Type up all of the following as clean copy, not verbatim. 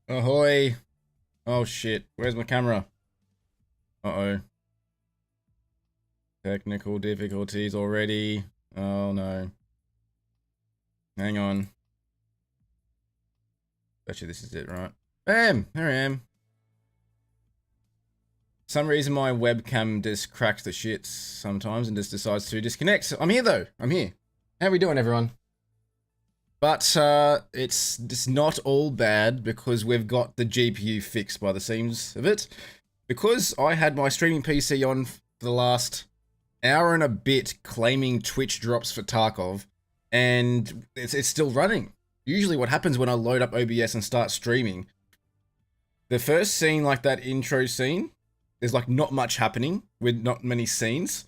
Ahoy. Oh shit. Where's my camera? Uh-oh. Technical difficulties already. Oh no. Hang on. Bet you this is it, right? Bam! There I am. For some reason my webcam just cracks the shits sometimes and just decides to disconnect. I'm here though. I'm here. How we doing, everyone? But it's just not all bad because we've got the GPU fixed by the seams of it. Because I had my streaming PC on for the last hour and a bit claiming Twitch drops for Tarkov, and it's still running. Usually what happens when I load up OBS and start streaming, the first scene, like that intro scene, there's like not much happening with not many scenes.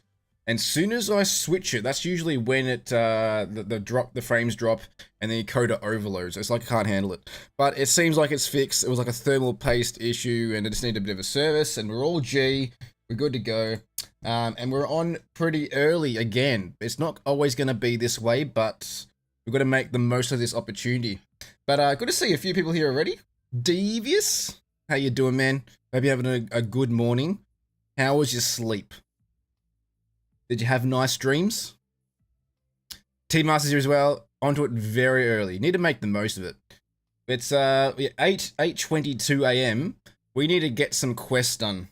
And soon as I switch it, that's usually when it the frames drop and the encoder overloads. It's like I can't handle it. But it seems like it's fixed. It was like a thermal paste issue and it just needed a bit of a service, and we're all G. We're good to go. And we're on pretty early again. It's not always going to be this way, but we've got to make the most of this opportunity. But good to see a few people here already. Devious, how you doing, man? Hope you're having a good morning. How was your sleep? Did you have nice dreams? Team Masters here as well. Onto it very early. Need to make the most of it. It's 8:22 a.m. We need to get some quests done.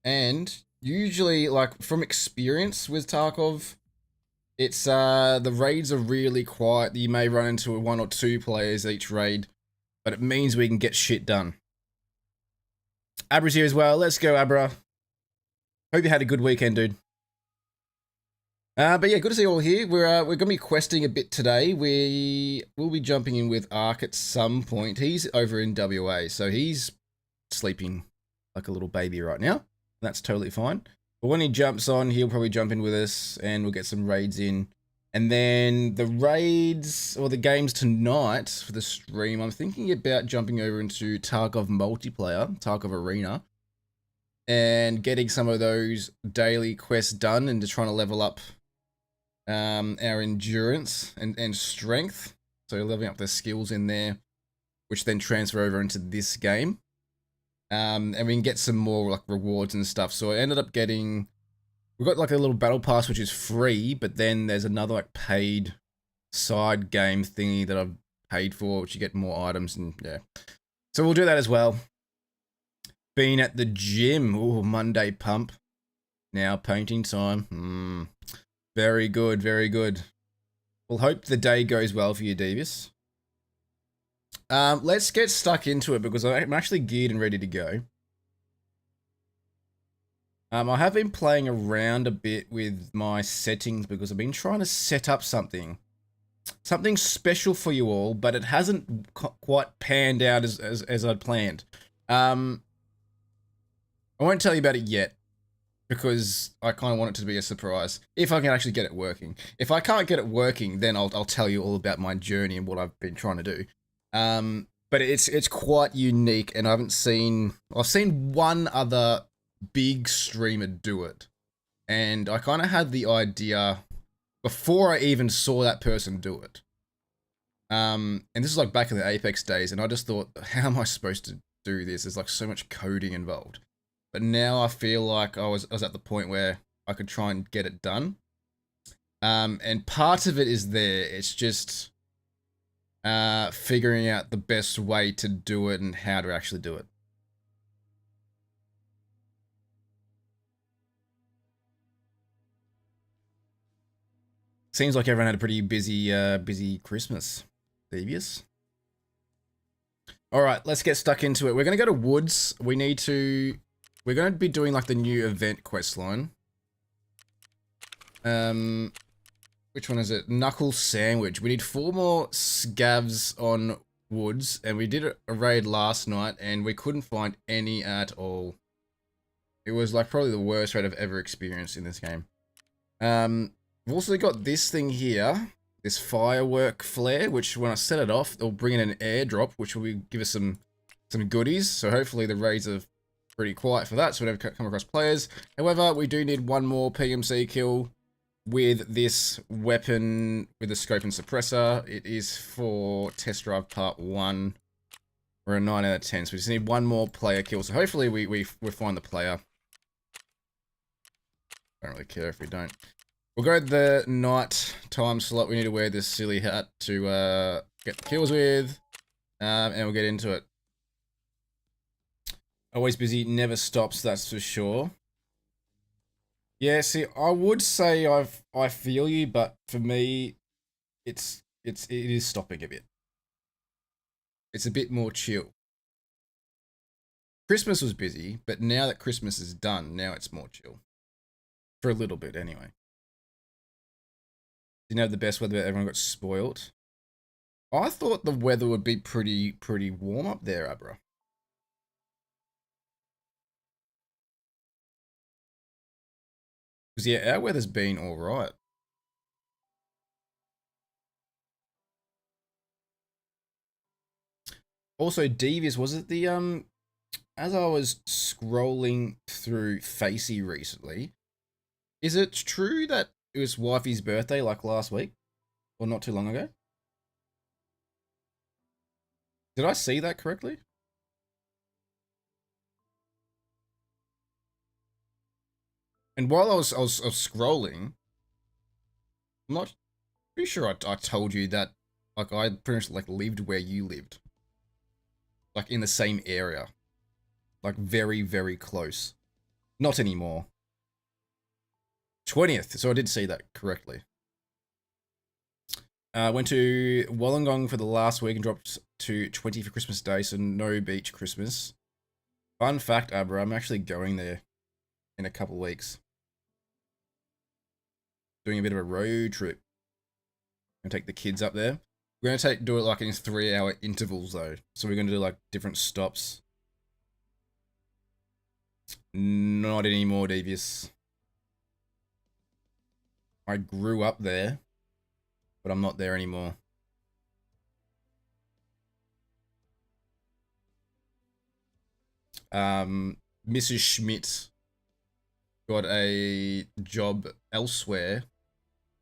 And usually, like from experience with Tarkov, it's the raids are really quiet. You may run into one or two players each raid, but it means we can get shit done. Abra's here as well. Let's go, Abra. Hope you had a good weekend, dude. But yeah, good to see you all here. We're gonna be questing a bit today. We will be jumping in with Ark at some point. He's over in WA, so he's sleeping like a little baby right now. That's totally fine. But when he jumps on, he'll probably jump in with us, and we'll get some raids in. And then the raids or the games tonight for the stream, I'm thinking about jumping over into Tarkov multiplayer, Tarkov Arena, and getting some of those daily quests done and just trying to level up our endurance and strength. So leveling up the skills in there, which then transfer over into this game. And we can get some more like rewards and stuff. So I ended up getting, we've got like a little battle pass which is free, but then there's another like paid side game thingy that I've paid for, which you get more items, and yeah. So we'll do that as well. Been at the gym. Ooh, Monday pump. Now painting time. Very good, very good. We'll hope the day goes well for you, Davis. Let's get stuck into it because I'm actually geared and ready to go. I have been playing around a bit with my settings because I've been trying to set up something special for you all, but it hasn't quite panned out as I'd planned. I won't tell you about it yet because I kind of want it to be a surprise if I can actually get it working. If I can't get it working, then I'll tell you all about my journey and what I've been trying to do. But it's quite unique, and I've seen one other big streamer do it, and I kind of had the idea before I even saw that person do it. And this is like back in the Apex days, and I just thought, how am I supposed to do this? There's like so much coding involved. But now I feel like I was at the point where I could try and get it done. And part of it is there. It's just figuring out the best way to do it and how to actually do it. Seems like everyone had a pretty busy Christmas. Devious. All right, let's get stuck into it. We're gonna go to Woods. We're gonna be doing like the new event quest line. Which one is it? Knuckle Sandwich. We need 4 more scavs on Woods, and we did a raid last night, and we couldn't find any at all. It was like probably the worst raid I've ever experienced in this game. We've also got this thing here, this firework flare, which when I set it off, it'll bring in an airdrop, which will give us some goodies. So hopefully the raids are pretty quiet for that, so we don't come across players. However, we do need 1 more PMC kill with this weapon with the scope and suppressor. It is for test drive part 1. We're a 9 out of 10, so we just need one more player kill. So hopefully we find the player. Don't really care if we don't. We'll go the night time slot. We need to wear this silly hat to get the kills with. And we'll get into it. Always busy, never stops, that's for sure. Yeah, see, I would say I feel you, but for me, it is stopping a bit. It's a bit more chill. Christmas was busy, but now that Christmas is done, now it's more chill. For a little bit, anyway. Didn't have the best weather, but everyone got spoiled. I thought the weather would be pretty warm up there, Abra. Because yeah, our weather's been alright. Also, Devious, was it the as I was scrolling through Facey recently, is it true that it was wifey's birthday like last week? Or not too long ago? Did I see that correctly? And while I was scrolling, I'm not pretty sure I told you that like I pretty much like lived where you lived. Like in the same area. Like very close. Not anymore. 20th, so I did see that correctly. Went to Wollongong for the last week and dropped to 20 for Christmas Day, so no beach Christmas. Fun fact, Abra, I'm actually going there in a couple weeks. Doing a bit of a road trip. Gonna take the kids up there. We're gonna do it like in 3-hour intervals though. So we're gonna do like different stops. Not anymore, Devious. I grew up there, but I'm not there anymore. Mrs. Shmitt got a job elsewhere,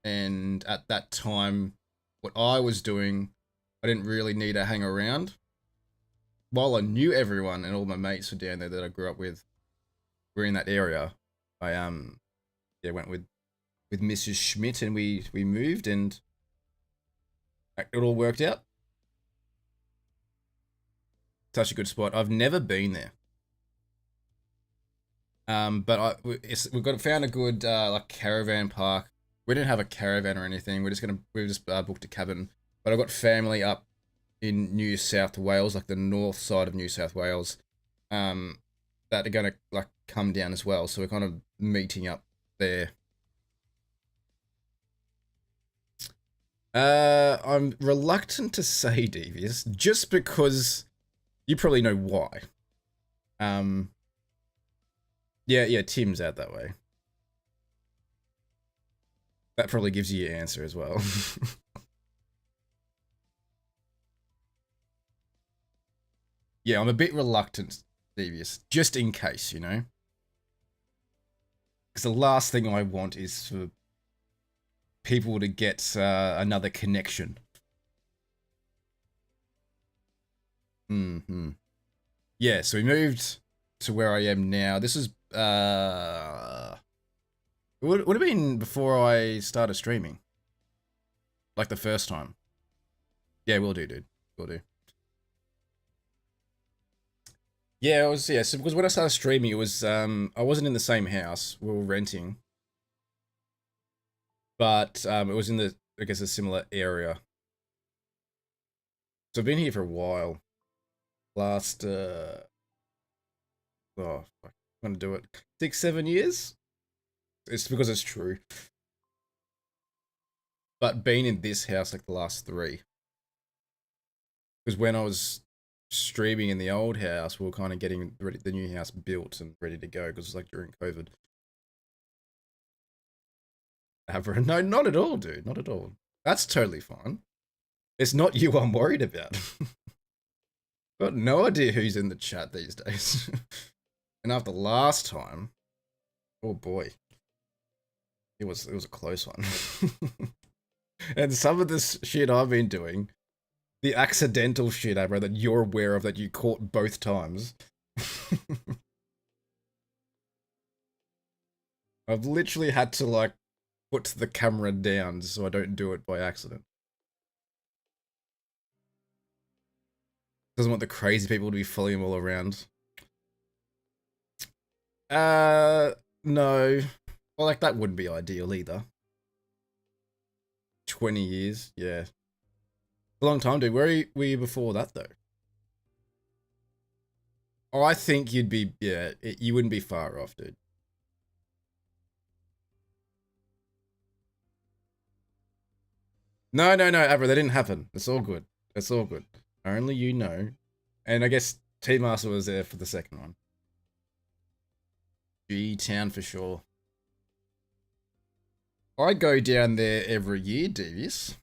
and at that time, what I was doing, I didn't really need to hang around. While I knew everyone and all my mates were down there that I grew up with, were in that area. I yeah, went with Mrs. Shmitt and we moved and it all worked out. Such a good spot. I've never been there. But we've found a good like caravan park. We didn't have a caravan or anything. We just booked a cabin. But I've got family up in New South Wales, like the north side of New South Wales, that are gonna like come down as well. So we're kind of meeting up there. I'm reluctant to say Devious, just because you probably know why. Yeah, Tim's out that way. That probably gives you your answer as well. Yeah, I'm a bit reluctant, Devious, just in case, you know? Because the last thing I want is for people to get another connection. Yeah, so we moved to where I am now. This is it would have been before I started streaming. Like the first time. Yeah, we'll do, dude. We'll do. Yeah, so because when I started streaming it was I wasn't in the same house. We were renting. But it was in the I guess a similar area. So I've been here for a while. Last oh fuck, I'm gonna do it. 6-7 years? It's because it's true. But been in this house like the last 3. Because when I was streaming in the old house, we were kind of getting ready, the new house built and ready to go because it was like during COVID. No, not at all, dude. Not at all. That's totally fine. It's not you I'm worried about. Got no idea who's in the chat these days. And after last time, oh boy, it was a close one. And some of this shit I've been doing, The accidental shit, Abra, that you're aware of that you caught both times. I've literally had to, like, put the camera down so I don't do it by accident. Doesn't want the crazy people to be following him all around. No. Well, like, that wouldn't be ideal either. 20 years, yeah. A long time, dude. Where were you before that, though? Oh, I think you'd be, yeah, you wouldn't be far off, dude. No, no, no, Abra, that didn't happen. It's all good. It's all good. Only you know. And I guess T-Master was there for the second one. G-Town for sure. I go down there every year, Devious.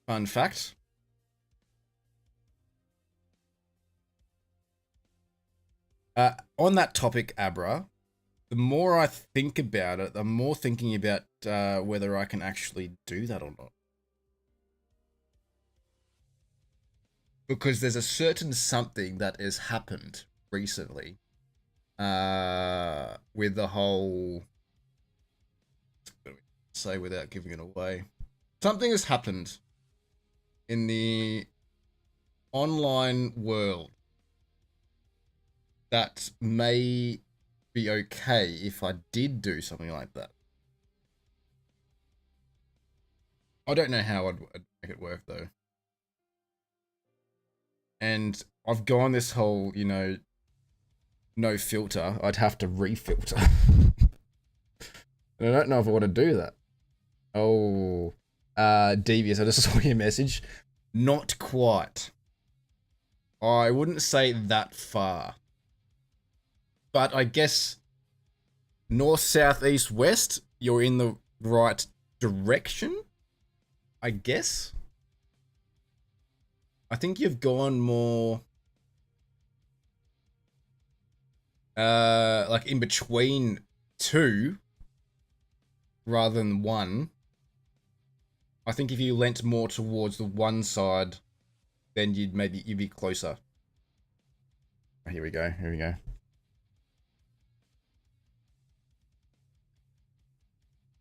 Fun fact. On that topic, Abra, the more I think about it, the more thinking about whether I can actually do that or not. Because there's a certain something that has happened recently with the whole... say without giving it away. Something has happened in the online world that may be okay if I did do something like that. I don't know how I'd make it work though. And I've gone this whole, you know, no filter. I'd have to refilter. And I don't know if I want to do that. Oh, Devious, I just saw your message. Not quite. I wouldn't say that far. But I guess north, south, east, west, you're in the right direction, I guess. I think you've gone more like in between two rather than one. I think if you leant more towards the one side, then you'd be closer. Oh, here we go. Here we go.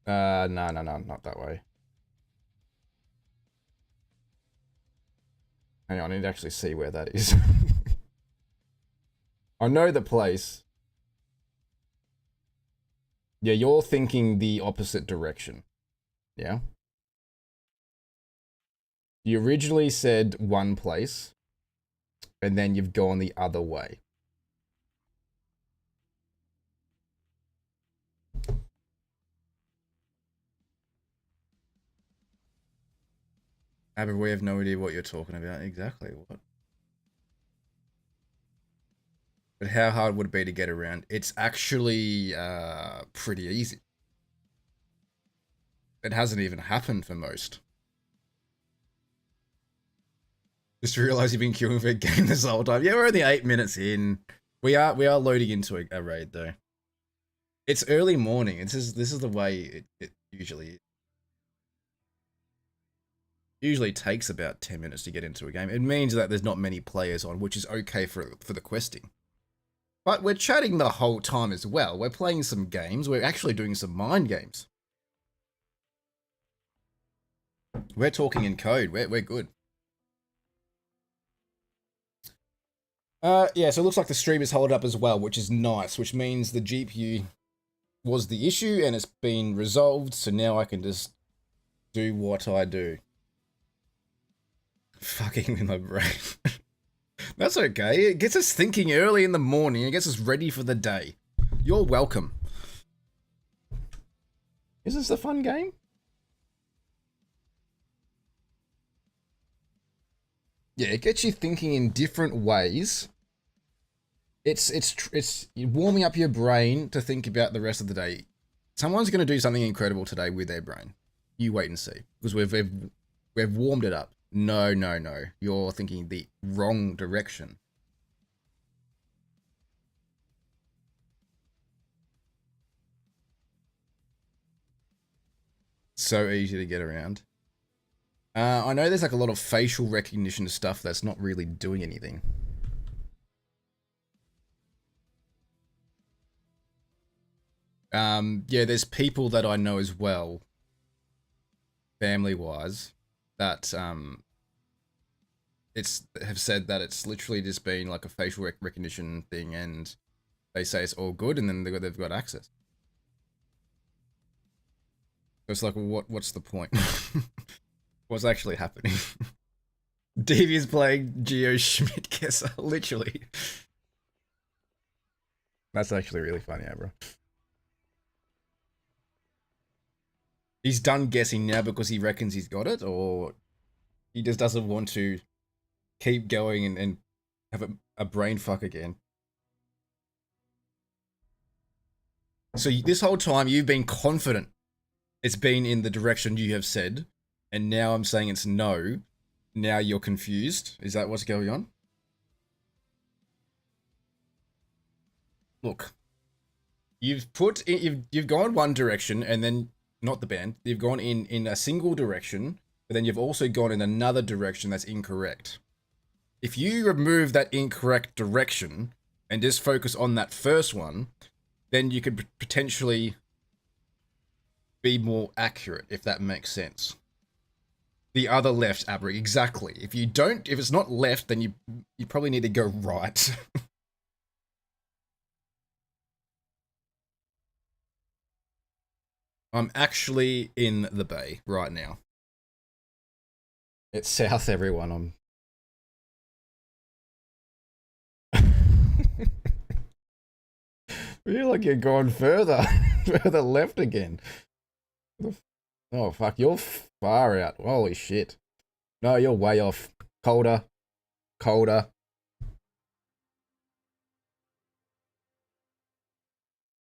No, no, no, not that way. Hang on, I need to actually see where that is. I know the place. Yeah, you're thinking the opposite direction. Yeah? You originally said one place, and then you've gone the other way. Abby, we have no idea what you're talking about. Exactly what? But how hard would it be to get around? It's actually pretty easy. It hasn't even happened for most. Just realised you've been queuing for a game this whole time. Yeah, we're only 8 minutes in. We are loading into a raid though. It's early morning. This is the way it usually is. Usually takes about 10 minutes to get into a game. It means that there's not many players on, which is okay for the questing. But we're chatting the whole time as well. We're playing some games. We're actually doing some mind games. We're talking in code. We're good. Yeah, so it looks like the stream is held up as well, which is nice, which means the GPU was the issue and it's been resolved, so now I can just do what I do. Fucking in my brain. That's okay. It gets us thinking early in the morning. It gets us ready for the day. You're welcome. Is this a fun game? Yeah, it gets you thinking in different ways. It's warming up your brain to think about the rest of the day. Someone's going to do something incredible today with their brain. You wait and see, because we've warmed it up. No, no, no. You're thinking the wrong direction. So easy to get around. I know there's like a lot of facial recognition stuff that's not really doing anything. Yeah, there's people that I know as well, family-wise, that have said that it's literally just been like a facial recognition thing, and they say it's all good, and then they've got access. So it's like, what's the point? What's actually happening? Davey's playing Geo Shmitt guesser, literally. That's actually really funny, bro. He's done guessing now because he reckons he's got it, or he just doesn't want to keep going and have a brain fuck again. So this whole time you've been confident it's been in the direction you have said, and now I'm saying it's no. Now you're confused. Is that what's going on? Look, you've gone one direction, and then not the band. You've gone in a single direction, but then you've also gone in another direction that's incorrect. If you remove that incorrect direction and just focus on that first one, then you could potentially be more accurate, if that makes sense. The other left, Abri, exactly. If it's not left, then you probably need to go right. I'm actually in the bay right now. It's south, everyone. I feel like you're going further, further left again. Oh, fuck, you're far out. Holy shit. No, you're way off. Colder. Colder.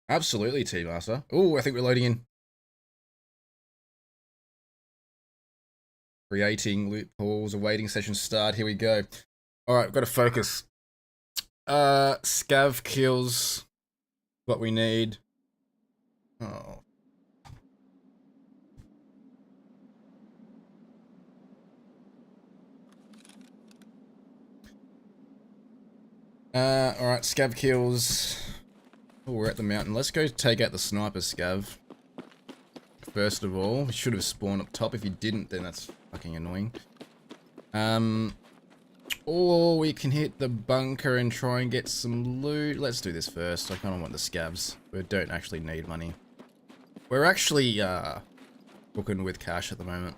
Absolutely, T-Master. Oh, I think we're loading in. Creating loopholes, awaiting session start. Here we go. Alright, we've got to focus. Scav kills what we need. Oh. Alright, Scav kills. Oh, we're at the mountain. Let's go take out the sniper, Scav. First of all, we should have spawned up top. If you didn't, then that's fucking annoying. Or we can hit the bunker and try and get some loot. Let's do this first. I kind of want the scavs. We don't actually need money. We're actually booking with cash at the moment.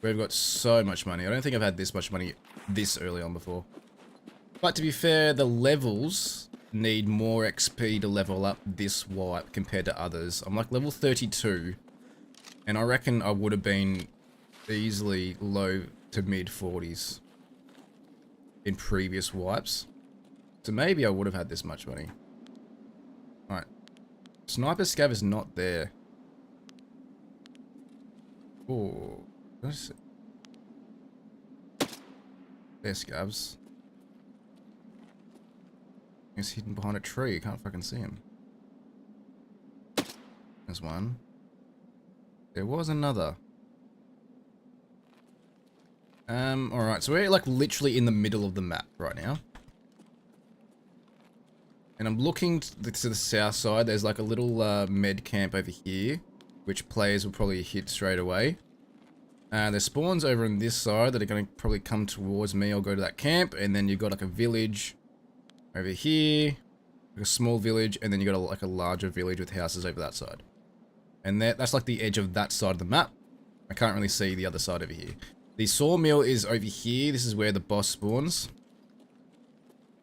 We've got so much money. I don't think I've had this much money this early on before. But to be fair, the levels need more XP to level up this wipe compared to others. I'm like level 32. And I reckon I would have been easily low to mid 40s in previous wipes. So maybe I would have had this much money. Alright. Sniper scav is not there. Oh. There's scavs. He's hidden behind a tree. You can't fucking see him. There's one. There was another. Alright, so we're like literally in the middle of the map right now. And I'm looking to the south side. There's like a little med camp over here, which players will probably hit straight away. There's spawns over on this side that are going to probably come towards me. I'll go to that camp, and then you've got like a village over here, like a small village, and then you got like a larger village with houses over that side. And that's like the edge of that side of the map. I can't really see the other side over here. The sawmill is over here. This is where the boss spawns.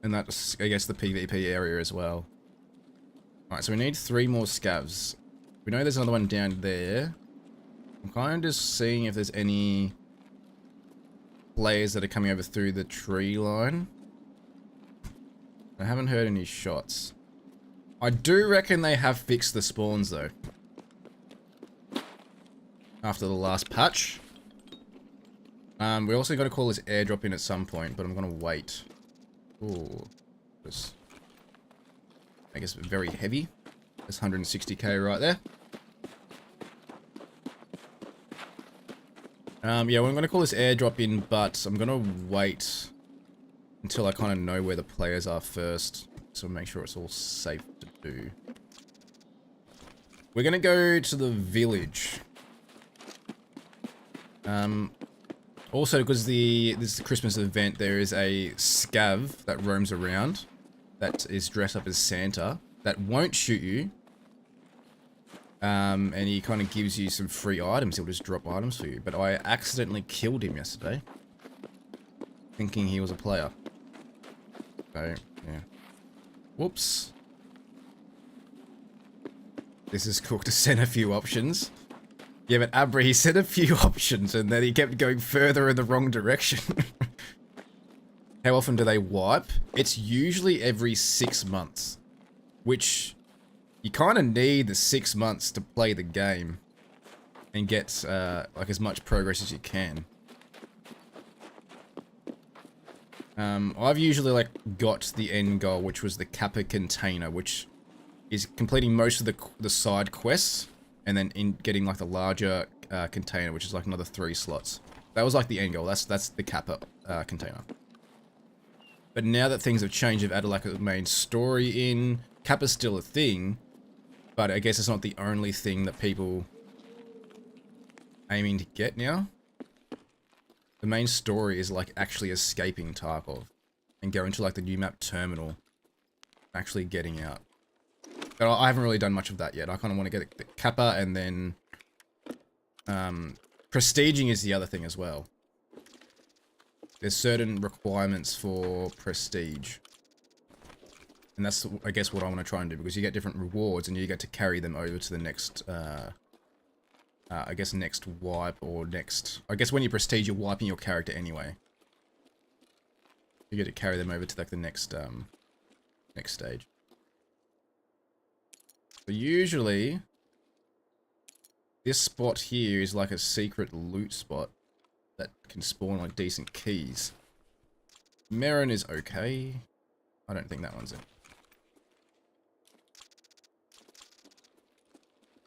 And that's, I guess, the PvP area as well. Alright, so we need 3 more scavs. We know there's another one down there. I'm kind of just seeing if there's any players that are coming over through the tree line. I haven't heard any shots. I do reckon they have fixed the spawns, though. After the last patch. We're also going to call this airdrop in at some point, but I'm going to wait. Ooh. This, I guess, very heavy. There's 160k right there. Yeah, well, I'm going to call this airdrop in, but I'm going to wait until I kind of know where the players are first, so make sure it's all safe to do. We're going to go to the village. Also, because this is the Christmas event, there is a scav that roams around that is dressed up as Santa that won't shoot you. And he kind of gives you some free items. He'll just drop items for you. But I accidentally killed him yesterday, thinking he was a player. So, yeah. Whoops. This is cool to send a few options. Yeah, but Abra, he sent a few options and then he kept going further in the wrong direction. How often do they wipe? It's usually every 6 months, which you kind of need the 6 months to play the game and get like as much progress as you can. I've usually like got the end goal, which was the Kappa container, which is completing most of the side quests and then getting like the larger container, which is like another 3 slots. That was like the end goal. That's the Kappa container. But now that things have changed, they've added like a main story in. Kappa's still a thing, but I guess it's not the only thing that people aiming to get now. The main story is like actually escaping Tarkov and going to like the new map terminal, actually getting out. But I haven't really done much of that yet. I kind of want to get the Kappa, and then prestiging is the other thing as well. There's certain requirements for prestige. And that's, I guess, what I want to try and do, because you get different rewards and you get to carry them over to the next, I guess, next wipe or next... I guess when you prestige, you're wiping your character anyway. You get to carry them over to like the next, next stage. So usually, this spot here is like a secret loot spot that can spawn like decent keys. Merrin is okay. I don't think that one's it.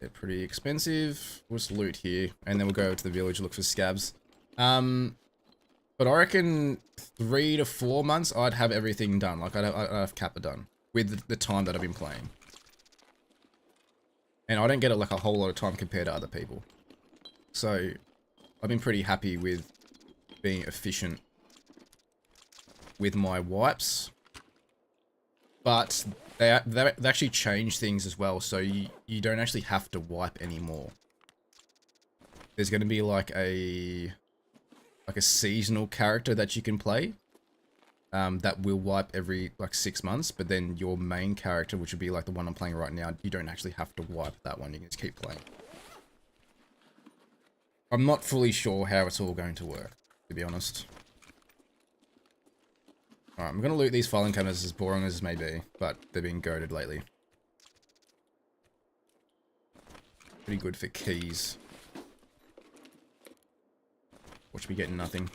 They're pretty expensive. We'll just loot here, and then we'll go to the village, look for scabs. But I reckon 3 to 4 months, I'd have everything done. Like, I'd have Kappa done with the time that I've been playing. And I don't get it like a whole lot of time compared to other people. So, I've been pretty happy with being efficient with my wipes. But they actually changed things as well, so you don't actually have to wipe anymore. There's going to be like a seasonal character that you can play that will wipe every like 6 months, but then your main character, which would be like the one I'm playing right now, you don't actually have to wipe that one. You can just keep playing. I'm not fully sure how it's all going to work, to be honest. Alright, I'm gonna loot these filing cabinets, as boring as it may be, but they're being goaded lately. Pretty good for keys. Watch me getting nothing.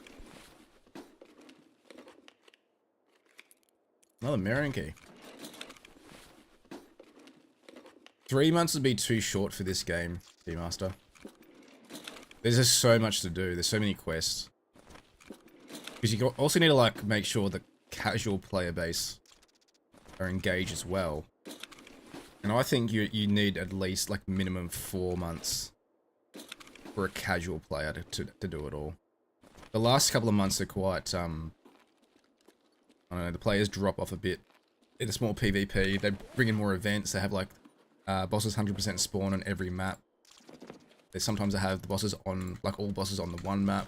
Another mirroring key. 3 months would be too short for this game, Master. There's just so much to do. There's so many quests. Because you also need to like make sure the casual player base are engaged as well. And I think you need at least like minimum 4 months for a casual player to do it all. The last couple of months are quite, I don't know, the players drop off a bit. It's more PvP, they bring in more events, they have like bosses 100% spawn on every map. Sometimes they have the bosses on, like all bosses on the one map.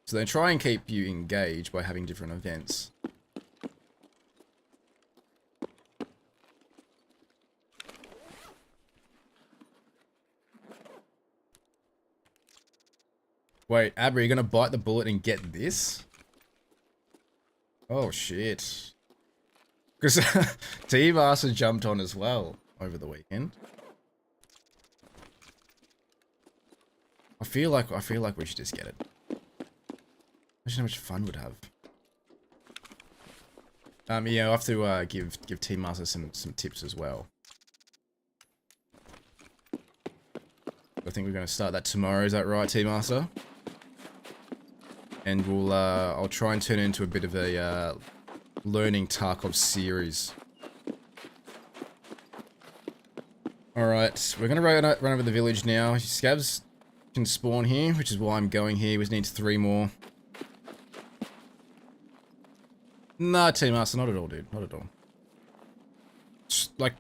So they try and keep you engaged by having different events. Wait, Abra, you're gonna bite the bullet and get this? Oh shit. Because T-Master jumped on as well over the weekend. I feel like we should just get it. Imagine how much fun we'd have. Yeah, I'll have to give T-Master some tips as well. I think we're gonna start that tomorrow, is that right, T-Master? and I'll try and turn it into a bit of a learning Tarkov series. Alright, we're gonna run over the village now. Scavs can spawn here, which is why I'm going here. We just need 3 more. Nah, Team Master, not at all, dude. Not at all. Like,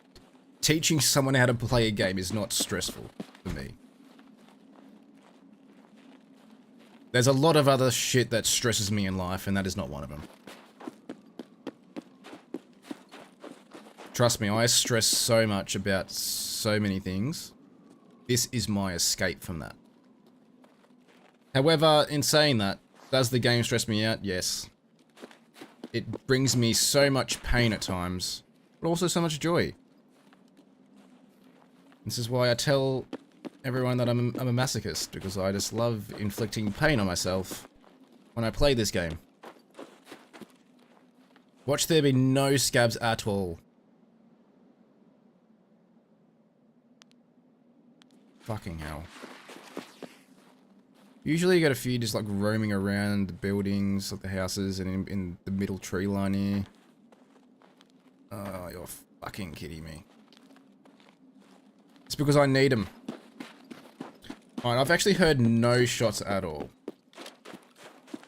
teaching someone how to play a game is not stressful for me. There's a lot of other shit that stresses me in life, and that is not one of them. Trust me, I stress so much about so many things. This is my escape from that. However, in saying that, does the game stress me out? Yes. It brings me so much pain at times, but also so much joy. This is why I tell everyone that I'm a masochist, because I just love inflicting pain on myself when I play this game. Watch there be no scavs at all. Fucking hell. Usually you get a few just like roaming around the buildings, like the houses, and in the middle tree line here. Oh, you're fucking kidding me. It's because I need them. Alright, I've actually heard no shots at all.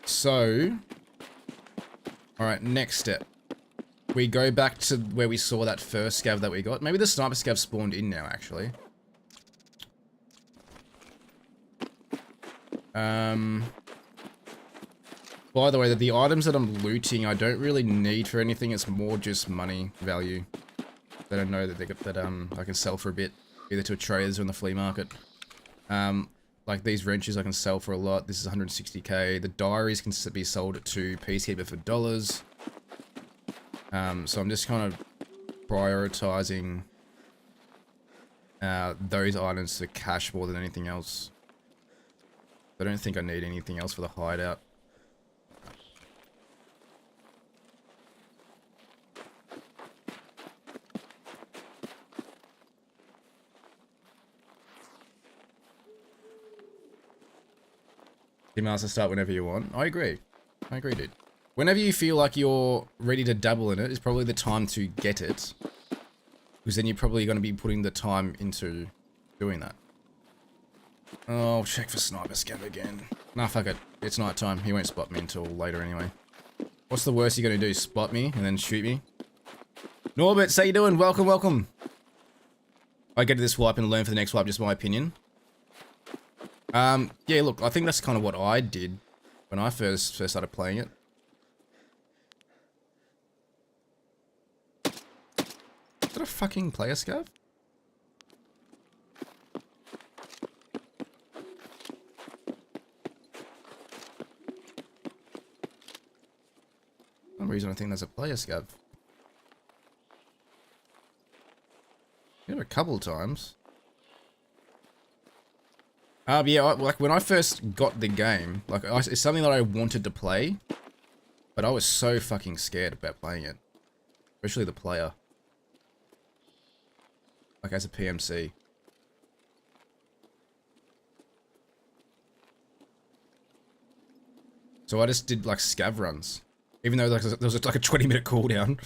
So... Alright, next step. We go back to where we saw that first scav that we got. Maybe the sniper scav spawned in now, actually. By the way, the items that I'm looting, I don't really need for anything. It's more just money value that I know that I can sell for a bit, either to traders or in the flea market. Like these wrenches, I can sell for a lot. This is 160k. The diaries can be sold to Peacekeeper for dollars. So I'm just kind of prioritizing those items for cash more than anything else. I don't think I need anything else for the hideout. Team Master, start whenever you want. I agree. I agree, dude. Whenever you feel like you're ready to dabble in it, is probably the time to get it. Because then you're probably going to be putting the time into doing that. Oh, I'll check for sniper scav again. Nah, fuck it. It's night time. He won't spot me until later anyway. What's the worst you're gonna do? Spot me and then shoot me? Norbert, how you doing? Welcome, welcome. I get to this wipe and learn for the next wipe, just my opinion. Yeah, look, I think that's kind of what I did when I first started playing it. Is that a fucking player scav? For some reason I think there's a player scav. Yeah, a couple times. Yeah, like when I first got the game, like it's something that I wanted to play, but I was so fucking scared about playing it, especially the player, like as a PMC. So I just did like scav runs, even though like, there was like a 20-minute cooldown.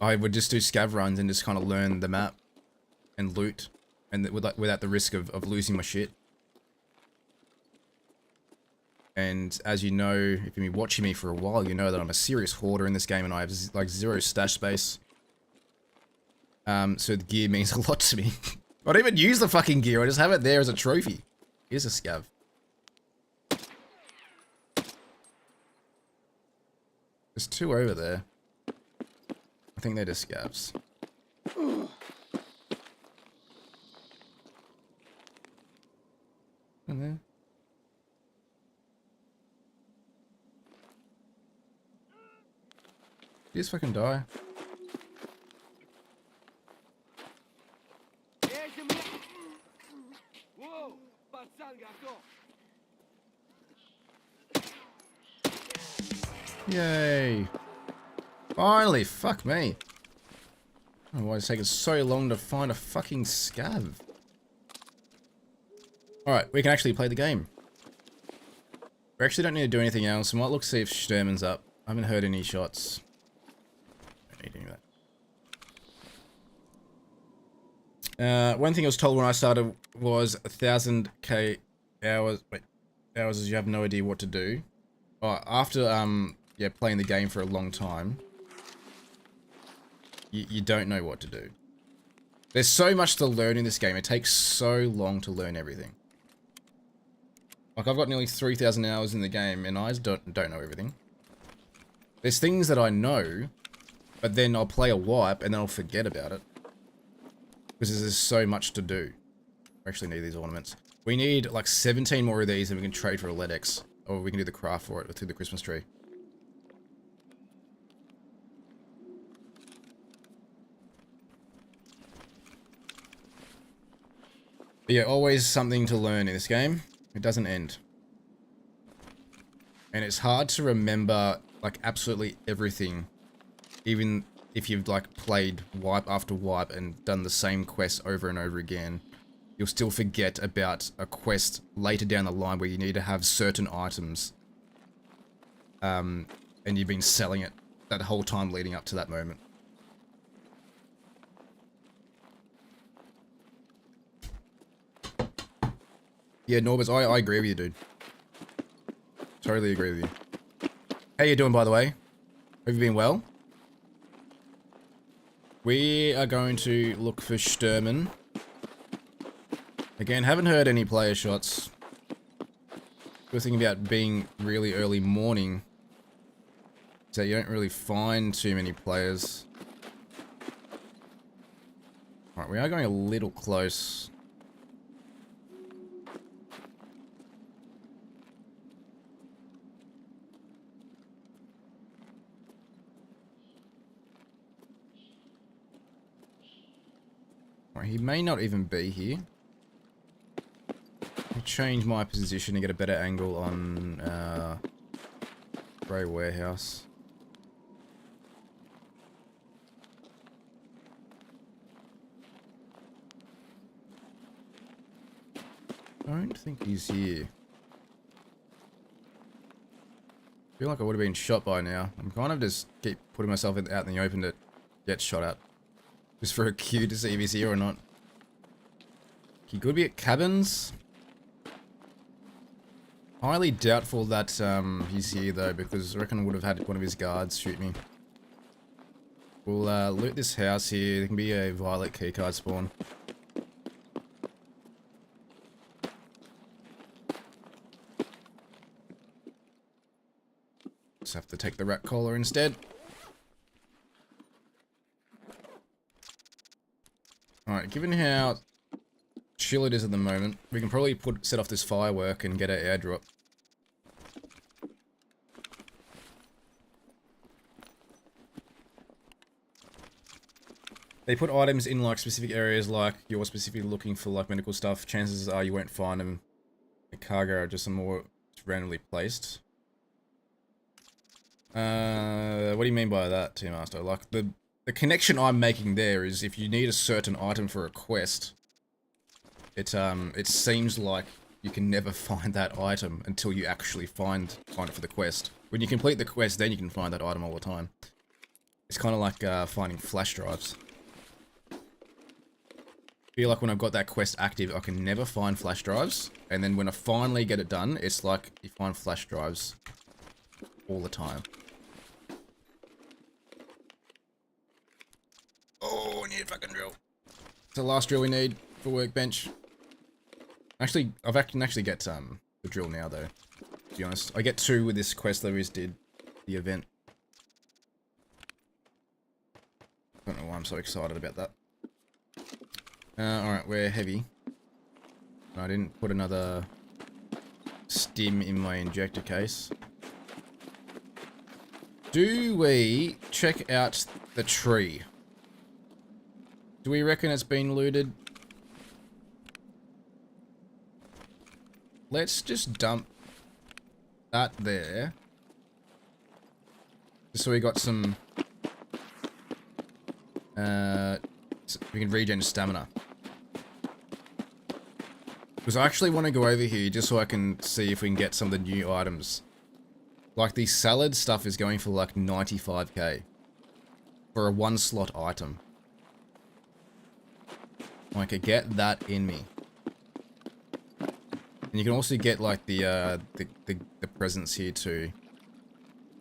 I would just do scav runs and just kind of learn the map and loot, and without the risk of losing my shit. And as you know, if you've been watching me for a while, you know that I'm a serious hoarder in this game, and I have like 0 stash space. So the gear means a lot to me. I don't even use the fucking gear. I just have it there as a trophy. Here's a scav. There's 2 over there. I think they're just scavs. In there. You just fucking die. Yay. Finally, fuck me. I don't know why it's taking so long to find a fucking scav. Alright, we can actually play the game. We actually don't need to do anything else. We might look see if Sturman's up. I haven't heard any shots. Don't need any of that. One thing I was told when I started was 1,000k hours. Wait, hours is you have no idea what to do. Oh, after yeah, playing the game for a long time, you don't know what to do. There's so much to learn in this game. It takes so long to learn everything. Like, I've got nearly 3,000 hours in the game, and I don't know everything. There's things that I know, but then I'll play a wipe, and then I'll forget about it. Because there's so much to do. We actually need these ornaments. We need, like, 17 more of these, and we can trade for a LEDX. Or we can do the craft for it through the Christmas tree. But yeah, always something to learn in this game. It doesn't end. And it's hard to remember, like, absolutely everything. Even if you've, like, played wipe after wipe and done the same quest over and over again. You'll still forget about a quest later down the line where you need to have certain items. And you've been selling it that whole time leading up to that moment. Yeah, Norbers, I agree with you, dude. Totally agree with you. How you doing, by the way? Have you been well? We are going to look for Sturman. Again, haven't heard any player shots. Good thing about being really early morning is that you don't really find too many players. Alright, we are going a little close. Alright, he may not even be here. I'll change my position to get a better angle on Friyay warehouse. I don't think he's here. I feel like I would have been shot by now. I'm kind of just keep putting myself out in the open to get shot at. Just for a cue to see if he's here or not. He could be at cabins. Highly doubtful that he's here though, because I reckon I would have had one of his guards shoot me. We'll loot this house here. There can be a violet keycard spawn. Just have to take the rat collar instead. Alright, given how chill it is at the moment, we can probably set off this firework and get an airdrop. They put items in like specific areas, like you're specifically looking for like medical stuff. Chances are you won't find them in cargo, just some more randomly placed. What do you mean by that, Team Master? Like the connection I'm making there is if you need a certain item for a quest, it seems like you can never find that item until you actually find it for the quest. When you complete the quest, then you can find that item all the time. It's kind of like finding flash drives. I feel like when I've got that quest active, I can never find flash drives, and then when I finally get it done, it's like you find flash drives all the time. Oh, I need a fucking drill. It's the last drill we need for workbench. Actually, I can actually get the drill now though, to be honest. I get 2 with this quest that we just did, the event. I don't know why I'm so excited about that. Alright, we're heavy. I didn't put another stim in my injector case. Do we check out the tree? Do we reckon it's been looted? Let's just dump that there. Just so we got some... so we can regen stamina. Because I actually want to go over here just so I can see if we can get some of the new items. Like the salad stuff is going for like 95k. For a 1-slot item. I could get that in me. And you can also get like the presents here too.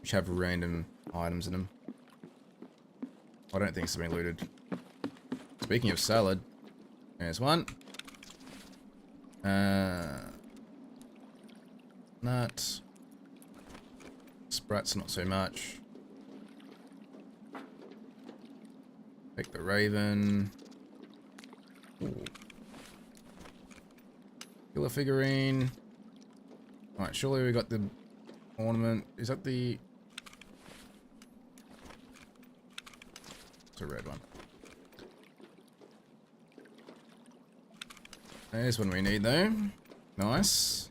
Which have random items in them. I don't think it's been looted. Speaking of salad, there's one. Nut. Sprats not so much. Take the raven. Ooh. Killer figurine. Alright, surely we got the ornament. Is that the... It's a red one. There's one we need though. Nice.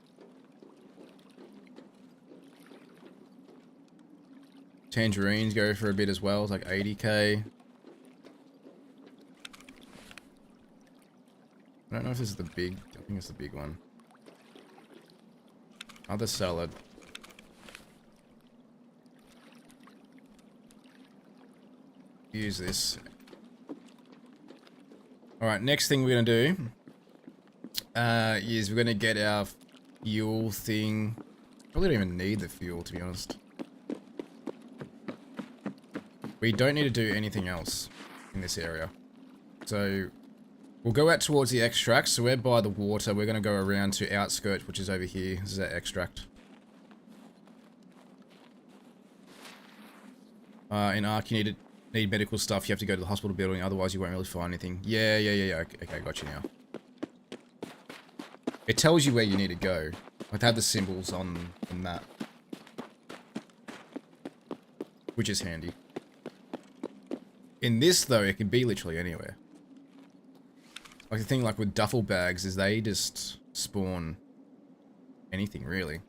Tangerines go for a bit as well. It's like 80k. I don't know if this is the big... I think it's the big one. Other salad. Use this. Alright, next thing we're going to do is we're going to get our fuel thing. Probably don't even need the fuel, to be honest. We don't need to do anything else in this area. So, we'll go out towards the extract. So we're by the water. We're going to go around to outskirts, which is over here. This is our extract. In Ark, you need medical stuff. You have to go to the hospital building. Otherwise, you won't really find anything. Yeah. Okay, got you now. It tells you where you need to go. I've had the symbols on the map. Which is handy. In this, though, it can be literally anywhere. Like the thing like with duffel bags is they just spawn anything really.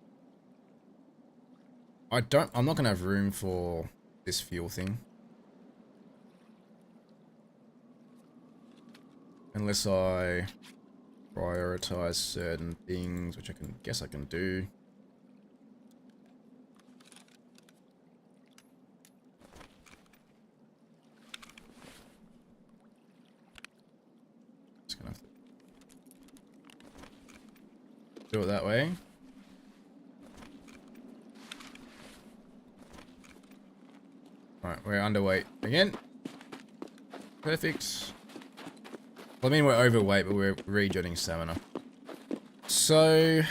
I'm not gonna have room for this fuel thing. Unless I prioritize certain things, which I guess I can do. Do it that way. Alright, we're underweight again. Perfect. Well, I mean, we're overweight, but we're regenerating stamina. So...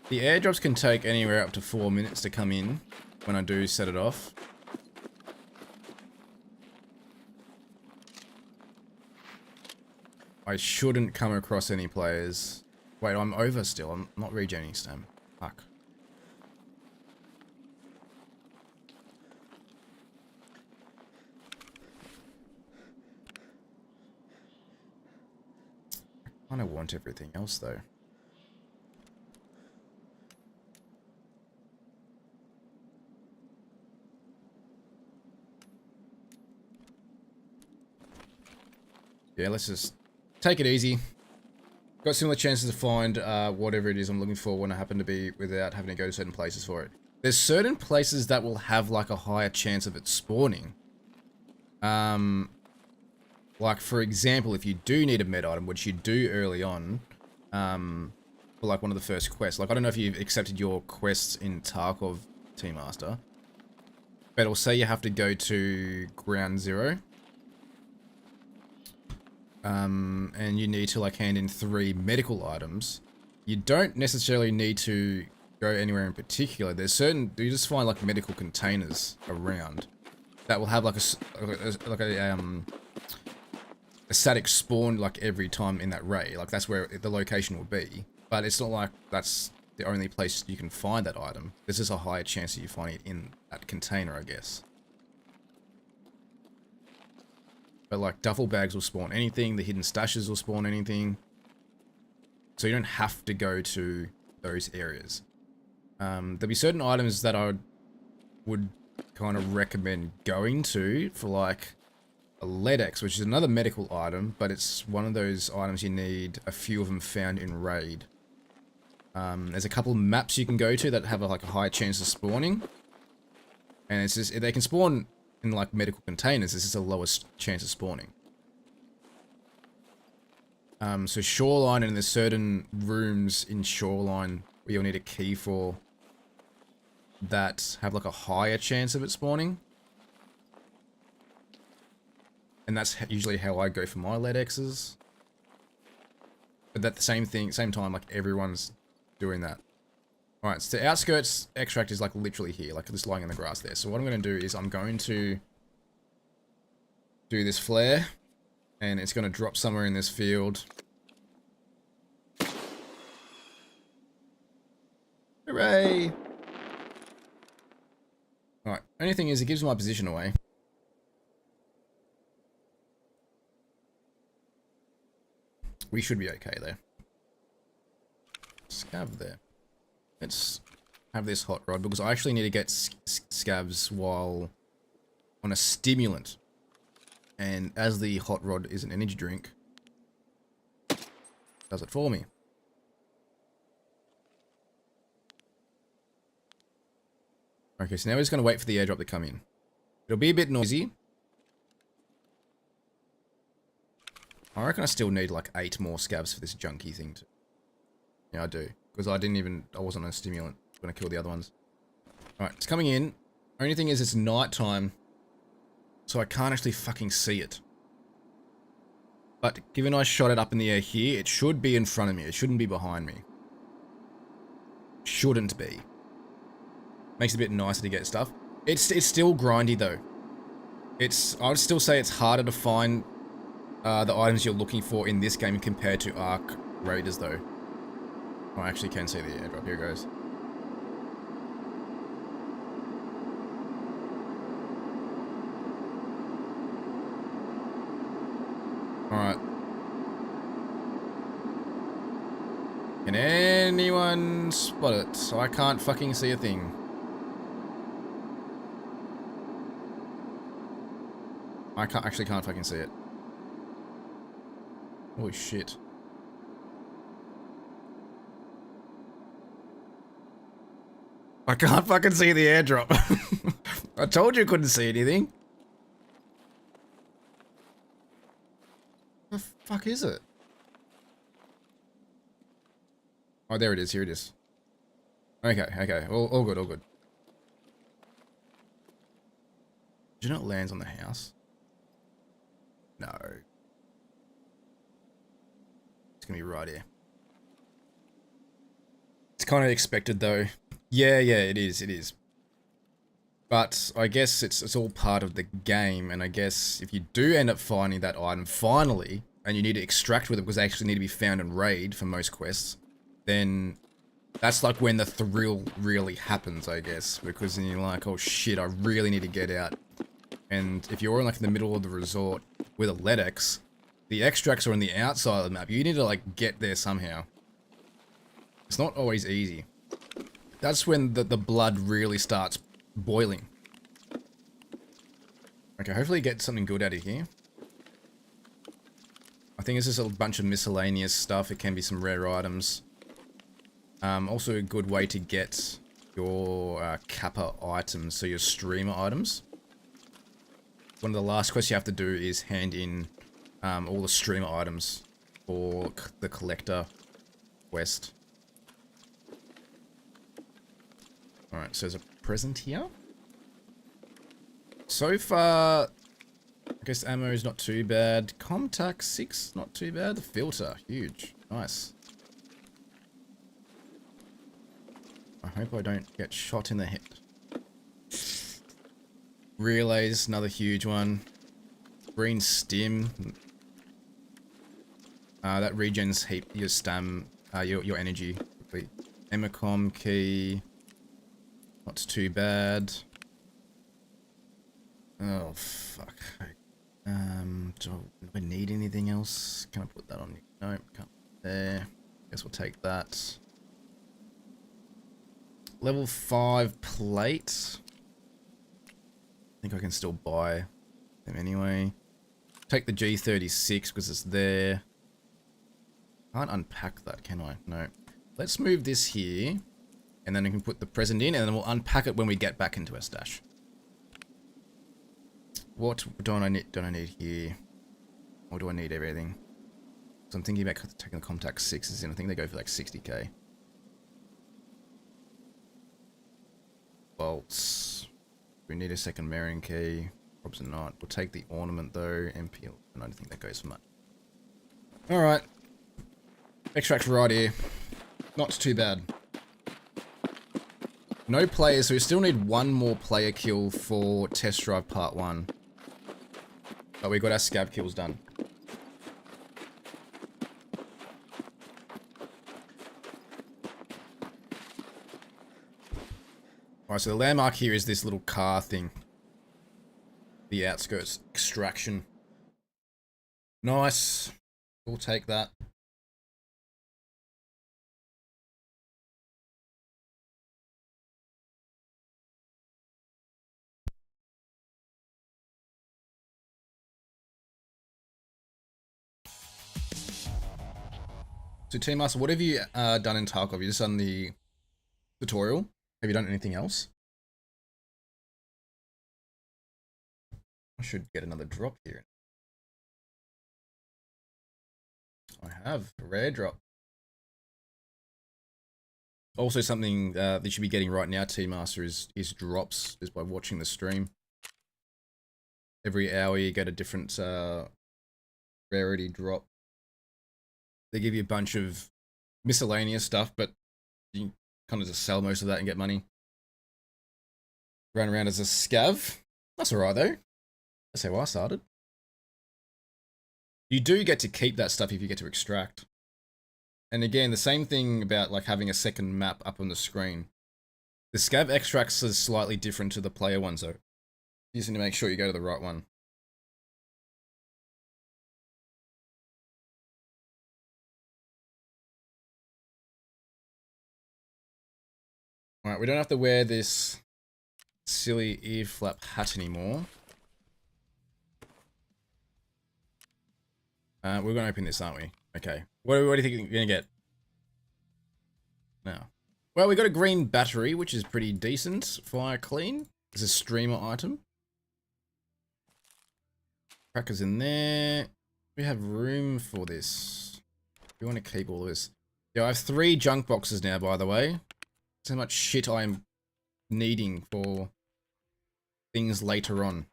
the airdrops can take anywhere up to 4 minutes to come in when I do set it off. I shouldn't come across any players. Wait, I'm over still. I'm not regenerating stam. Fuck. I kind of want everything else though. Yeah, let's just take it easy. Got similar chances to find whatever it is I'm looking for when I happen to be without having to go to certain places for it. There's certain places that will have like a higher chance of it spawning. Like for example, if you do need a med item, which you do early on, for like one of the first quests. Like I don't know if you've accepted your quests in Tarkov, Team Master, but it'll say you have to go to Ground Zero. And you need to like hand in 3 medical items. You don't necessarily need to go anywhere in particular. There's certain, you just find like medical containers around that will have like a static spawn like every time in that raid. Like that's where the location will be. But it's not like that's the only place you can find that item. There's just a higher chance that you find it in that container, I guess. But like duffel bags will spawn anything, the hidden stashes will spawn anything. So you don't have to go to those areas. There'll be certain items that I would kind of recommend going to for like a LEDX, which is another medical item, but it's one of those items you need a few of them found in raid. There's a couple maps you can go to that have like a high chance of spawning. And it's just, they can spawn in like medical containers, this is the lowest chance of spawning. So Shoreline, and there's certain rooms in Shoreline where you'll need a key for that have like a higher chance of it spawning. And that's usually how I go for my LEDXs. But at the same time, like everyone's doing that. Alright, so the outskirts extract is like literally here, like just lying in the grass there. So what I'm going to do is I'm going to do this flare, and it's going to drop somewhere in this field. Hooray! Alright, only thing is it gives my position away. We should be okay there. Scav there. Let's have this hot rod, because I actually need to get scavs while on a stimulant. And as the hot rod is an energy drink, does it for me. Okay, so now we're just going to wait for the airdrop to come in. It'll be a bit noisy. I reckon I still need like 8 more scavs for this junky thing to... Yeah, I do. Because I wasn't on a stimulant. I'm going to kill the other ones. Alright, it's coming in. Only thing is it's night time, so I can't actually fucking see it. But given I shot it up in the air here, it should be in front of me. It shouldn't be behind me. Shouldn't be. Makes it a bit nicer to get stuff. It's still grindy though. I would still say it's harder to find the items you're looking for in this game compared to Ark Raiders though. Oh, I actually can see the airdrop. Here it goes. Alright. Can anyone spot it? So I can't fucking see a thing. I actually can't fucking see it. Holy shit. I can't fucking see the airdrop. I told you I couldn't see anything. What the fuck is it? Oh, there it is. Here it is. Okay, okay. All good, all good. Did you know it lands on the house? No. It's gonna be right here. It's kind of expected though. Yeah, it is. But I guess it's all part of the game, and I guess if you do end up finding that item finally, and you need to extract with it because they actually need to be found in raid for most quests, then that's like when the thrill really happens, I guess, because then you're like, oh shit, I really need to get out. And if you're in like the middle of the resort with a LEDX, the extracts are on the outside of the map. You need to like get there somehow. It's not always easy. That's when the blood really starts boiling. Okay, hopefully get something good out of here. I think it's just a bunch of miscellaneous stuff. It can be some rare items. Also a good way to get your kappa items, so your streamer items. One of the last quests you have to do is hand in all the streamer items for the collector quest. Alright, so there's a present here. So far, I guess ammo is not too bad. Contact 6, not too bad. The filter, huge. Nice. I hope I don't get shot in the head. Relays, another huge one. Green stim. That regens heap your stam, your energy. Emicom key. Not too bad. Oh fuck. Do I need anything else? Can I put that on? Nope, can't put there. Guess we'll take that. Level 5 plate. I think I can still buy them anyway. Take the G36 because it's there. Can't unpack that, can I? No. Let's move this here. And then we can put the present in, and then we'll unpack it when we get back into our stash. What don't I need here? Or do I need everything? So I'm thinking about taking the Contact 6s in. I think they go for like 60k. Bolts. We need a second Marion key. Probably not. We'll take the ornament though. MP. I don't think that goes for much. Alright. Extract right here. Not too bad. No players, so we still need one more player kill for Test Drive Part 1. But we got our scav kills done. Alright, so the landmark here is this little car thing. The outskirts extraction. Nice. We'll take that. So Team Master, what have you done in Tarkov? Have you just done the tutorial? Have you done anything else? I should get another drop here. I have a rare drop. Also something that you should be getting right now, Team Master, is drops, just by watching the stream. Every hour you get a different rarity drop. They give you a bunch of miscellaneous stuff, but you kind of just sell most of that and get money. Run around as a scav. That's alright though. That's how I started. You do get to keep that stuff if you get to extract. And again, the same thing about like having a second map up on the screen. The scav extracts is slightly different to the player ones though. You just need to make sure you go to the right one. Alright, we don't have to wear this silly ear flap hat anymore. We're going to open this, aren't we? Okay. What do you think you're going to get? No. Well, we got a green battery, which is pretty decent. Fire clean. It's a streamer item. Crackers in there. We have room for this. We want to keep all of this. Yeah, I have 3 junk boxes now, by the way. That's how much shit I'm needing for things later on.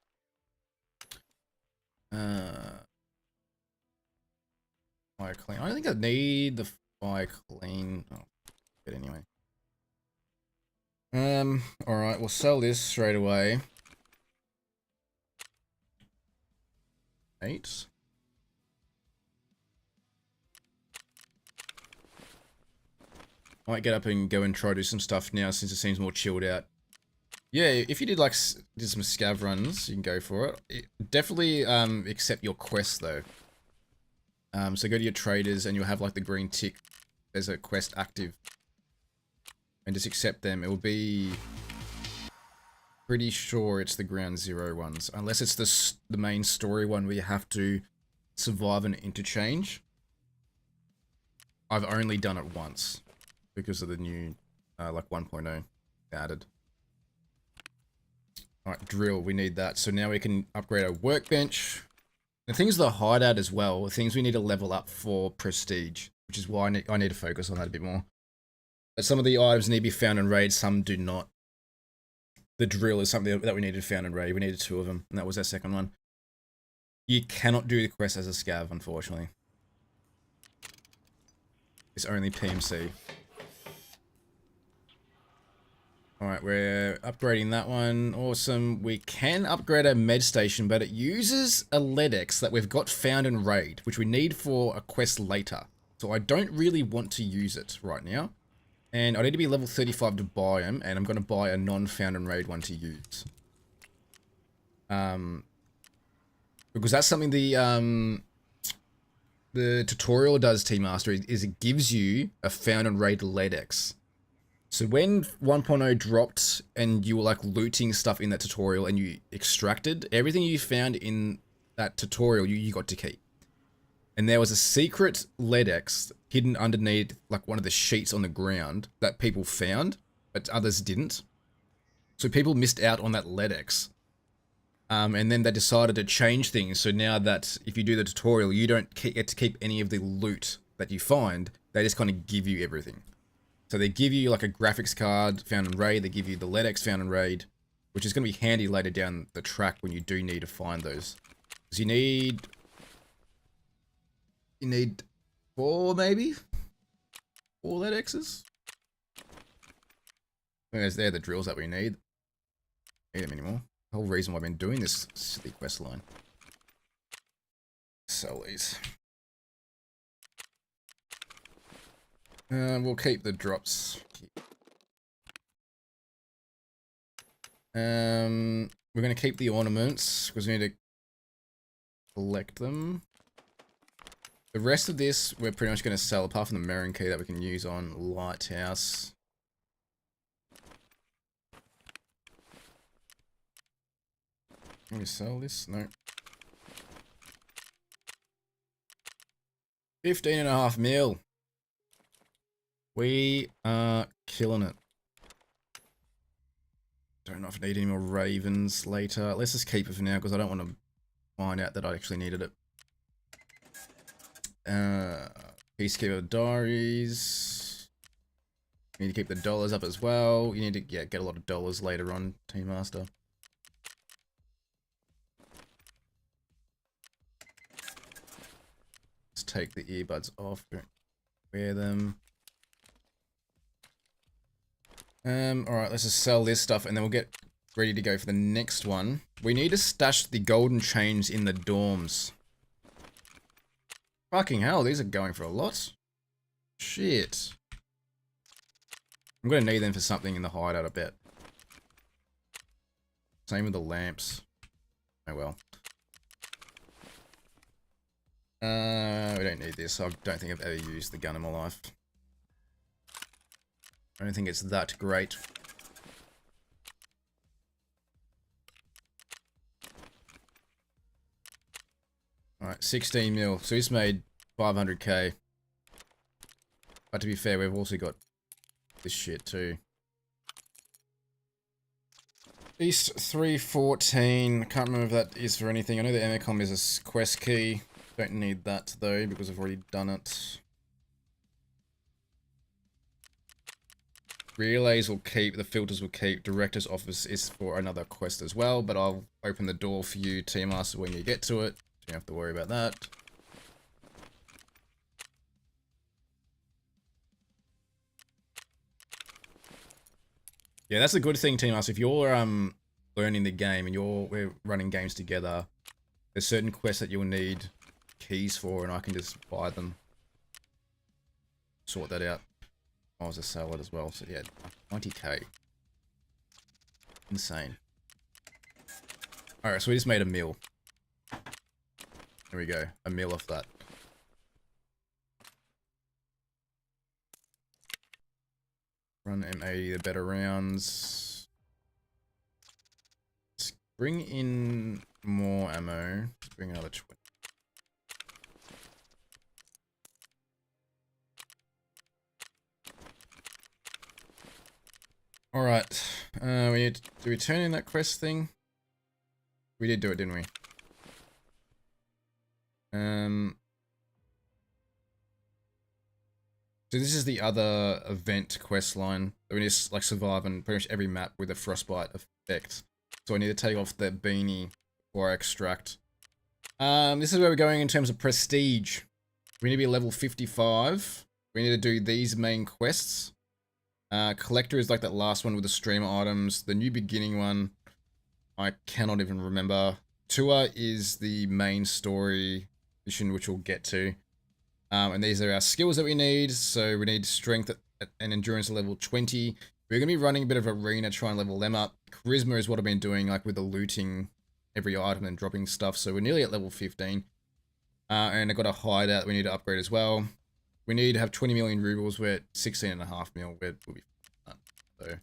Fire clean. I don't think I need the fire clean. Oh, good anyway. Alright, we'll sell this straight away. 8. Might get up and go and try to do some stuff now since it seems more chilled out. Yeah, if you did like did some scav runs, you can go for it. Definitely accept your quest though. So go to your traders and you'll have like the green tick. There's a quest active. And just accept them. It will be pretty sure it's the ground 0 ones. Unless it's the main story one where you have to survive an interchange. I've only done it once. Because of the new like 1.0 added. Alright, drill. We need that. So now we can upgrade our workbench. The things that are hideout as well, the things we need to level up for prestige, which is why I need to focus on that a bit more. But some of the items need to be found in raid, some do not. The drill is something that we needed found in raid. We needed 2 of them, and that was our second one. You cannot do the quest as a scav, unfortunately. It's only PMC. Alright, we're upgrading that one. Awesome. We can upgrade our med station, but it uses a LEDX that we've got found in raid, which we need for a quest later. So I don't really want to use it right now. And I need to be level 35 to buy them, and I'm going to buy a non-found in raid one to use. Because that's something the tutorial does, Team Master, is it gives you a found in raid LEDX. So when 1.0 dropped and you were like looting stuff in that tutorial and you extracted, everything you found in that tutorial you got to keep. And there was a secret LEDX hidden underneath like one of the sheets on the ground that people found, but others didn't. So people missed out on that LEDX. And then they decided to change things. So now that if you do the tutorial, you don't get to keep any of the loot that you find. They just kind of give you everything. So they give you like a graphics card found in Raid. They give you the LEDX found in Raid, which is going to be handy later down the track when you do need to find those. Because you need 4 maybe? 4 LEDXs? They're the drills that we need. Need them anymore. The whole reason why I've been doing this silly quest line. Sell these. We'll keep the drops. We're going to keep the ornaments because we need to collect them. The rest of this we're pretty much going to sell apart from the Merrin key that we can use on Lighthouse. Can we sell this? No. 15.5 mil. We are killing it. Don't know if I need any more ravens later. Let's just keep it for now because I don't want to find out that I actually needed it. Peacekeeper diaries. You need to keep the dollars up as well. You need to get a lot of dollars later on, Team Master. Let's take the earbuds off. Don't wear them. Alright, let's just sell this stuff and then we'll get ready to go for the next one. We need to stash the golden chains in the dorms. Fucking hell, these are going for a lot. Shit. I'm gonna need them for something in the hideout, I bet. Same with the lamps. Oh well. We don't need this. I don't think I've ever used the gun in my life. I don't think it's that great. Alright, 16 mil. So he's made 500k. But to be fair, we've also got this shit too. East 314. Can't remember if that is for anything. I know the Emicom is a quest key. Don't need that though because I've already done it. Relays will keep, the filters will keep, director's office is for another quest as well, but I'll open the door for you, Team Master, when you get to it. Don't have to worry about that. Yeah, that's a good thing, Team Master. If you're learning the game and we're running games together, there's certain quests that you'll need keys for, and I can just buy them. Sort that out. I was a seller as well, so yeah, 90k. Insane. Alright, so we just made a meal. There we go, a meal off that. Run M80, the better rounds. Let's bring in more ammo. Let's bring another 20. Alright, did we turn in that quest thing? We did do it, didn't we? So this is the other event quest line that we need to like survive on pretty much every map with a frostbite effect. So I need to take off the beanie before I extract. This is where we're going in terms of prestige. We need to be level 55. We need to do these main quests. Collector is like that last one with the streamer items. The new beginning one, I cannot even remember. Tour is the main story mission, which we'll get to. And these are our skills that we need. So we need strength and endurance at level 20. We're going to be running a bit of arena, try and level them up. Charisma is what I've been doing, like with the looting every item and dropping stuff. So we're nearly at level 15. And I've got a hideout we need to upgrade as well. We need to have 20 million rubles. We're at 16.5 mil. We'll be fine. So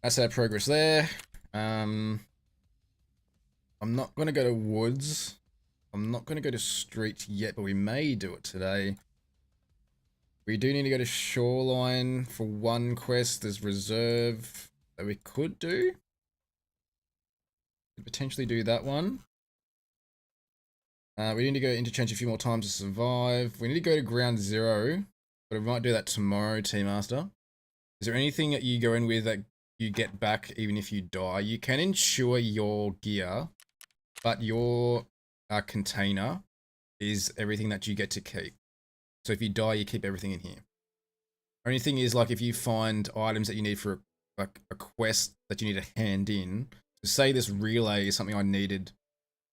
that's our progress there. I'll I'm not going to go to woods. I'm not going to go to streets yet, but we may do it today. We do need to go to shoreline for one quest. There's reserve that we could do. Could potentially do that one. We need to go interchange a few more times to survive. We need to go to ground zero, but we might do that tomorrow, Team Master. Is there anything that you go in with that you get back even if you die? You can insure your gear, but your container is everything that you get to keep. So if you die, you keep everything in here. Only thing is, like, if you find items that you need for like a quest that you need to hand in, so say this relay is something I needed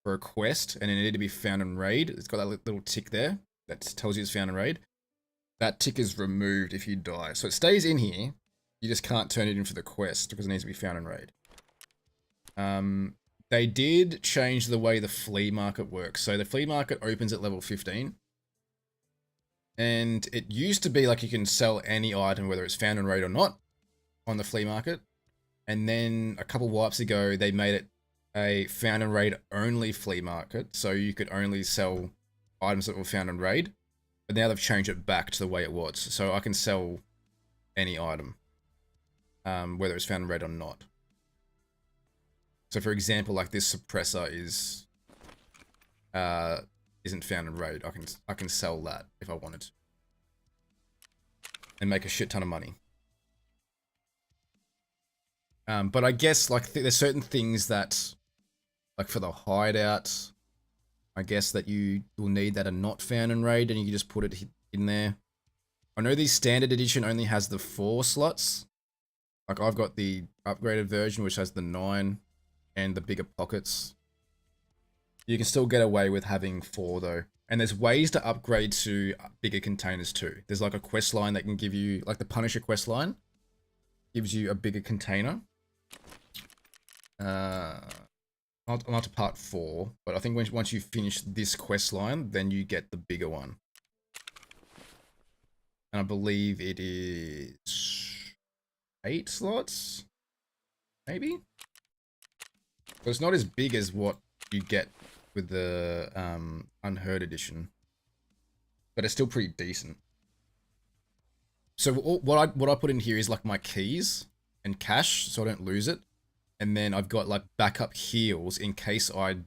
for a quest and it needed to be found in raid. It's got that little tick there that tells you it's found in raid. That tick is removed if you die. So it stays in here. You just can't turn it in for the quest because it needs to be found in raid. They did change the way the flea market works. So the flea market opens at level 15. And it used to be like you can sell any item, whether it's found in raid or not, on the flea market. And then a couple wipes ago, they made it a found in raid only flea market. So you could only sell items that were found in raid. But now they've changed it back to the way it was. So I can sell any item, whether it's found in raid or not. So for example, like this suppressor is isn't found in raid. I can sell that if I wanted to. And make a shit ton of money. But I guess like there's certain things that, like for the hideout, I guess that you will need that are not found in raid, and you can just put it in there. I know the standard edition only has the 4 slots. Like I've got the upgraded version, which has the 9 and the bigger pockets. You can still get away with having 4 though. And there's ways to upgrade to bigger containers too. There's like a quest line that can give you, like the Punisher quest line, gives you a bigger container. Not to part 4, but I think once you finish this quest line, then you get the bigger one. And I believe it is 8 slots, maybe? But it's not as big as what you get with the Unheard edition, but it's still pretty decent. So what I put in here is like my keys and cash, so I don't lose it. And then I've got like backup heals in case I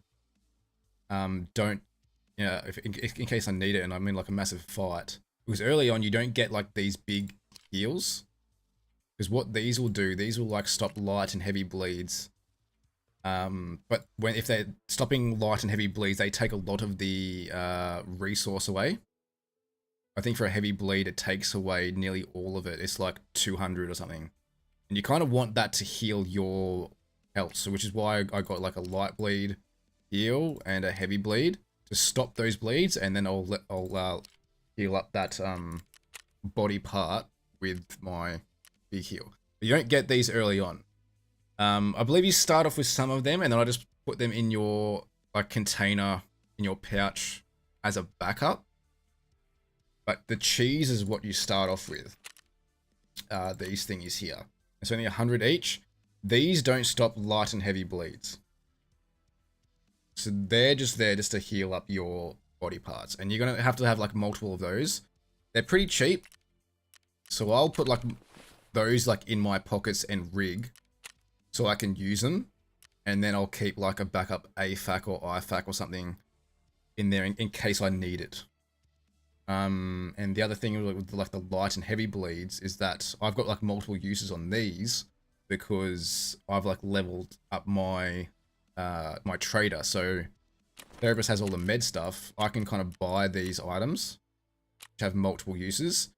don't, in case I need it and I'm in like a massive fight. Because early on you don't get like these big heals. Because what these will do, these will like stop light and heavy bleeds. But if they're stopping light and heavy bleeds, they take a lot of the resource away. I think for a heavy bleed, it takes away nearly all of it. It's like 200 or something. And you kind of want that to heal your health. So which is why I got like a light bleed heal and a heavy bleed to stop those bleeds. And then I'll heal up that body part with my big heal. But you don't get these early on. I believe you start off with some of them, and then I just put them in your like container in your pouch as a backup. But the cheese is what you start off with. These things here. It's only 100 each. These don't stop light and heavy bleeds. So they're just there just to heal up your body parts. And you're going to have like multiple of those. They're pretty cheap. So I'll put like those like in my pockets and rig, so I can use them, and then I'll keep like a backup AFAC or IFAC or something in there in case I need it. And the other thing with like the light and heavy bleeds is that I've got like multiple uses on these because I've like leveled up my my trader. So Therapist has all the med stuff. I can kind of buy these items which have multiple uses.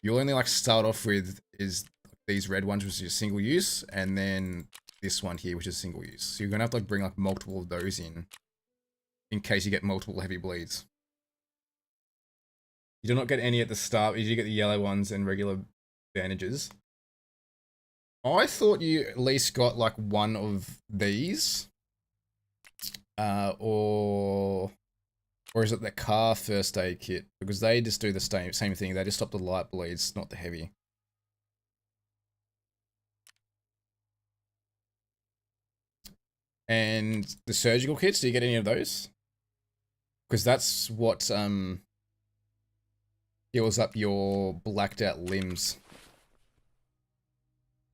You'll only like start off with is these red ones, which is single use, and then this one here, which is single use. So you're gonna have to like bring like multiple of those in case you get multiple heavy bleeds. You do not get any at the start. You do get the yellow ones and regular bandages. I thought you at least got like one of these, or is it the car first aid kit? Because they just do the same thing. They just stop the light bleeds, not the heavy. And the surgical kits, do you get any of those? Because that's what heals up your blacked out limbs.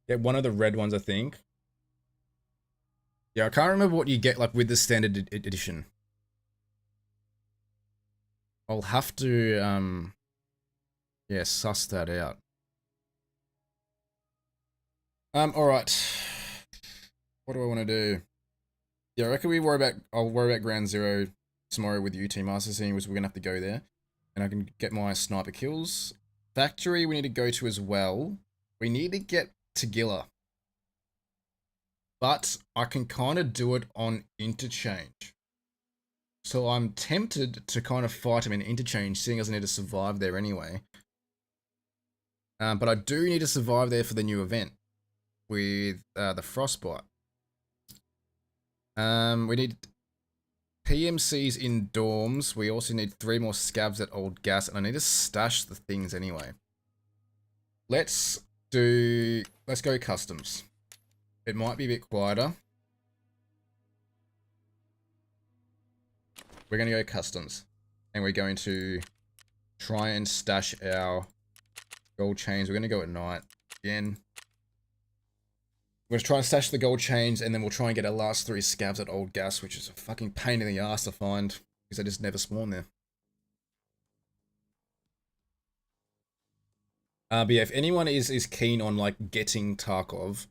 Get one of the red ones, I think. Yeah, I can't remember what you get like with the standard edition. I'll have to yeah, suss that out. Alright. What do I want to do? Yeah, I reckon I'll worry about Ground Zero tomorrow with you, Team Master, seeing as we're gonna have to go there. And I can get my sniper kills. Factory we need to go to as well. We need to get to Gilla. But I can kind of do it on interchange. So I'm tempted to kind of fight him in interchange, seeing as I need to survive there anyway. But I do need to survive there for the new event with the Frostbite. We need PMCs in dorms. We also need 3 more scavs at Old Gas, and I need to stash the things anyway. Let's go customs. It might be a bit quieter. We're going to go customs. And we're going to try and stash our gold chains. We're going to go at night again. We're going to try and stash the gold chains, and then we'll try and get our last 3 scavs at Old Gas, which is a fucking pain in the ass to find, because they just never spawn there. But yeah, if anyone is keen on like getting Tarkov,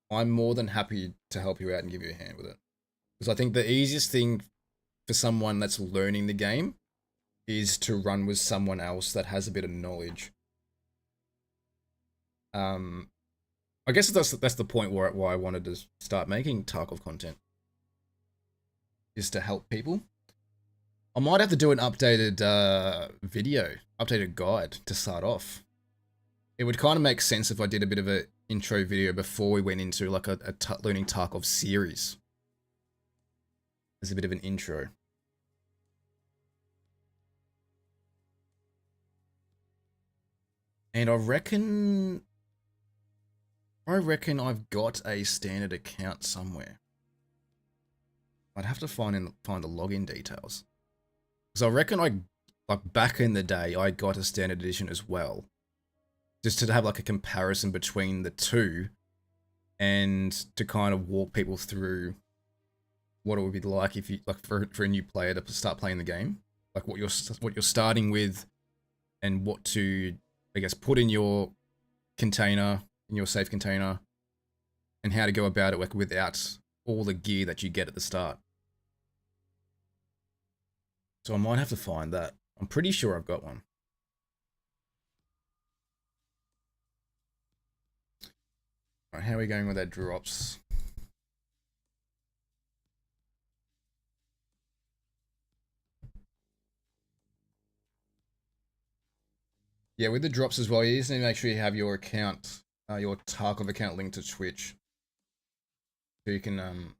I'm more than happy to help you out and give you a hand with it. Because I think the easiest thing for someone that's learning the game is to run with someone else that has a bit of knowledge. I guess that's the point why I wanted to start making Tarkov content, is to help people. I might have to do an updated updated guide to start off. It would kind of make sense if I did a bit of an intro video before we went into like a learning Tarkov series. As a bit of an intro. And I reckon I've got a standard account somewhere. I'd have to find the login details. Because I reckon like back in the day, I got a standard edition as well. Just to have like a comparison between the two, and to kind of walk people through what it would be like if you like for a new player to start playing the game, like what you're starting with, and what to, I guess, put in your container, in your safe container, and how to go about it without all the gear that you get at the start. So I might have to find that. I'm pretty sure I've got one. All right, how are we going with our drops? Yeah, with the drops as well, you just need to make sure you have your account, your Tarkov account linked to Twitch, so you can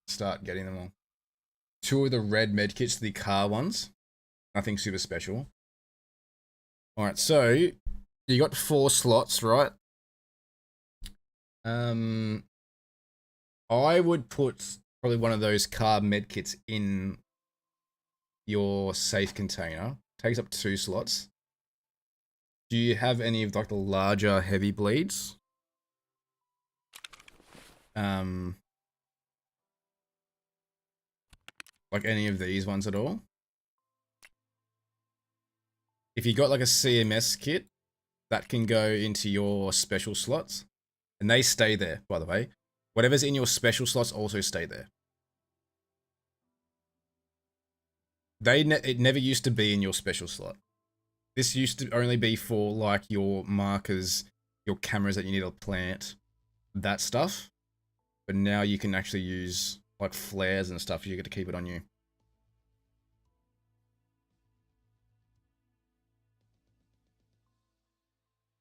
start getting them all. 2 of the red medkits, the car ones, nothing super special. All right, so you got 4 slots, right? I would put probably one of those car medkits in your safe container. Takes up 2 slots. Do you have any of like the larger heavy bleeds? Like any of these ones at all? If you got like a CMS kit, that can go into your special slots. And they stay there, by the way. Whatever's in your special slots also stay there. It never used to be in your special slot. This used to only be for like your markers, your cameras that you need to plant, that stuff. But now you can actually use like flares and stuff. You get to keep it on you.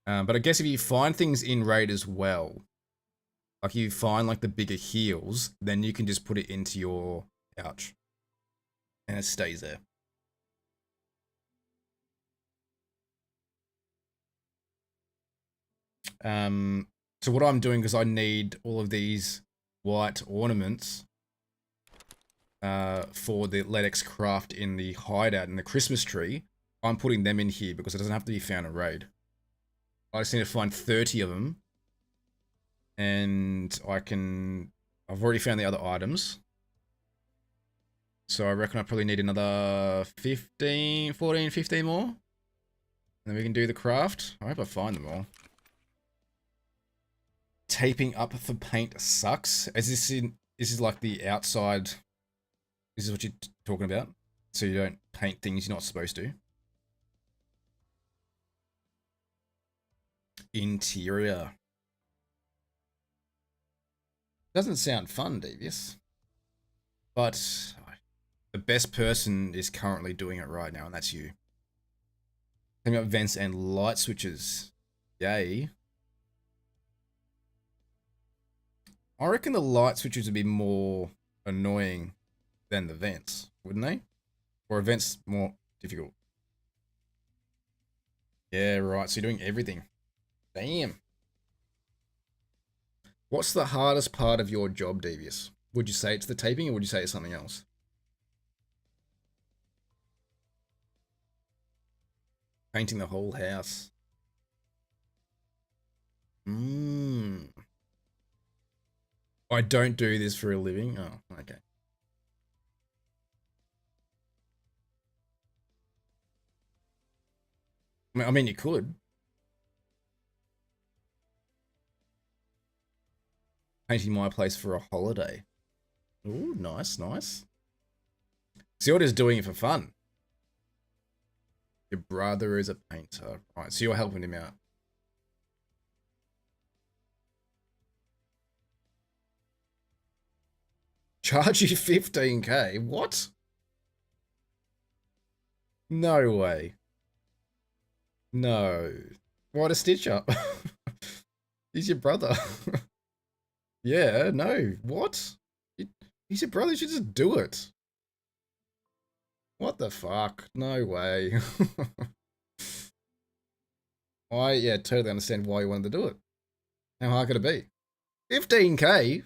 But I guess if you find things in raid as well, like you find like the bigger heals, then you can just put it into your pouch, and it stays there. So what I'm doing, because I need all of these white ornaments, for the LEDX craft in the hideout in the Christmas tree, I'm putting them in here because it doesn't have to be found in raid. I just need to find 30 of them. And I've already found the other items. So I reckon I probably need another 15 more. And then we can do the craft. I hope I find them all. Taping up for paint sucks. This is like the outside. This is what you're talking about. So you don't paint things you're not supposed to. Interior. Doesn't sound fun, Devious. But the best person is currently doing it right now, and that's you. Cleaning up vents and light switches. Yay. I reckon the light switches would be more annoying than the vents, wouldn't they? Or are vents more difficult? Yeah, right. So you're doing everything. Damn. What's the hardest part of your job, Devious? Would you say it's the taping, or would you say it's something else? Painting the whole house. I don't do this for a living. Oh, okay. I mean, you could. Painting my place for a holiday. Ooh, nice, nice. So you're just doing it for fun. Your brother is a painter. Right, so you're helping him out. Charge you 15k? What? No way. No. What a stitch up. He's your brother. Yeah, no. What? He's your brother, you should just do it. What the fuck? No way. Yeah, totally understand why you wanted to do it. How hard could it be? 15k?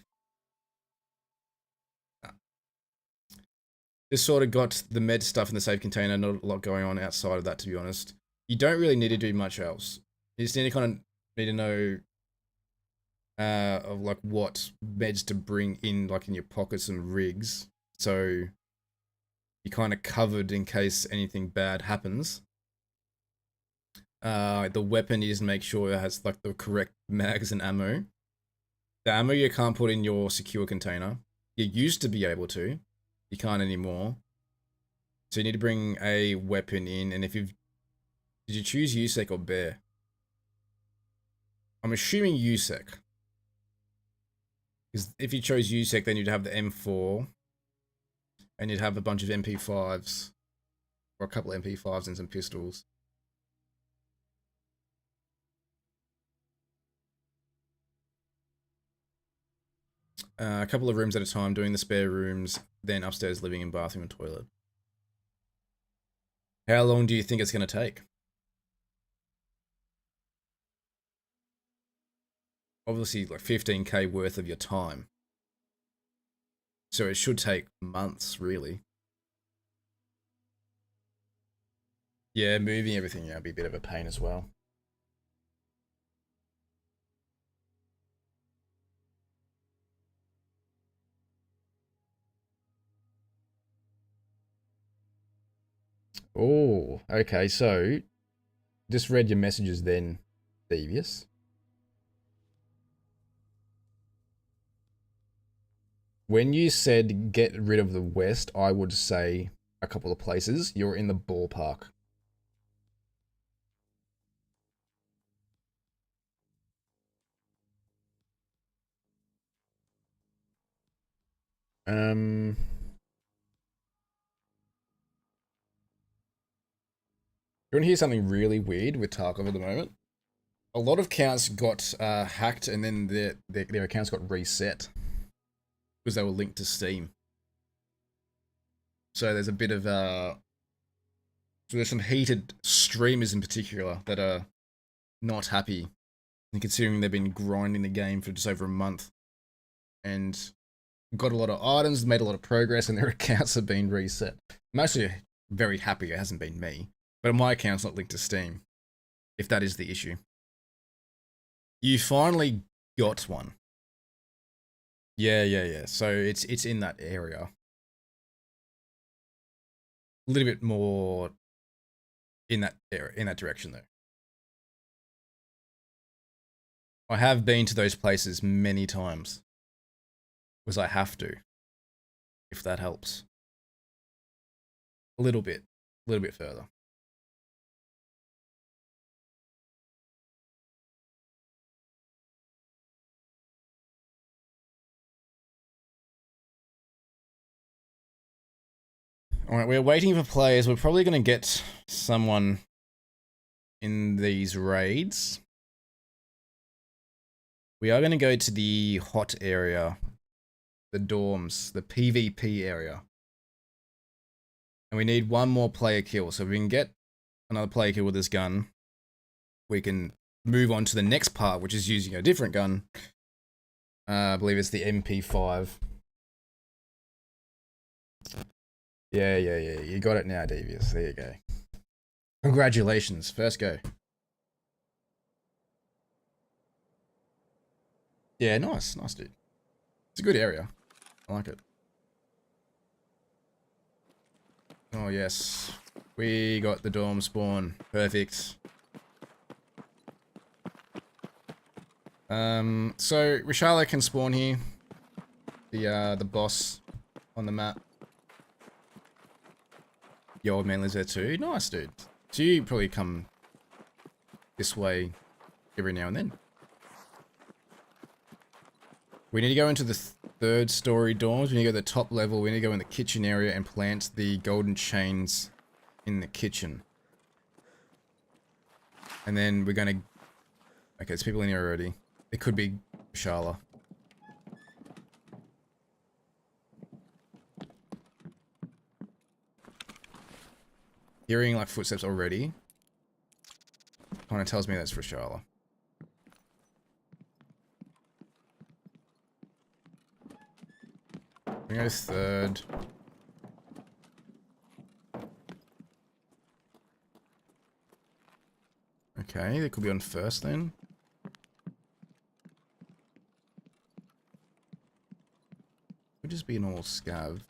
Just sort of got the med stuff in the safe container, not a lot going on outside of that, to be honest. You don't really need to do much else. You just need to kind of need to know of like what meds to bring in, like in your pockets and rigs. So you're kind of covered in case anything bad happens. The weapon is make sure it has like the correct mags and ammo. The ammo you can't put in your secure container. You used to be able to. You can't anymore. So you need to bring a weapon in, and did you choose USEC or Bear? I'm assuming USEC. Because if you chose USEC, then you'd have the M4, and you'd have a bunch of MP5s, or a couple of MP5s and some pistols. A couple of rooms at a time, doing the spare rooms, then upstairs living in bathroom and toilet. How long do you think it's going to take? Obviously, like 15k worth of your time. So it should take months, really. Yeah, moving everything would be a bit of a pain as well. Oh, okay. So just read your messages then, Devious. When you said get rid of the West, I would say a couple of places. You're in the ballpark. You want to hear something really weird with Tarkov at the moment? A lot of accounts got hacked, and then their accounts got reset because they were linked to Steam. So there's a bit of so there's some heated streamers in particular that are not happy, and considering they've been grinding the game for just over a month, and got a lot of items, made a lot of progress, and their accounts have been reset. I'm actually very happy it hasn't been me, but my account's not linked to Steam, if that is the issue. You finally got one. Yeah. So it's in that area. A little bit more in that area, in that direction though. I have been to those places many times. Because I have to. If that helps. A little bit further. Alright, we're waiting for players. We're probably going to get someone in these raids. We are going to go to the hot area. The dorms. The PvP area. And we need one more player kill. So if we can get another player kill with this gun, we can move on to the next part, which is using a different gun. I believe it's the MP5. Yeah. You got it now, Devious. There you go. Congratulations. First go. Yeah, nice. Nice, dude. It's a good area. I like it. Oh, yes. We got the dorm spawn. Perfect. So Rishala can spawn here. The boss on the map. The old man lives there too. Nice, dude. So you probably come this way every now and then. We need to go into the third story dorms. We need to go to the top level. We need to go in the kitchen area and plant the golden chains in the kitchen. And then we're gonna... Okay, there's people in here already. It could be Shala. Hearing like footsteps already kind of tells me that's for Shala. We go third. Okay, they could be on first then. Could just be an all scav.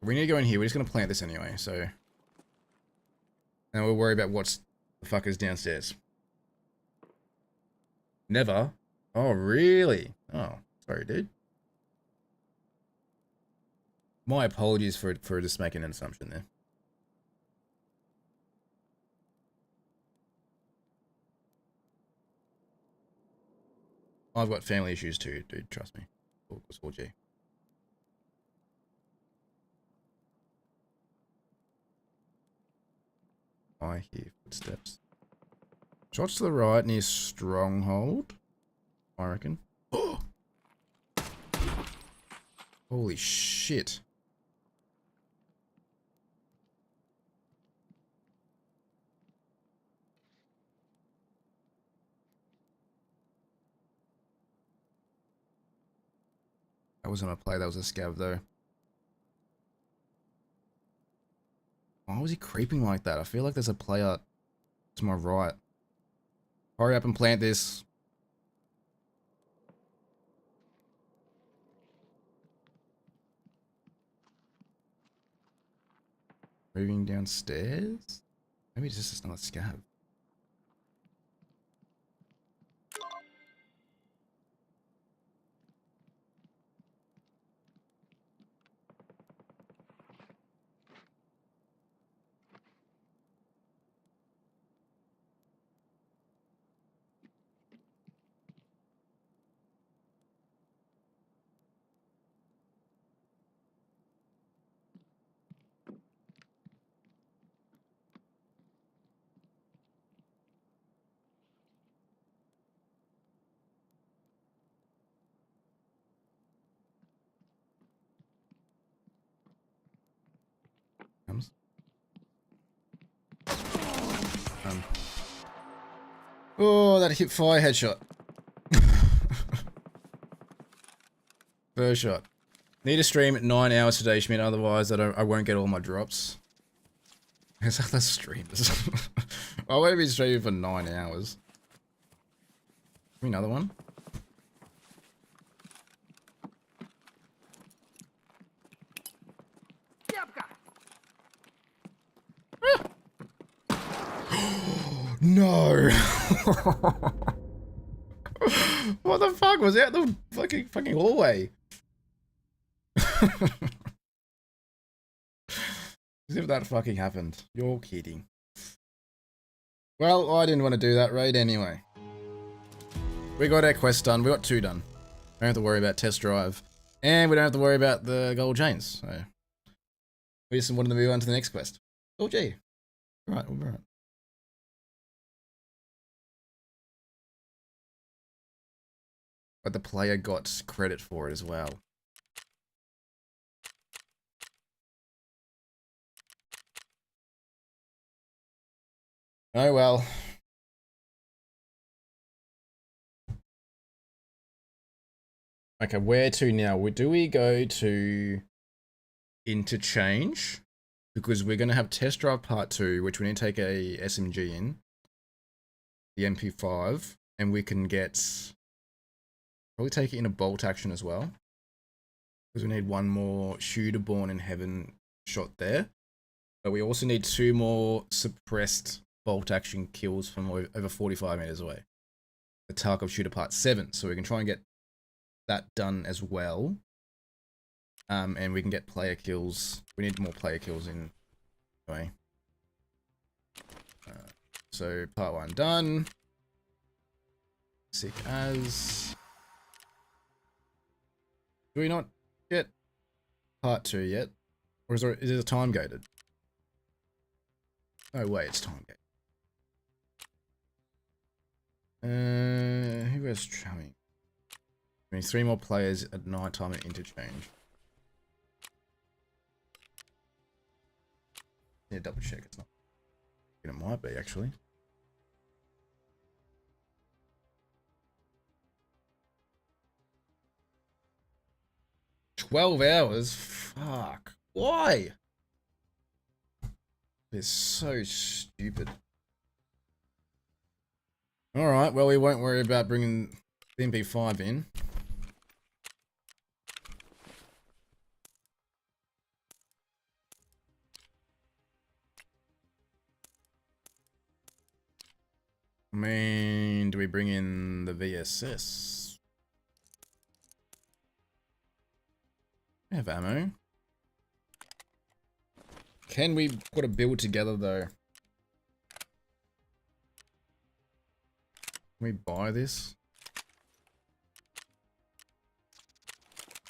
We need to go in here. We're just going to plant this anyway, so... And we'll worry about what's the fuck is downstairs. Never? Oh, really? Oh, sorry, dude. My apologies for just making an assumption there. I've got family issues too, dude. Trust me. It's all G. I hear footsteps. Shots to the right near Stronghold, I reckon. Holy shit. That wasn't a play, that was a scav though. Why was he creeping like that? I feel like there's a player to my right. Hurry up and plant this. Moving downstairs? Maybe it's just another scav. Comes. Oh, that hip fire headshot. First shot. Need to stream at 9 hours today, Shmitt, otherwise I won't get all my drops. Is that the streamers? I won't be streaming for 9 hours. Another one? No! What the fuck? Was that the fucking hallway? As if that fucking happened. You're kidding. Well, I didn't want to do that raid anyway. We got our quest done. We got 2 done. Don't have to worry about test drive. And we don't have to worry about the gold chains. So we just wanted to move on to the next quest. Oh gee. Alright, alright. But the player got credit for it as well. Oh well. Okay, where to now? Do we go to interchange? Because we're going to have test drive part 2, which we need to take a SMG in. The MP5. And we can get... Probably take it in a bolt action as well. Because we need 1 more shooter born in heaven shot there. But we also need 2 more suppressed bolt action kills from over 45 meters away. The Tarkov shooter part 7. So we can try and get that done as well. And we can get player kills. We need more player kills in anyway. So part 1 done. Sick as. Do we not get part 2 yet? Or is it time gated? No way, it's time gated. Who has chumming? I mean, 3 more players at night time at interchange. Yeah, double check. It's not. It might be actually. $12 hours? Fuck. Why? It's so stupid. Alright, well, we won't worry about bringing the MP5 in. I mean, do we bring in the VSS? We have ammo. Can we put a build together though? Can we buy this?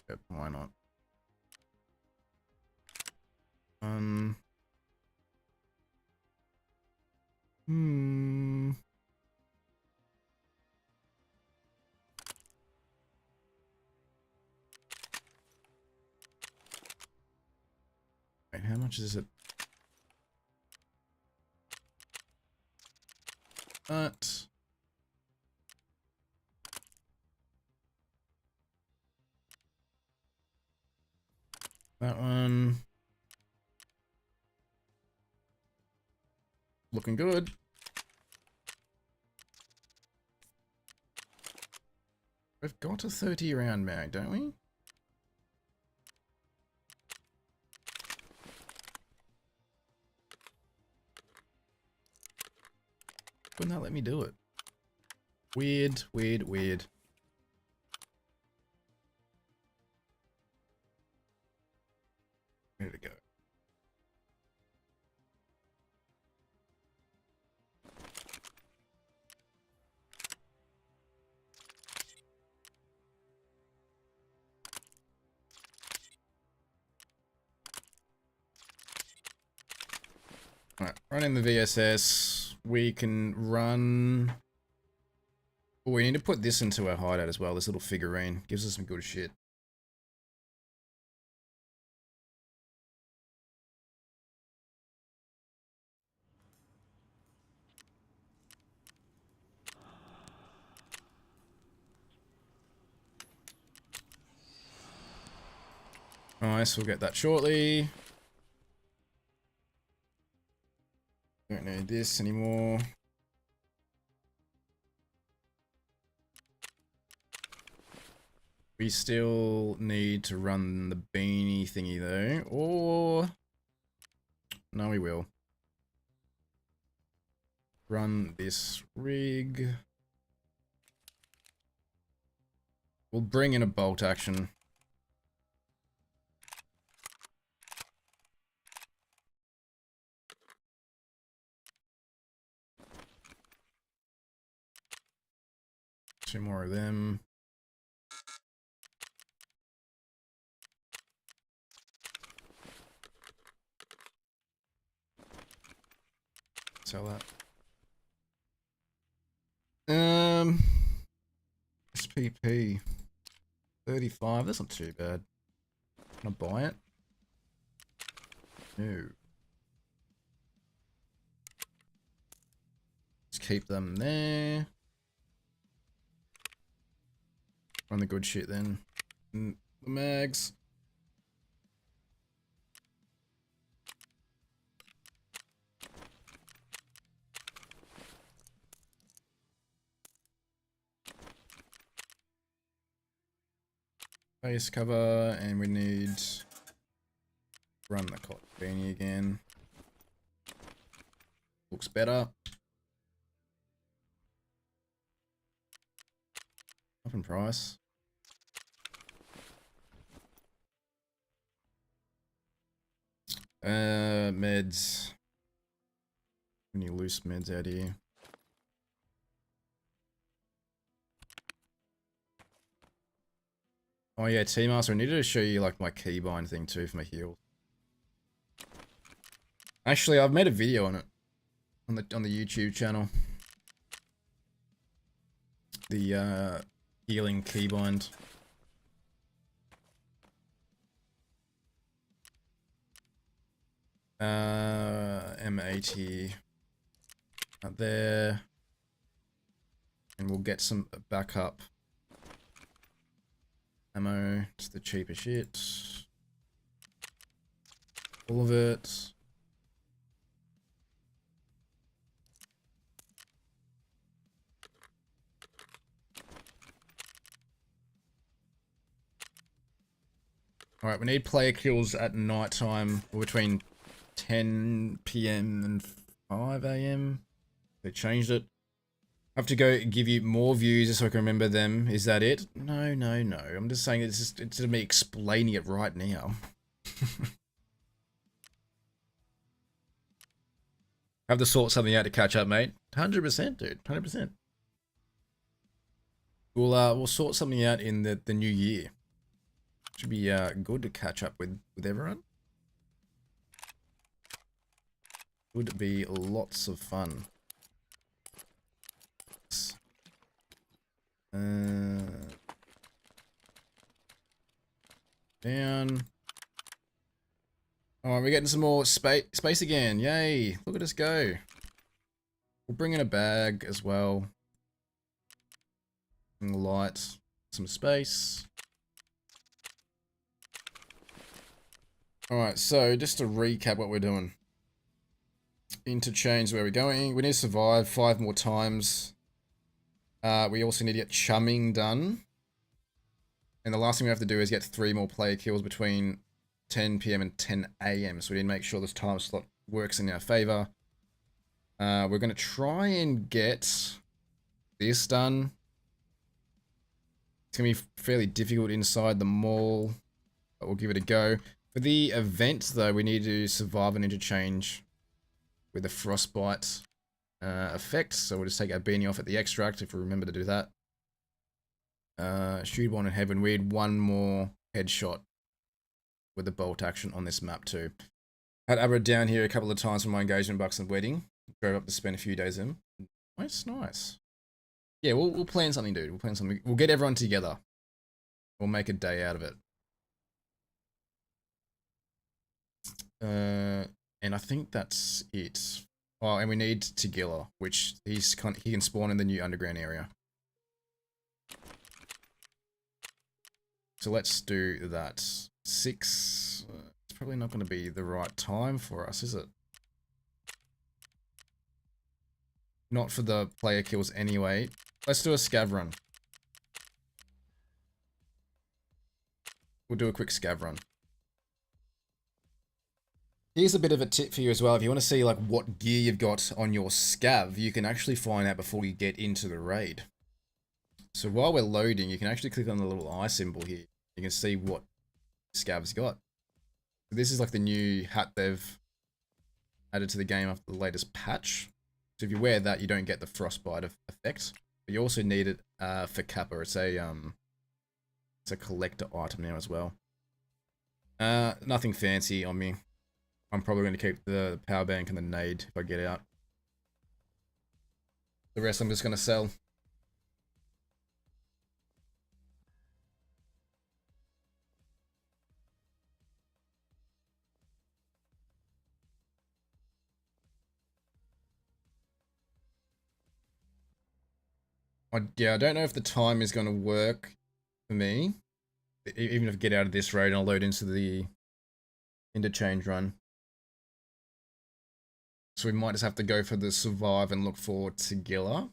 Yep, why not? Wait, how much is it? That one. Looking good. We've got a 30 round mag, don't we? Wouldn't that let me do it? Weird, weird, weird. Where did it go? Alright, running the VSS. We can run... Oh, we need to put this into our hideout as well, this little figurine. Gives us some good shit. Nice, we'll get that shortly. Don't need this anymore. We still need to run the beanie thingy though, or... No, we will. Run this rig. We'll bring in a bolt action. Two more of them. Sell that. SPP 35. That's not too bad. Can I buy it? No. Let's keep them there. Run the good shit then. And the mags. Face cover, and we need run the cot beanie again. Looks better. Up in price. Meds. Any loose meds out here? Oh yeah, T-Master, I needed to show you like my keybind thing too for my heal. Actually, I've made a video on it on the YouTube channel. The healing keybind. M80 out there, and we'll get some backup ammo. It's the cheaper shit. All of it. Alright, we need player kills at night time between 10 PM and 5 AM. They changed it. I have to go give you more views so I can remember them. Is that it? No, no, no. I'm just saying it's me explaining it right now. Have to sort something out to catch up, mate. 100%, dude. 100%. We'll sort something out in the new year. Should be good to catch up with everyone. Would be lots of fun. Down. Oh, we're getting some more space again. Yay! Look at us go. We'll bring in a bag as well. Light, some space. Alright, so just to recap what we're doing. Interchange where we're going. We need to survive 5 more times. We also need to get chumming done. And the last thing we have to do is get 3 more player kills between 10 PM and 10 AM. So we need to make sure this time slot works in our favor. We're going to try and get this done. It's going to be fairly difficult inside the mall, but we'll give it a go. For the event, though, we need to survive an interchange with a frostbite effect. So we'll just take our beanie off at the extract if we remember to do that. Shoot one in heaven. We had 1 more headshot with the bolt action on this map too. Had Abra down here a couple of times for my engagement bucks and wedding. Drove up to spend a few days in. Nice, nice. Yeah, we'll plan something, dude. We'll plan something. We'll get everyone together. We'll make a day out of it. And I think that's it. Oh, and we need Tagilla, which he can spawn in the new underground area. So let's do that. 6 probably not going to be the right time for us, is it? Not for the player kills anyway. Let's do a scav run. We'll do a quick scav run. Here's a bit of a tip for you as well. If you want to see like what gear you've got on your scav, you can actually find out before you get into the raid. So while we're loading, you can actually click on the little eye symbol here. You can see what scav's got. So this is like the new hat they've added to the game after the latest patch. So if you wear that, you don't get the frostbite effect. But you also need it for Kappa. It's a collector item now as well. Nothing fancy on me. I'm probably going to keep the power bank and the nade if I get out. The rest I'm just going to sell. Yeah, I don't know if the time is going to work for me. Even if I get out of this raid and I'll load into the interchange run. So we might just have to go for the survive and look for Tagilla.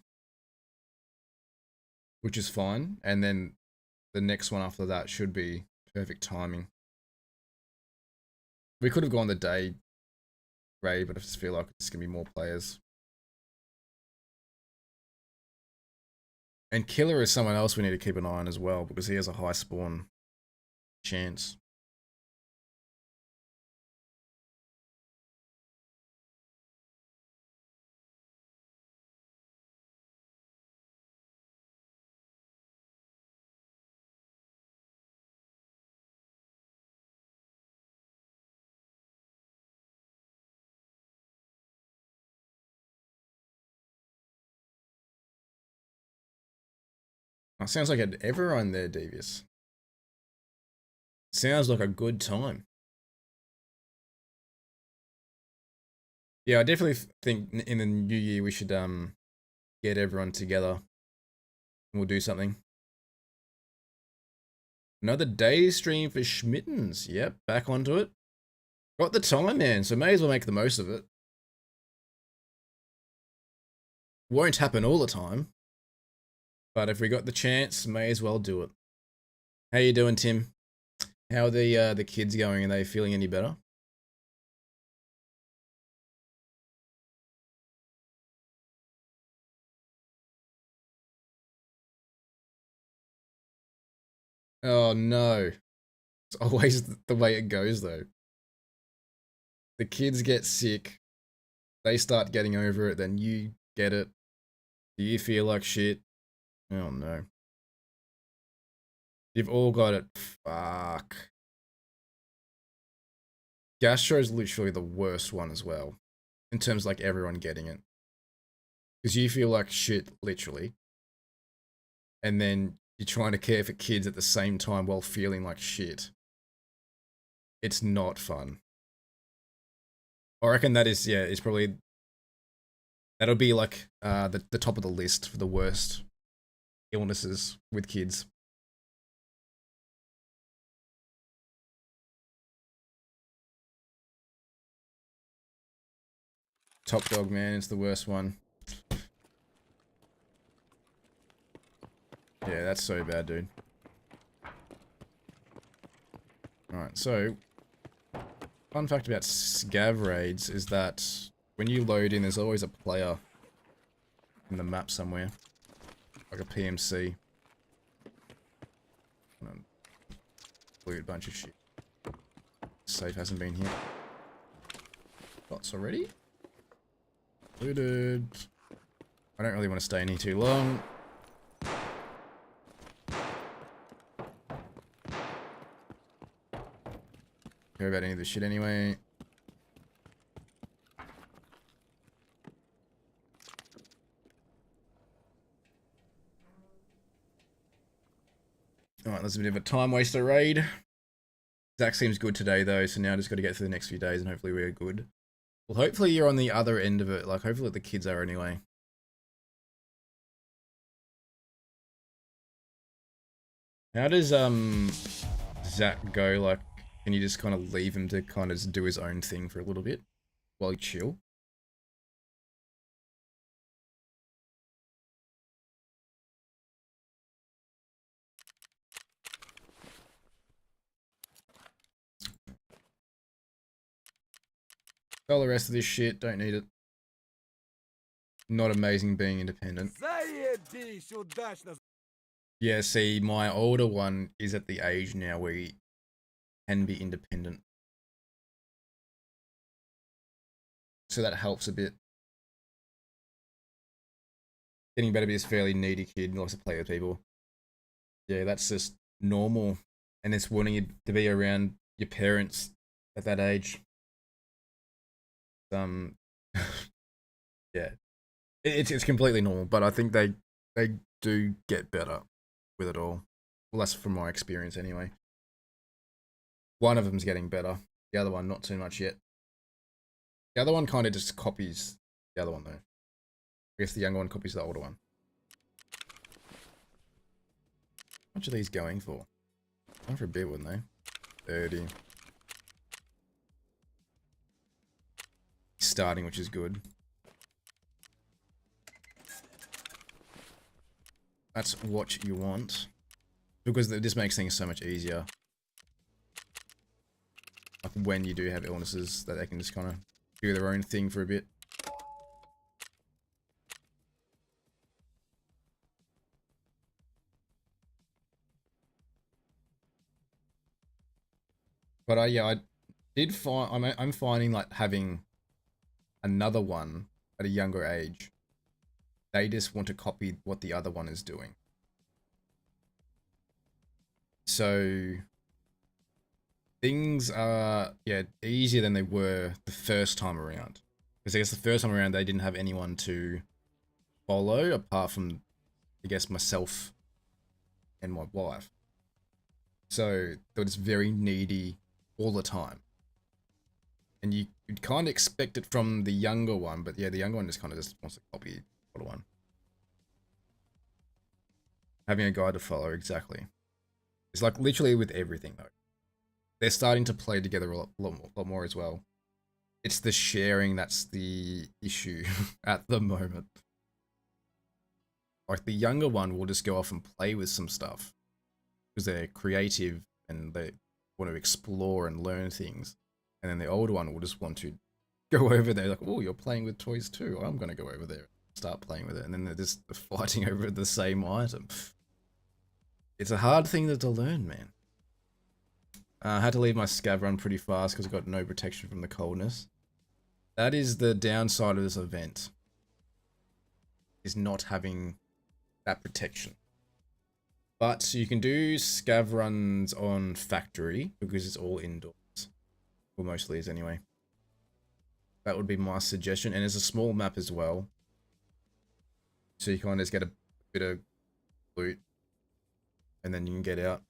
Which is fine. And then the next one after that should be perfect timing. We could have gone the day raid, but I just feel like it's going to be more players. And Killer is someone else we need to keep an eye on as well, because he has a high spawn chance. Oh, sounds like everyone there, Devious. Sounds like a good time. Yeah, I definitely think in the new year we should get everyone together and we'll do something. Another day stream for Schmittens. Yep, back onto it. Got the time, man, so may as well make the most of it. Won't happen all the time. But if we got the chance, may as well do it. How you doing, Tim? How are the kids going? Are they feeling any better? Oh no. It's always the way it goes though. The kids get sick, they start getting over it, then you get it. Do you feel like shit? Oh no. You've all got it. Fuck. Gastro is literally the worst one as well. In terms of like everyone getting it. Because you feel like shit, literally. And then you're trying to care for kids at the same time while feeling like shit. It's not fun. I reckon that is, yeah, it's probably... That'll be like the top of the list for the worst illnesses with kids. Top dog, man, it's the worst one. Yeah, that's so bad, dude. Alright, so... Fun fact about scav raids is that when you load in, there's always a player in the map somewhere. Like a PMC. Weird bunch of shit. Safe hasn't been here. Bots already? Looted. I don't really want to stay in here too long. Care about any of this shit anyway. Alright, that's a bit of a time waster raid. Zach seems good today though, so now I just got to get through the next few days and hopefully we're good. Well, hopefully you're on the other end of it. Like, hopefully the kids are anyway. How does Zach go? Like, can you just kind of leave him to kind of do his own thing for a little bit while you chill? All the rest of this shit, don't need it. Not amazing being independent. Yeah, see, my older one is at the age now where he can be independent. So that helps a bit. Getting better to be this fairly needy kid and likes to play with people. Yeah, that's just normal. And it's wanting you to be around your parents at that age. Yeah. It's completely normal, but I think they do get better with it all. Well, that's from my experience anyway. One of them's getting better. The other one, not too much yet. The other one kind of just copies the other one, though. I guess the younger one copies the older one. How much are these going for? Going for a bit, wouldn't they? 30. Starting, which is good. That's what you want. Because this makes things so much easier. Like when you do have illnesses, that they can just kind of do their own thing for a bit. But yeah, I did find I'm finding like having another one at a younger age. They just want to copy what the other one is doing. So things are, yeah, easier than they were the first time around. Because I guess the first time around they didn't have anyone to follow apart from, I guess, myself and my wife. So they were just very needy all the time. And you'd kind of expect it from the younger one, but yeah, the younger one just kind of just wants to copy the older one. Having a guide to follow, exactly. It's like literally with everything though. They're starting to play together a lot more as well. It's the sharing that's the issue at the moment. Like the younger one will just go off and play with some stuff because they're creative and they want to explore and learn things. And then the older one will just want to go over there like, oh, you're playing with toys too. I'm going to go over there and start playing with it. And then they're just fighting over the same item. It's a hard thing to learn, man. I had to leave my scav run pretty fast because I got no protection from the coldness. That is the downside of this event. Is not having that protection. But you can do scav runs on factory because it's all indoors. Well, mostly is anyway. That would be my suggestion. And it's a small map as well. So you kind of just get a bit of loot. And then you can get out.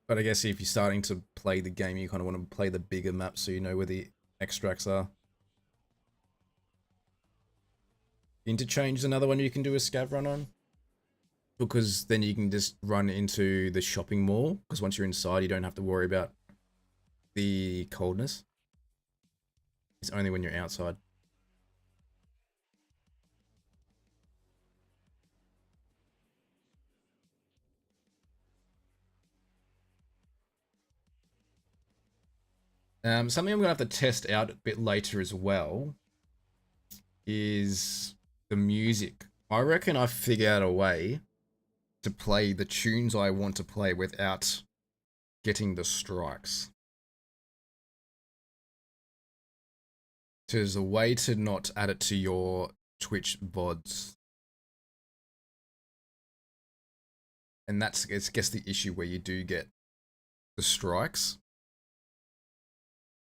But I guess if you're starting to play the game, you kind of want to play the bigger map so you know where the extracts are. Interchange is another one you can do a scav run on. Because then you can just run into the shopping mall. Because once you're inside, you don't have to worry about the coldness. It's only when you're outside. Something I'm going to have to test out a bit later as well is the music. I reckon I've figured out a way to play the tunes I want to play without getting the strikes. So there's a way to not add it to your Twitch VODs. And that's, I guess, the issue where you do get the strikes.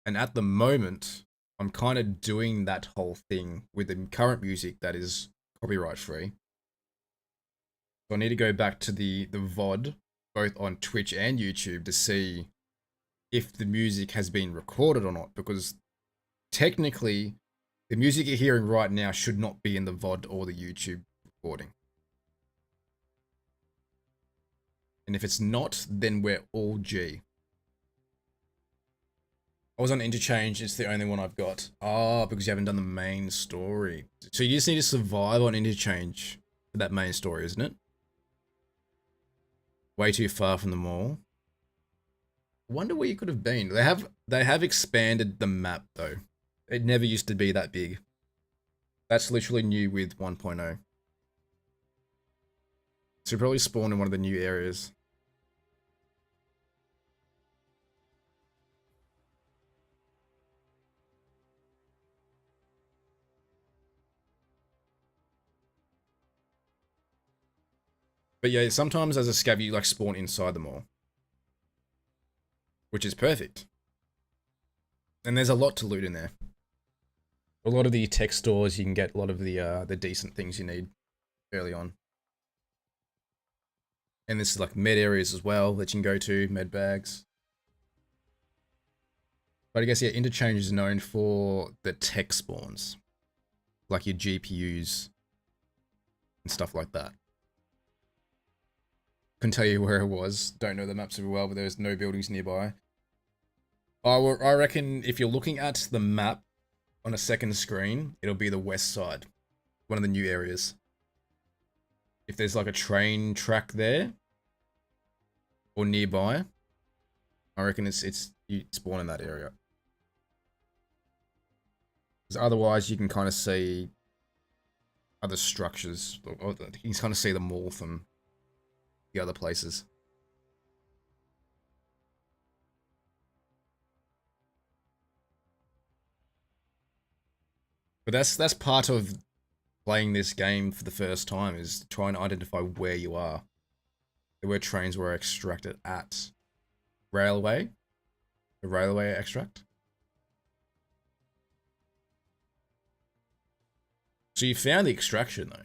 And at the moment, I'm kind of doing that whole thing with the current music that is copyright free. So I need to go back to the VOD, both on Twitch and YouTube, to see if the music has been recorded or not. Because technically, the music you're hearing right now should not be in the VOD or the YouTube recording. And if it's not, then we're all G. I was on Interchange, it's the only one I've got. Oh, because you haven't done the main story. So you just need to survive on Interchange for that main story, isn't it? Way too far from the mall. I wonder where you could have been. They have expanded the map though. It never used to be that big. That's literally new with 1.0. So you probably spawn in one of the new areas. But yeah, sometimes as a scav you like spawn inside the mall, which is perfect. And there's a lot to loot in there. A lot of the tech stores, you can get a lot of the decent things you need early on. And this is like med areas as well that you can go to, med bags. But I guess yeah, Interchange is known for the tech spawns, like your GPUs and stuff like that. Couldn't tell you where it was. Don't know the map super well, but there's no buildings nearby. I reckon if you're looking at the map on a second screen, it'll be the west side, one of the new areas. If there's like a train track there or nearby, I reckon it's you spawn in that area. Because otherwise, you can kind of see other structures. Or you can kind of see the mall from the other places. But that's part of playing this game for the first time, is trying to identify where you are. Where trains were extracted at. Railway? The railway extract? So you found the extraction though.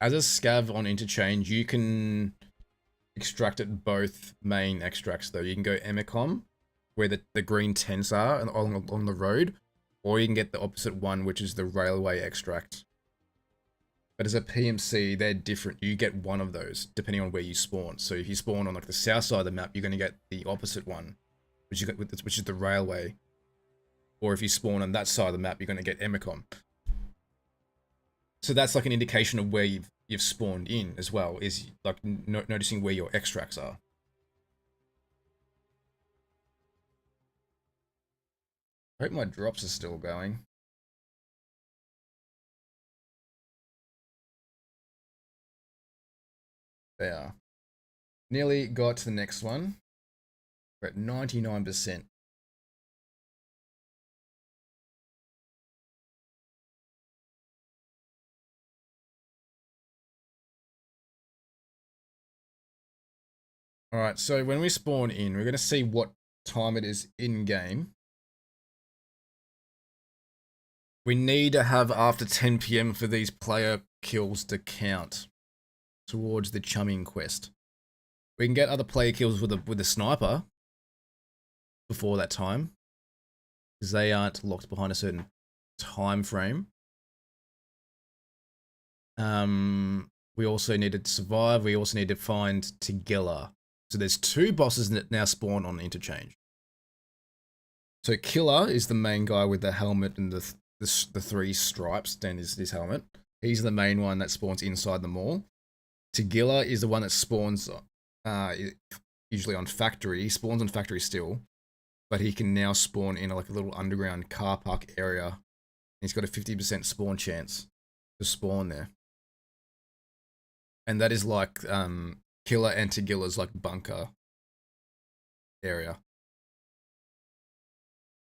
As a scav on Interchange, you can extract at both main extracts though. You can go Emicom, where the green tents are along the road, or you can get the opposite one, which is the railway extract. But as a PMC, they're different. You get one of those depending on where you spawn. So if you spawn on like the south side of the map, you're going to get the opposite one, which is the railway. Or if you spawn on that side of the map, you're going to get Emicom. So that's like an indication of where you've spawned in as well, is like noticing where your extracts are. I hope my drops are still going. They are. Nearly got to the next one. We're at 99%. Alright, so when we spawn in, we're going to see what time it is in-game. We need to have after 10 PM for these player kills to count towards the chumming quest. We can get other player kills with a sniper before that time, because they aren't locked behind a certain time frame. We also need to survive. We also need to find Tigilla. So there's 2 bosses that now spawn on Interchange. So Killer is the main guy with the helmet and the 3 stripes down his helmet. He's the main one that spawns inside the mall. Tigilla is the one that spawns usually on Factory. He spawns on Factory still, but he can now spawn in like a little underground car park area. He's got a 50% spawn chance to spawn there. And that is like Killer and Tigilla's like bunker area.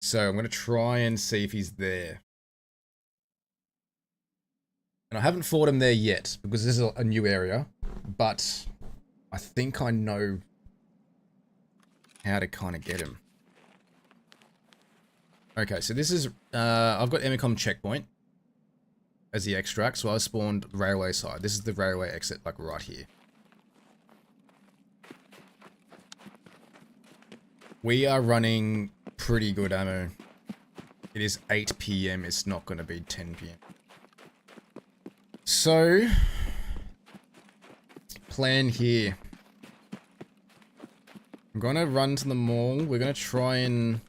So I'm going to try and see if he's there. And I haven't fought him there yet, because this is a new area, but I think I know how to kind of get him. Okay, so this is, I've got Emicom checkpoint as the extract, so I spawned railway side. This is the railway exit, like right here. We are running pretty good ammo. It is 8 PM. It's not going to be 10 PM. So, plan here. I'm going to run to the mall. We're going to try and...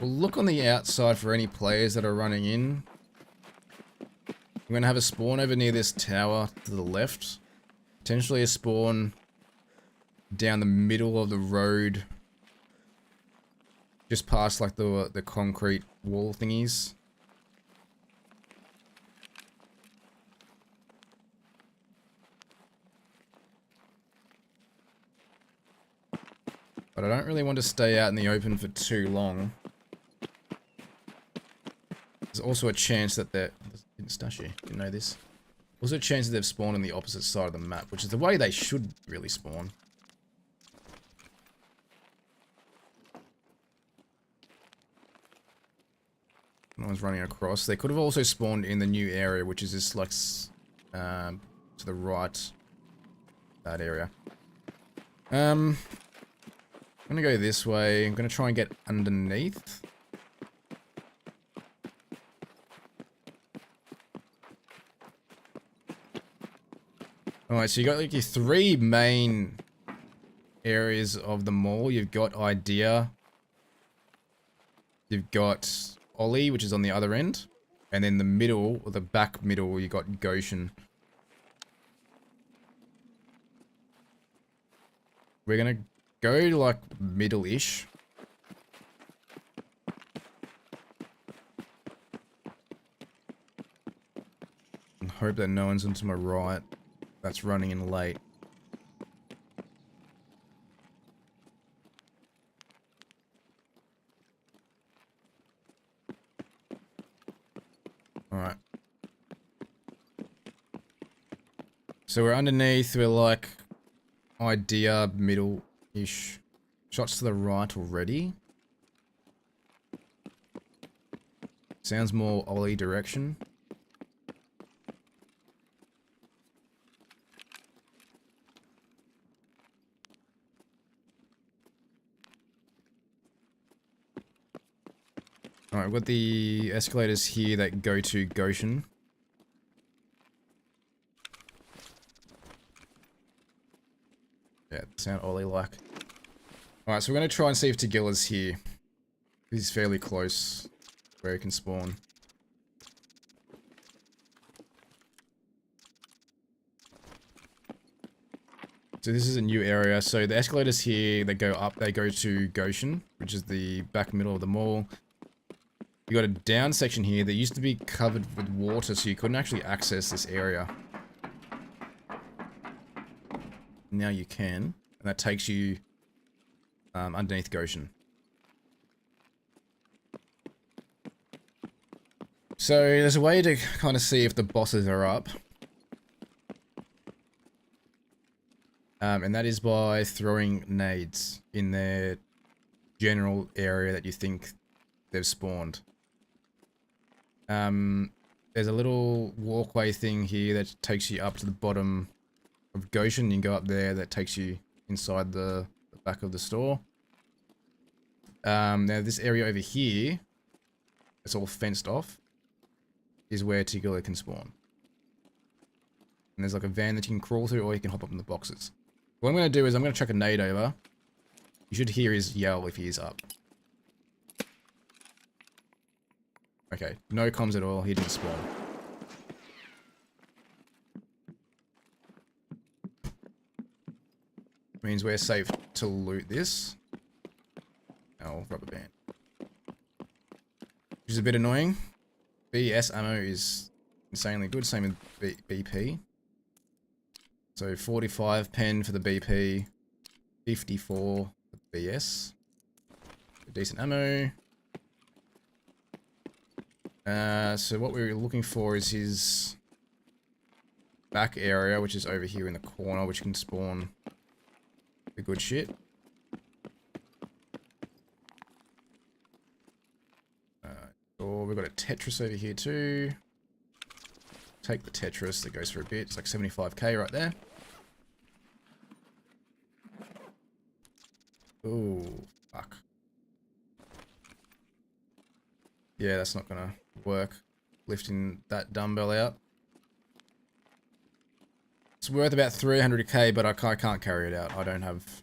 We'll look on the outside for any players that are running in. I'm going to have a spawn over near this tower to the left. Potentially a spawn down the middle of the road. Just past like the concrete wall thingies. But I don't really want to stay out in the open for too long. There's also a chance that they're... Didn't know this. Also a chance that they've spawned on the opposite side of the map, which is the way they should really spawn. No one's running across. They could have also spawned in the new area, which is this like to the right. That area. I'm gonna go this way. I'm gonna try and get underneath. Alright, so you got like your 3 main areas of the mall. You've got Idea. You've got Ollie, which is on the other end. And then the middle, or the back middle, you got Goshen. We're gonna go like middle-ish. And hope that no one's into my right that's running in late. Alright. So we're underneath, we're like Idea, middle-ish. Shots to the right already. Sounds more Ollie direction. Alright, we've got the escalators here that go to Goshen. Yeah, sound Ollie-like. Alright, so we're going to try and see if Tagilla's here. He's fairly close where he can spawn. So this is a new area. So the escalators here, they go up, they go to Goshen, which is the back middle of the mall. You got a down section here that used to be covered with water, so you couldn't actually access this area. Now you can, and that takes you underneath Goshen. So there's a way to kind of see if the bosses are up. And that is by throwing nades in their general area that you think they've spawned. There's a little walkway thing here that takes you up to the bottom of Goshen. You can go up there, that takes you inside the back of the store. Now this area over here, it's all fenced off, is where Tigilla can spawn. And there's like a van that you can crawl through, or you can hop up in the boxes. What I'm going to do is I'm going to chuck a nade over. You should hear his yell if he is up. Okay, no comms at all, he didn't spawn. Means we're safe to loot this. Oh, rubber band. Which is a bit annoying. BS ammo is insanely good, same with BP. So 45 pen for the BP, 54 for the BS. Decent ammo. So what we're looking for is his back area, which is over here in the corner, which can spawn the good shit. Or we've got a Tetris over here too. Take the Tetris, that goes for a bit. It's like 75k right there. Oh, fuck. Yeah, that's not gonna work. Lifting that dumbbell out. It's worth about 300k, but I can't carry it out. I don't have...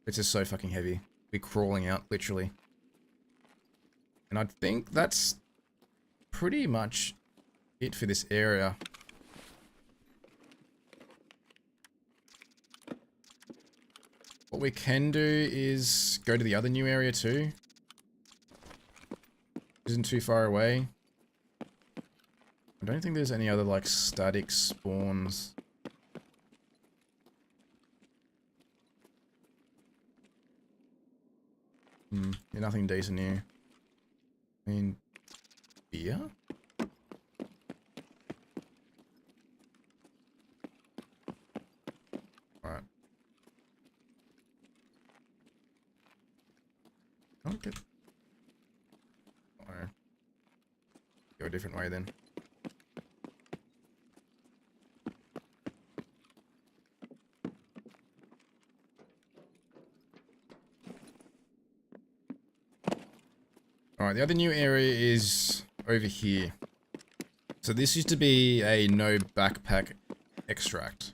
It's just so fucking heavy. Be crawling out, literally. And I think that's pretty much it for this area. What we can do is go to the other new area too. Isn't too far away. I don't think there's any other like static spawns. Yeah, nothing decent here. I mean, beer? Alright. Okay. Oh. Go a different way then. Alright, the other new area is over here. So this used to be a no backpack extract.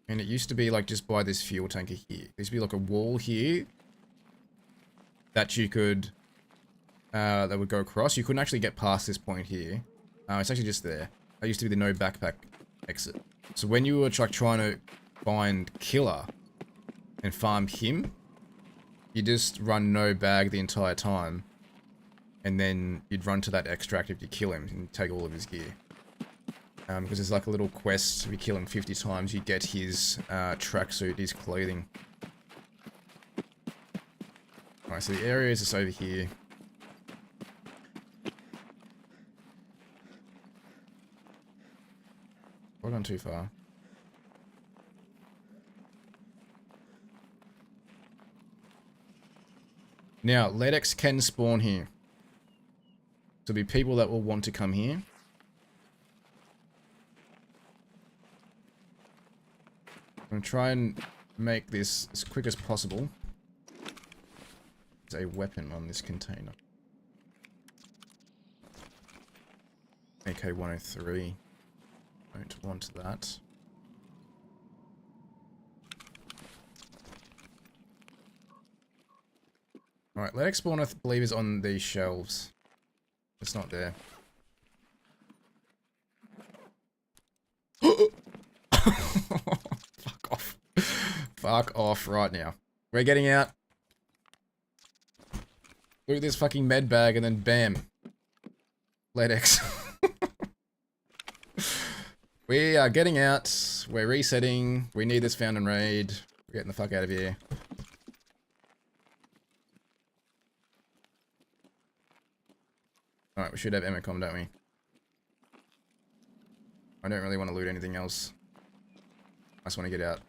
And it used to be like just by this fuel tanker here. There used to be like a wall here that you could, that would go across. You couldn't actually get past this point here. It's actually just there. That used to be the no backpack exit. So when you were like trying to find Killer and farm him, you just run no bag the entire time. And then you'd run to that extract if you kill him and take all of his gear. Because there's like a little quest, if you kill him 50 times, you get his tracksuit, his clothing. Alright, so the area is just over here. I've gone too far. Now, Ledex can spawn here. There'll be people that will want to come here. I'm going to try and make this as quick as possible. There's a weapon on this container. AK-103. Don't want that. Alright, Ledex spawn I believe is on these shelves. It's not there. Fuck off. Fuck off right now. We're getting out. Loot this fucking med bag and then bam. Ledex. We are getting out. We're resetting. We need this found and raid. We're getting the fuck out of here. Alright, we should have Emicom, don't we? I don't really want to loot anything else. I just want to get out.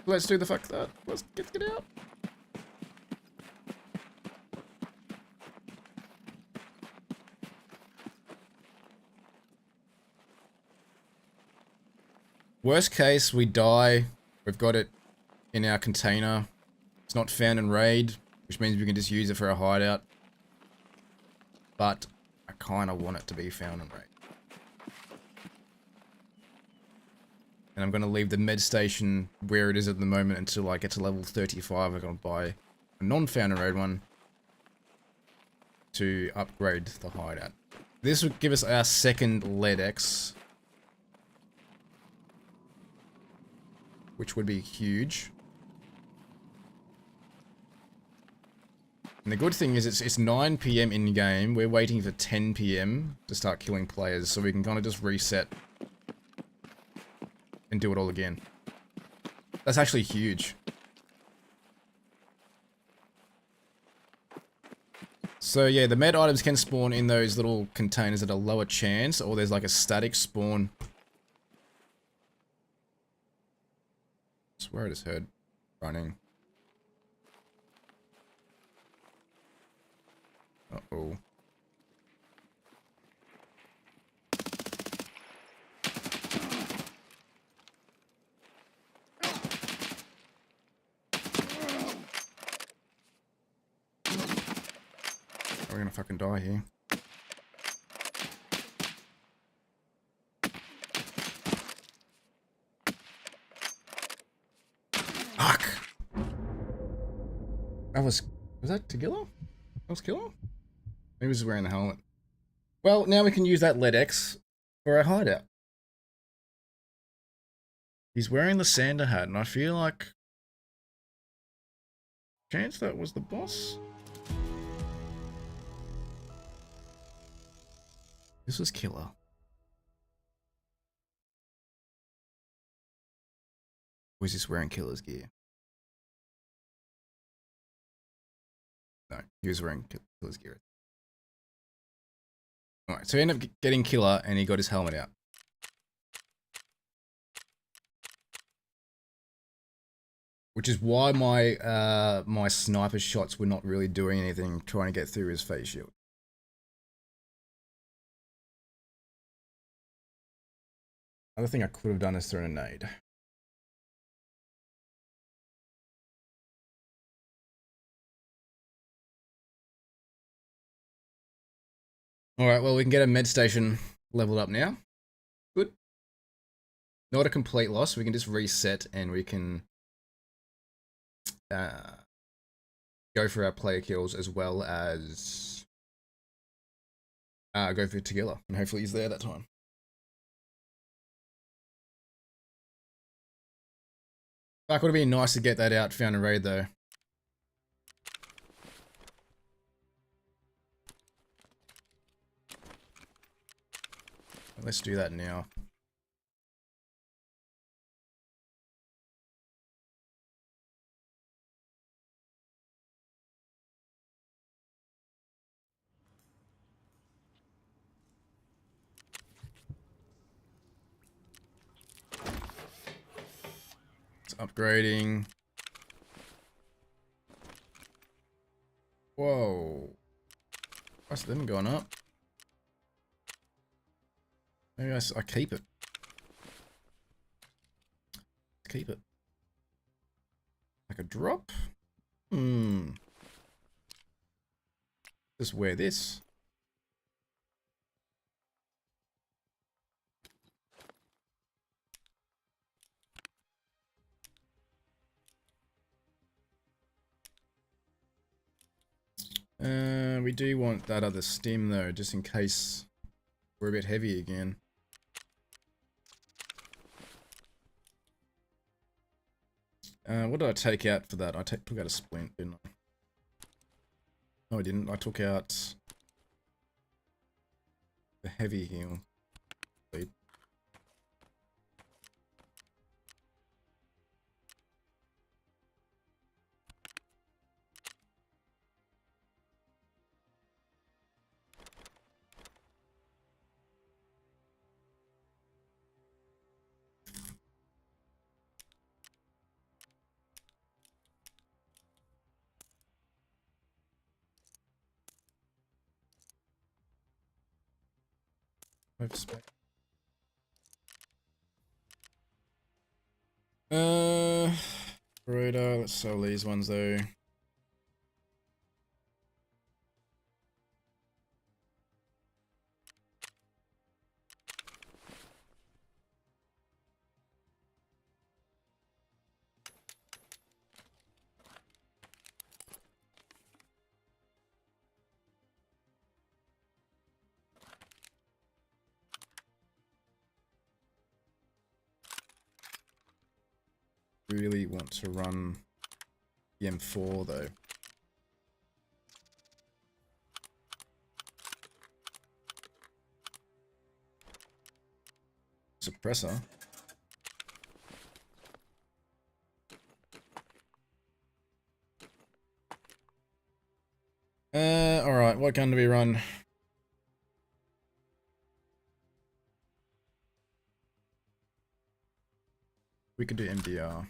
Let's do the fuck that. Let's get out. Worst case, we die. We've got it in our container. It's not found and raid, which means we can just use it for a hideout. But I kind of want it to be found and raid. And I'm going to leave the med station where it is at the moment until I get to level 35. I'm going to buy a non-found and raid one to upgrade the hideout. This would give us our second Ledex, which would be huge. And the good thing is it's 9 PM in game. We're waiting for 10 PM to start killing players, so we can kind of just reset and do it all again. That's actually huge. So yeah, the med items can spawn in those little containers at a lower chance, or there's like a static spawn. I swear I just heard running. Uh-oh. gonna fucking die here. Fuck! Was that to kill him? That was kill him? He was wearing the helmet. Well, now we can use that lead X for our hideout. He's wearing the Sander hat, and I feel like... Chance that was the boss? This was killer. Was this wearing killer's gear? No, he was wearing killer's gear. Alright, so he ended up getting killer and he got his helmet out. Which is why my my sniper shots were not really doing anything trying to get through his face shield. Other thing I could have done is thrown a nade. Alright, well we can get a med station leveled up now. Good. Not a complete loss, we can just reset and we can go for our player kills as well as go for Tagilla, and hopefully he's there that time. Fuck, would have been nice to get that out, found a raid though. Let's do that now. It's upgrading. Whoa. What's them going up? Maybe I keep it. Keep it. Like a drop? Just wear this. We do want that other stem though, just in case we're a bit heavy again. What did I take out for that? I took out a splint, didn't I? No, I didn't. I took out the heavy heal. Radar, let's sell these ones though. Really want to run the M4 though. Suppressor. Alright, what gun do we run? We could do MDR.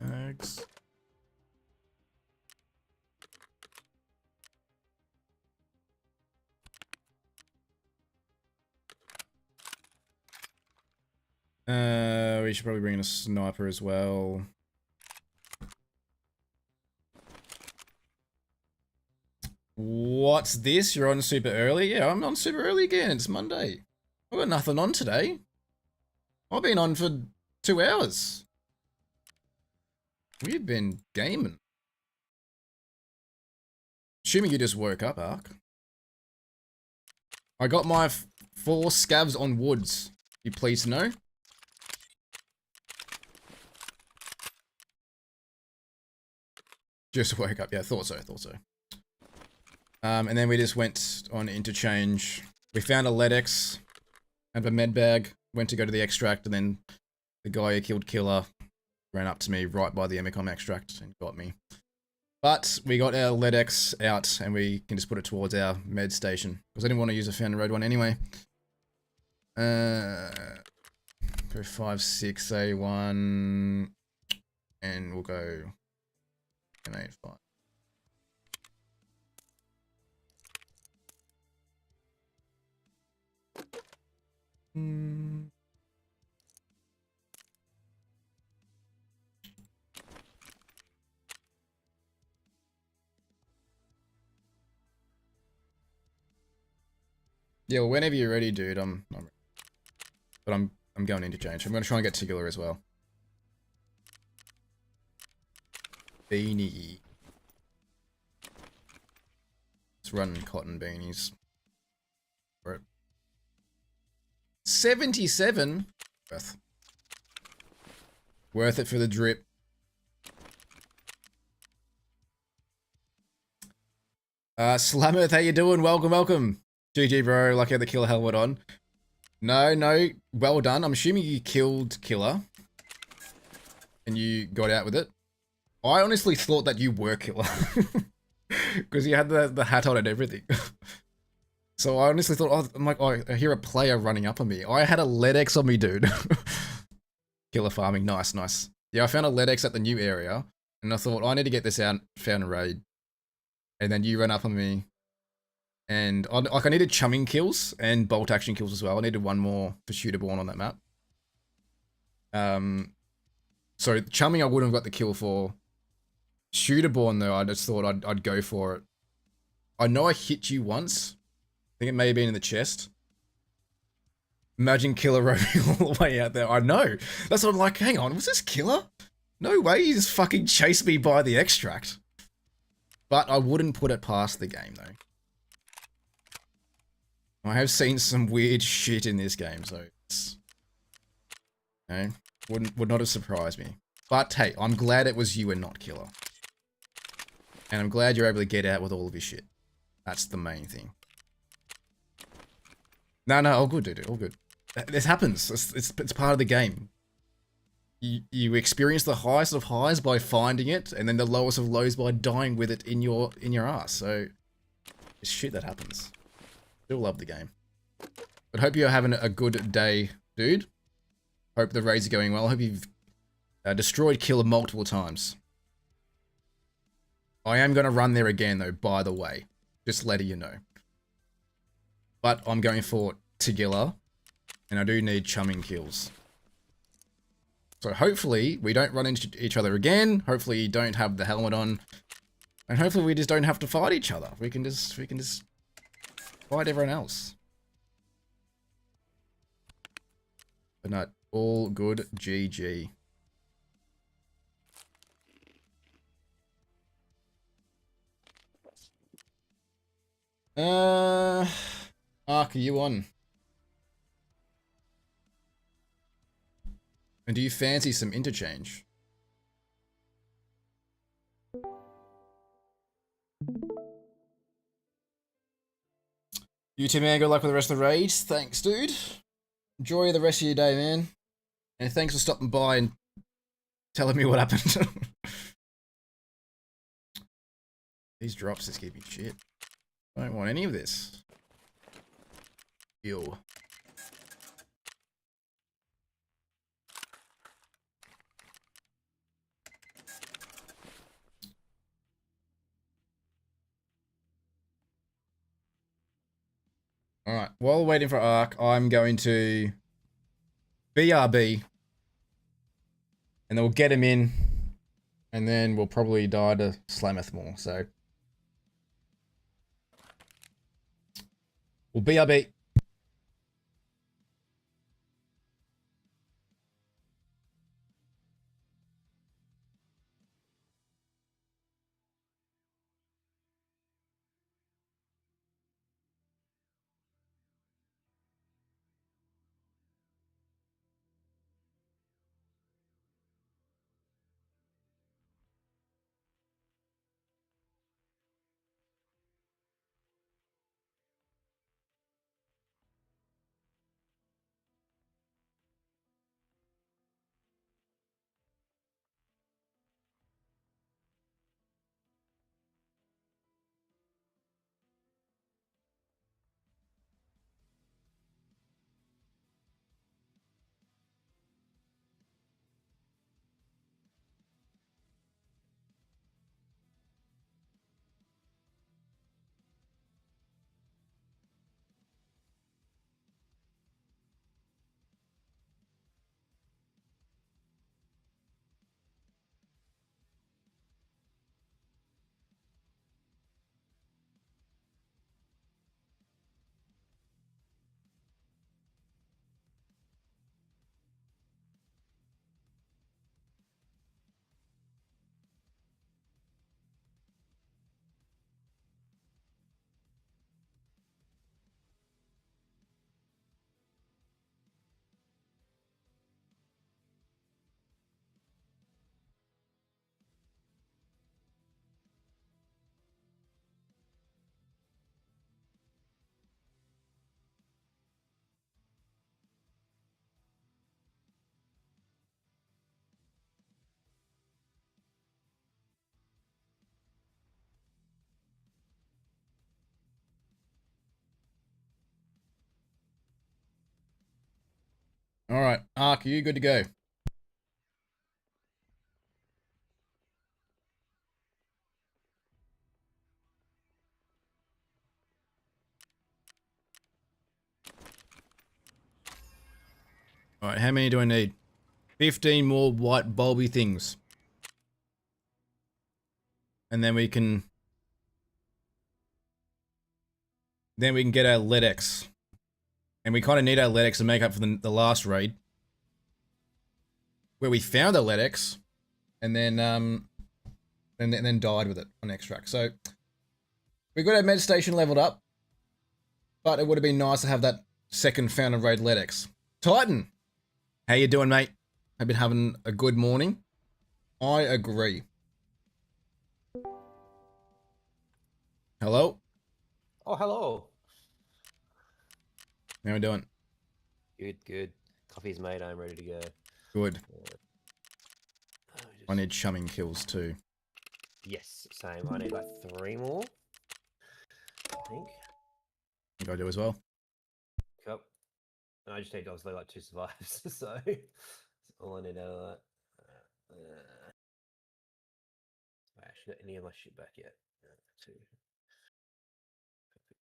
Eggs. We should probably bring in a sniper as well. What's this? You're on super early? Yeah, I'm on super early again. It's Monday. I've got nothing on today. I've been on for 2 hours. We've been gaming. Assuming you just woke up, Ark. I got my 4 scavs on woods. You please know? Just woke up. Yeah, thought so. And then we just went on interchange. We found a LEDX and a med bag. Went to go to the extract, and then the guy who killed Killer ran up to me right by the Emicom extract and got me. But we got our LEDX out, and we can just put it towards our med station. Because I didn't want to use a Fountain Road one anyway. Go 5-6A1. And we'll go 8-5. Yeah, well, whenever you're ready, dude, I'm going interchange. I'm gonna try and get Tigula as well. Beanie. Let's run cotton beanies. Right. 77? Worth it for the drip. Slammerth, how you doing? Welcome. GG, bro. Lucky I had the killer helmet on. No. Well done. I'm assuming you killed Killer. And you got out with it. I honestly thought that you were Killer. Because you had the hat on and everything. So I honestly thought, oh, I'm like, oh, I hear a player running up on me. I had a LEDX on me, dude. Killer farming. Nice. Yeah, I found a LEDX at the new area. And I thought, oh, I need to get this out, found a raid. And then you ran up on me. And I needed chumming kills and bolt action kills as well. I needed one more for shooterborn on that map. So chumming I wouldn't have got the kill for. Shooterborn though, I just thought I'd go for it. I know I hit you once. I think it may have been in the chest. Imagine Killer roaming all the way out there. I know. That's what I'm like, hang on, was this Killer? No way, he just fucking chased me by the extract. But I wouldn't put it past the game though. I have seen some weird shit in this game, so it's... Okay, would not have surprised me. But hey, I'm glad it was you and not Killer. And I'm glad you're able to get out with all of your shit. That's the main thing. No, all good, dude, all good. This happens. It's part of the game. You experience the highest of highs by finding it, and then the lowest of lows by dying with it in your ass. So it's shit that happens. Still love the game. But hope you're having a good day, dude. Hope the raids are going well. Hope you've destroyed Killer multiple times. I am going to run there again, though, by the way. Just letting you know. But I'm going for Tigilla, and I do need chumming kills. So hopefully we don't run into each other again. Hopefully you don't have the helmet on. And hopefully we just don't have to fight each other. We can just fight everyone else. But no, all good. GG. Ark, are you on? And do you fancy some interchange? You too, man. Good luck with the rest of the raids. Thanks, dude. Enjoy the rest of your day, man. And thanks for stopping by and telling me what happened. These drops just keep me shit. I don't want any of this. Ew. Alright, while waiting for Ark, I'm going to BRB, and then we'll get him in, and then we'll probably die to Slameth more. So we'll BRB. All right, Ark, are you good to go? All right, how many do I need? 15 more white bulby things. And then we can get our LEDX. And we kind of need our LEDX to make up for the last raid, where we found our LEDX and then died with it on extract. So we got our med station leveled up, but it would have been nice to have that second found and raid LEDX. Titan, how you doing, mate? I've been having a good morning. I agree. Hello? Oh, hello. How we doing? Good, good. Coffee's made. I'm ready to go. Good. I need chumming kills too. Yes, same. I need like 3 more, I think. I think I do as well. Cool. And I just need obviously like 2 survives, so that's all I need out of that. I actually got any of my shit back yet. 2. Perfect.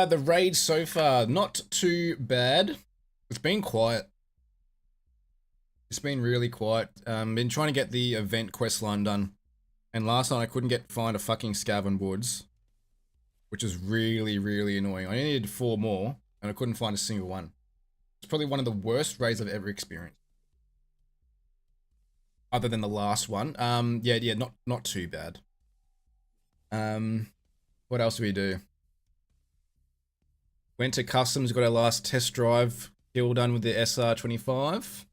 The raid so far, not too bad. It's been quiet. It's been really quiet. Been trying to get the event quest line done. And last night I couldn't find a fucking scav on woods. Which is really, really annoying. I needed 4 more, and I couldn't find a single one. It's probably one of the worst raids I've ever experienced. Other than the last one. Yeah, not too bad. What else do we do? Went to customs, got our last test drive kill done with the SR25.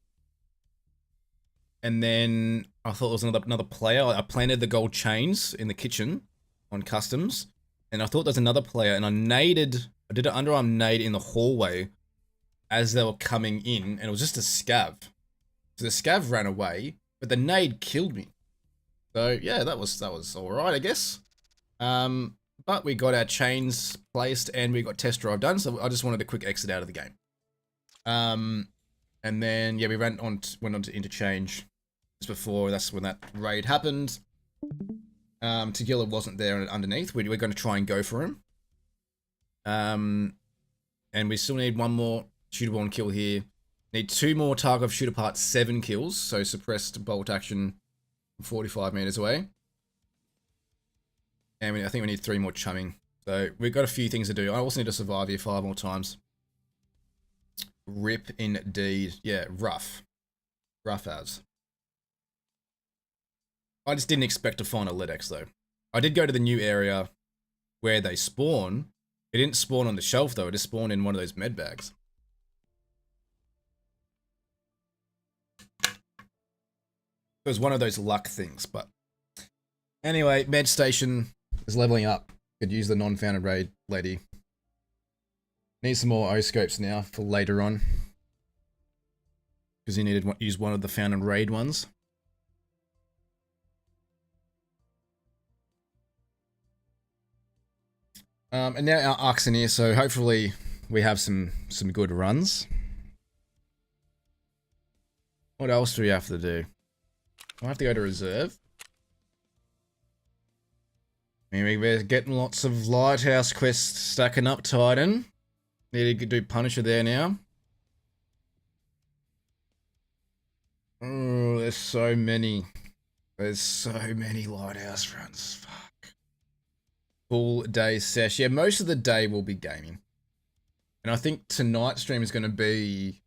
And then I thought it was another player. I planted the gold chains in the kitchen on customs. And I thought there was another player, and I did an underarm nade in the hallway as they were coming in, and it was just a scav. So the scav ran away, but the nade killed me. So yeah, that was alright, I guess. But we got our chains placed and we got test drive done, so I just wanted a quick exit out of the game. And then yeah, we went on to interchange just before. That's when that raid happened. Tequila wasn't there underneath. We're going to try and go for him. And we still need one more shooter-born kill here. Need 2 more Tarkov shooter part 7 kills. So suppressed bolt action from 45 meters away. And I think we need 3 more chumming. So we've got a few things to do. I also need to survive here 5 more times. Rip indeed. Yeah, rough. Rough as. I just didn't expect to find a LEDX though. I did go to the new area where they spawn. It didn't spawn on the shelf though, it just spawned in one of those med bags. It was one of those luck things, but anyway, med station is leveling up. Could use the non-founded raid lady. Need some more O-scopes now for later on. Because you needed to use one of the founded raid ones. And now our arc's in here, so hopefully we have some good runs. What else do we have to do? I have to go to reserve. Maybe we're getting lots of lighthouse quests stacking up, Titan. Need to do Punisher there now. Oh, there's so many. There's so many lighthouse runs. Fuck. Full day sesh. Yeah, most of the day will be gaming. And I think tonight's stream is going to be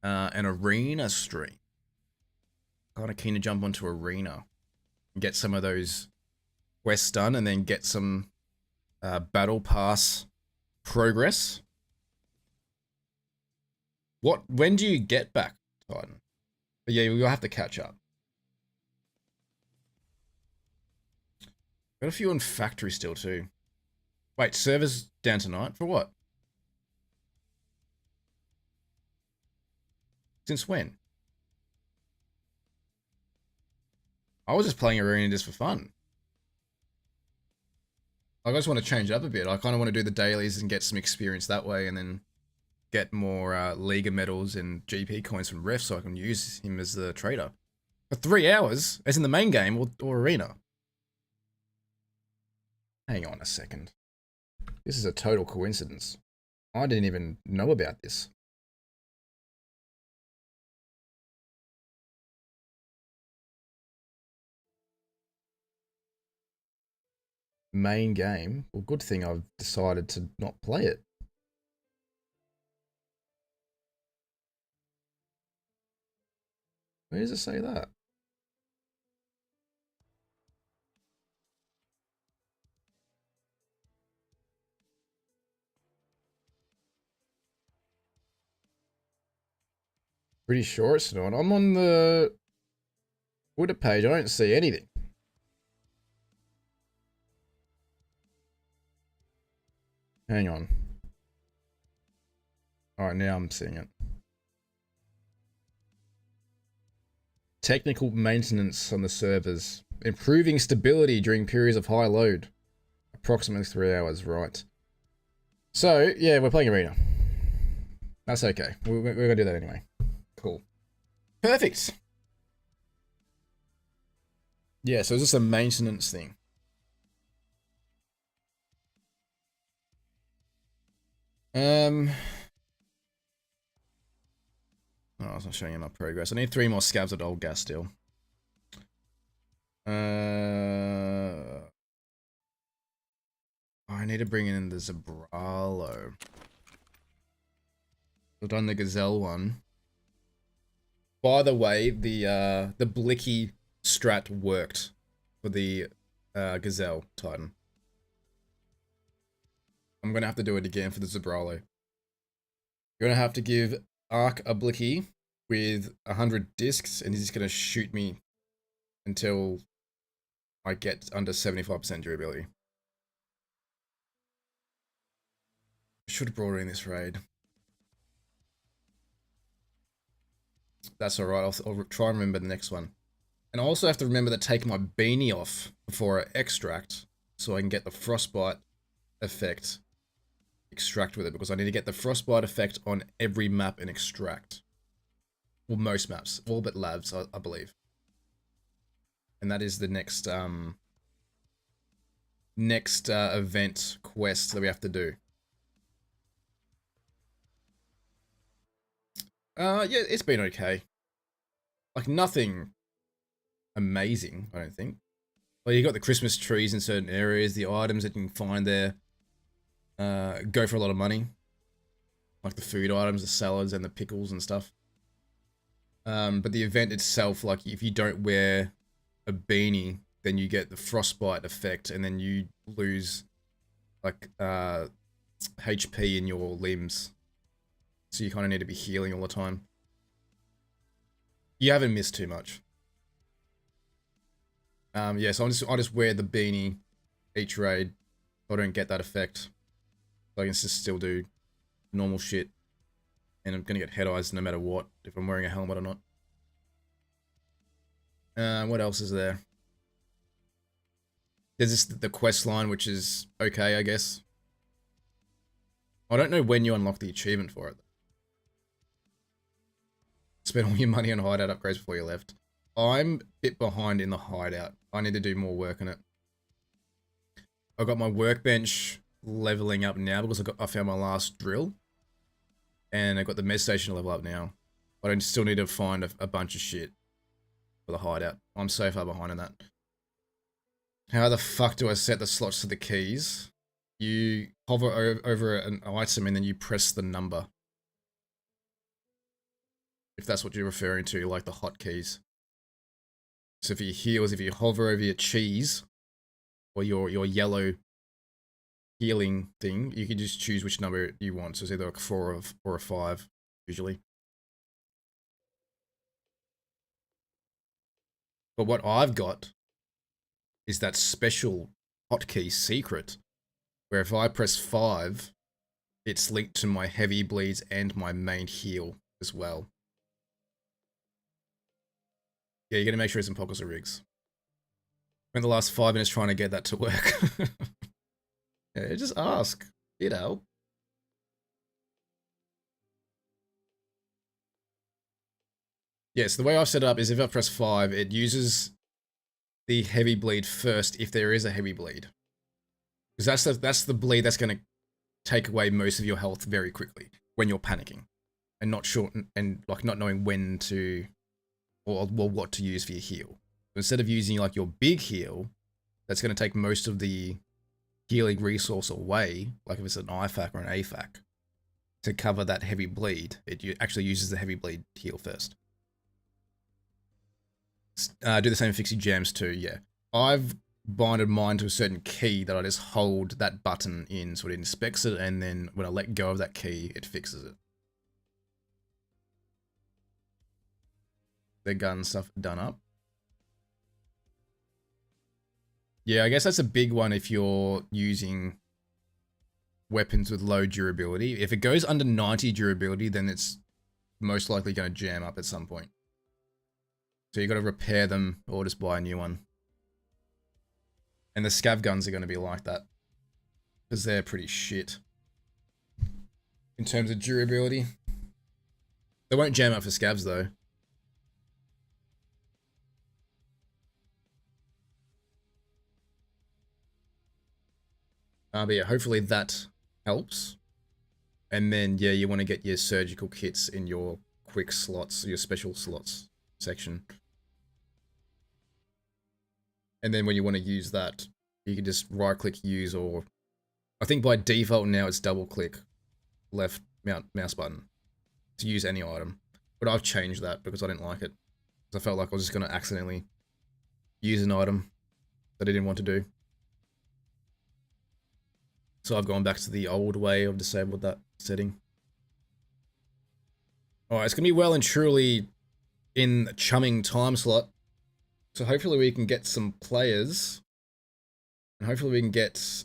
an arena stream. Kind of keen to jump onto arena and get some of those quests done and then get some battle pass progress. When do you get back, Titan? But yeah, we'll have to catch up. Got a few on factory still too. Wait, servers down tonight? For what? Since when? I was just playing arena just for fun. I just want to change it up a bit. I kind of want to do the dailies and get some experience that way and then get more Liga medals and GP coins from Ref so I can use him as the trader. For 3 hours, as in the main game or arena. Hang on a second. This is a total coincidence. I didn't even know about this. Main game? Well, good thing I've decided to not play it. Where does it say that? Pretty sure it's not. I'm on the Twitter page. I don't see anything. Hang on. Alright, now I'm seeing it. Technical maintenance on the servers. Improving stability during periods of high load. Approximately 3 hours, right. So, yeah, we're playing arena. That's okay. We're going to do that anyway. Cool. Perfect. Yeah, so it's just a maintenance thing. Oh, it's not showing you my progress. I need 3 more scabs of old gas still. I need to bring in the Zabralo. I've done the Gazelle one. By the way, the Blicky strat worked for the Gazelle Titan. I'm gonna have to do it again for the Zabralo. You're gonna have to give Ark a Blicky with 100 discs, and he's gonna shoot me until I get under 75% durability. I should have brought it in this raid. That's alright, I'll try and remember the next one. And I also have to remember to take my beanie off before I extract, so I can get the frostbite effect extract with it, because I need to get the frostbite effect on every map in extract. Well, most maps, all but labs, I believe. And that is the next event quest that we have to do. Yeah, it's been okay. Like nothing amazing, I don't think. Well, you got the Christmas trees in certain areas, the items that you can find there go for a lot of money. Like the food items, the salads and the pickles and stuff. But the event itself, like if you don't wear a beanie, then you get the frostbite effect and then you lose like HP in your limbs. So you kind of need to be healing all the time. You haven't missed too much. Yeah, so I just wear the beanie each raid. So I don't get that effect. So I can just still do normal shit. And I'm gonna get head eyes no matter what, if I'm wearing a helmet or not. What else is there? There's the quest line, which is okay, I guess. I don't know when you unlock the achievement for it. Spend all your money on hideout upgrades before you left. I'm a bit behind in the hideout. I need to do more work on it. I got my workbench leveling up now because I found my last drill. And I got the med station level up now. But I still need to find a bunch of shit for the hideout. I'm so far behind on that. How the fuck do I set the slots to the keys? You hover over an item and then you press the number. If that's what you're referring to, like the hotkeys. So for your heals, if you hover over your cheese, or your yellow healing thing, you can just choose which number you want. So it's either a 4 or a 5, usually. But what I've got is that special hotkey secret, where if I press 5, it's linked to my heavy bleeds and my main heal as well. Yeah, you gotta make sure it's in pockets or rigs. Spent the last 5 minutes trying to get that to work. Yeah, just ask. It'd help. Yeah, so the way I've set it up is if I press 5, it uses the heavy bleed first if there is a heavy bleed. Because that's the bleed that's going to take away most of your health very quickly when you're panicking and not sure and like not knowing when to or what to use for your heal. So instead of using like your big heal, that's going to take most of the healing resource away, like if it's an IFAK or an AFAK, to cover that heavy bleed, it actually uses the heavy bleed heal first. Do the same fixie jams too, yeah. I've binded mine to a certain key that I just hold that button in so it inspects it, and then when I let go of that key, it fixes it. The gun stuff done up. Yeah, I guess that's a big one if you're using weapons with low durability. If it goes under 90 durability, then it's most likely going to jam up at some point. So you got to repair them or just buy a new one. And the scav guns are going to be like that, because they're pretty shit in terms of durability. They won't jam up for scavs though. But yeah, hopefully that helps. And then yeah, you want to get your surgical kits in your quick slots, your special slots section. And then when you want to use that, you can just right click use, or I think by default now it's double click left mouse button to use any item. But I've changed that because I didn't like it. Because I felt like I was just going to accidentally use an item that I didn't want to do. So I've gone back to the old way of disabled that setting. Alright, it's going to be well and truly in a chumming time slot. So hopefully we can get some players. And hopefully we can get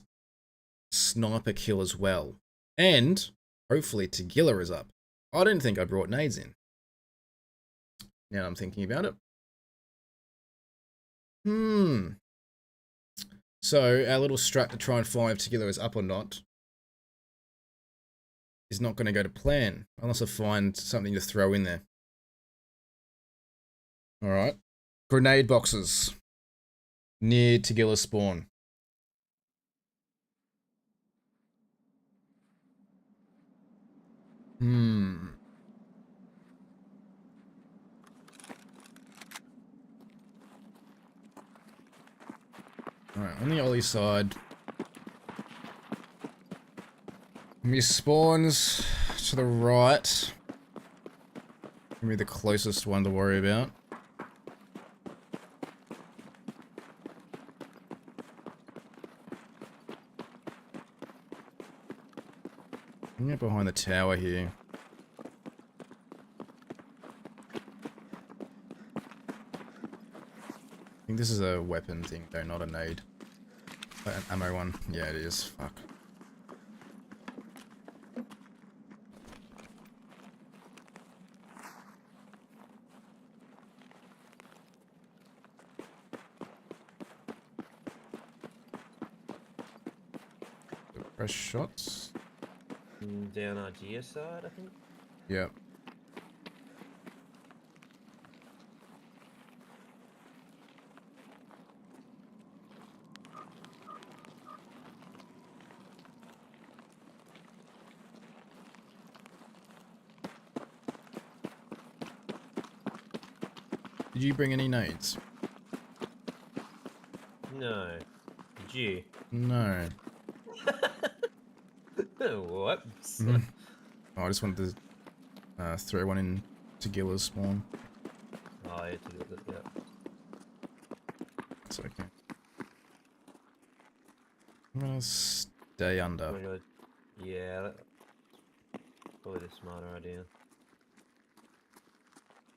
sniper kill as well. And hopefully Tagilla is up. I don't think I brought nades in. Now I'm thinking about it. So our little strat to try and find if Tagilla is up or not is not going to go to plan. Unless I find something to throw in there. Alright. Grenade boxes. near Tagilla spawn. Alright, on the Ollie side. He spawns to the right. Gonna be the closest one to worry about. I'm get behind the tower here. I think this is a weapon thing though, not a nade. An ammo one. Yeah, it is. Fuck. Fresh shots. Down our GS side, I think. Yep. Did you bring any nades? No. Did you? No. Whoops. Oh, I just wanted to throw one in to Gilla's spawn. Oh, yeah, yeah. It's okay. I'm gonna stay under. Yeah, that's probably the smarter idea.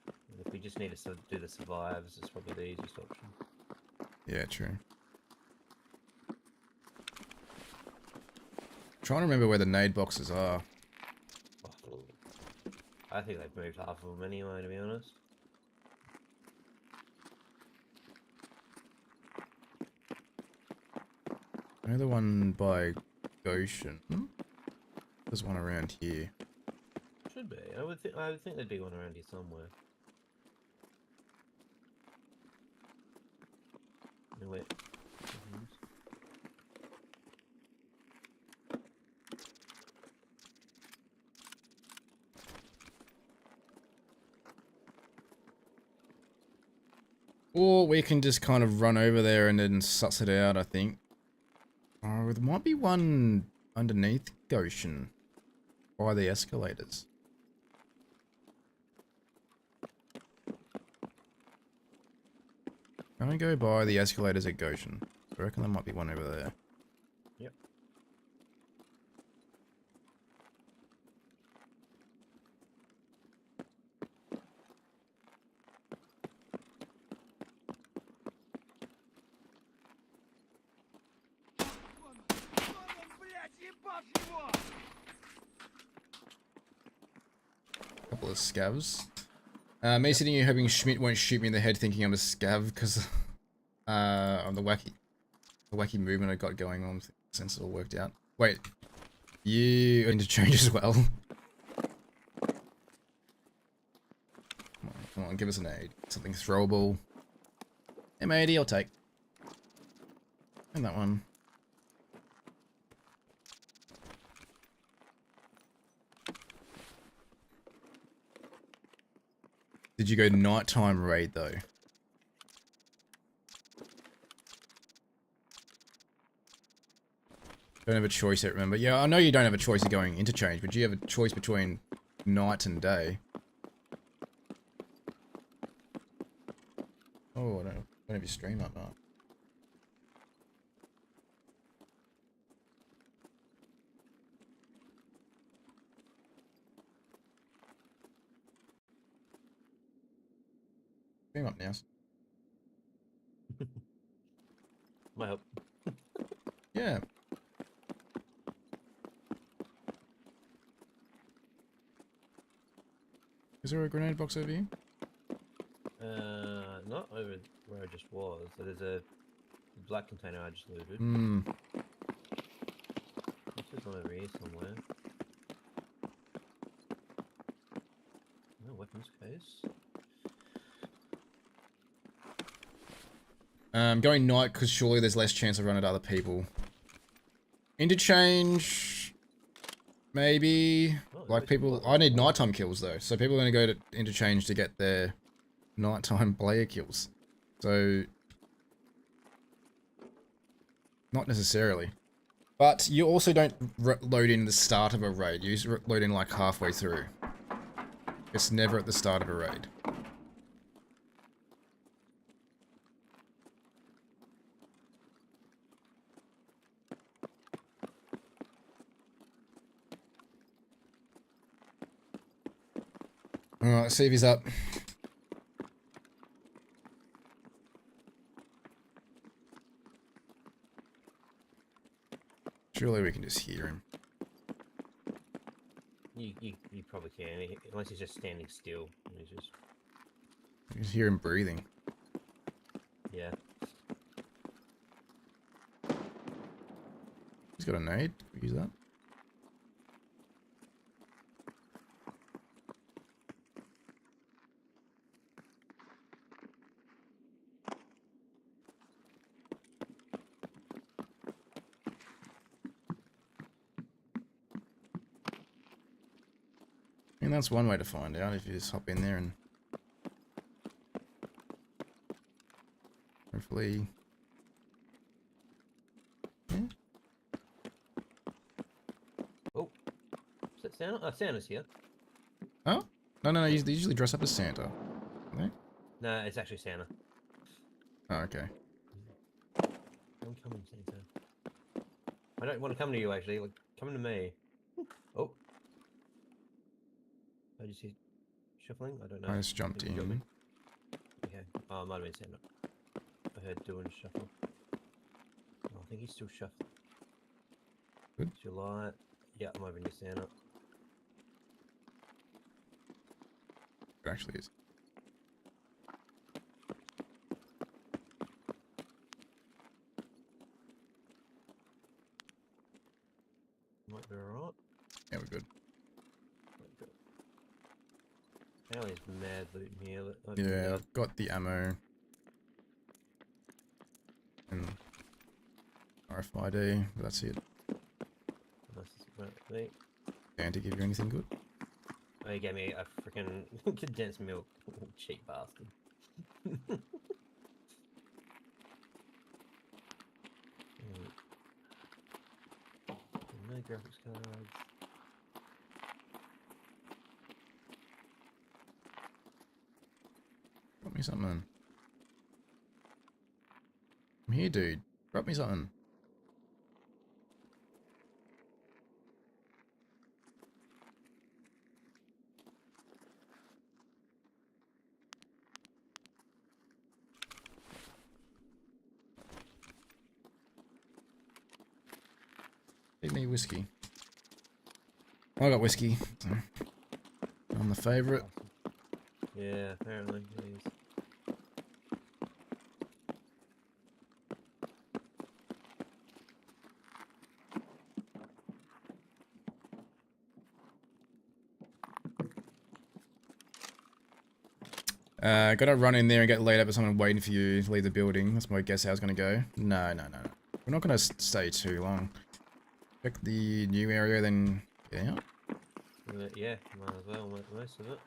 And if we just need to sort of do the survives, it's probably the easiest option. Yeah, true. Trying to remember where the nade boxes are. Oh, I think they've moved half of them anyway, to be honest. I know the one by Goshen. There's one around here. Should be. I would think there'd be one around here somewhere. No, wait. Or we can just kind of run over there and then suss it out, I think. Oh, there might be one underneath Goshen. By the escalators. Can I go by the escalators at Goshen? I reckon there might be one over there. Yep. Couple of scavs. Me sitting here hoping Shmitt won't shoot me in the head thinking I'm a scav because of the wacky movement I got going on since it all worked out. Wait, you interchange as well? Come on, give us an aid. Something throwable. M80, I'll take. And that one. Did you go nighttime raid though? Don't have a choice yet, remember? Yeah, I know you don't have a choice of going interchange, but you have a choice between night and day. Oh, I don't have your stream up, Mark. Stream up now. Might help. Yeah. Is there a grenade box over here? Not over where I just was. So there's a black container I just looted. Hmm. There's one over here somewhere. No weapons case. Going night because surely there's less chance of running at other people. Interchange, maybe. Oh, Like people, I need nighttime kills though, so people are gonna go to interchange to get their nighttime player kills. So, not necessarily. But you also don't load in the start of a raid. You load in like halfway through. It's never at the start of a raid. Alright, let's see if he's up. Surely we can just hear him. You probably can, unless he's just standing still. He's just... You can hear him breathing. Yeah. He's got a nade. Can we use that? I mean, that's one way to find out, if you just hop in there and hopefully... Yeah. Oh, is that Santa? Oh, Santa's here. Oh? No, they usually dress up as Santa. No? No, it's actually Santa. Oh, okay. I'm coming, Santa. I don't want to come to you, actually. Like, come to me. Oh. Did you see shuffling? I don't know. I just jumped Did you drop me? in. Okay. Oh, it might have been Santa. I heard doing shuffle. Oh, I think he's still shuffling. Good. July. Yeah, I'm over near Santa. It actually is. Might be alright. Yeah, we're good. Now there's mad loot in here. Yeah, I've got the ammo. And RFID, but that's it. Unless it's about me. And to give you anything good? Oh, he gave me a freaking condensed milk. Cheap bastard. No graphics cards. Drop me something. I'm here, dude. Drop me something. Give me whiskey. I got whiskey. So I'm the favourite. Yeah, apparently it is. Gotta run in there and get laid up with someone waiting for you to leave the building. That's my guess how it's gonna go. No. We're not gonna stay too long. Check the new area, then get out. Yeah, might as well make the most of it.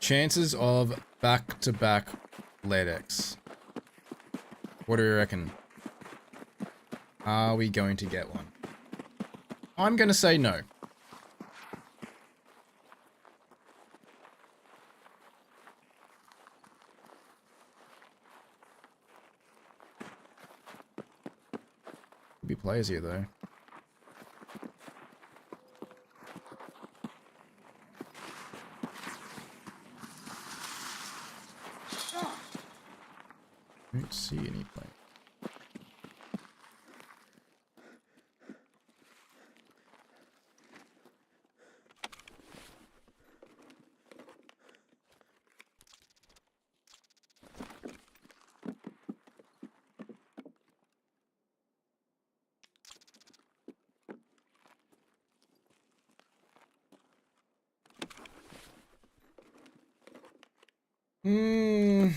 Chances of back-to-back LEDX. What do you reckon? Are we going to get one? I'm gonna say no. Could be players here though. I don't see any players. Hmm.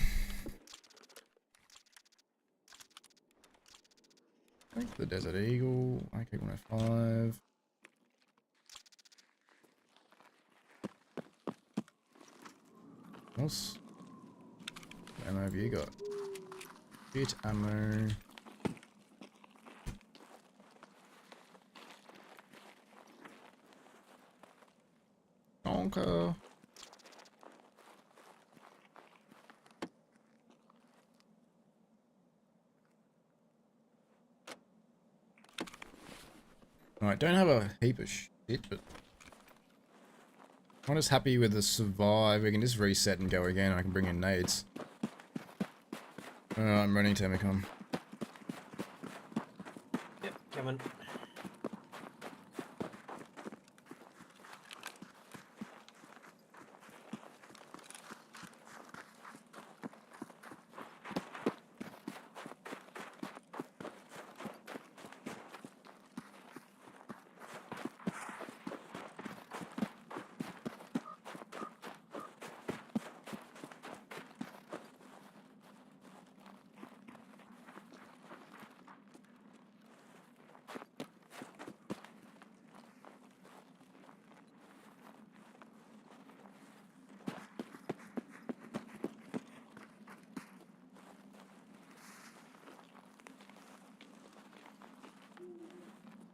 I think the Desert Eagle, AK-105. What else? What ammo have you got? Bit ammo. Donker. Alright, don't have a heap of shit, but I'm just happy with the survive. We can just reset and go again. I can bring in nades. I'm running Temicom. Yep, coming.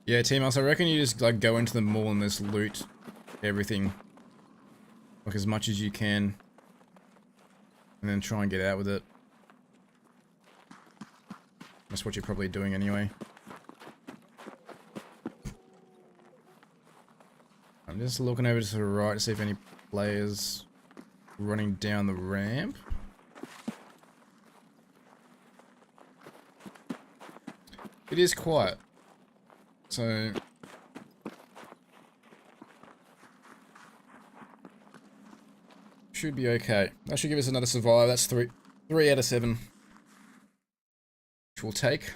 Yeah, Team Us, I reckon you just like go into the mall and just loot everything. Like as much as you can. And then try and get out with it. That's what you're probably doing anyway. I'm just looking over to the right to see if any players running down the ramp. It is quiet. So should be okay. That should give us another survive. That's three out of 7. Which we'll take.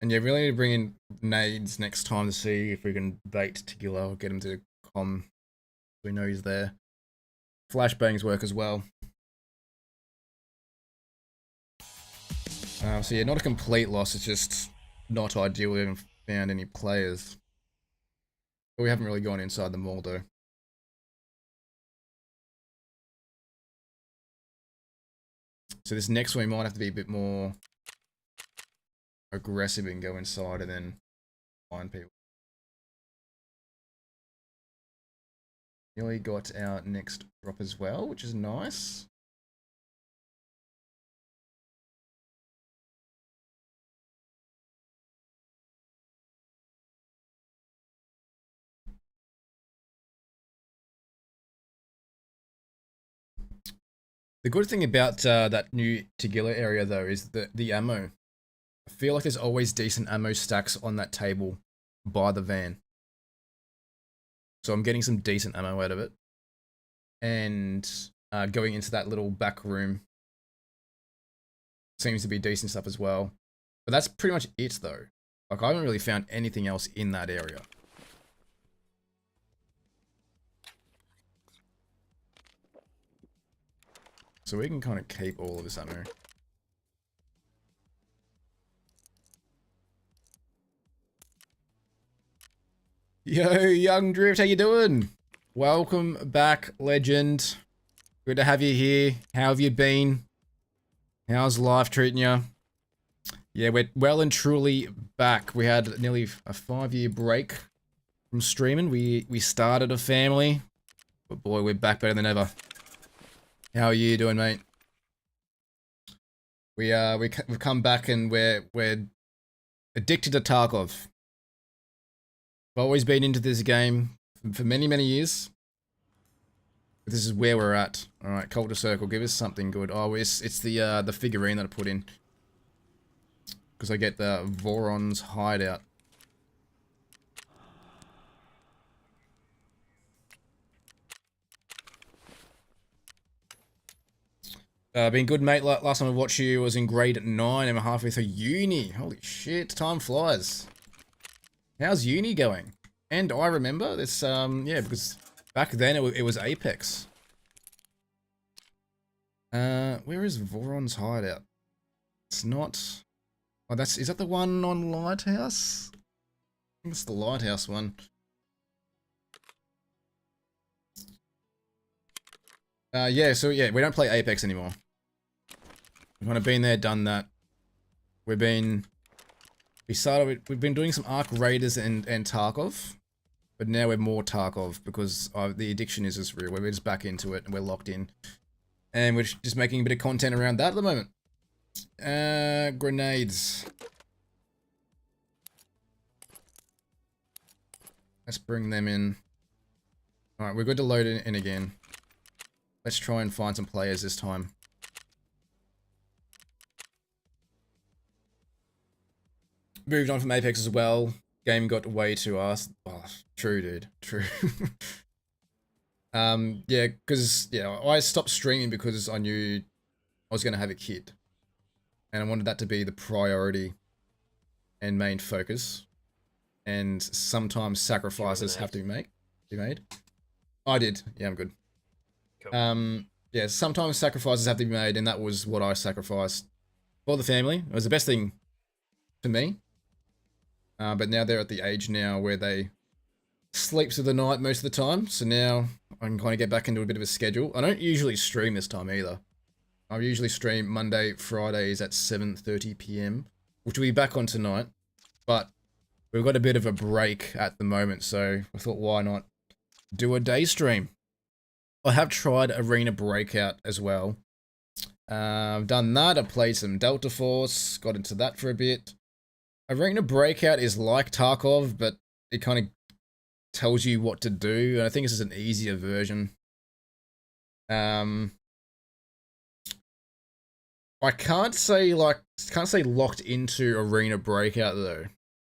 And yeah, we really need to bring in nades next time to see if we can bait Tigilla or get him to com. We know he's there. Flashbangs work as well. So yeah, not a complete loss, it's just not ideal. We haven't found any players. But we haven't really gone inside the mall though. So this next one we might have to be a bit more aggressive and go inside and then find people. Nearly got our next drop as well, which is nice. The good thing about that new Tigilla area though is the ammo. I feel like there's always decent ammo stacks on that table by the van. So I'm getting some decent ammo out of it. And going into that little back room seems to be decent stuff as well. But that's pretty much it though. Like I haven't really found anything else in that area. So we can kind of keep all of this ammo. Yo, Young Drift, how you doing? Welcome back, legend. Good to have you here. How have you been? How's life treating you? Yeah, we're well and truly back. We had nearly a 5-year break from streaming. We started a family, but boy, we're back better than ever. How are you doing, mate? We've come back and we're addicted to Tarkov. I've always been into this game for many years. But this is where we're at. All right, Culture Circle, give us something good. Oh, it's the figurine that I put in because I get the Voron's hideout. Been good, mate. Last time I watched you was in grade 9 and I'm halfway through uni. Holy shit, time flies. How's uni going? And I remember this, yeah, because Back then it was Apex. Where is Voron's hideout? It's not. Oh, is that the one on Lighthouse? I think it's the Lighthouse one. Yeah, so yeah, we don't play Apex anymore. We've kind of been there, done that. We've been doing some Arc Raiders and Tarkov, but now we're more Tarkov because the addiction is just real. We're just back into it and we're locked in. And we're just making a bit of content around that at the moment. Grenades. Let's bring them in. Alright, we're good to load it in again. Let's try and find some players this time. Moved on from Apex as well. Game got way too ass. Oh, true, dude. True. Yeah, because, yeah, I stopped streaming because I knew I was going to have a kid. And I wanted that to be the priority and main focus. And sometimes sacrifices have to be made. I did. Yeah, I'm good. Cool. Yeah, sometimes sacrifices have to be made, and that was what I sacrificed for the family. It was the best thing for me. But now they're at the age now where they sleep through the night most of the time. So now I can kind of get back into a bit of a schedule. I don't usually stream this time either. I usually stream Monday, Fridays at 7:30 PM, which will be back on tonight. But we've got a bit of a break at the moment, so I thought, why not do a day stream? I have tried Arena Breakout as well. I've done that. I played some Delta Force, got into that for a bit. Arena Breakout is like Tarkov, but it kind of tells you what to do. And I think this is an easier version. I can't say locked into Arena Breakout though.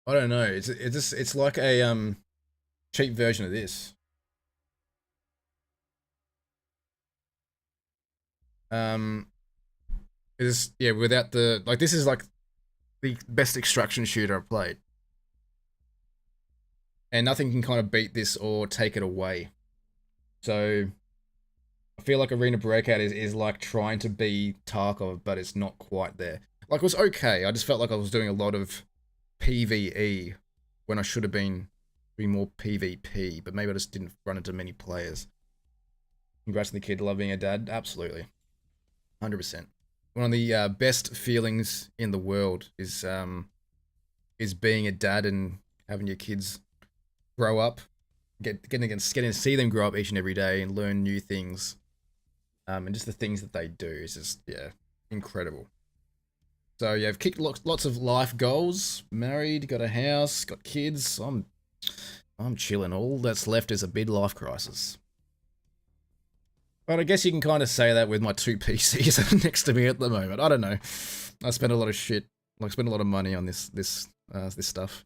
I don't know. It's like a cheap version of this. Yeah, without the this is like the best extraction shooter I've played. And nothing can kind of beat this or take it away. So I feel like Arena Breakout is like trying to be Tarkov, but it's not quite there. Like, it was okay. I just felt like I was doing a lot of PvE when I should have been doing more PvP, but maybe I just didn't run into many players. Congrats to the kid, love being a dad. Absolutely. 100%. One of the best feelings in the world is being a dad and having your kids grow up, getting to see them grow up each and every day and learn new things, and just the things that they do is just, yeah, incredible. So yeah, I've kicked lots of life goals, married, got a house, got kids. I'm chilling. All that's left is a midlife crisis. But I guess you can kind of say that with my 2 PCs next to me at the moment. I don't know. I spent a lot of spent a lot of money on this stuff.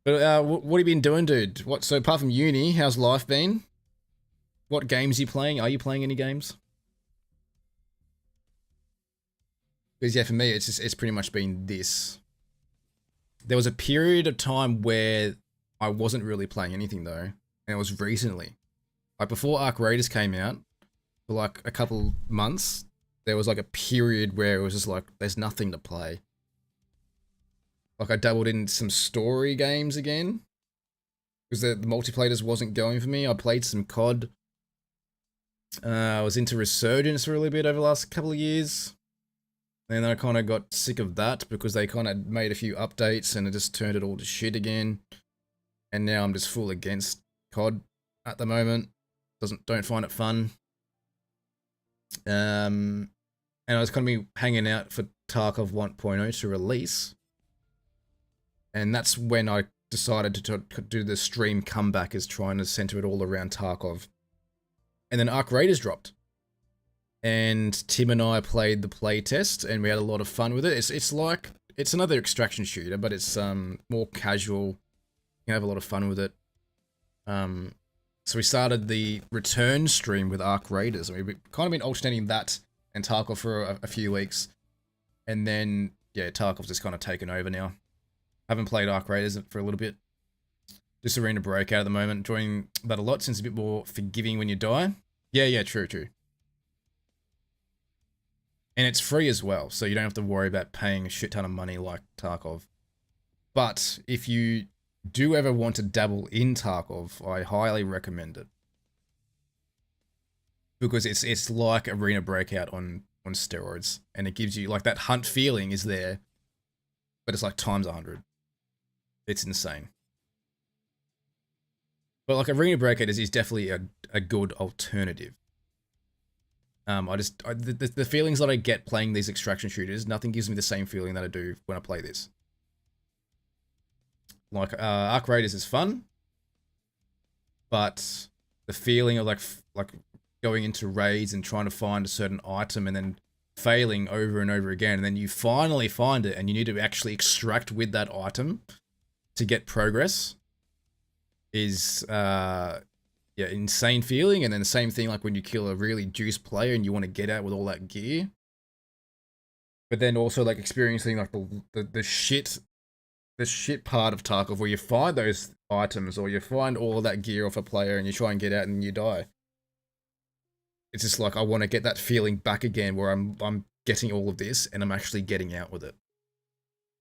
But what have you been doing, dude? So apart from uni, how's life been? What games are you playing? Are you playing any games? Because yeah, for me, it's pretty much been this. There was a period of time where I wasn't really playing anything though, and it was recently. Like before Arc Raiders came out, for like a couple months, there was like a period where it was just like, there's nothing to play. Like I dabbled in some story games again, because the multiplayer just wasn't going for me. I played some COD. I was into Resurgence for a little bit over the last couple of years. And then I kind of got sick of that because they kind of made a few updates and it just turned it all to shit again. And now I'm just full against COD at the moment. Don't find it fun. And I was kind of hanging out for Tarkov 1.0 to release. And that's when I decided to do the stream comeback, is trying to center it all around Tarkov. And then Arc Raiders dropped. And Tim and I played the playtest and we had a lot of fun with it. It's another extraction shooter, but it's more casual. You can have a lot of fun with it. So we started the return stream with Arc Raiders, and we've kind of been alternating that and Tarkov for a few weeks. And then, yeah, Tarkov's just kind of taken over now. Haven't played Arc Raiders for a little bit. Just Arena Breakout at the moment. Enjoying that a lot since it's a bit more forgiving when you die. Yeah, true. And it's free as well, so you don't have to worry about paying a shit ton of money like Tarkov. But if you do ever want to dabble in Tarkov, I highly recommend it. Because it's like Arena Breakout on steroids. And it gives you, like, that hunt feeling is there, but it's like times 100. It's insane. But like Arena Breakout is definitely a good alternative. The feelings that I get playing these extraction shooters, nothing gives me the same feeling that I do when I play this. Like, Arc Raiders is fun, but the feeling of like going into raids and trying to find a certain item and then failing over and over again, and then you finally find it and you need to actually extract with that item to get progress is insane feeling. And then the same thing like when you kill a really juiced player and you want to get out with all that gear, but then also like experiencing like the shit part of Tarkov where you find those items or you find all of that gear off a player and you try and get out and you die. It's just like I want to get that feeling back again where I'm getting all of this and I'm actually getting out with it,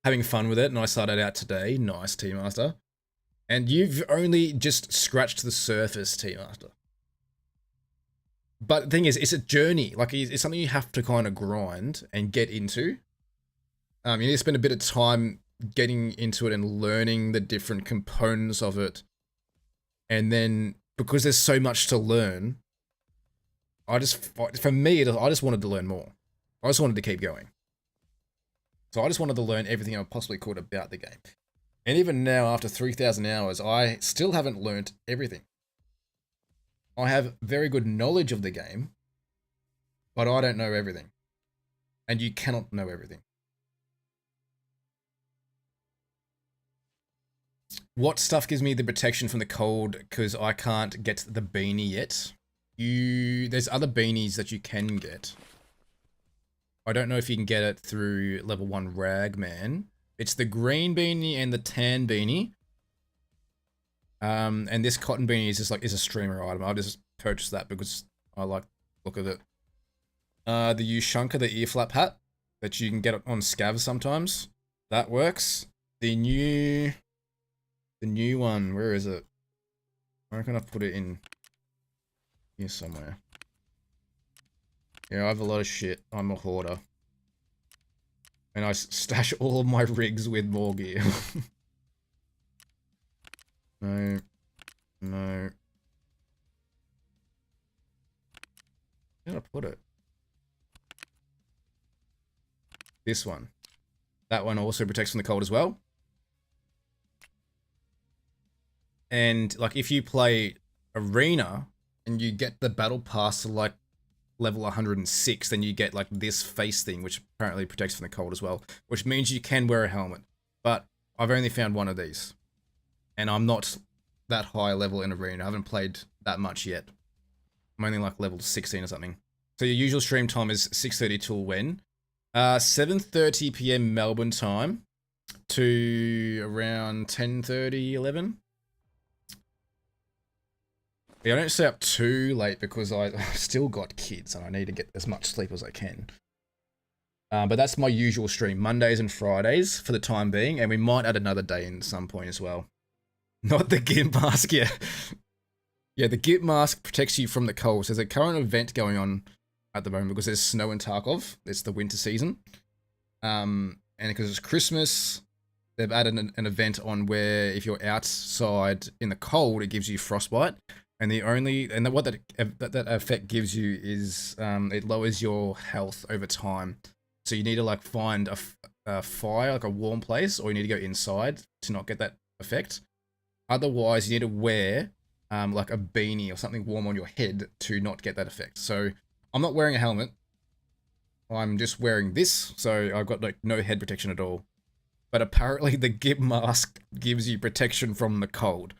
having fun with it. And I started out today. Nice, Team Master. And you've only just scratched the surface, Team Master. But the thing is, it's a journey. Like, it's something you have to kind of grind and get into. You need to spend a bit of time getting into it and learning the different components of it. And then, because there's so much to learn, I just wanted to learn more. I just wanted to keep going. So I just wanted to learn everything I possibly could about the game. And even now, after 3,000 hours, I still haven't learnt everything. I have very good knowledge of the game, but I don't know everything. And you cannot know everything. What stuff gives me the protection from the cold? Because I can't get the beanie yet. There's other beanies that you can get. I don't know if you can get it through level 1 Ragman. It's the green beanie and the tan beanie. And this cotton beanie is just like, is a streamer item. I'll just purchase that because I like the look of it. The Ushunka, the ear flap hat that you can get on scavs sometimes. That works. The new one, where is it? I reckon I've put it in here somewhere. Yeah, I have a lot of shit. I'm a hoarder. And I stash all of my rigs with more gear. No. Where did I put it? This one. That one also protects from the cold as well. And like if you play Arena and you get the battle pass to like level 106, then you get like this face thing, which apparently protects from the cold as well, which means you can wear a helmet. But I've only found one of these. And I'm not that high level in Arena. I haven't played that much yet. I'm only like level 16 or something. So your usual stream time is 6:30 till when? 7:30 PM Melbourne time to around 10:30, 11. Yeah, I don't stay up too late because I've still got kids and I need to get as much sleep as I can. But that's my usual stream, Mondays and Fridays for the time being, and we might add another day in some point as well. Not the Gimp mask, yeah. Yeah, the Gimp mask protects you from the cold. So there's a current event going on at the moment because there's snow in Tarkov. It's the winter season. And because it's Christmas, they've added an event on where if you're outside in the cold, it gives you frostbite. And what that effect gives you is it lowers your health over time. So you need to like find a fire, like a warm place, or you need to go inside to not get that effect. Otherwise, you need to wear like a beanie or something warm on your head to not get that effect. So I'm not wearing a helmet. I'm just wearing this, so I've got like no head protection at all. But apparently the Gimp mask gives you protection from the cold.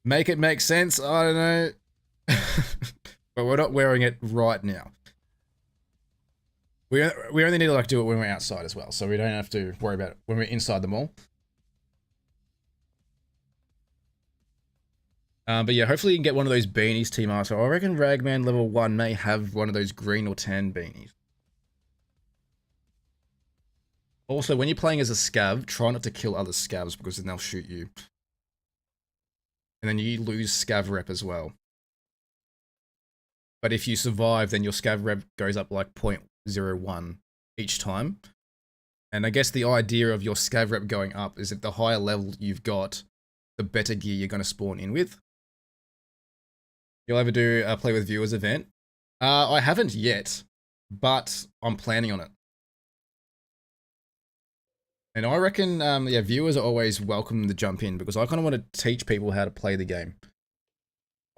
Make it make sense? I don't know. But we're not wearing it right now. We only need to like do it when we're outside as well, so we don't have to worry about it when we're inside the mall. But yeah, hopefully you can get one of those beanies, Team R. So I reckon Ragman level 1 may have one of those green or tan beanies. Also, when you're playing as a scav, try not to kill other scavs because then they'll shoot you. And then you lose scav rep as well. But if you survive, then your scav rep goes up like 0.01 each time. And I guess the idea of your scav rep going up is that the higher level you've got, the better gear you're going to spawn in with. You'll ever do a Play with Viewers event? I haven't yet, but I'm planning on it. And I reckon, yeah, viewers are always welcome to jump in because I kind of want to teach people how to play the game.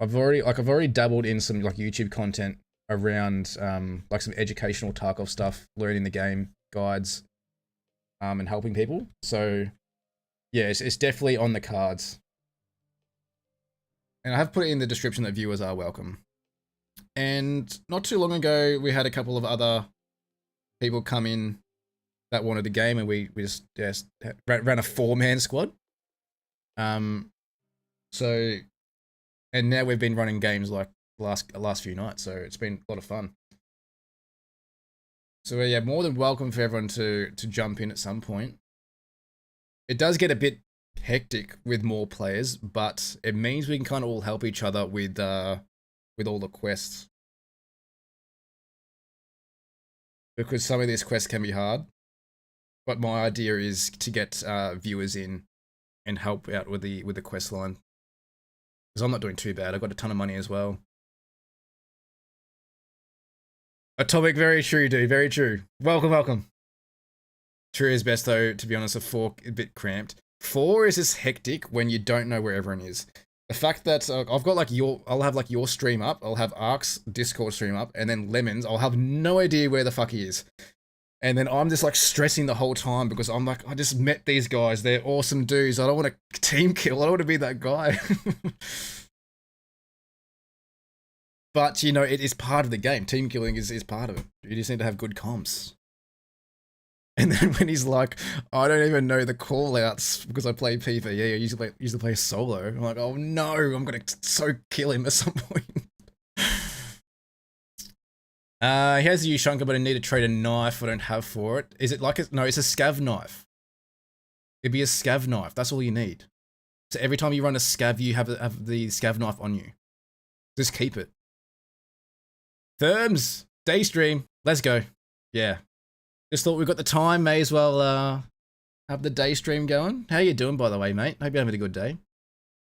I've already dabbled in some like YouTube content around like some educational Tarkov stuff, learning the game, guides, and helping people. So yeah, it's definitely on the cards. And I have put it in the description that viewers are welcome. And not too long ago, we had a couple of other people come in that wanted the game, and we just ran a 4-man squad. So, and now we've been running games like last few nights, so it's been a lot of fun. So yeah, more than welcome for everyone to jump in at some point. It does get a bit hectic with more players, but it means we can kind of all help each other with all the quests. Because some of these quests can be hard. But my idea is to get viewers in and help out with the quest line. Because I'm not doing too bad. I've got a ton of money as well. Atomic, very true, dude. Very true. Welcome, welcome. True is best though, to be honest. A 4 a bit cramped. 4 is just hectic when you don't know where everyone is. The fact that I've got like I'll have like your stream up. I'll have Ark's Discord stream up, and then Lemon's. I'll have no idea where the fuck he is. And then I'm just like stressing the whole time because I'm like, I just met these guys. They're awesome dudes. I don't want to team kill. I don't want to be that guy. But, you know, it is part of the game. Team killing is part of it. You just need to have good comms. And then when he's like, I don't even know the call-outs because I play PvE. I usually play solo. I'm like, oh no, I'm going to so kill him at some point. He has a Ushunka, but I need to trade a knife I don't have for it. Is it like no, it's a scav knife. It'd be a scav knife. That's all you need. So every time you run a scav, you have the scav knife on you. Just keep it. Therms, day stream. Let's go. Yeah. Just thought we've got the time. May as well have the day stream going. How you doing, by the way, mate? Hope you're having a good day.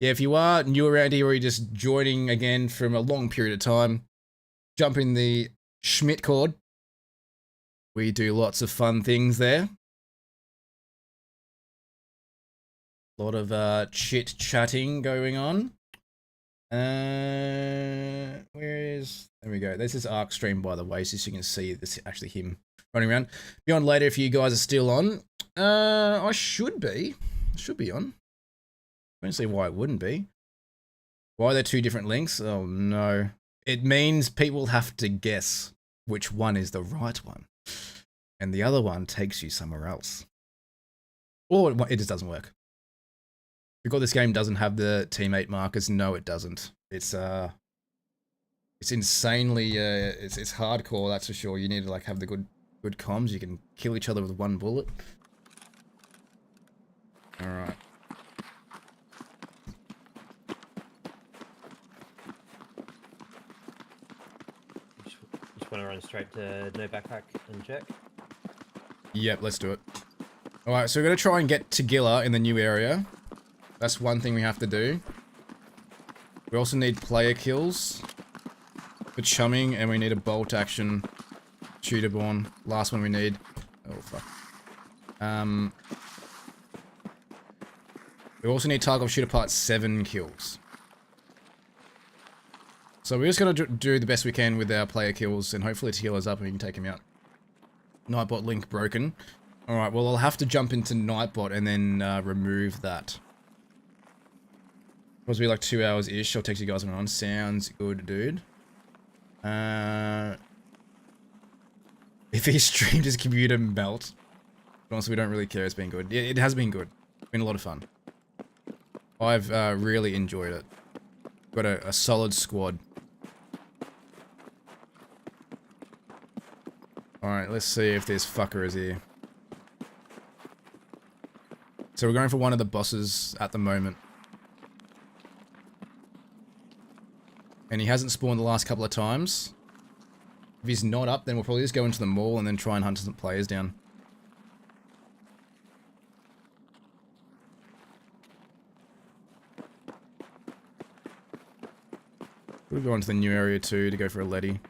Yeah, if you are new around here or you're just joining again from a long period of time, jump in the Shmitt cord. We do lots of fun things there. A lot of chit chatting going on. There we go. This is Ark stream, by the way, so you can see this is actually him running around. Be on later if you guys are still on. I should be on. I don't see why it wouldn't be. Why are there 2 different links? Oh no. It means people have to guess which one is the right one. And the other one takes you somewhere else. Or it just doesn't work. Because this game doesn't have the teammate markers, no it doesn't. It's insanely, it's hardcore, that's for sure. You need to like have the good comms. You can kill each other with 1 bullet. Alright. Want to run straight to no backpack and check? Yep, let's do it. Alright, so we're going to try and get to Gilla in the new area. That's one thing we have to do. We also need player kills for chumming, and we need a bolt action shooter born. Last one we need. Oh, fuck. We also need Tarkov shooter part 7 kills. So we're just going to do the best we can with our player kills, and hopefully it's heal us up and we can take him out. Nightbot link broken. Alright, well I'll have to jump into Nightbot and then remove that. Supposed to be like 2 hours-ish. I'll text you guys when I'm on. Sounds good, dude. If he streamed his computer melt. Honestly, we don't really care. It's been good. It has been good. It's been a lot of fun. I've really enjoyed it. Got a solid squad. Alright, let's see if this fucker is here. So we're going for one of the bosses at the moment. And he hasn't spawned the last couple of times. If he's not up, then we'll probably just go into the mall and then try and hunt some players down. We'll go into the new area too to go for a Letty.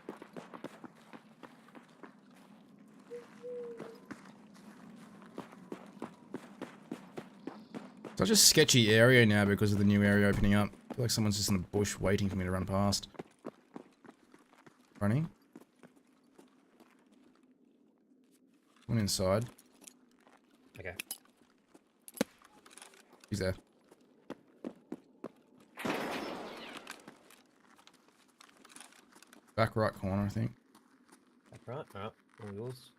Such a sketchy area now because of the new area opening up. I feel like someone's just in the bush waiting for me to run past. Running. One inside. Okay. He's there. Back right corner, I think. Back right. Alright. All yours.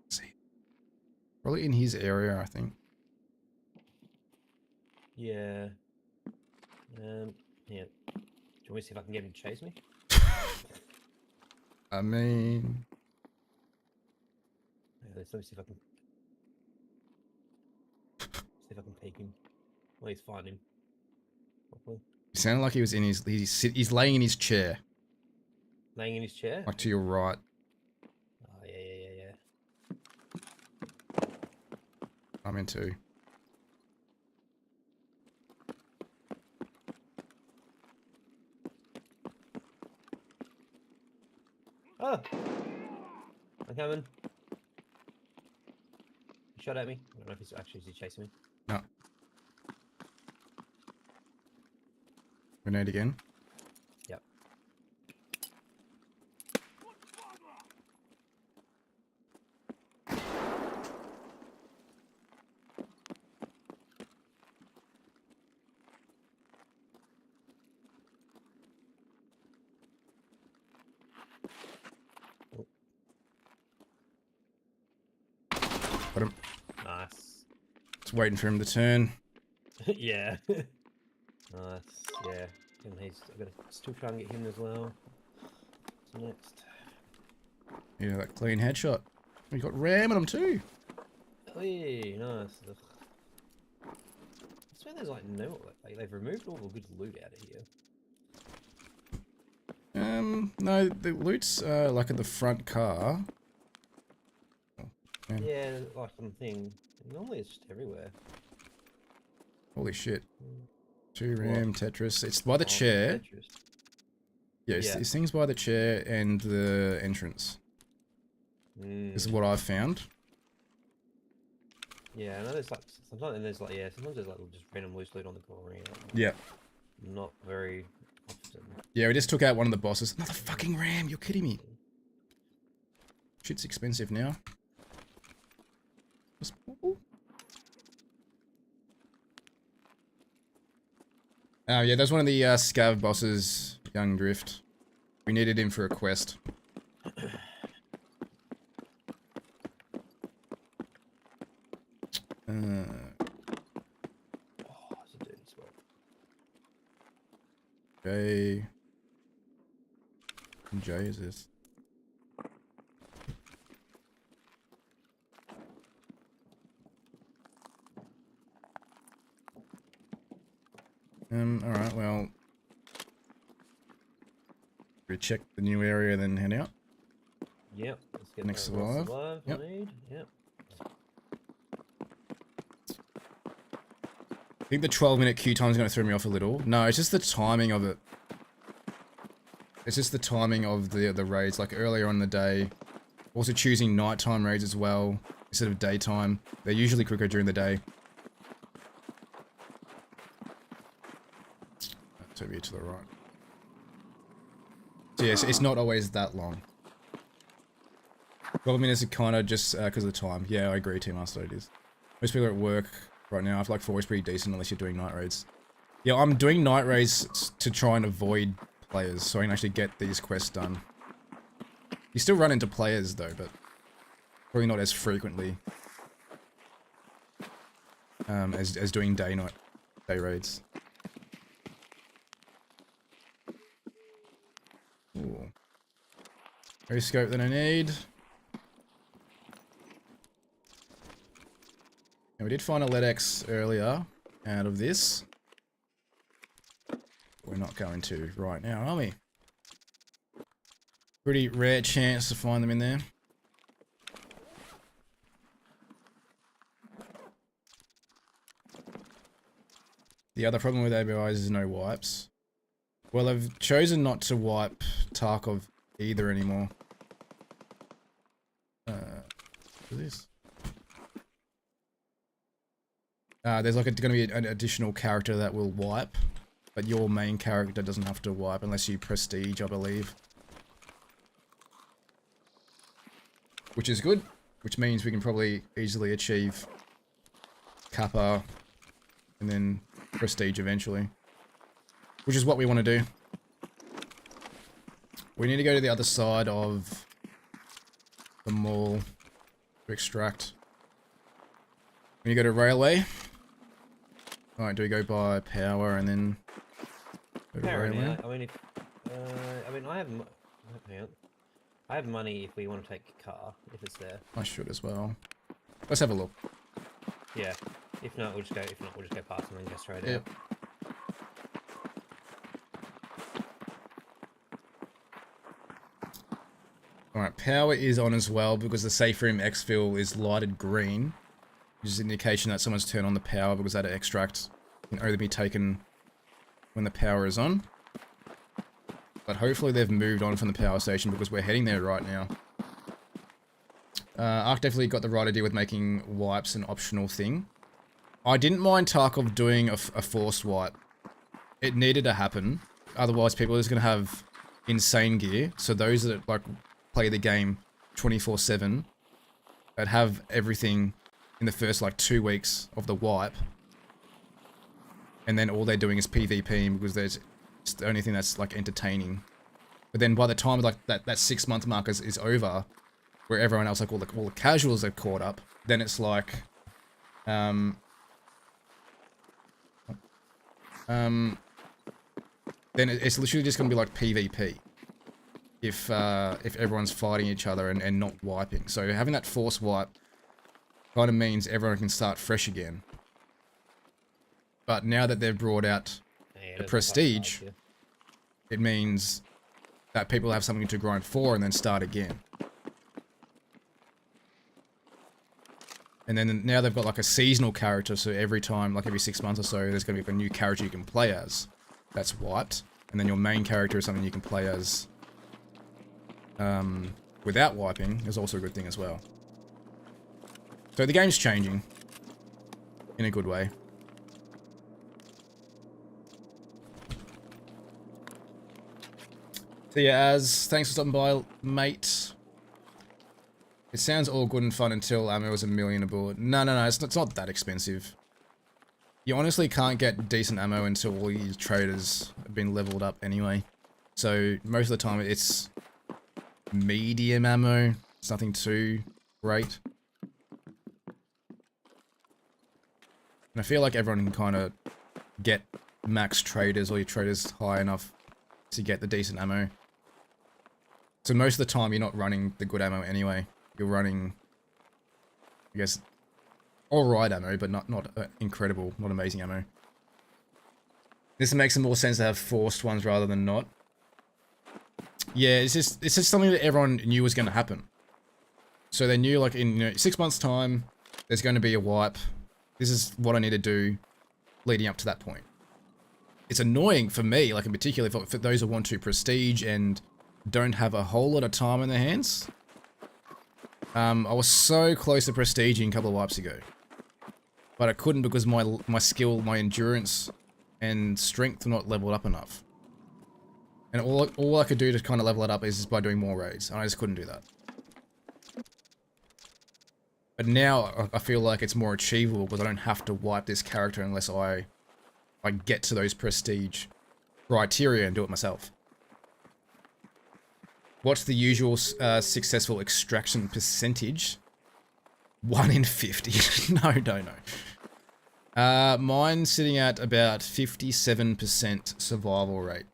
Let's see. Probably in his area, I think. Yeah. Yeah. Do you want me to see if I can get him to chase me? I mean... Yeah, let me see if I can... see if I can peek him. Well, he's find him. Hopefully. He sounded like he was in his... He's laying in his chair. Laying in his chair? Like to your right. Oh, yeah. I'm in too. Oh! I'm coming. He shot at me. I don't know if he's actually chasing me. No. Grenade again. Yep. Got him. Nice. Just waiting for him to turn. Yeah. Nice. Yeah. And I've got to still try and get him as well. What's next? Yeah, that clean headshot. We got ram in him too. Hey, nice. Ugh. I swear there's like no, like they've removed all the good loot out of here. No, the loot's like at the front car. Oh, Yeah, like something. Normally it's just everywhere. holy shit. Mm. 2 ram, Tetris. It's by the Oh, chair. Tetris. Yeah, Yeah. this thing's by the chair and the entrance. This is what I've found. Yeah, I know there's like sometimes there's like sometimes there's like just random loose loot on the corner. Yeah. Not very often. Yeah, we just took out one of the bosses. Another fucking ram, you're kidding me. Shit's expensive now. Oh yeah, there's one of the scav bosses, Young Drift. We needed him for a quest. Oh, it's a dirty spot. J. What J is this? Alright, well. We check the new area and then head out. Yep. Let's get Next that last survive. I Yep. need. Yep. I think the 12-minute queue time is going to throw me off a little. No, it's just the timing of it. It's just the timing of the raids, like earlier on in the day. Also choosing nighttime raids as well, instead of daytime. They're usually quicker during the day. So be to the right. So yes, it's not always that long. 12 minutes is kind of just because of the time. Yeah, I agree, Team Master, it is. Most people are at work right now. I feel like 4 is pretty decent unless you're doing night raids. Yeah, I'm doing night raids to try and avoid players so I can actually get these quests done. You still run into players though, but probably not as frequently. as doing day raids. Ooh. No scope that I need. And we did find a LEDX earlier out of this. We're not going to right now, are we? Pretty rare chance to find them in there. The other problem with ABIs is no wipes. Well, I've chosen not to wipe Tarkov either anymore. What's this? There's like going to be an additional character that will wipe, but your main character doesn't have to wipe unless you prestige, I believe. Which is good, which means we can probably easily achieve Kappa and then prestige eventually. Which is what we want to do. We need to go to the other side of the mall to extract. When you go to railway. Alright, do we go by power and then go to railway? I have. Hang on. I have money if we want to take a car, if it's there. I should as well. Let's have a look. Yeah. If not, we'll just go. If not, we'll just go past and then go straight Yep. out. Alright, power is on as well because the safe room exfil is lighted green, which is an indication that someone's turned on the power because that extract can only be taken when the power is on. But hopefully they've moved on from the power station because we're heading there right now. Ark definitely got the right idea with making wipes an optional thing. I didn't mind Tarkov doing a forced wipe. It needed to happen. Otherwise people are just going to have insane gear. So those that like play the game 24/7 that have everything in the first like 2 weeks of the wipe. And then all they're doing is PvPing because it's the only thing that's like entertaining. But then by the time like that 6 month mark is over, where everyone else, like all the casuals are caught up, then it's like then it's literally just gonna be like PvP if everyone's fighting each other and not wiping. So having that force wipe kind of means everyone can start fresh again. But now that they've brought out the prestige, it means that people have something to grind for and then start again. And then now they've got like a seasonal character, so every time, like every 6 months or so, there's going to be a new character you can play as that's wiped. And then your main character is something you can play as without wiping is also a good thing as well. So the game's changing in a good way. So yeah, thanks for stopping by, mate. It sounds all good and fun until ammo is $1 million a bullet. No, it's not that expensive. You honestly can't get decent ammo until all your traders have been leveled up anyway. So most of the time it's medium ammo. It's nothing too great. And I feel like everyone can kind of get max traders or your traders high enough to get the decent ammo. So most of the time you're not running the good ammo anyway. You're running, I guess, alright ammo, but not incredible, not amazing ammo. This makes more sense to have forced ones rather than not. Yeah, it's just something that everyone knew was going to happen. So they knew, like, in 6 months' time, there's going to be a wipe. This is what I need to do leading up to that point. It's annoying for me, like in particular, for those who want to prestige and don't have a whole lot of time in their hands. I was so close to prestiging a couple of wipes ago. But I couldn't because my skill, my endurance, and strength were not leveled up enough. And all I could do to kind of level it up is just by doing more raids, and I just couldn't do that. But now I feel like it's more achievable because I don't have to wipe this character unless I get to those prestige criteria and do it myself. What's the usual successful extraction percentage? 1 in 50. No, don't know. Mine's sitting at about 57% survival rate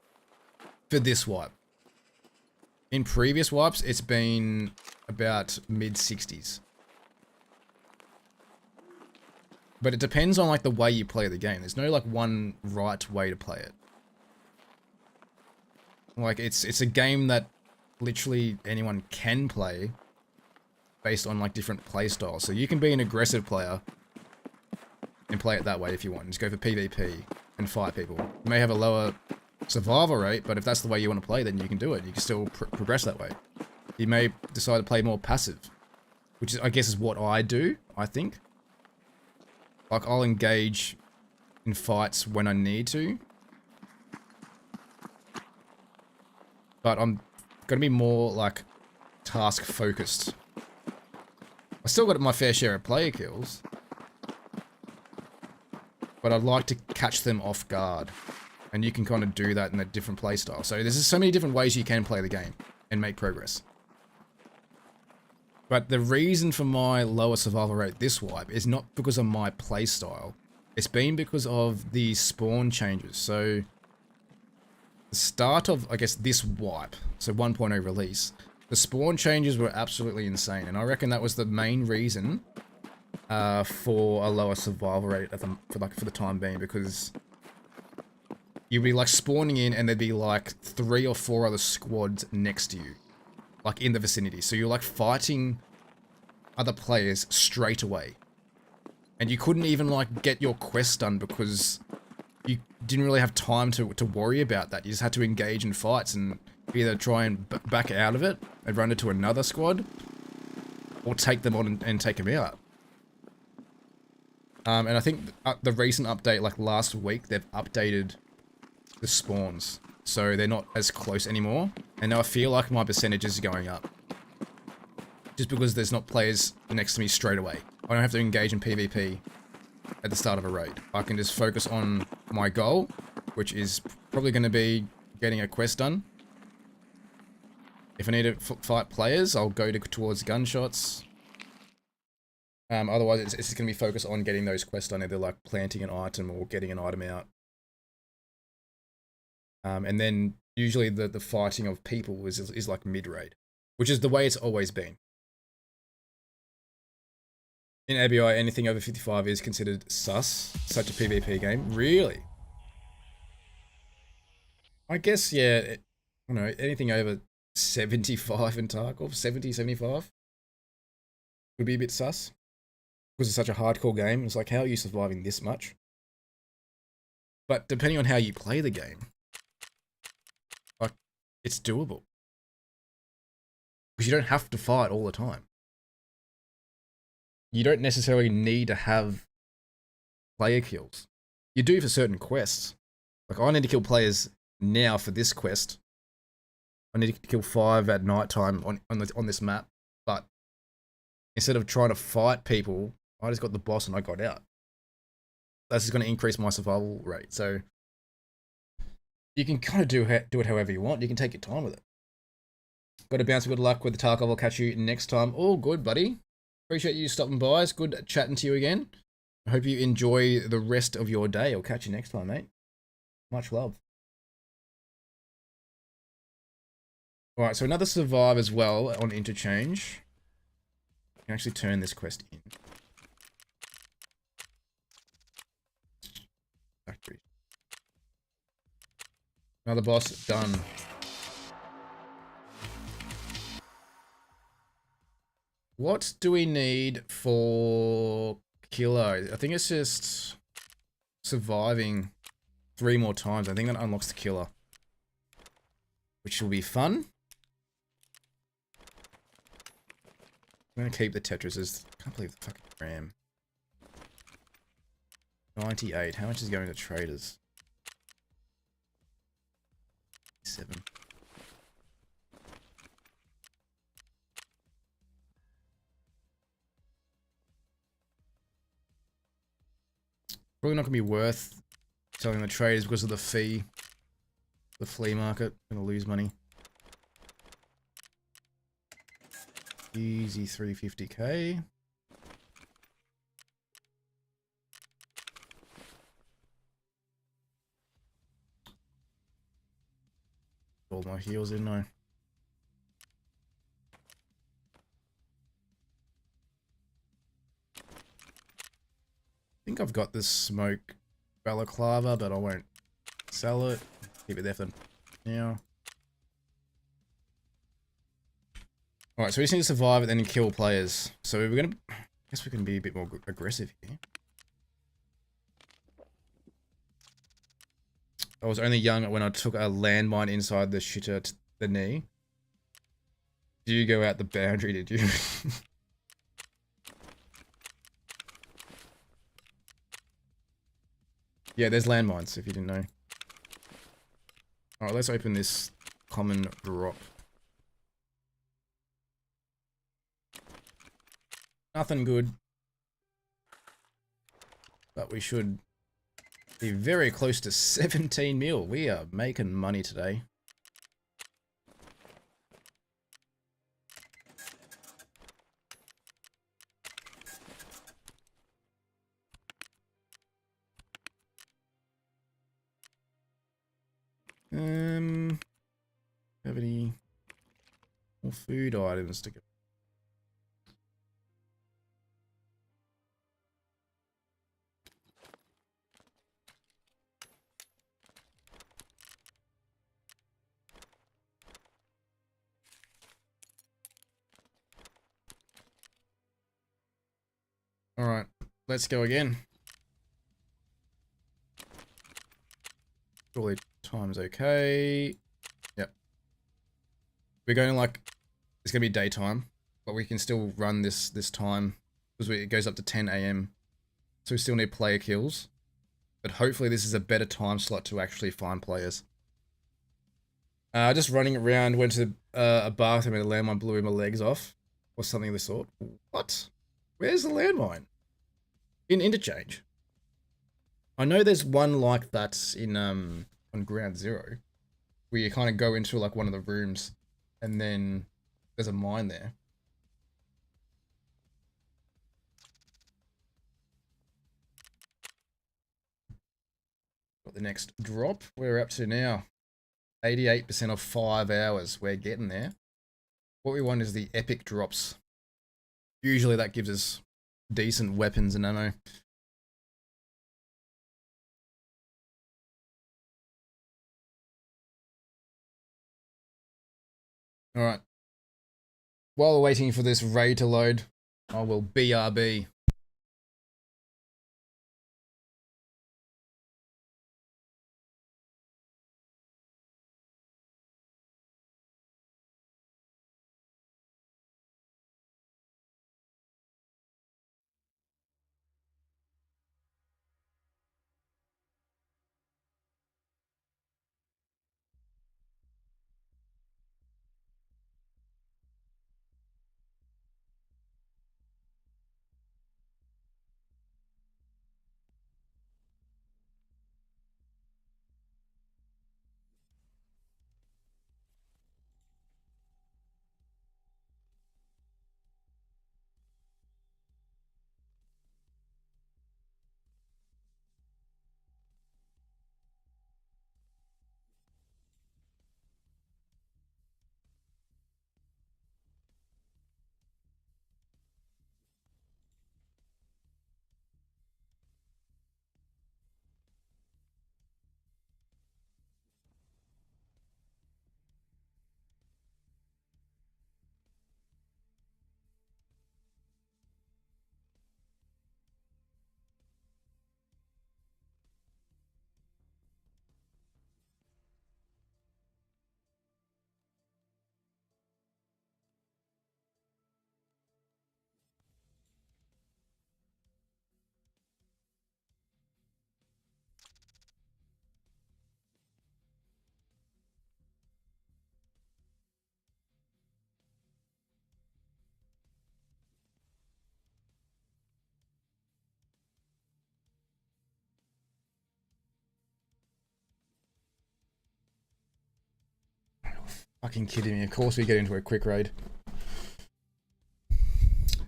for this wipe. In previous wipes, it's been about mid-60s. But it depends on like the way you play the game. There's no like one right way to play it. Like it's a game that literally anyone can play based on like different play styles. So you can be an aggressive player and play it that way if you want. Just go for PvP and fight people. You may have a lower survival rate, but if that's the way you want to play, then you can do it. You can still progress that way. You may decide to play more passive, which is, I guess, is what I do, I think. Like, I'll engage in fights when I need to. But I'm going to be more, like, task-focused. I still got my fair share of player kills. But I'd like to catch them off guard. And you can kind of do that in a different playstyle. So there's so many different ways you can play the game and make progress. But the reason for my lower survival rate this wipe is not because of my playstyle. It's been because of the spawn changes. So the start of, I guess, this wipe, so 1.0 release, the spawn changes were absolutely insane. And I reckon that was the main reason for a lower survival rate for the time being, because you'd be like spawning in and there'd be like 3 or 4 other squads next to you, like in the vicinity. So you're like fighting other players straight away. And you couldn't even like get your quest done because you didn't really have time to worry about that. You just had to engage in fights and either try and back out of it and run into another squad, or take them on and take them out. And I think the recent update, like last week, they've updated the spawns, so they're not as close anymore. And now I feel like my percentages are going up, just because there's not players next to me straight away. I don't have to engage in PvP at the start of a raid. I can just focus on my goal, which is probably going to be getting a quest done. If I need to fight players, I'll go towards gunshots. Otherwise, it's just going to be focused on getting those quests done, either like planting an item or getting an item out. And then usually the fighting of people is like mid-raid, which is the way it's always been. In ABI, anything over 55 is considered sus, such a PvP game. Really? I guess, yeah, I don't know, anything over 75 in Tarkov, 70, 75 would be a bit sus. Because it's such a hardcore game. It's like, how are you surviving this much? But depending on how you play the game, like, it's doable. Because you don't have to fight all the time. You don't necessarily need to have player kills. You do for certain quests. Like, I need to kill players now for this quest. I need to kill 5 at night time on this map. But instead of trying to fight people, I just got the boss and I got out. That's just going to increase my survival rate. So you can kind of do it however you want. You can take your time with it. Got to bounce. Good luck with the Tarkov. I'll catch you next time. All good, buddy. Appreciate you stopping by. It's good chatting to you again. I hope you enjoy the rest of your day. I'll catch you next time, mate. Much love. Alright, so another survive as well on interchange. I can actually turn this quest in. Factory. Another boss done. What do we need for killer? I think it's just surviving 3 more times. I think that unlocks the killer, which will be fun. I'm gonna keep the Tetrises. Can't believe the fucking RAM. 98. How much is going to traders? 7. Probably not gonna be worth selling the traders because of the fee. The flea market. Gonna lose money. Easy 350k. my heels, didn't I? I think I've got this smoke balaclava, but I won't sell it. Keep it there for now. Alright, so we just need to survive and then kill players. So we're gonna... I guess we're gonna be a bit more aggressive here. I was only young when I took a landmine inside the shitter to the knee. Did you go out the boundary, did you? Yeah, there's landmines, if you didn't know. Alright, let's open this common drop. Nothing good. But we should be very close to 17 mil. We are making money today. Have any more food items to go? Alright, let's go again. Surely time's okay. Yep. We're going like, it's gonna be daytime, but we can still run this time because it goes up to 10 AM. So we still need player kills. But hopefully this is a better time slot to actually find players. Just running around, went to a bathroom and a landmine blew my legs off. Or something of the sort. What? Where's the landmine? In interchange. I know there's one like that in on Ground Zero. Where you kind of go into like one of the rooms and then there's a mine there. Got the next drop. We're up to now 88% of 5 hours. We're getting there. What we want is the epic drops. Usually that gives us decent weapons and ammo. Alright. While we're waiting for this raid to load, I will BRB. Fucking kidding me. Of course we get into a quick raid.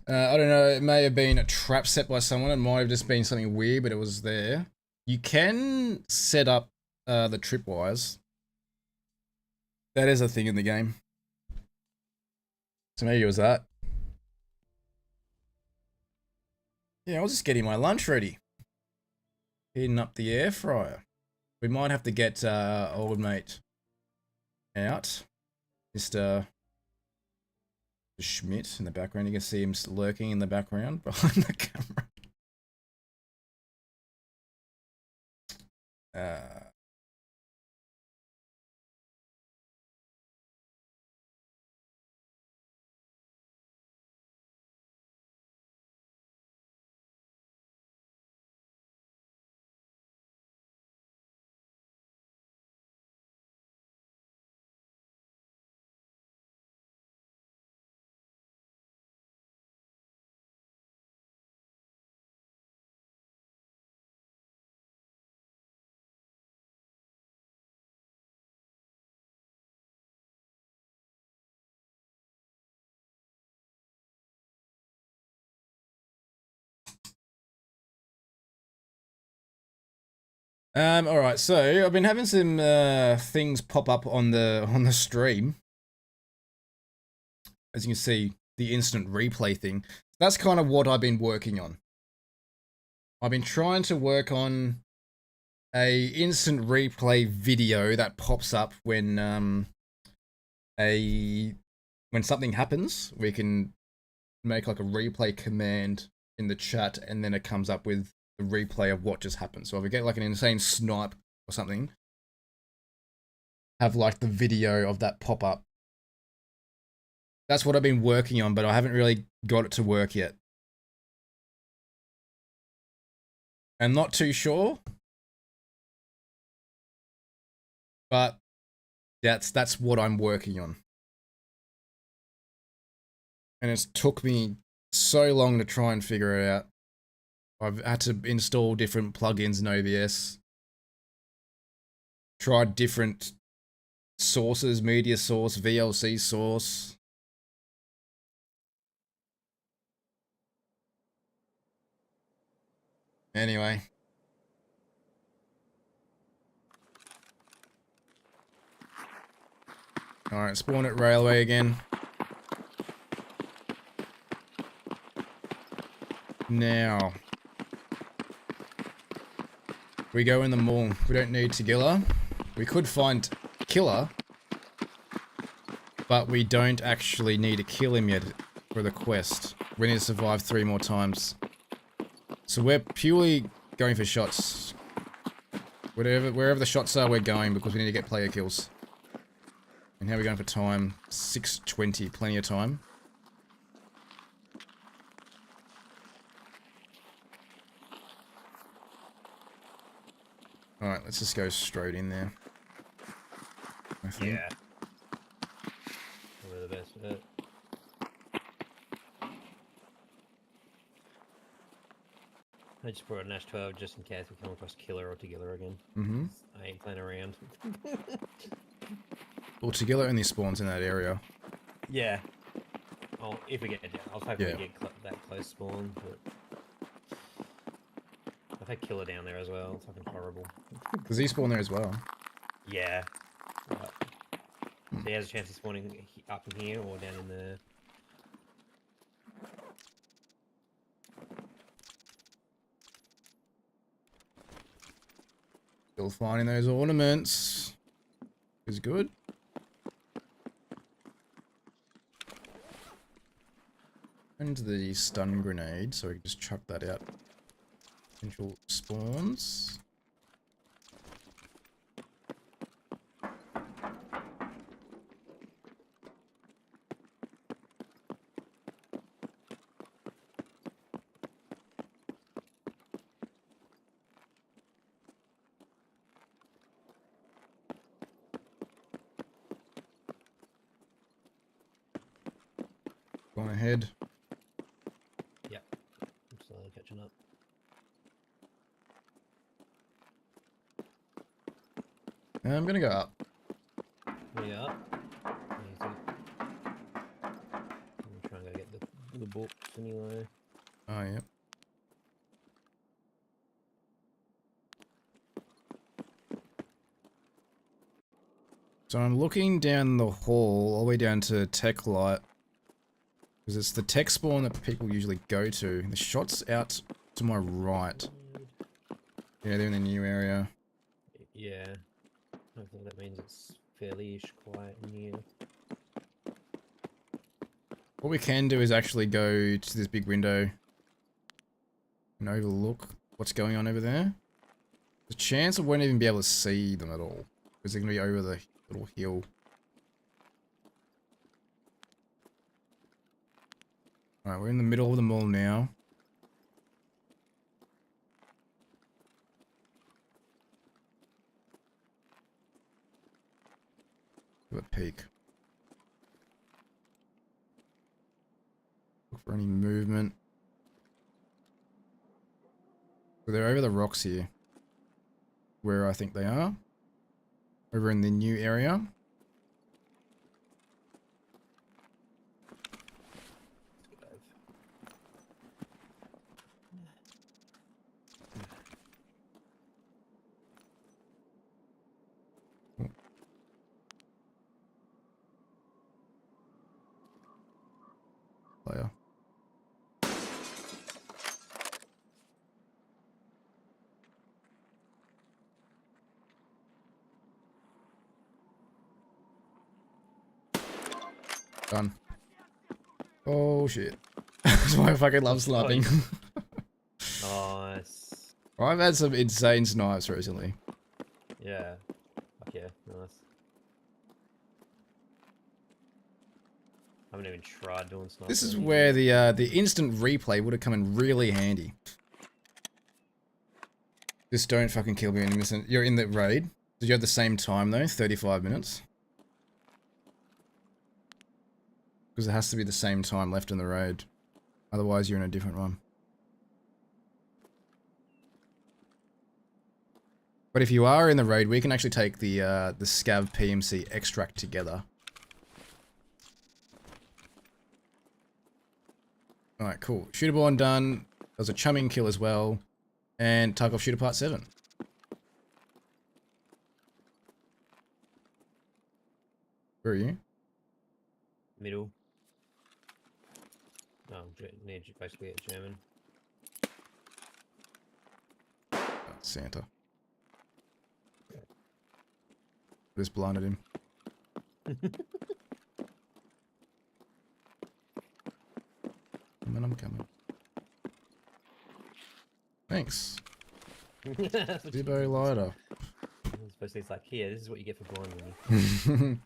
I don't know, it may have been a trap set by someone. It might have just been something weird, but it was there. You can set up the tripwires. That is a thing in the game. So maybe it was that. Yeah, I was just getting my lunch ready. Heating up the air fryer. We might have to get old mate out. Mr. Shmitt in the background. You can see him lurking in the background behind the camera. All right. So I've been having some things pop up on the stream. As you can see, the instant replay thing. That's kind of what I've been working on. I've been trying to work on a instant replay video that pops up when when something happens. We can make like a replay command in the chat, and then it comes up with the replay of what just happened. So if we get like an insane snipe or something, have like the video of that pop up. That's what I've been working on, but I haven't really got it to work yet. I'm not too sure, but that's what I'm working on. And it's took me so long to try and figure it out. I've had to install different plugins in OBS. Tried different sources, media source, VLC source. Anyway. Alright, spawn at railway again. Now. We go in the mall. We don't need Tagilla. We could find Killer. But we don't actually need to kill him yet for the quest. We need to survive 3 more times. So we're purely going for shots. Wherever the shots are, we're going because we need to get player kills. And how are we going for time? 6:20, plenty of time. Alright, let's just go straight in there. I think. Yeah. Probably the best of it. I just brought an Ash 12 just in case we come across Killer or Tagilla again. Mm-hmm. I ain't playing around. Well, Tagilla only spawns in that area. Yeah. Oh, if we get down, I was hoping Yeah. we get that close spawn, but I've had Killer down there as well. It's fucking horrible. Does he spawn there as well? Yeah. But so he has a chance of spawning up in here or down in there. Still finding those ornaments. Is good. And the stun grenade, so we can just chuck that out. Potential spawns. Going ahead. Yep. I'm slowly catching up. I'm gonna go up. We are. Easy. I'm trying to go get the books anyway. Oh, yep. So I'm looking down the hall, all the way down to tech light. Because it's the tech spawn that people usually go to. The shot's out to my right. Yeah, they're in the new area. Yeah. Hopefully that means it's fairly-ish quiet in here. What we can do is actually go to this big window and overlook what's going on over there. The chance I won't even be able to see them at all. Because they're going to be over the little hill. Alright, we're in the middle of the mall now. Have a peek. Look for any movement. So they're over the rocks here. Where I think they are. Over in the new area. Player. Done. Oh shit. That's why I fucking love sniping. Nice. I've had some insane snipes recently. Yeah. Fuck yeah, nice. I haven't even tried doing sniping. This is where the instant replay would have come in really handy. Just don't fucking kill me innocent. You're in the raid. Did you have the same time though? 35 minutes? Because it has to be the same time left in the raid. Otherwise you're in a different one. But if you are in the raid, we can actually take the Scav PMC extract together. Alright, cool. Shooterborn done. There was a chumming kill as well. And Tarkov Shooter Part 7. Where are you? Middle. Oh, need basically a German. Oh, Santa. Just blinded him. I'm coming. Thanks. Zippo lighter. Especially it's like, here, this is what you get for blinding me.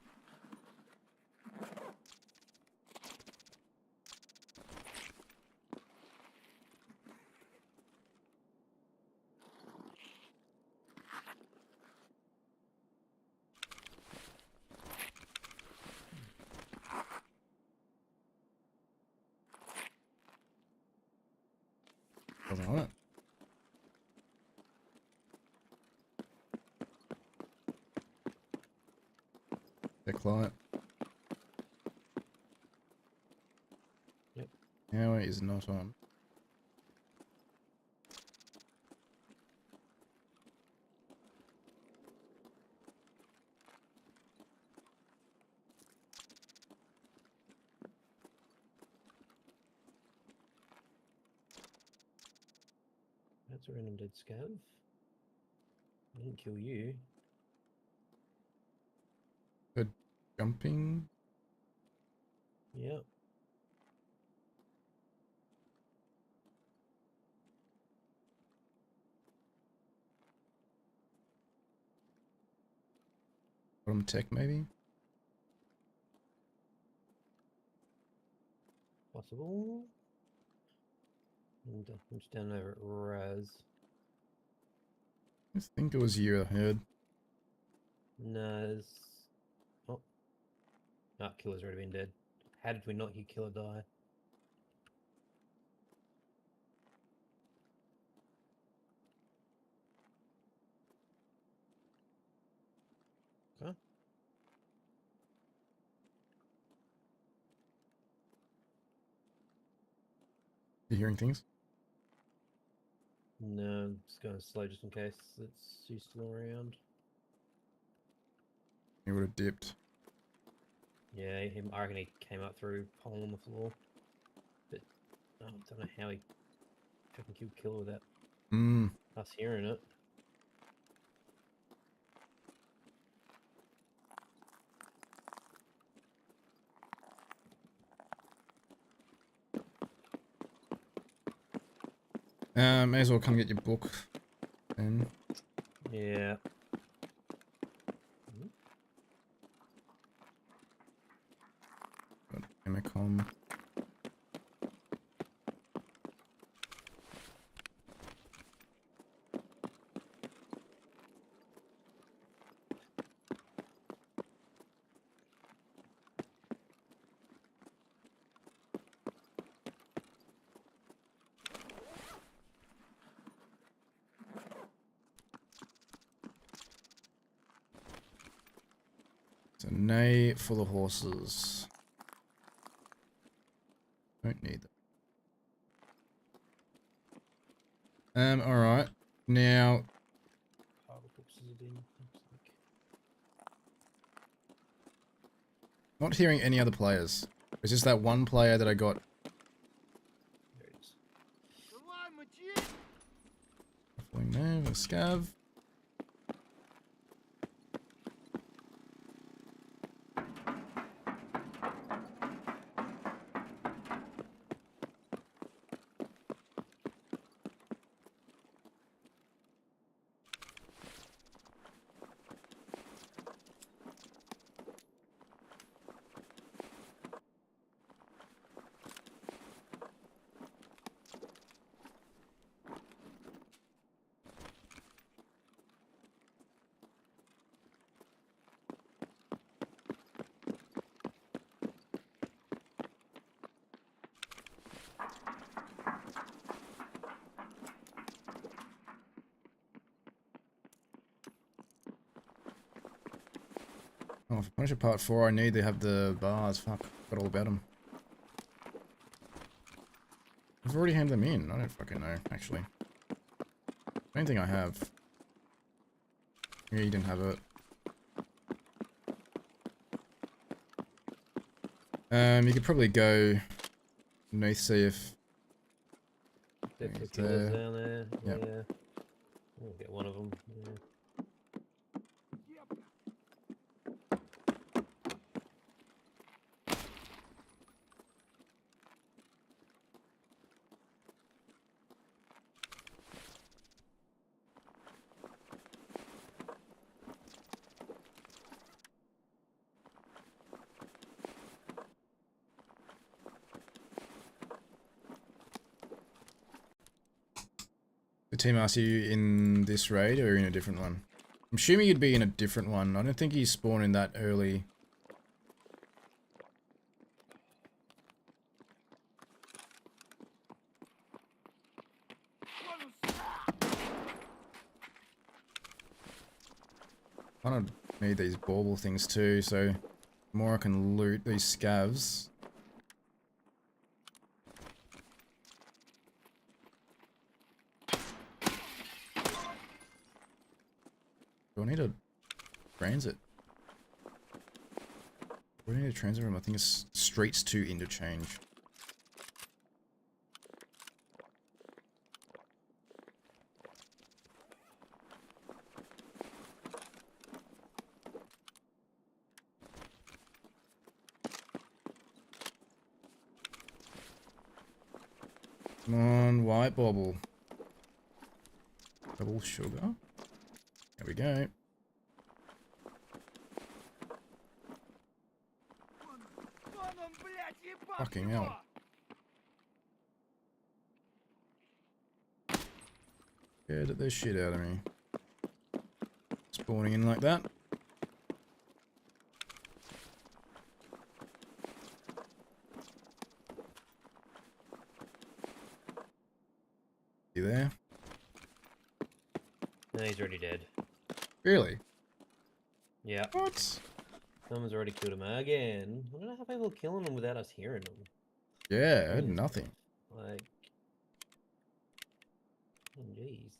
Doesn't want it. The client. Yep. Power is not on. That's a random dead scav. I didn't kill you. Good jumping. Yep. Bottom tech maybe? Possible. And I'm just down over at Raz. I think it was you I heard. Naz. Oh. Ah, killer's already been dead. How did we not hear killer die? Huh? You hearing things? No, I'm just going slow just in case it's still around. He would have dipped. Yeah, I reckon he came up through hole on the floor. But I don't know how he fucking killed Killer without us hearing it. May as well come get your book then. Yeah. Emicom. It's a nay full of horses. Don't need them. Alright. Now, not hearing any other players. It's just that one player that I got. There it is. Following there, a scav. Oh, for Punisher Part 4, I need to have the bars. Fuck, forgot all about them. I've already handed them in. I don't fucking know, actually. I don't think I have. Yeah, you didn't have it. You could probably go underneath, see if... Definitely there. Killers down there. Yep. Yeah. We'll get one of them. Yeah. The team asks you in this raid or in a different one? I'm assuming you'd be in a different one. I don't think he's spawning that early. I don't need these bauble things too, so the more I can loot these scavs. Do I need a transit? Do I need a transit room? I think it's streets to interchange. Come on, white bauble. Double sugar. There we go. Fucking hell. Get the shit out of me. Spawning in like that. You there? No, he's already dead. Really? Yeah. What? Someone's already killed him again. I don't know how people are killing him without us hearing them. Yeah, I had nothing. Like, oh, jeez.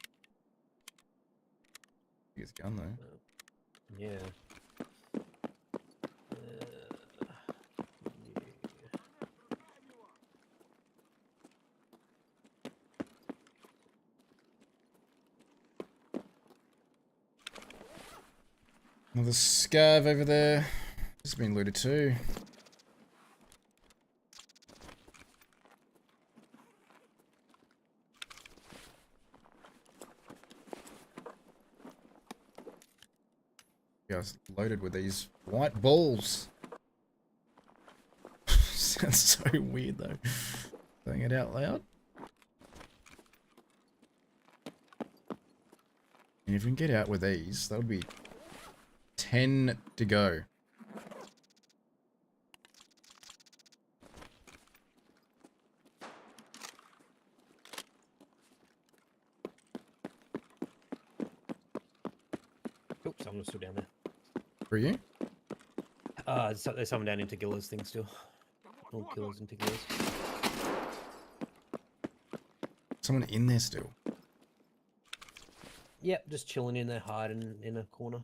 His gun though. Yeah. Another scav over there. This has been looted too. Guys, loaded with these white balls. Sounds so weird though. Saying it out loud. And if we can get out with these, that would be 10 to go. Oops, someone still down there. For you? There's someone down in Tequila's thing still. All killers and Tequila's. Someone in there still. Yep, just chilling in there, hiding in a corner.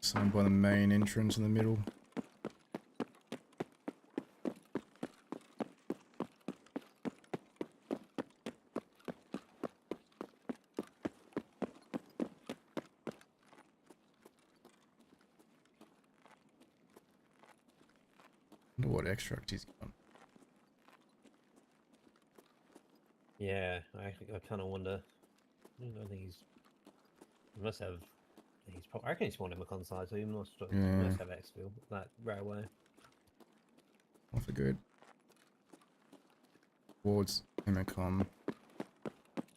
Someone by the main entrance in the middle. I wonder what extract he's got. Yeah, I kind of wonder. I don't think he's. He must have. He's probably. I reckon he's spawned him a con side, so he must have exfil that railway. Awfully good. Towards Emicom.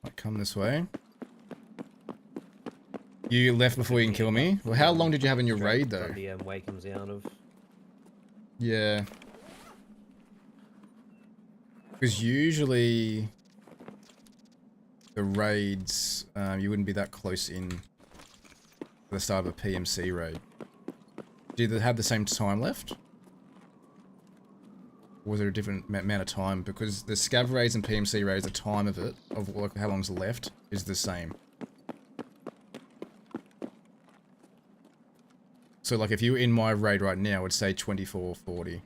Might come this way. You left before you can kill me? Well, how long did you have in your raid though? The way comes out of. Yeah. Because usually the raids, you wouldn't be that close in to the start of a PMC raid. Did they have the same time left? Or was there a different amount of time? Because the scav raids and PMC raids, the time of it, of like how long's left, is the same. So like if you were in my raid right now, I would say 24:40.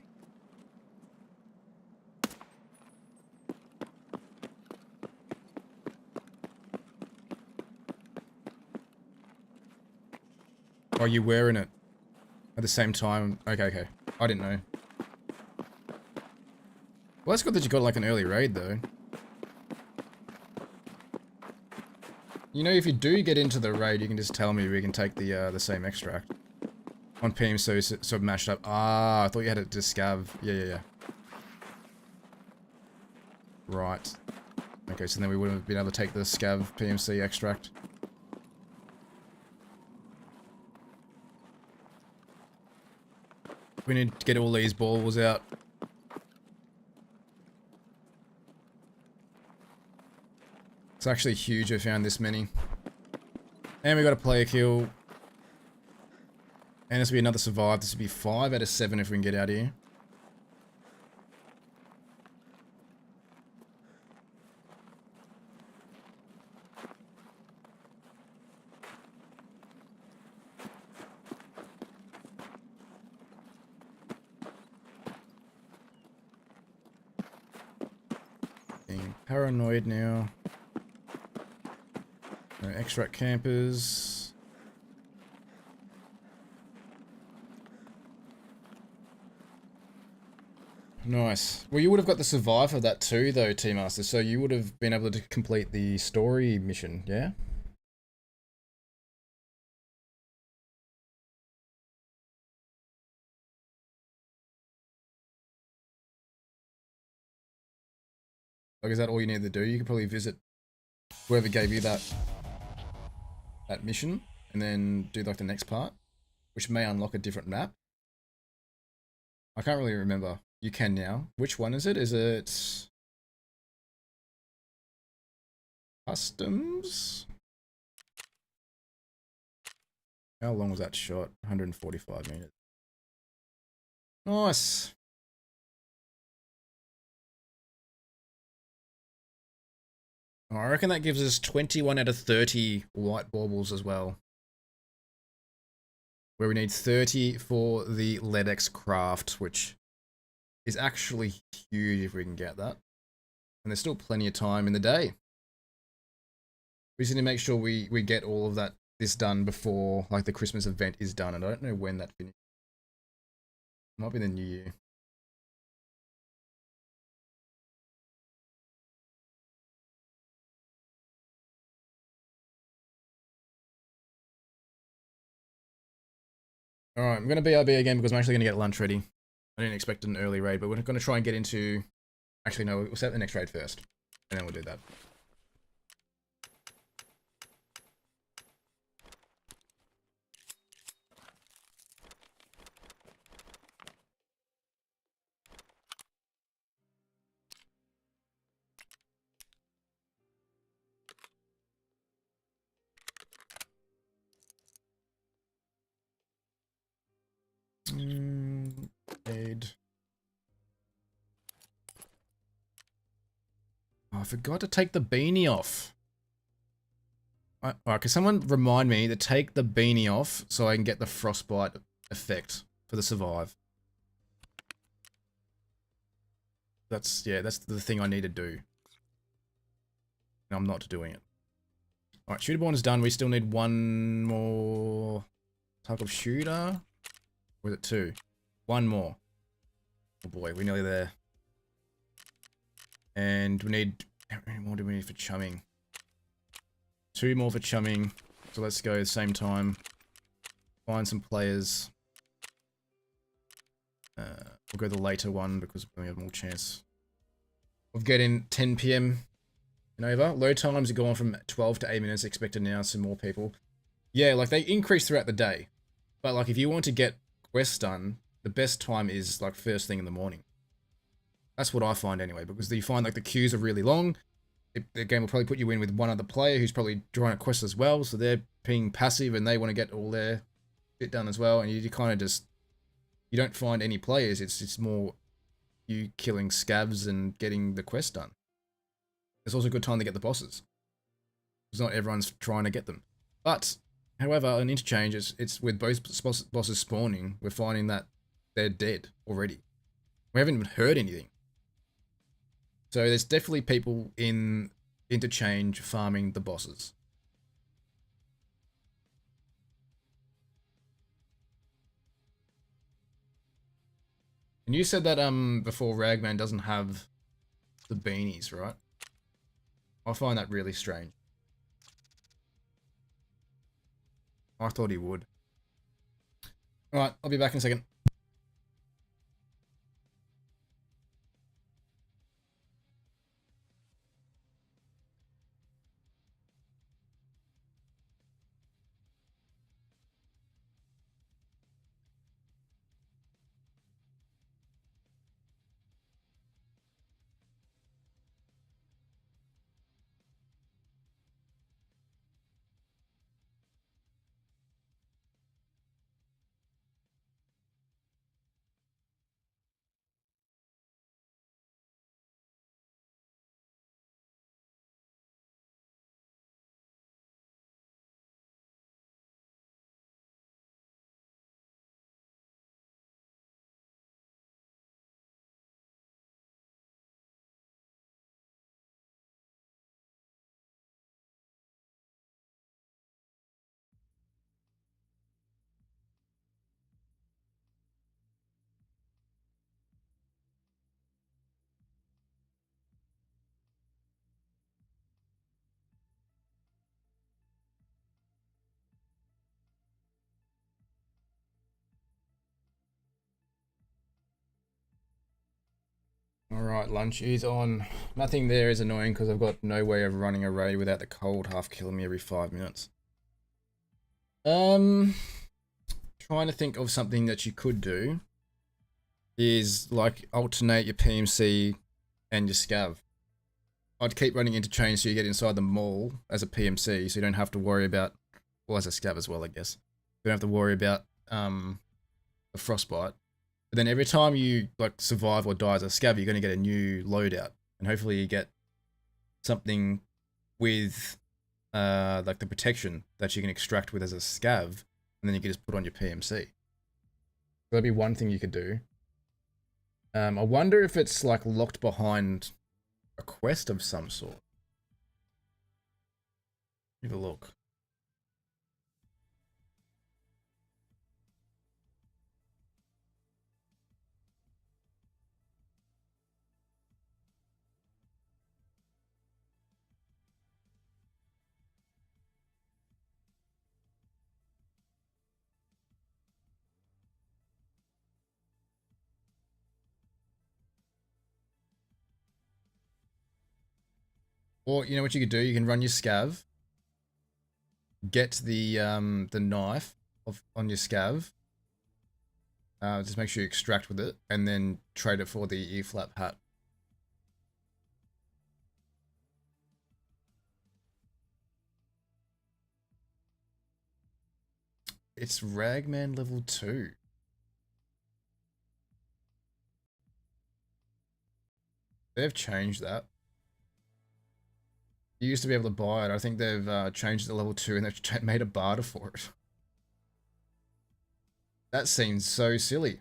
Oh, you were in it at the same time. Okay. I didn't know. Well, that's good that you got like an early raid though. You know, if you do get into the raid, you can just tell me we can take the same extract. On PMC, so mashed up. Ah, I thought you had it to scav. Yeah. Right. Okay, so then we wouldn't have been able to take the scav PMC extract. We need to get all these balls out. It's actually huge I found this many. And we got a player kill. And this will be another survive. This will be 5 out of 7 if we can get out of here. Being paranoid now. No extract campers. Nice. Well, you would have got the survive of that too, though, T-Master. So you would have been able to complete the story mission, yeah? Like, is that all you need to do? You could probably visit whoever gave you that mission, and then do like the next part, which may unlock a different map. I can't really remember. You can now. Which one is it? Is it customs? How long was that shot? 145 meters. Nice. I reckon that gives us 21 out of 30 white baubles as well. where we need 30 for the LEDX craft, which is actually huge if we can get that. And there's still plenty of time in the day. We just need to make sure we get all of this done before like the Christmas event is done. And I don't know when that finishes. Might be the new year. Alright, I'm going to BRB again because I'm actually going to get lunch ready. I didn't expect an early raid, but we're going to try and get into... Actually, no, we'll set the next raid first. And then we'll do that. Aid. Oh, I forgot to take the beanie off. Alright, can someone remind me to take the beanie off so I can get the frostbite effect for the survive? That's the thing I need to do. And I'm not doing it. Alright, shooter is done. We still need one more type of shooter. Or is it two? One more. Oh boy, we're nearly there. And we need... How many more do we need for chumming? 2 more for chumming. So let's go at the same time. Find some players. We'll go the later one because we have more chance of getting 10 PM and over. Load times are going from 12 to 8 minutes. Expected now some more people. Yeah, like they increase throughout the day. But like if you want to get quests done, the best time is like first thing in the morning. That's what I find anyway, because you find like the queues are really long. The game will probably put you in with one other player who's probably drawing a quest as well, so they're being passive and they want to get all their shit done as well, and you kind of just... You don't find any players, it's more you killing scavs and getting the quest done. It's also a good time to get the bosses. Because not everyone's trying to get them. But, however, on Interchange, it's with both bosses spawning, we're finding that they're dead already. We haven't even heard anything. So there's definitely people in Interchange farming the bosses. And you said that before Ragman doesn't have the beanies, right? I find that really strange. I thought he would. Alright, I'll be back in a second. Alright, lunch is on. Nothing there is annoying because I've got no way of running a raid without the cold half killing me every 5 minutes. Trying to think of something that you could do is like alternate your PMC and your scav. I'd keep running Interchange so you get inside the mall as a PMC so you don't have to worry about, well, as a scav as well, I guess. You don't have to worry about the frostbite. But then every time you like survive or die as a scav, you're going to get a new loadout. And hopefully you get something with like the protection that you can extract with as a scav and then you can just put on your PMC. That'd be one thing you could do. I wonder if it's like locked behind a quest of some sort. Have a look. Or you know what you could do? You can run your scav, get the knife on your scav. Just make sure you extract with it, and then trade it for the E-flap hat. It's Ragman level 2. They've changed that. You used to be able to buy it. I think they've changed it to level 2 and they've made a barter for it. That seems so silly.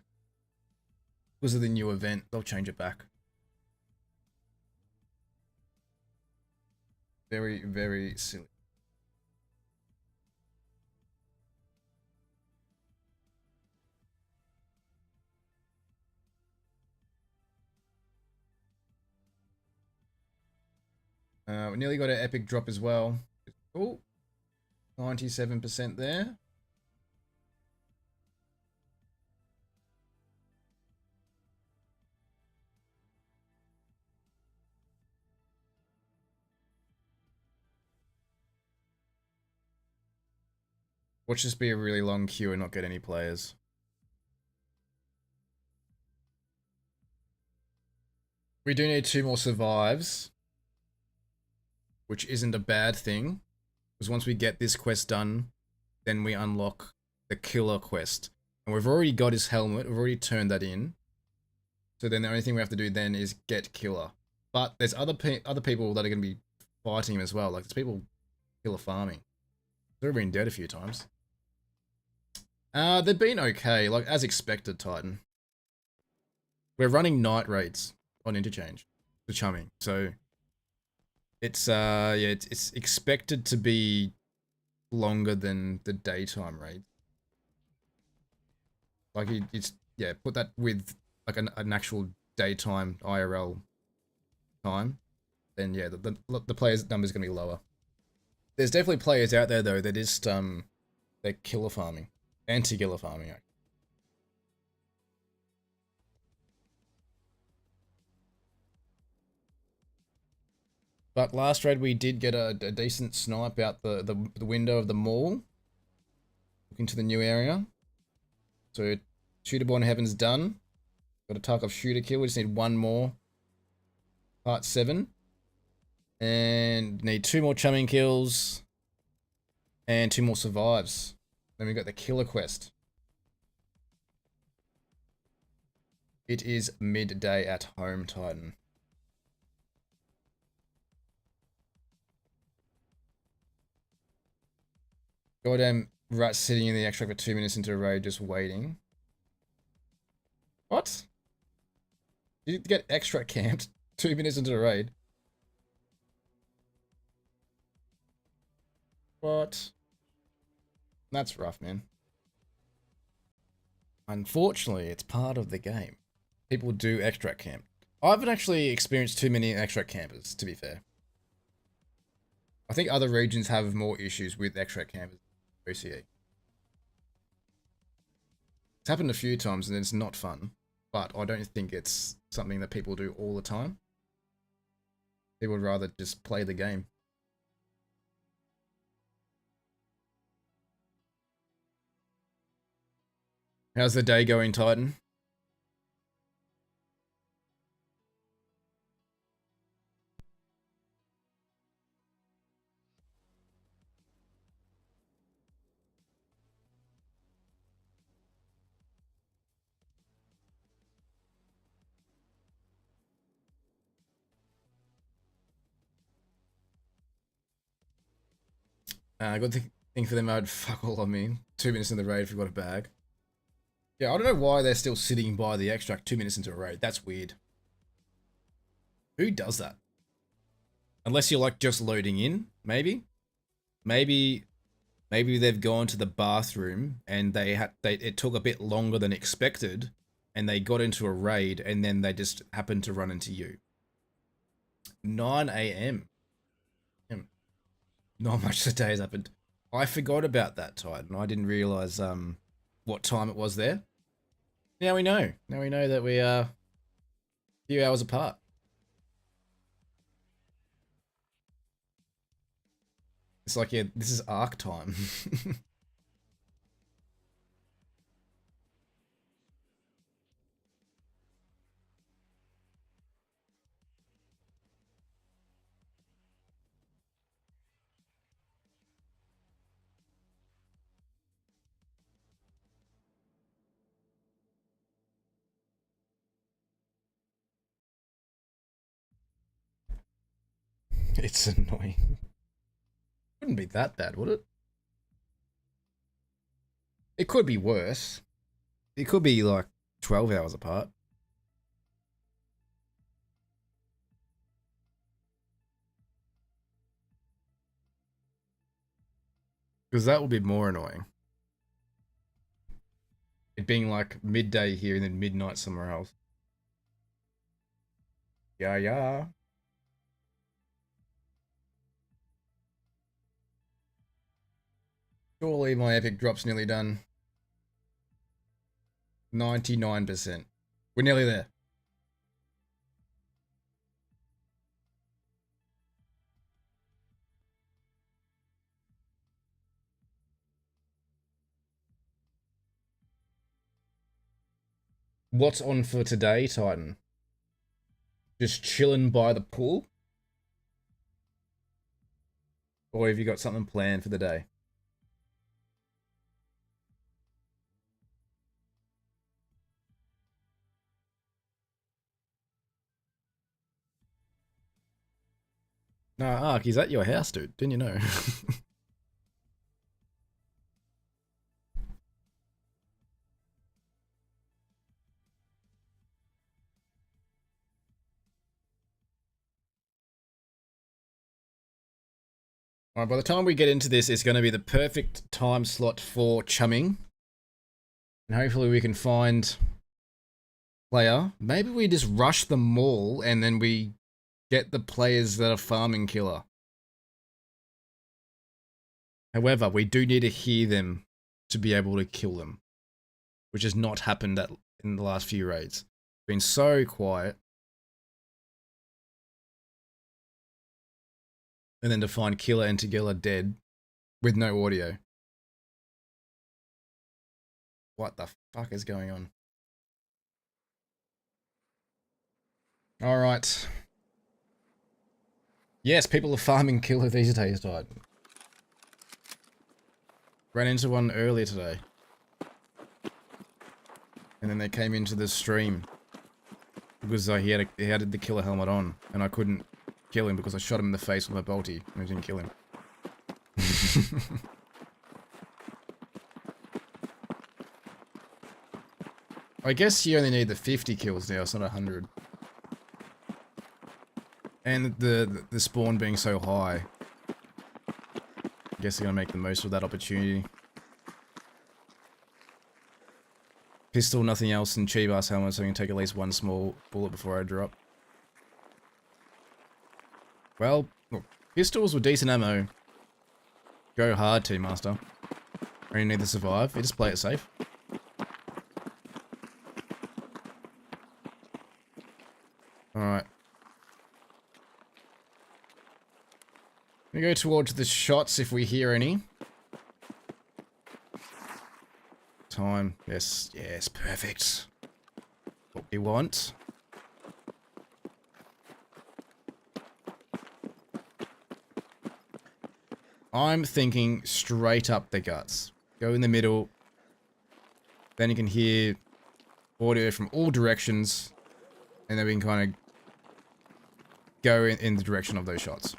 Because of the new event, they'll change it back. Very, very silly. We nearly got an epic drop as well. Oh, 97% there. Watch this be a really long queue and not get any players. We do need 2 more survives, which isn't a bad thing, because once we get this quest done, then we unlock the killer quest. And we've already got his helmet, we've already turned that in. So then the only thing we have to do then is get killer. But there's other people that are going to be fighting him as well. Like, there's people killer farming. They've been dead a few times. They've been okay, like as expected, Titan. We're running night raids on interchange for chumming, so it's yeah, it's expected to be longer than the daytime raids. Like it's yeah, put that with like an actual daytime IRL time, then yeah, the players number is gonna be lower. There's definitely players out there though that just they're killer farming, anti-killer farming. Actually. But last raid we did get a decent snipe out the window of the mall. Looking to the new area. So Shooterborn Heaven's done. Got a Tarkov shooter kill. We just need one more. Part 7. And need 2 more chumming kills. And 2 more survives. Then we got the killer quest. It is midday at home, Titan. Goddamn rat sitting in the extract for 2 minutes into a raid just waiting. What? You get extract camped 2 minutes into a raid. What? That's rough, man. Unfortunately, it's part of the game. People do extract camp. I haven't actually experienced too many extract campers, to be fair. I think other regions have more issues with extract campers than OCE. It's happened a few times and it's not fun, but I don't think it's something that people do all the time. People would rather just play the game. How's the day going, Titan? Good think for them I'd fuck all on me. 2 minutes in the raid if we got a bag. Yeah, I don't know why they're still sitting by the extract 2 minutes into a raid. That's weird. Who does that? Unless you're like just loading in, maybe. Maybe they've gone to the bathroom and it took a bit longer than expected, and they got into a raid and then they just happened to run into you. 9 a.m. Not much today has happened. I forgot about that, Titan. I didn't realize what time it was there. Now we know. Now we know that we are a few hours apart. It's like, yeah, this is arc time. It's annoying. Wouldn't be that bad, would it? It could be worse. It could be like 12 hours apart. Because that would be more annoying. It being like midday here and then midnight somewhere else. Yeah, yeah. Surely my epic drop's nearly done. 99%. We're nearly there. What's on for today, Titan? Just chilling by the pool? Or have you got something planned for the day? No, Ark, he's at your house, dude. Didn't you know? Alright, by the time we get into this, it's going to be the perfect time slot for chumming. And hopefully we can find player. Maybe we just rush them all and then we get the players that are farming killer. However, we do need to hear them to be able to kill them, which has not happened in the last few raids. Been so quiet. And then to find killer and Tagilla dead with no audio. What the fuck is going on? Alright. Yes, people are farming killer these days, died. Ran into one earlier today. And then they came into the stream. Because he had the killer helmet on. And I couldn't kill him because I shot him in the face with my bolty. And I didn't kill him. I guess you only need the 50 kills now, it's not 100. And the spawn being so high. I guess they're gonna make the most of that opportunity. Pistol, nothing else, and cheap ass helmet, so I can take at least one small bullet before I drop. Well, look, pistols with decent ammo. Go hard, Team Master. Only need to survive. You just play it safe. Alright. We go towards the shots if we hear any. Time. Yes, yes, perfect. What we want. I'm thinking straight up the guts. Go in the middle. Then you can hear audio from all directions. And then we can kind of go in the direction of those shots.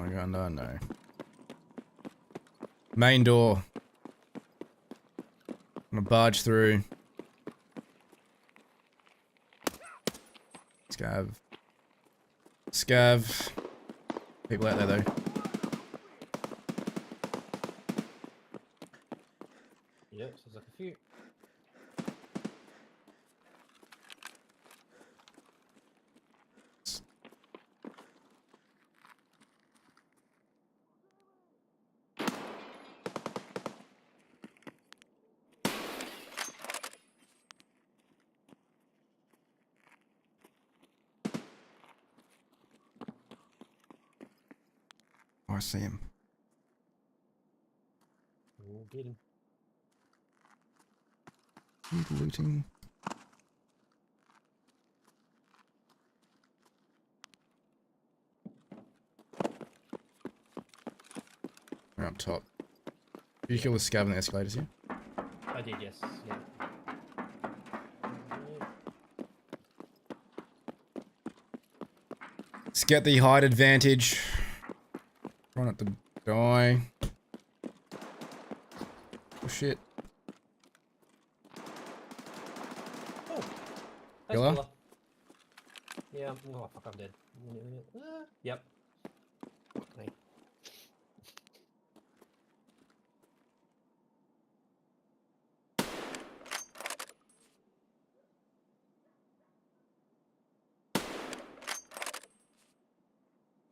I go under? No. Main door. I'm gonna barge through. Scav. Scav. People out there though. Yep, sounds like a few. Oh, I see him. We'll get him. He's looting. We're up top. Did you kill the scav on the escalators here? I did, yes. Yeah. Let's get the height advantage. Try not to die. Oh shit. Oh, Killer? killer. Yeah, oh fuck, I'm dead. Yep. Okay.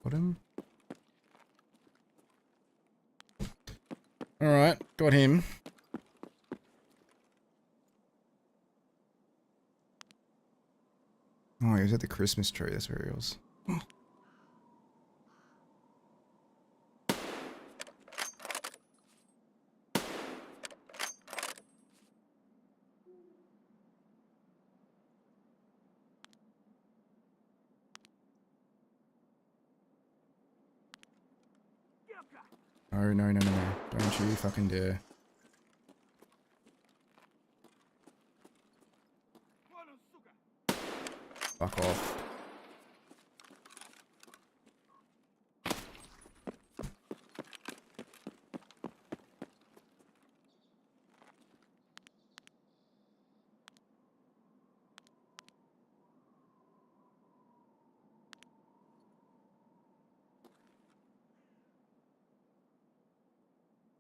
Got him. Alright, got him. Oh, he was at the Christmas tree, that's where he was. No, no, no, no, no. Don't you fucking dare. Fuck off.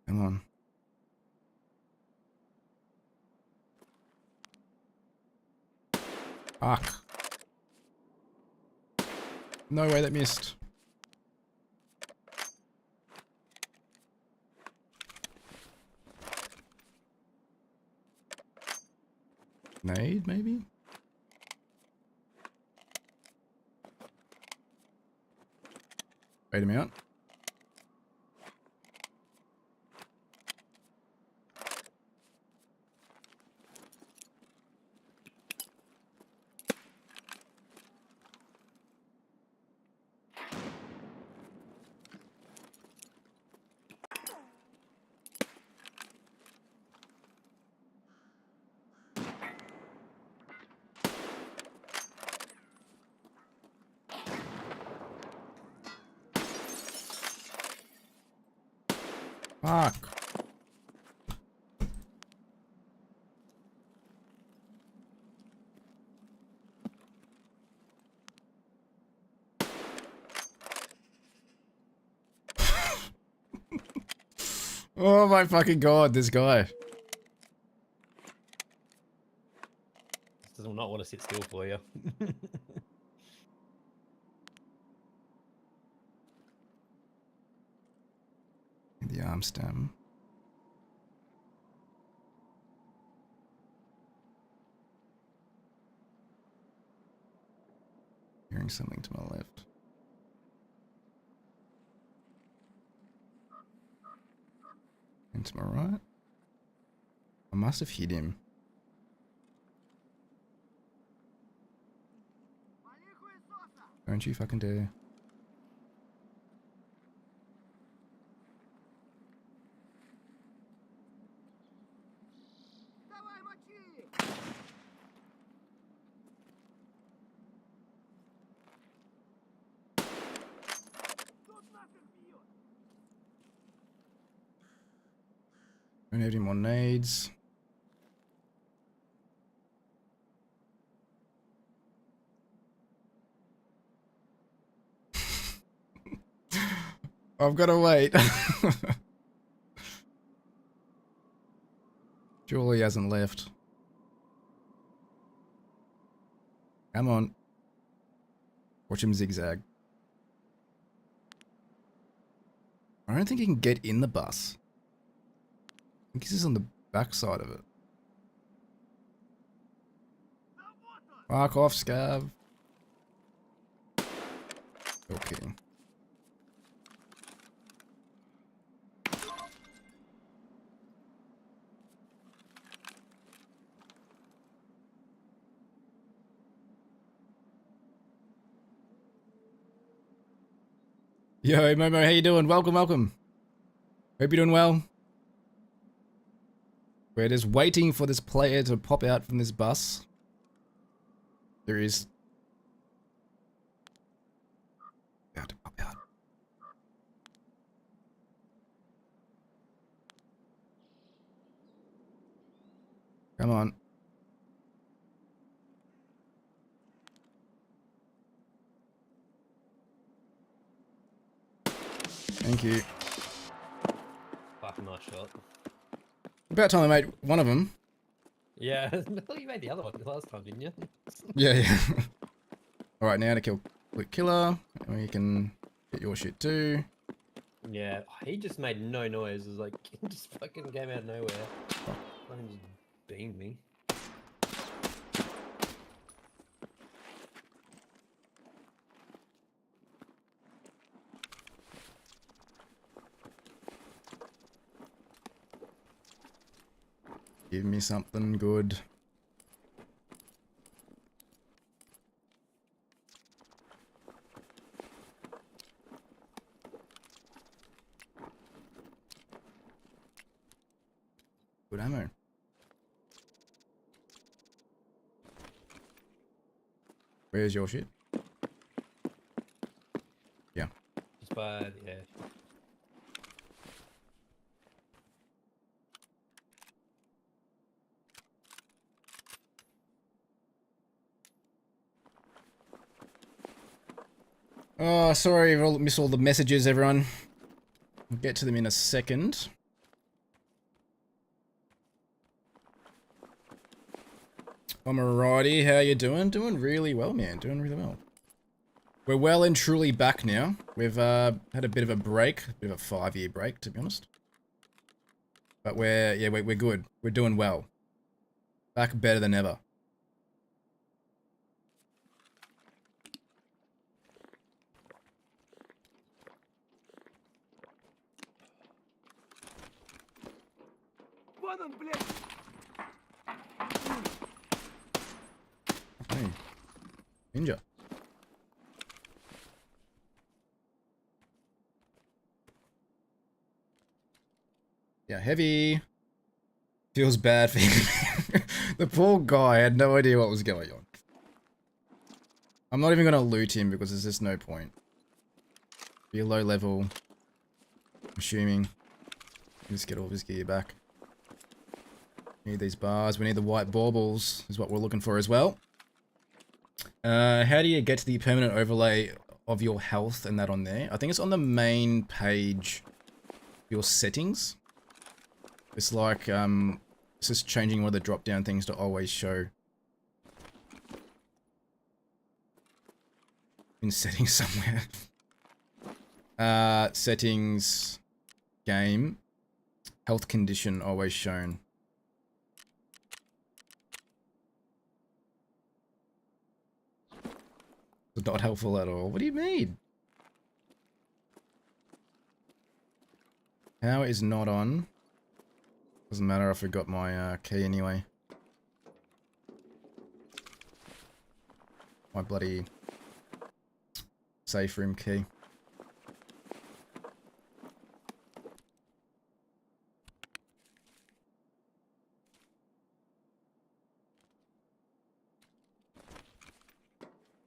Come on. Fuck. No way that missed. Nade, maybe? Wait him out. Fuck. Oh my fucking god, this guy. This does not want to sit still for you. The arm stem. Hearing something to my left. And to my right. I must have hit him. Don't you fucking dare. Don't have any more nades. I've got to wait. Julie hasn't left. Come on. Watch him zigzag. I don't think he can get in the bus. I think he's just on the back side of it. Fuck off, Scav. Okay. Yo, Momo, how you doing? Welcome, welcome. Hope you're doing well. We're just waiting for this player to pop out from this bus. There is. About to pop out. Come on. Thank you. Fucking nice shot. About time I made one of them. Yeah, no, you made the other one last time, didn't you? Yeah, yeah. Alright, now to kill Quick Killer. And we can get your shit too. Yeah, he just made no noise. It was like, he just fucking came out of nowhere. Fucking just beamed me. Give me something good. Good ammo. Where's your shit? Yeah. Just by, yeah. Oh, sorry, I missed all the messages, everyone. I'll get to them in a second. Alrighty, how you doing? Doing really well, man. Doing really well. We're well and truly back now. We've had a bit of a break, a bit of a 5-year break, to be honest. But we're good. We're doing well. Back better than ever. Hey, ninja. Yeah, heavy. Feels bad for him. The poor guy had no idea what was going on. I'm not even gonna loot him because there's just no point. Be a low level. I'm assuming. Just get all of his gear back. Need these bars. We need the white baubles, is what we're looking for as well. How do you get to the permanent overlay of your health and that on there? I think it's on the main page, your settings. It's like, it's just changing one of the drop down things to always show. In settings somewhere. Settings, game, health condition always shown. Not helpful at all. What do you mean? How is not on? Doesn't matter, I forgot my key anyway. My bloody safe room key.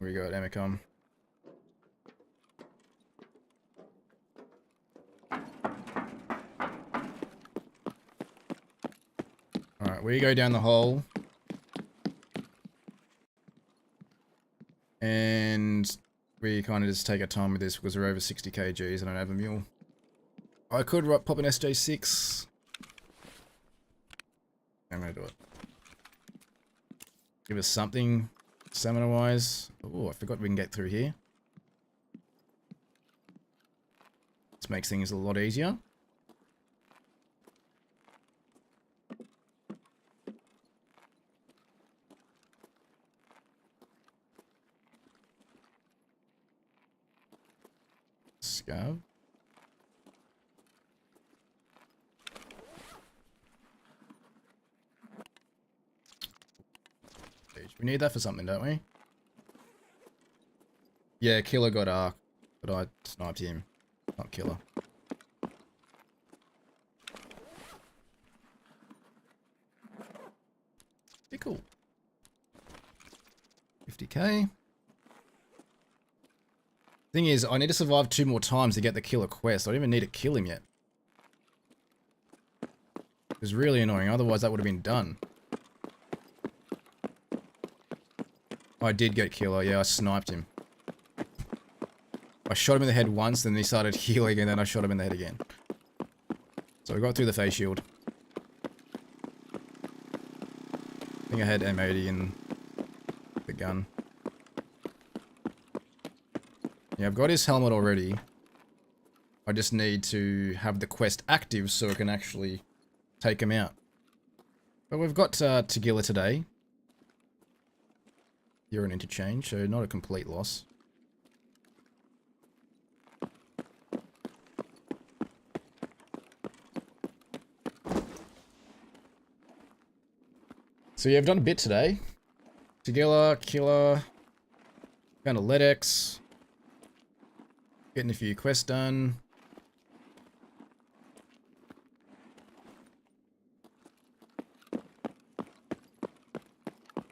Here we go at Emicom. Alright, we go down the hole. And we kind of just take our time with this because we're over 60 kgs. I don't have a mule. I could pop an SJ6. I'm going to do it. Give us something stamina-wise. Oh, I forgot we can get through here. This makes things a lot easier. Scav. We need that for something, don't we? Yeah, Killer got Arc, but I sniped him. Not Killer. Be cool. 50k. Thing is, I need to survive 2 more times to get the Killer quest. I don't even need to kill him yet. It's really annoying, otherwise that would have been done. I did get Killer, yeah, I sniped him. I shot him in the head once, then he started healing, and then I shot him in the head again. So we got through the face shield. I think I had M80 in the gun. Yeah, I've got his helmet already. I just need to have the quest active so I can actually take him out. But we've got Tagilla today. You're an interchange, so not a complete loss. So yeah, I've done a bit today. Tagilla, Killer, Analytics, getting a few quests done.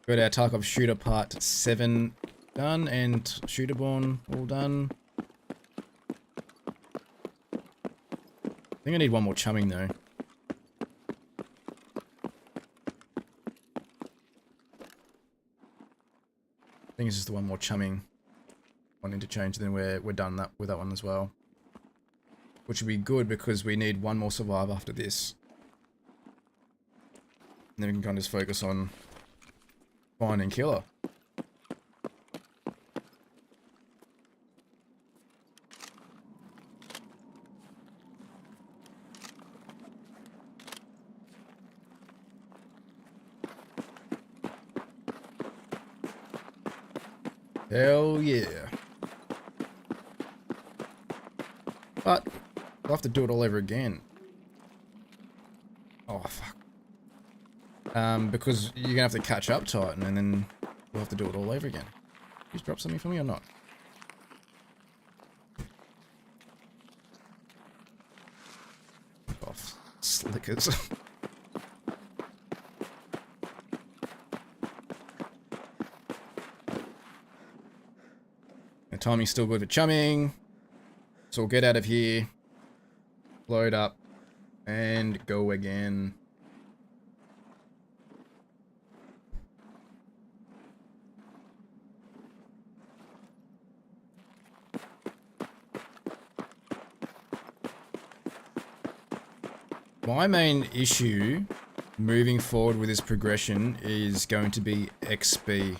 Got our Tarkov Shooter Part 7 done, and Shooterborn all done. I think I need one more chumming though. I think it's just the one more chumming. One interchange, then we're done with that one as well. Which would be good because we need one more survive after this. And then we can kind of just focus on finding Killer. Hell yeah. But we'll have to do it all over again. Oh fuck. Because you're gonna have to catch up Titan and then we'll have to do it all over again. Just drop something for me or not? Off slickers. The timing's still good for chumming. So we'll get out of here. Load up. And go again. My main issue moving forward with this progression is going to be XP.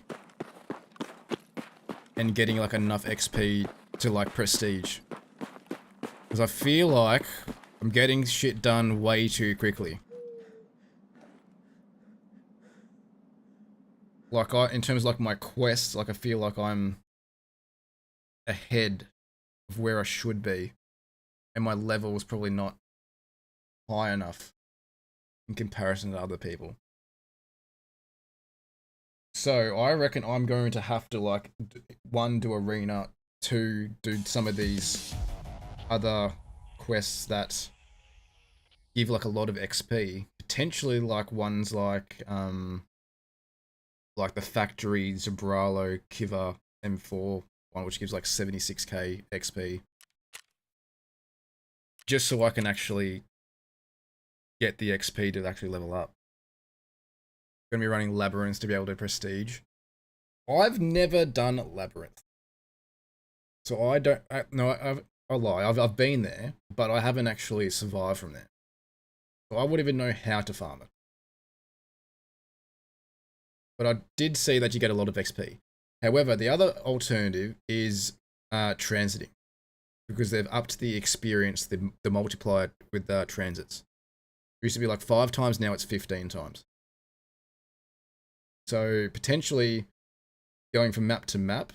And getting like enough XP to like prestige. Because I feel like I'm getting shit done way too quickly. Like in terms of like my quests, like I feel like I'm ahead of where I should be. And my level was probably not high enough in comparison to other people. So I reckon I'm going to have to like, 1, do arena, 2, do some of these other quests that give like a lot of XP. Potentially like ones like the factory Zabralo Kiva M4 one, which gives like 76k XP. Just so I can actually get the XP to actually level up. Going to be running Labyrinth to be able to prestige. I've never done Labyrinth. So I don't... I'll lie. I've been there, but I haven't actually survived from there. So I wouldn't even know how to farm it. But I did see that you get a lot of XP. However, the other alternative is transiting. Because they've upped the experience, the multiplier with transits. It used to be like 5 times, now it's 15 times. So potentially going from map to map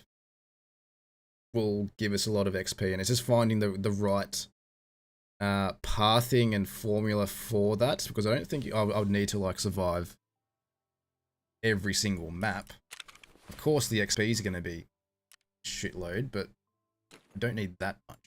will give us a lot of XP, and it's just finding the right pathing and formula for that, because I don't think I would need to like survive every single map. Of course the XP is going to be shitload, but I don't need that much.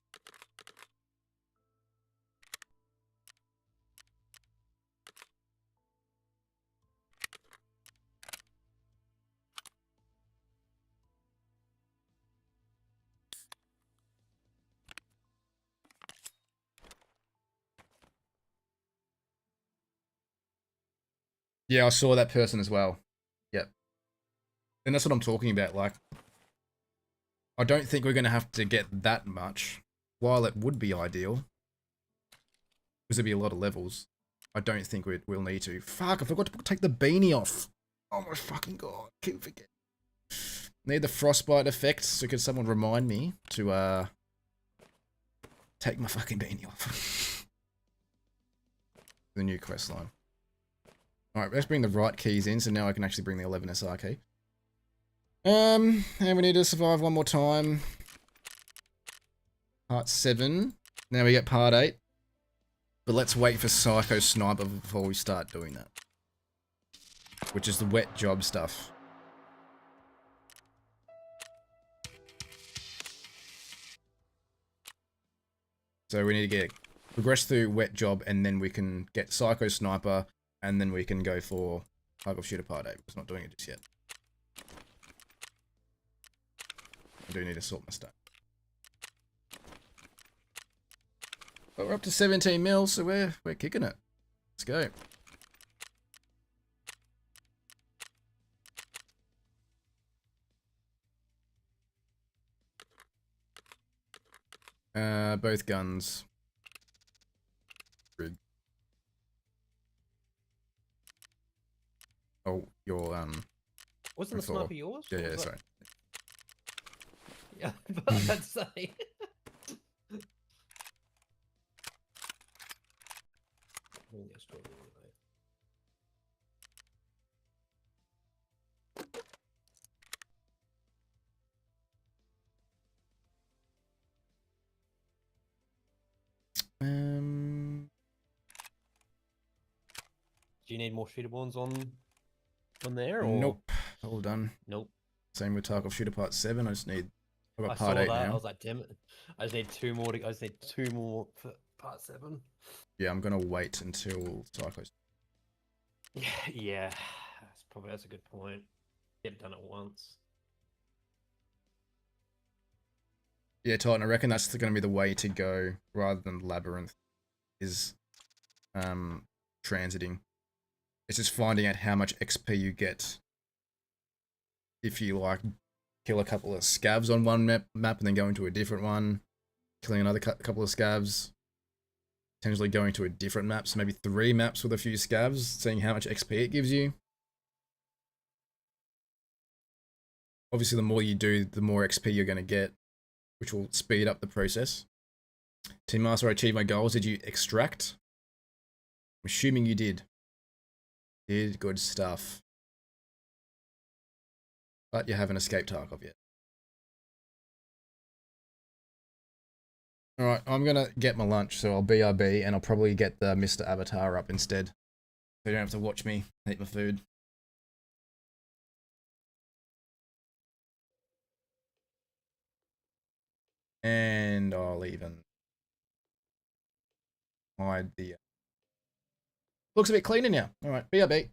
Yeah, I saw that person as well. Yep. And that's what I'm talking about. Like, I don't think we're going to have to get that much. While it would be ideal, because there'd be a lot of levels, I don't think we'll need to. Fuck, I forgot to take the beanie off. Oh my fucking god, keep forgetting. Need the frostbite effect, so could someone remind me to take my fucking beanie off. The new quest line. Alright, let's bring the right keys in, so now I can actually bring the 11 SR key. And we need to survive one more time. Part 7. Now we get part 8. But let's wait for Psycho Sniper before we start doing that. Which is the wet job stuff. So we need to progress through wet job, and then we can get Psycho Sniper, and then we can go for Tarkov Shooter Part 8. It's not doing it just yet. I do need to sort my stuff. But we're up to 17 mil, so we're kicking it. Let's go. Both guns. Rig. Oh, your Wasn't the sniper yours? Yeah, sorry. Yeah, but I'd say. Do you need more shooter ones on there, or? Nope. All done. Nope. Same with Tarkov Shooter Part 7. I just need... I've got I Part saw 8 that. now. I was like, damn it. I just need 2 more. I just need 2 more for Part 7. Yeah, I'm going to wait until Psycho's... Yeah. That's a good point. Get it done at once. Yeah, Titan, I reckon that's going to be the way to go, rather than Labyrinth, is transiting. It's just finding out how much XP you get if you, like, kill a couple of scavs on one map and then go into a different one, killing another couple of scavs, potentially going to a different map, so maybe 3 maps with a few scavs, seeing how much XP it gives you. Obviously, the more you do, the more XP you're going to get, which will speed up the process. Team Master, I achieved my goals. Did you extract? I'm assuming you did. Did good stuff. But you haven't escaped Tarkov yet. Alright, I'm gonna get my lunch, so I'll BRB, and I'll probably get the Mr. Avatar up instead. So you don't have to watch me eat my food. And I'll even hide the... Looks a bit cleaner now. Alright, BRB.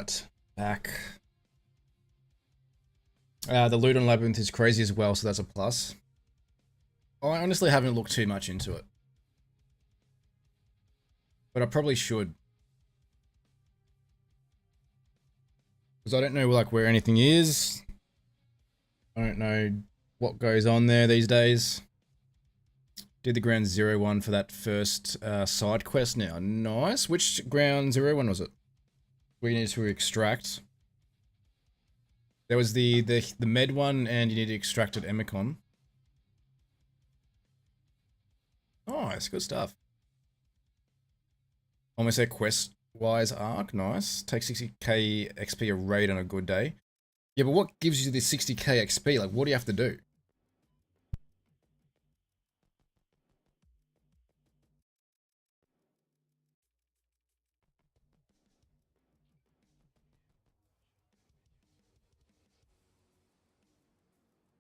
Right, back. The loot on Labyrinth is crazy as well, so that's a plus. I honestly haven't looked too much into it. But I probably should. Because I don't know like where anything is. I don't know what goes on there these days. Did the ground 0-1 for that first side quest now. Nice. Which ground 0-1 was it? We need to extract. There was the med one, and you need to extract at Emicon. Nice, good stuff. Almost a quest-wise arc, nice. Take 60k XP a raid on a good day. Yeah, but what gives you this 60k XP? Like, what do you have to do?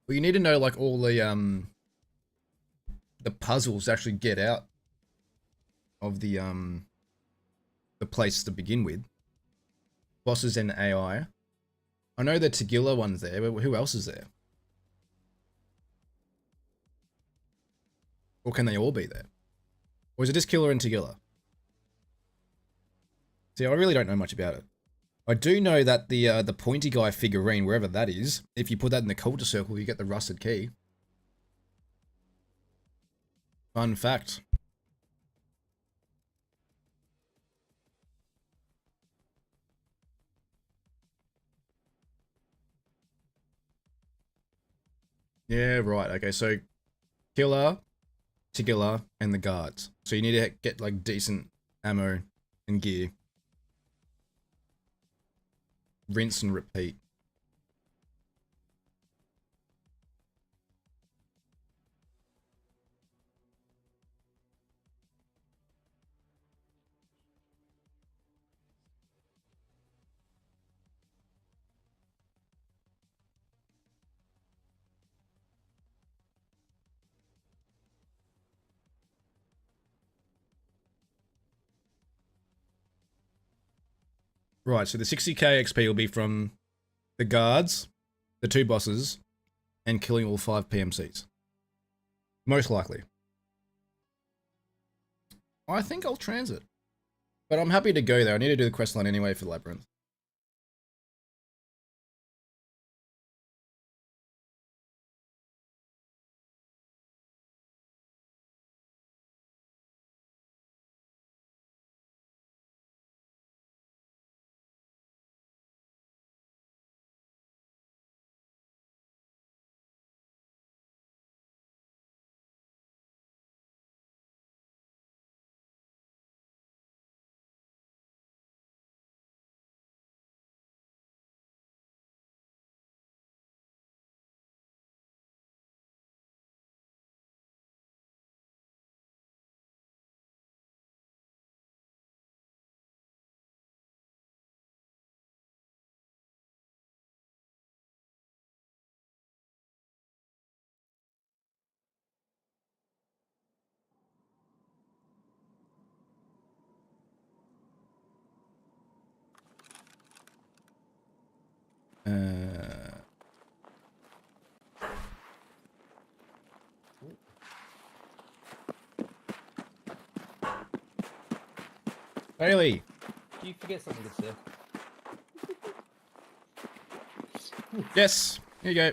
Well, you need to know like all the puzzles to actually get out of the place to begin with. Bosses and AI. I know the Tagilla one's there, but who else is there? Or can they all be there? Or is it just Killer and Tagilla? See, I really don't know much about it. I do know that the pointy guy figurine, wherever that is, if you put that in the culture circle, you get the rusted key. Fun fact. Yeah, right. Okay, so Killer, Tagilla, and the guards. So you need to get like decent ammo and gear. Rinse and repeat. Right, so the 60k XP will be from the guards, the 2 bosses, and killing all 5 PMCs. Most likely. I think I'll transit. But I'm happy to go there. I need to do the quest line anyway for Labyrinth. Bailey! Do you forget something to say? Yes! Here you go.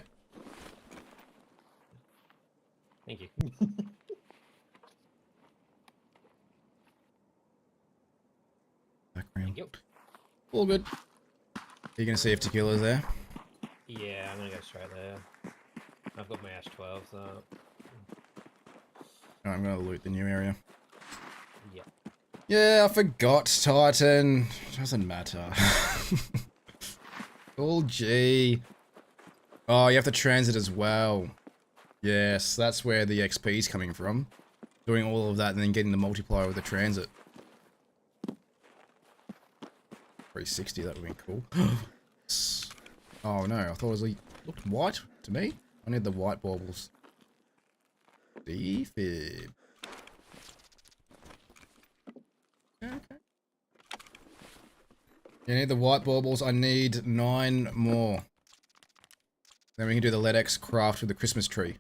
Thank you. Background. Yep. All good. You're gonna see if Tequila's there. Yeah, I'm gonna go straight there. I've got my Ash 12, so... Alright, I'm gonna loot the new area. Yeah. Yeah, I forgot, Titan. Doesn't matter. Oh, gee. Oh, you have to transit as well. Yes, that's where the XP is coming from. Doing all of that and then getting the multiplier with the transit. 360, that would be cool. Oh no, I thought it was looked white to me. I need the white baubles. Defib. Okay. You need the white baubles. I need 9 more. Then we can do the LEDX craft with the Christmas tree.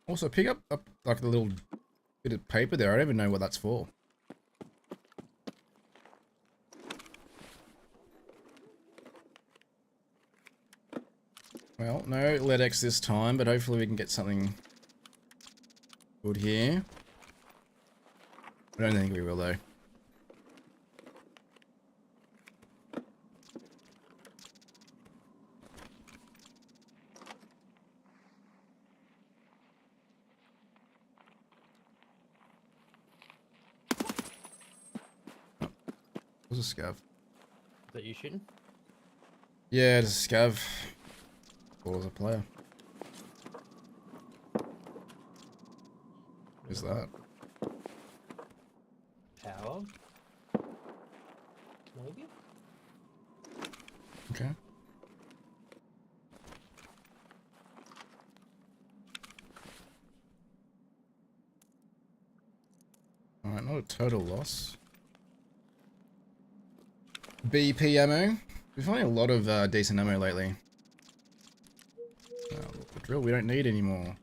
Also, pick up like the little bit of paper there. I don't even know what that's for. Well, no LEDX this time, but hopefully we can get something good here. I don't think we will, though. What's a scav? Is that you shooting? Yeah, it's a scav. Or as a player. Who's that? Power? Maybe? Okay. Alright, not a total loss. BP ammo. We're finding a lot of decent ammo lately. The drill we don't need anymore.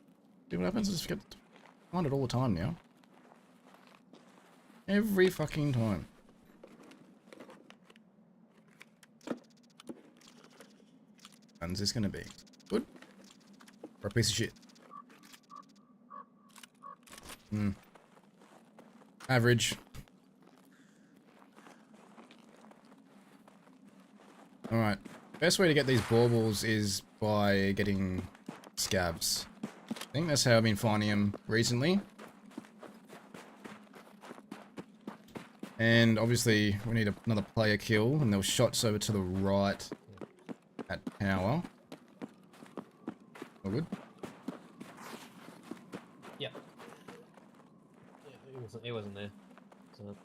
See what happens is find it all the time now. Every fucking time. When's this gonna be? Good? Or a piece of shit? Average. Alright. Best way to get these baubles is by getting scabs. I think that's how I've been finding them recently. And obviously we need another player kill, and there were shots over to the right at tower. All good? Yeah. He wasn't there. So.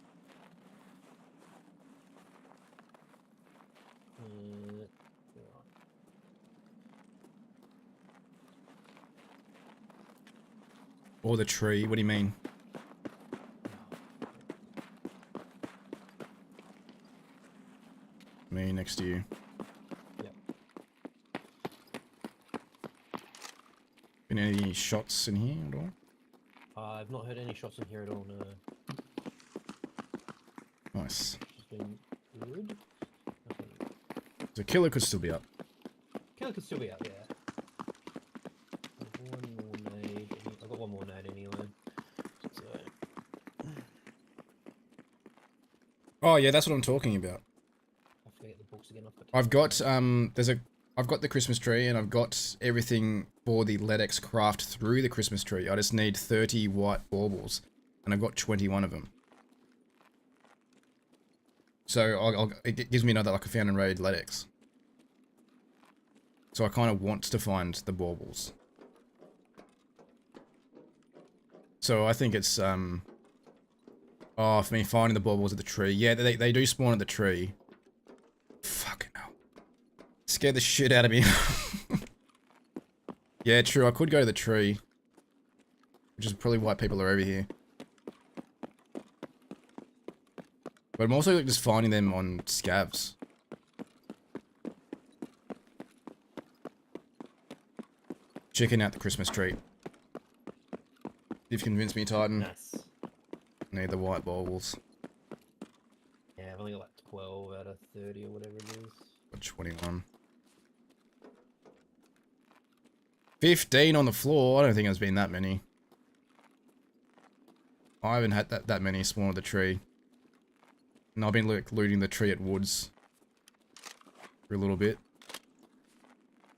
Or the tree, what do you mean? Me next to you. Yep. Been any shots in here at all? I've not heard any shots in here at all, no. Nice. It's been good. The killer could still be up. Killer could still be up, yeah. One more nade. I've got one more nade anyway. So. Oh yeah, that's what I'm talking about. I forget the books again. I've got I've got the Christmas tree, and I've got everything for the LEDX craft through the Christmas tree. I just need 30 white baubles, and I've got 21 of them. So it gives me another, like, a found and raid LEDX. So I kind of want to find the baubles. So I think it's for me finding the baubles at the tree. Yeah, they do spawn at the tree. Fucking hell. Scared the shit out of me. Yeah, true. I could go to the tree. Which is probably why people are over here. But I'm also just finding them on scavs. Checking out the Christmas tree. You've convinced me, Titan. Nice. Need the white baubles. Yeah, I've only got like 12 out of 30 or whatever it is. Got 21. 15 on the floor. I don't think there's been that many. I haven't had that many spawn at the tree. And I've been looting the tree at woods for a little bit.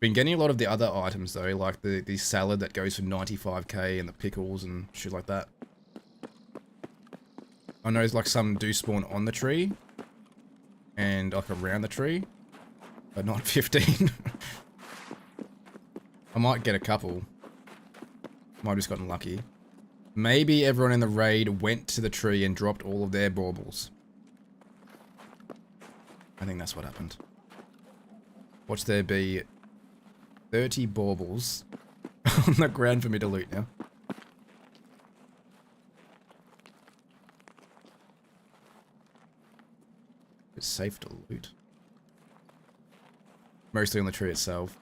Been getting a lot of the other items though, like the salad that goes for 95k and the pickles and shit like that. I know like some do spawn on the tree and like around the tree, but not 15. I might get a couple. Might have just gotten lucky. Maybe everyone in the raid went to the tree and dropped all of their baubles. I think that's what happened. Watch there be 30 baubles on the ground for me to loot now. It's safe to loot. Mostly on the tree itself.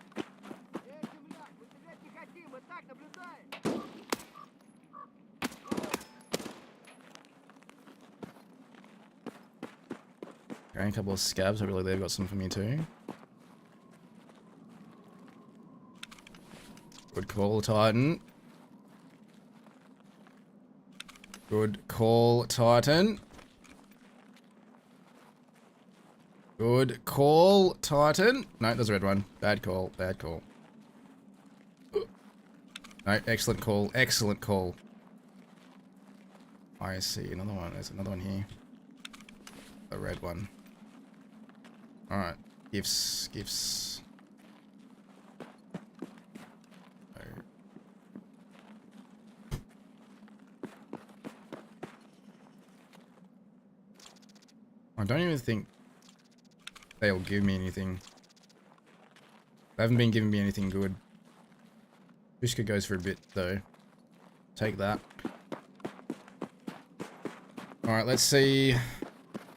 Okay, a couple of scabs. Hopefully they've got some for me too. Good call, Titan. Good call, Titan. Good call, Titan. No, there's a red one. Bad call, bad call. No, excellent call, excellent call. I see another one. There's another one here. A red one. Alright. Gifts, gifts. I don't even think they'll give me anything. They haven't been giving me anything good. Fishka goes for a bit though. Take that. Alright, let's see.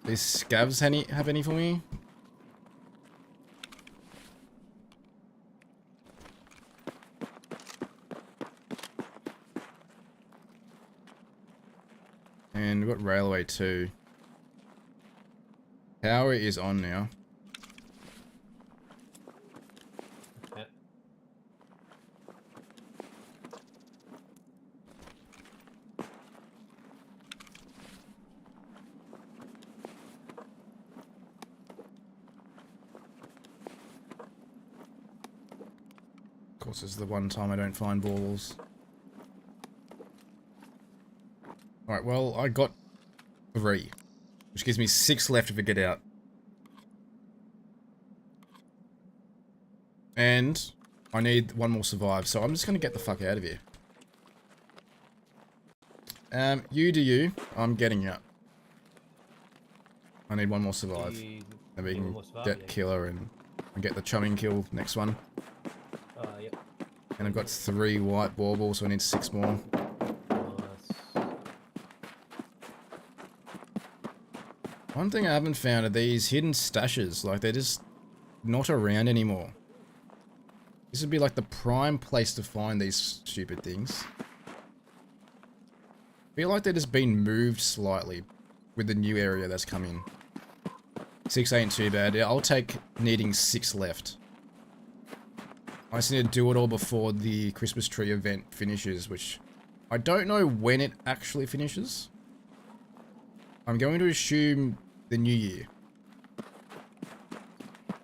These scavs have any for me? And we've got railway too. Power is on now. Okay. Of course, this is the one time I don't find balls. Alright, well, I got 3. Which gives me 6 left to get out. And I need 1 more survive, so I'm just going to get the fuck out of here. You do you. I'm getting out. I need 1 more survive. And we can get killer and get the chumming kill next one. Yep. And I've got 3 white baubles, so I need 6 more. One thing I haven't found are these hidden stashes. Like, they're just not around anymore. This would be like the prime place to find these stupid things. I feel like they're just being moved slightly with the new area that's come in. 6 ain't too bad. Yeah, I'll take needing 6 left. I just need to do it all before the Christmas tree event finishes, which I don't know when it actually finishes. I'm going to assume the new year.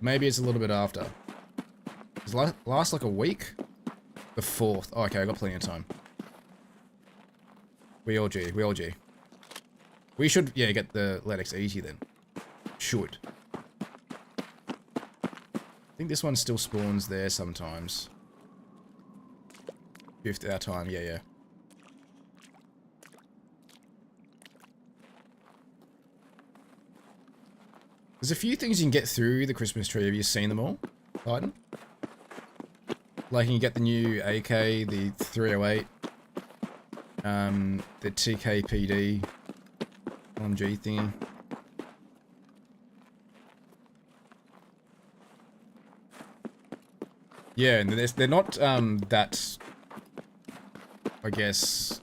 Maybe it's a little bit after. Does it last like a week? The 4th. Oh, okay, I got plenty of time. We all G. We all G. We should, yeah, get the Lennox easy then. Should. I think this one still spawns there sometimes. 5th our time, yeah, yeah. There's a few things you can get through the Christmas tree. Have you seen them all, Titan? Like, you can get the new AK, the 308, the TKPD LMG thingy. Yeah, and they're not that, I guess,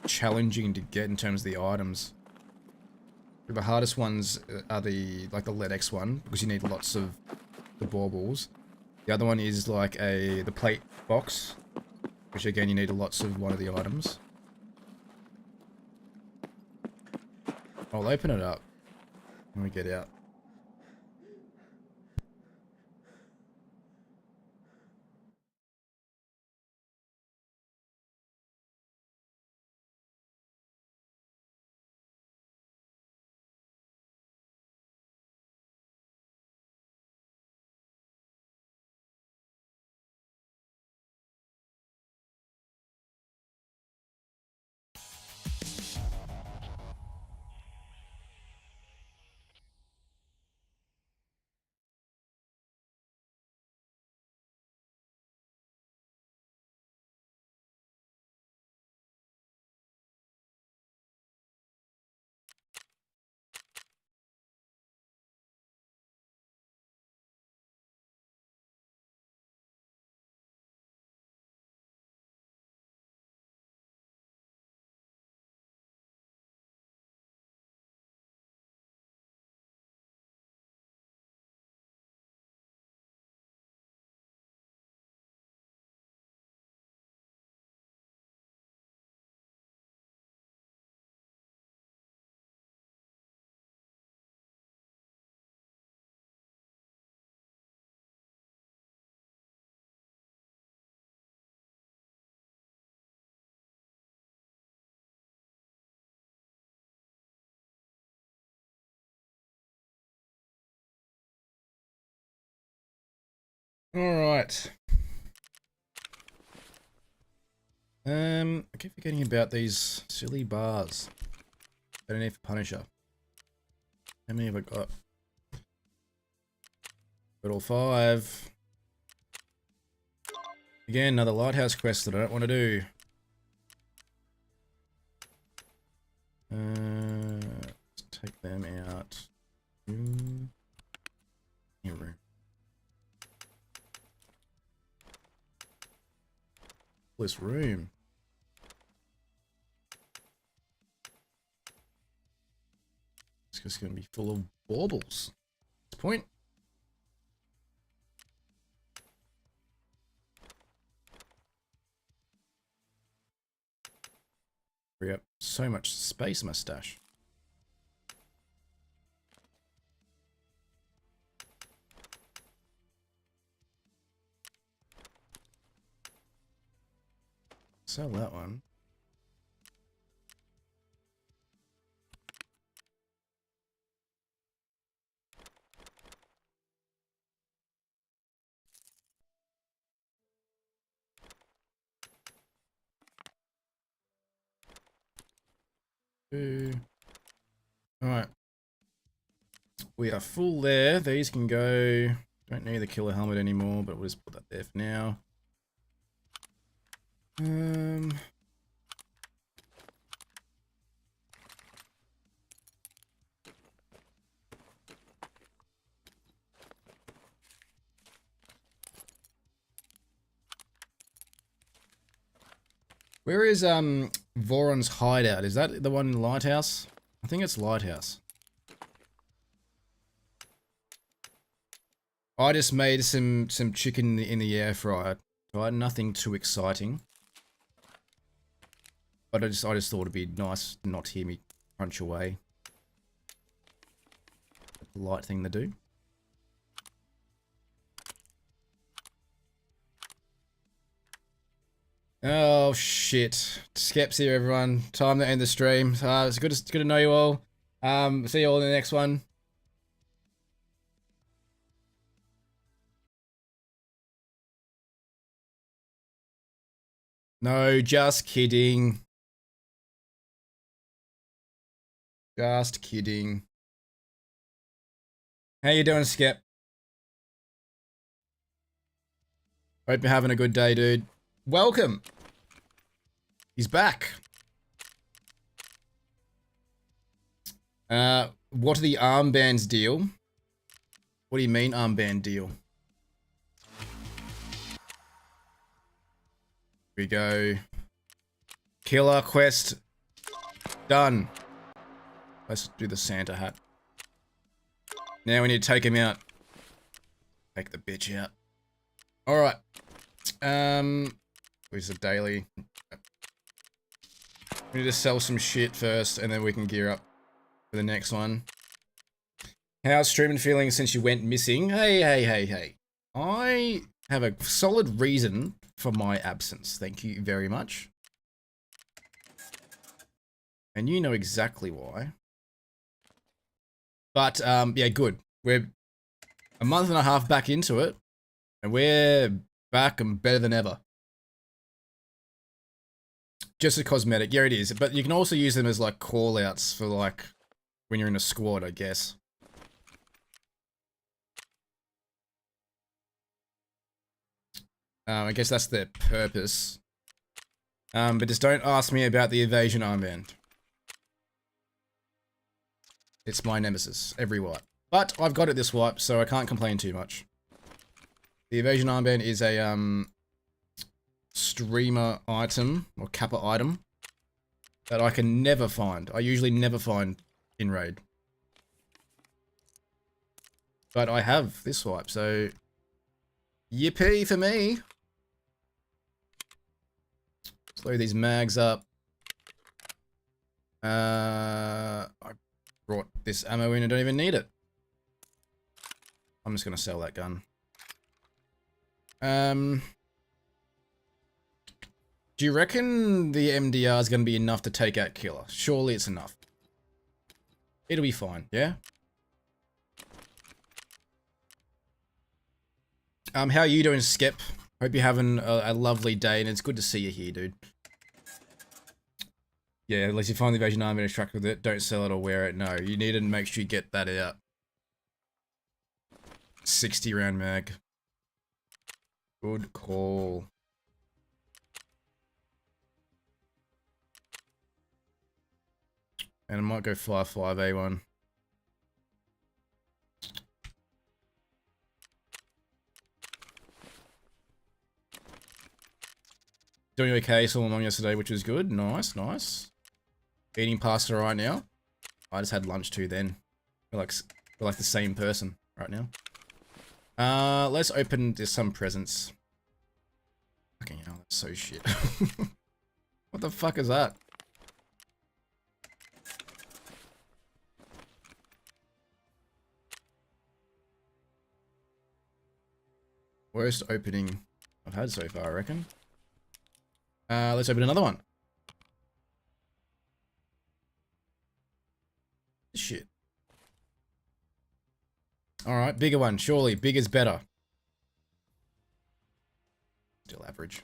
challenging to get in terms of the items. The hardest ones are the the LEDX one, because you need lots of the baubles. The other one is like the plate box, which again you need lots of one of the items. I'll open it up when we get out. Alright. I keep forgetting about these silly bars that I need for Punisher. How many have I got? Got all 5. Again, another lighthouse quest that I don't want to do. Let's take them out. Here. This room. It's just going to be full of baubles. What's the point? Free up so much space, mustache. Sell that one. Alright. We are full there. These can go. Don't need the killer helmet anymore, but we'll just put that there for now. Where is Voron's hideout? Is that the one in Lighthouse? I think it's Lighthouse. I just made some chicken in the air fryer. Right, nothing too exciting. But I just thought it'd be nice not to hear me crunch away. A polite thing to do. Oh shit! Skeps here, everyone. Time to end the stream. It's good to know you all. See you all in the next one. No, just kidding. Just kidding. How you doing, Skep? Hope you're having a good day, dude. Welcome. He's back. What are the armbands deal? What do you mean armband deal? Here we go. Killer quest done. Let's do the Santa hat. Now we need to take him out. Take the bitch out. Alright. Where's the daily? We need to sell some shit first, and then we can gear up for the next one. How's streaming feeling since you went missing? Hey. I have a solid reason for my absence. Thank you very much. And you know exactly why. But, yeah, good. We're a month and a half back into it, and we're back and better than ever. Just a cosmetic. Yeah, it is. But you can also use them as, like, call-outs for, like, when you're in a squad, I guess. I guess that's their purpose. But just don't ask me about the evasion armband. It's my nemesis, every wipe. But I've got it this wipe, so I can't complain too much. The evasion armband is a streamer item, or kappa item, that I can never find. I usually never find in raid. But I have this wipe, so yippee for me. Slow these mags up. I brought this ammo in, I don't even need it. I'm just gonna sell that gun. Do you reckon the MDR is gonna be enough to take out Killer? Surely it's enough. It'll be fine, yeah? How are you doing, Skip? Hope you're having a lovely day, and it's good to see you here, dude. Yeah, at least you find the Invasion Army and attract with it. Don't sell it or wear it. No, you need to make sure you get that out. 60 round mag. Good call. And I might go 5.5A1. Doing okay, saw them on yesterday, which was good. Nice, nice. Eating pasta right now. I just had lunch too then. We're like the same person right now. Let's open some presents. Fucking hell, that's so shit. What the fuck is that? Worst opening I've had so far, I reckon. Let's open another one. Shit. Alright, bigger one, surely. Bigger's better. Still average.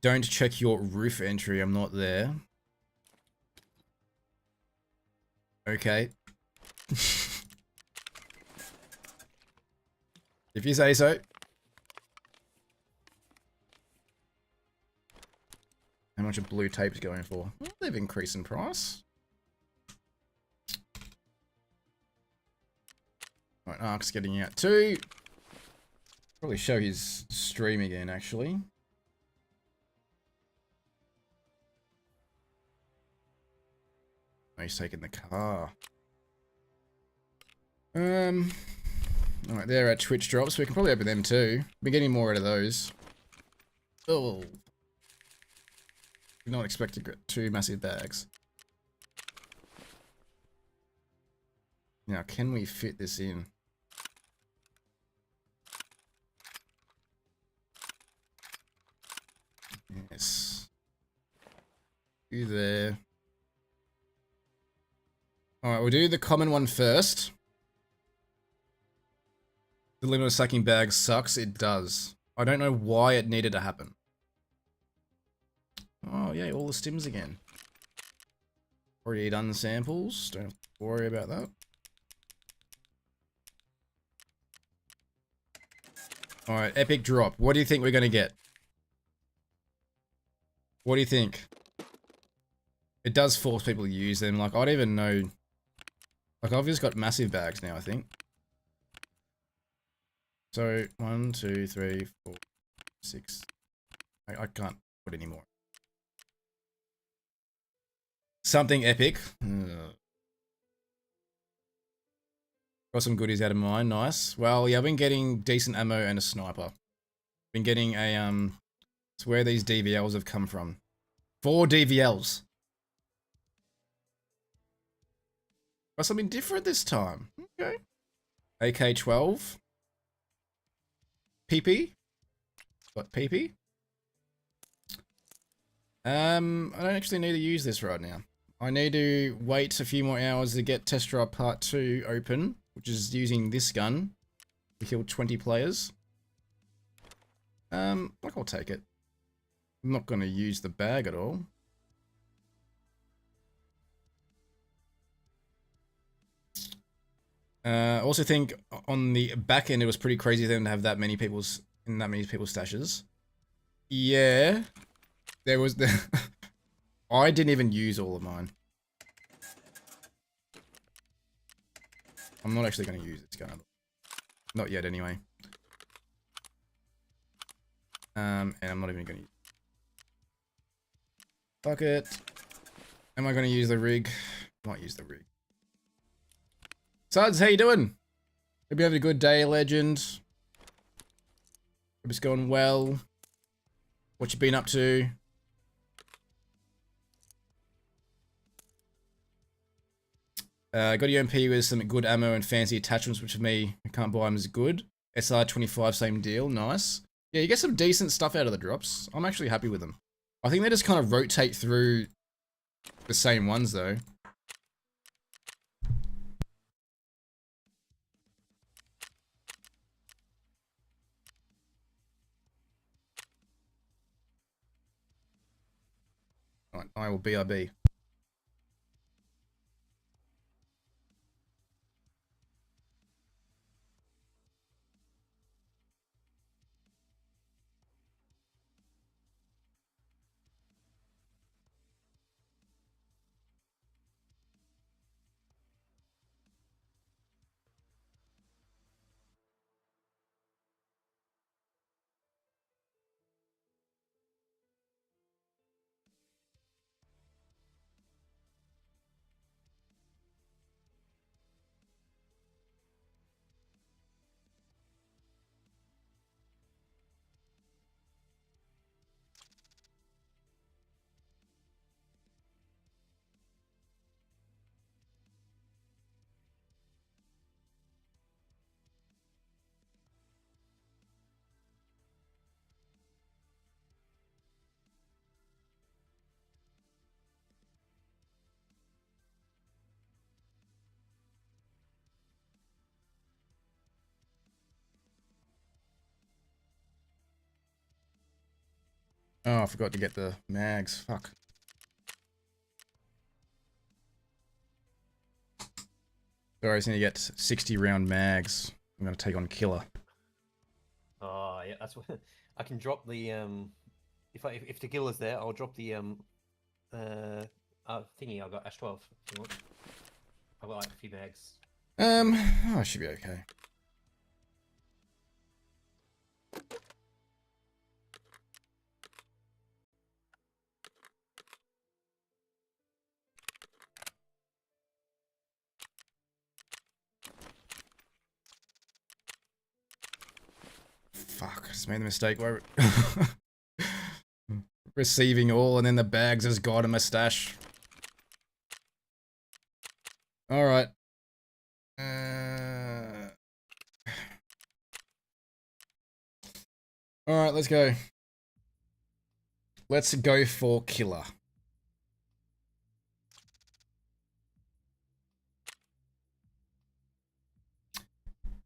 Don't check your roof entry, I'm not there. Okay. If you say so. How much are blue tapes going for? Well, they've increased in price. Alright, Ark's getting out too. Probably show his stream again, actually. Oh, he's taking the car. Alright, there are Twitch drops. We can probably open them too. We're getting more out of those. Oh. Did not expect to get 2 massive bags. Now, can we fit this in? Yes. You there. Alright, we'll do the common one first. The limit of sucking bags sucks. It does. I don't know why it needed to happen. Oh, yeah, all the stims again. Already done samples. Don't have to worry about that. Alright, epic drop. What do you think we're going to get? What do you think? It does force people to use them. Like, I don't even know. Like, I've just got massive bags now, I think. So, 1, 2, 3, 4, 6. I can't put any more. Something epic. Got some goodies out of mine. Nice. Well, yeah, I've been getting decent ammo and a sniper. Been getting a, it's where these DVLs have come from. 4 DVLs. Got something different this time. Okay. AK-12. PP. What, PP? I don't actually need to use this right now. I need to wait a few more hours to get Test Drive Part 2 open, which is using this gun to kill 20 players. Like, I'll take it. I'm not going to use the bag at all. Also think on the back end it was pretty crazy for them to have that many people's stashes. Yeah, there was the. I didn't even use all of mine. I'm not actually going to use this gun. Not yet, anyway. And I'm not even going to use. Fuck it. Am I going to use the rig? Might use the rig. Suds, how you doing? Hope you having a good day, legend. Hope it's going well. What you been up to? Got a UMP with some good ammo and fancy attachments, which for me, I can't buy them as good. SR25, same deal, nice. Yeah, you get some decent stuff out of the drops. I'm actually happy with them. I think they just kind of rotate through the same ones, though. Right, I will BRB. Oh, I forgot to get the mags. Fuck. Sorry, I just need to get 60 round mags. I'm gonna take on Killer. Oh yeah, that's what I can drop the if the gill is there, I'll drop the thingy. I got Ash 12. If you want. I've got like a few bags. Oh, I should be okay. Fuck, I just made the mistake where receiving all and then the bags has got a mustache. Alright. Alright, let's go. Let's go for Killer.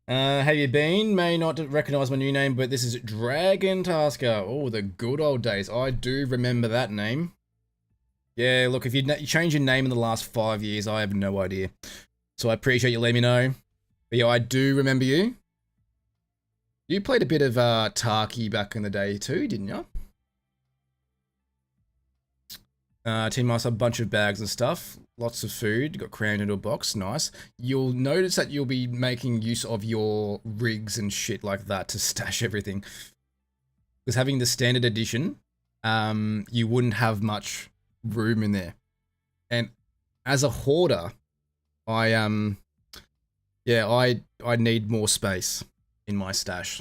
Have you been? May not recognize my new name, but this is Dragon Tasker. Oh, the good old days. I do remember that name. Yeah, look, if you change your name in the last 5 years, I have no idea. So I appreciate you letting me know. But yeah, I do remember you. You played a bit of Tarky back in the day too, didn't you? Team Master, a bunch of bags and stuff. Lots of food. Got crammed into a box. Nice. You'll notice that you'll be making use of your rigs and shit like that to stash everything. Because having the standard edition, you wouldn't have much room in there. And as a hoarder, I need more space in my stash.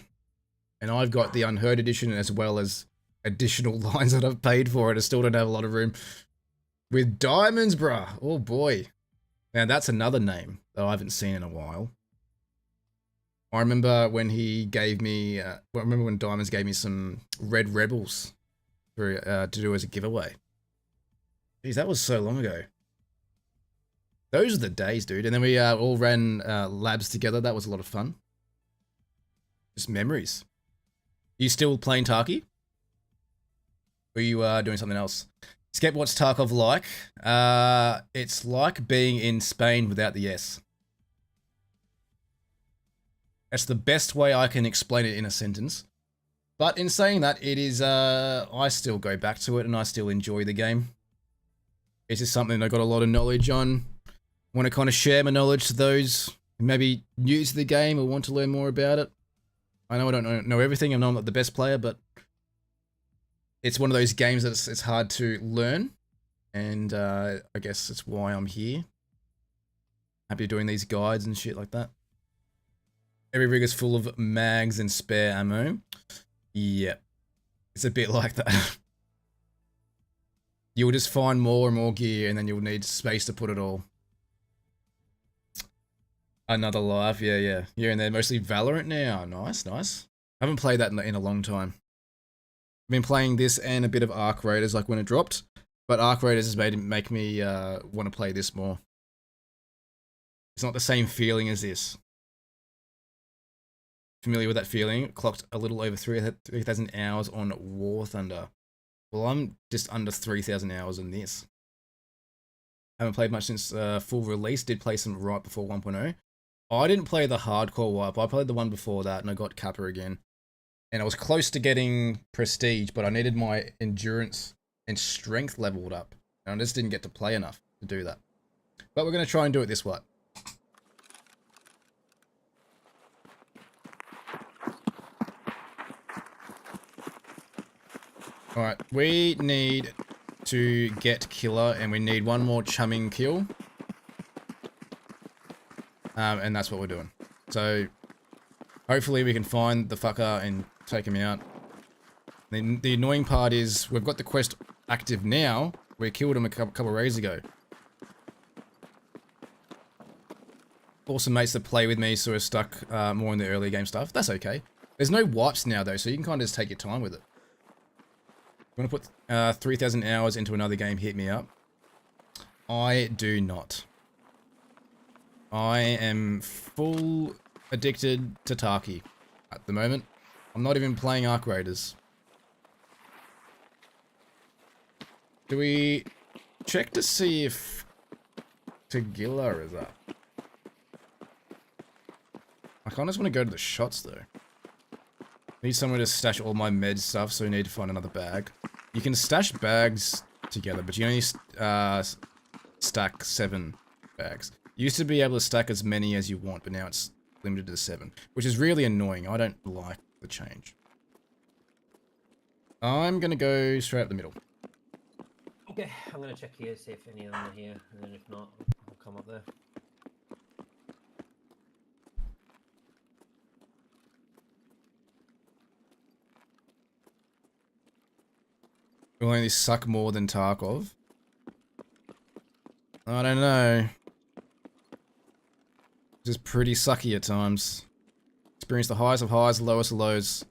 And I've got the Unheard edition as well as additional lines that I've paid for it. I still don't have a lot of room. With diamonds, bruh. Oh boy. Now that's another name that I haven't seen in a while. I remember when he gave me, I remember when Diamonds gave me some Red Rebels for, to do as a giveaway. Jeez, that was so long ago. Those are the days, dude. And then we all ran labs together. That was a lot of fun. Just memories. Are you still playing Tarky? Or are you doing something else? Skep, what's Tarkov like? It's like being in Spain without the S. That's the best way I can explain it in a sentence. But in saying that, it is, I still go back to it and I still enjoy the game. It's just something I got a lot of knowledge on. Want to kind of share my knowledge to those who maybe new to the game or want to learn more about it. I know I don't know everything. I know I'm not the best player, but it's one of those games that it's hard to learn. And I guess that's why I'm here. Happy doing these guides and shit like that. Every rig is full of mags and spare ammo. Yeah, it's a bit like that. You'll just find more and more gear and then you'll need space to put it all. Another life, yeah. You're in there, mostly Valorant now. Nice. I haven't played that in a long time. I've been playing this and a bit of Arc Raiders like when it dropped. But Arc Raiders has make me want to play this more. It's not the same feeling as this. Familiar with that feeling? Clocked a little over 3,000 hours on War Thunder. Well, I'm just under 3,000 hours in this. Haven't played much since full release. Did play some right before 1.0. I didn't play the hardcore wipe. I played the one before that, and I got Kappa again. And I was close to getting prestige, but I needed my endurance and strength leveled up. And I just didn't get to play enough to do that. But we're going to try and do it this way. Alright, we need to get killer, and we need one more chumming kill. And that's what we're doing. So, hopefully we can find the fucker and take him out. The annoying part is, we've got the quest active now. We killed him a couple of days ago. Awesome mates that play with me, so we're stuck more in the early game stuff. That's okay. There's no wipes now though, so you can kind of just take your time with it. You want to put 3,000 hours into another game, hit me up. I do not. I am full addicted to Tarky at the moment. I'm not even playing Arc Raiders. Do we check to see if Tagilla is up? I kind of just want to go to the shots though. Need somewhere to stash all my med stuff, so we need to find another bag. You can stash bags together, but you only stack 7 bags. You used to be able to stack as many as you want, but now it's limited to 7, which is really annoying. I don't like the change. I'm gonna go straight up the middle. Okay, I'm gonna check here, see if any of them are here, and then if not, I'll come up there. Will only suck more than Tarkov. I don't know. This is pretty sucky at times. Experience the highest of highs, lowest of lows.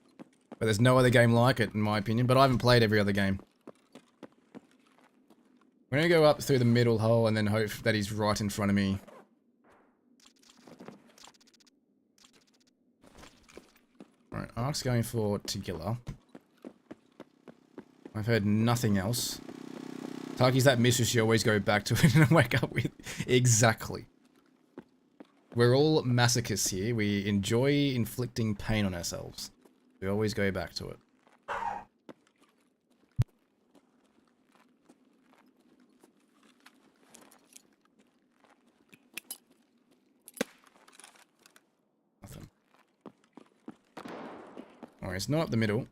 But there's no other game like it, in my opinion. But I haven't played every other game. We're gonna go up through the middle hole and then hope that he's right in front of me. Alright, Ark's going for Tagilla. I've heard nothing else. Tarky's that mistress you always go back to it and wake up with. Exactly. We're all masochists here. We enjoy inflicting pain on ourselves. We always go back to it. Nothing. Alright, it's not up the middle.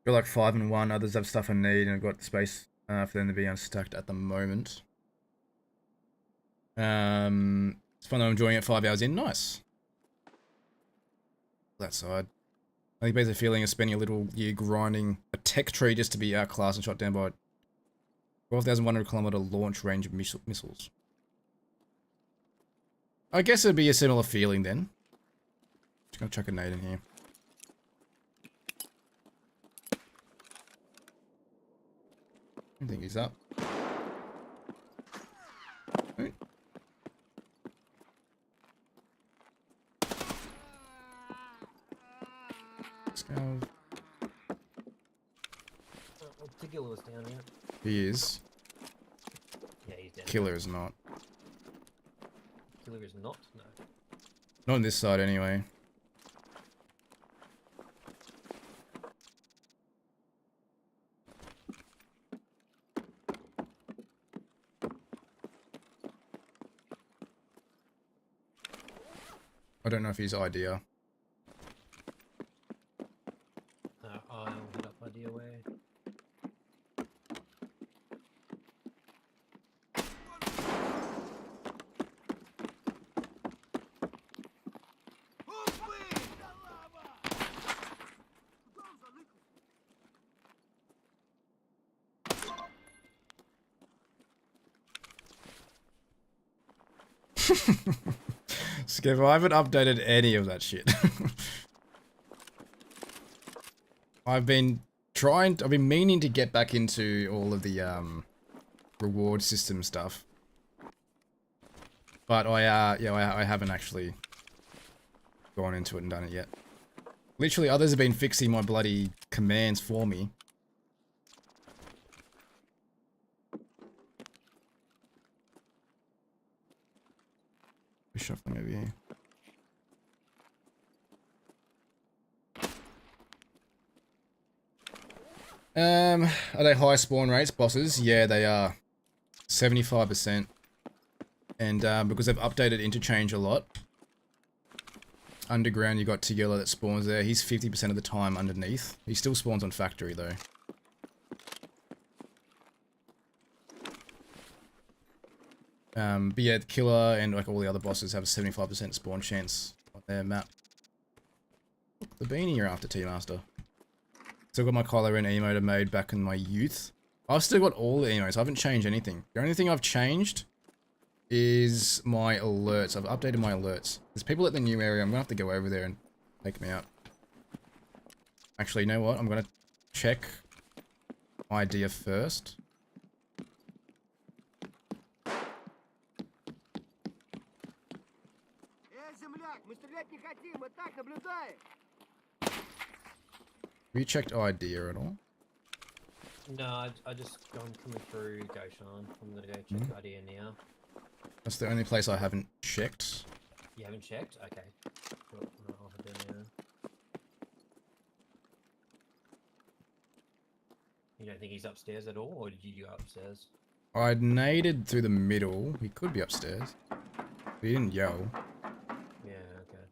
Got like 5 and 1, others have stuff I need, and I've got the space for them to be unstuck at the moment. It's fun that I'm enjoying it 5 hours in. Nice. That side. I think basically the feeling of spending a little year grinding a tech tree just to be outclassed and shot down by 12,100 kilometer launch range of missiles. I guess it'd be a similar feeling then. Just gonna chuck a nade in here. I think he's up. Right. Let's go. Tagilla was down here. He is. Yeah, he's down. Killer is not. Killer is not? No. Not on this side anyway. I don't know if he's idea. I'll head up idea way. Skip, I haven't updated any of that shit. I've been meaning to get back into all of the reward system stuff. But I haven't actually gone into it and done it yet. Literally, others have been fixing my bloody commands for me. Shuffling over here. Are they high spawn rates, bosses? Yeah, they are. 75%. And because they've updated interchange a lot. Underground, you got Tigilla that spawns there. He's 50% of the time underneath. He still spawns on factory though. But yeah, the killer and like all the other bosses have a 75% spawn chance on their map. The beanie you're after, T-Master. Still got my Kylo Ren emote I made back in my youth. I've still got all the emotes. I haven't changed anything. The only thing I've changed is my alerts. I've updated my alerts. There's people at the new area. I'm gonna have to go over there and take me out. Actually, you know what? I'm gonna check idea first. Have you checked idea at all? No, I just gone coming through Goshan. I'm gonna go check idea now. That's the only place I haven't checked. You haven't checked? Okay. Cool. I'll head down now. You don't think he's upstairs at all, or did you go upstairs? I'd naded through the middle. He could be upstairs. But he didn't yell. Yeah, okay.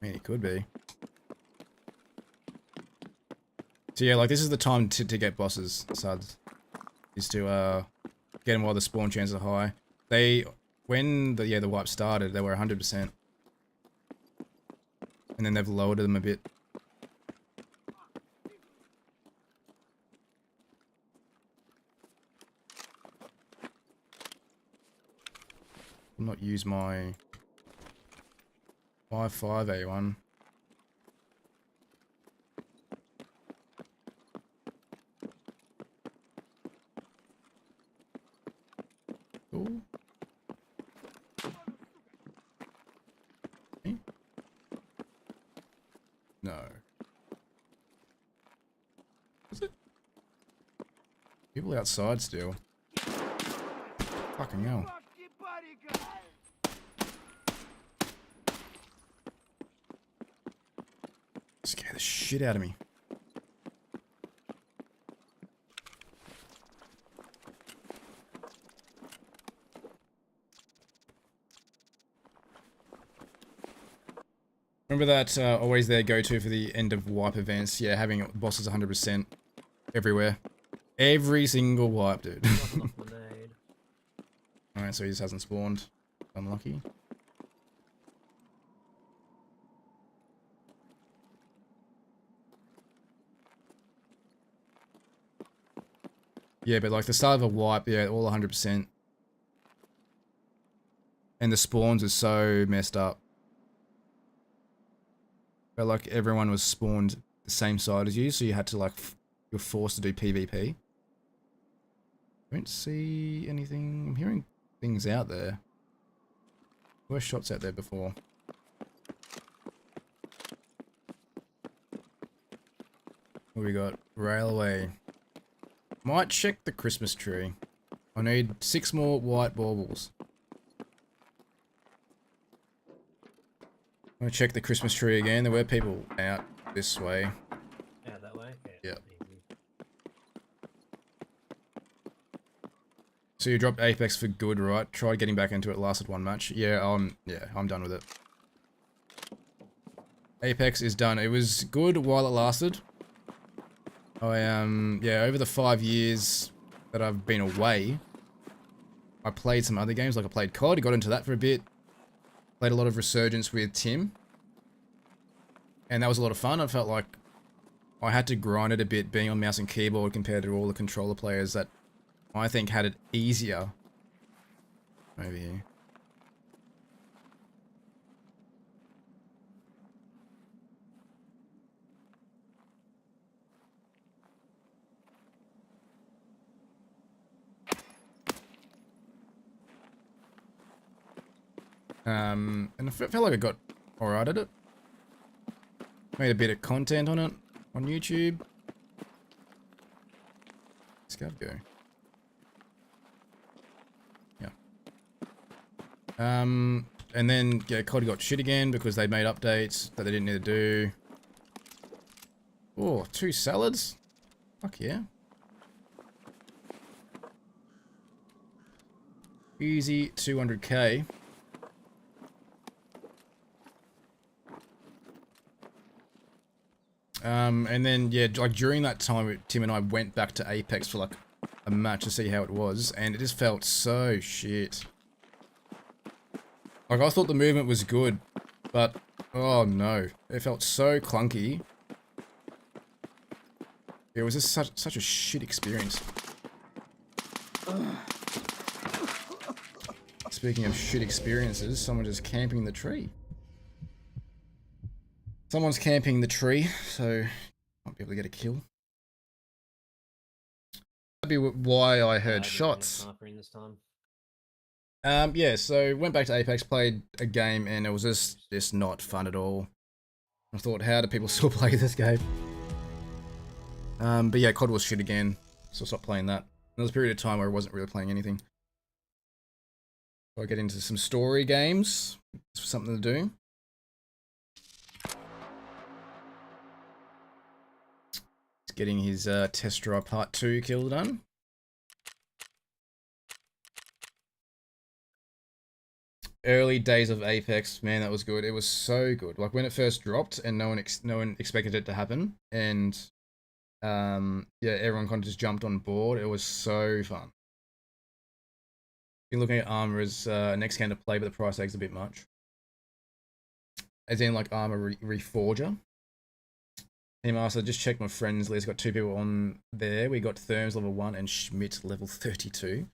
I mean, he could be. So yeah, like this is the time to get bosses, suds. Is to get them while the spawn chances are high. When the wipe started, they were 100%. And then they've lowered them a bit. I'll not use my 5.5A1. Cool. Okay. No. Is it? People outside still. Fucking hell. Scare the shit out of me. Remember that always there go-to for the end of wipe events? Yeah, having bosses 100% everywhere. Every single wipe, dude. Alright, so he just hasn't spawned. Unlucky. Yeah, but like the start of a wipe, yeah, all 100%. And the spawns are so messed up. Felt like everyone was spawned the same side as you, so you had to like, you're forced to do PvP. Don't see anything. I'm hearing things out there. There were shots out there before. What we got? Railway. Might check the Christmas tree. I need 6 more white baubles. I'm gonna check the Christmas tree again. There were people out this way. Out that way? Yeah. So you dropped Apex for good, right? Tried getting back into it, lasted 1 match. Yeah, I'm done with it. Apex is done. It was good while it lasted. Yeah, over the 5 years that I've been away, I played some other games, like I played COD, got into that for a bit. Played a lot of Resurgence with Tim. And that was a lot of fun. I felt like I had to grind it a bit being on mouse and keyboard compared to all the controller players that I think had it easier. Maybe here. And I felt like I got alright at it. Made a bit of content on it on YouTube. Scout go. Yeah. And then yeah, COD got shit again because they made updates that they didn't need to do. Oh, 2 salads? Fuck yeah. Easy 200k. And then, yeah, like during that time, Tim and I went back to Apex for like a match to see how it was, and it just felt so shit. Like, I thought the movement was good, but, oh no, it felt so clunky. It was just such a shit experience. Speaking of shit experiences, someone just camping the tree. Someone's camping the tree, so might be able to get a kill. That'd be why I heard shots. Yeah, so went back to Apex, played a game, and it was just not fun at all. I thought, how do people still play this game? But yeah, COD was shit again, so I stopped playing that. There was a period of time where I wasn't really playing anything. So I get into some story games. It's something to do. He's getting his Test Drive Part 2 kill done. Early days of Apex, man, that was good. It was so good. Like when it first dropped, and no one expected it to happen, and yeah, everyone kind of just jumped on board. It was so fun. You're looking at Armor as next game to play, but the price tag's a bit much. As in like Armor Reforger. Hey Master, just checked my friends list. Got 2 people on there. We got Therms level 1 and Shmitt level 32.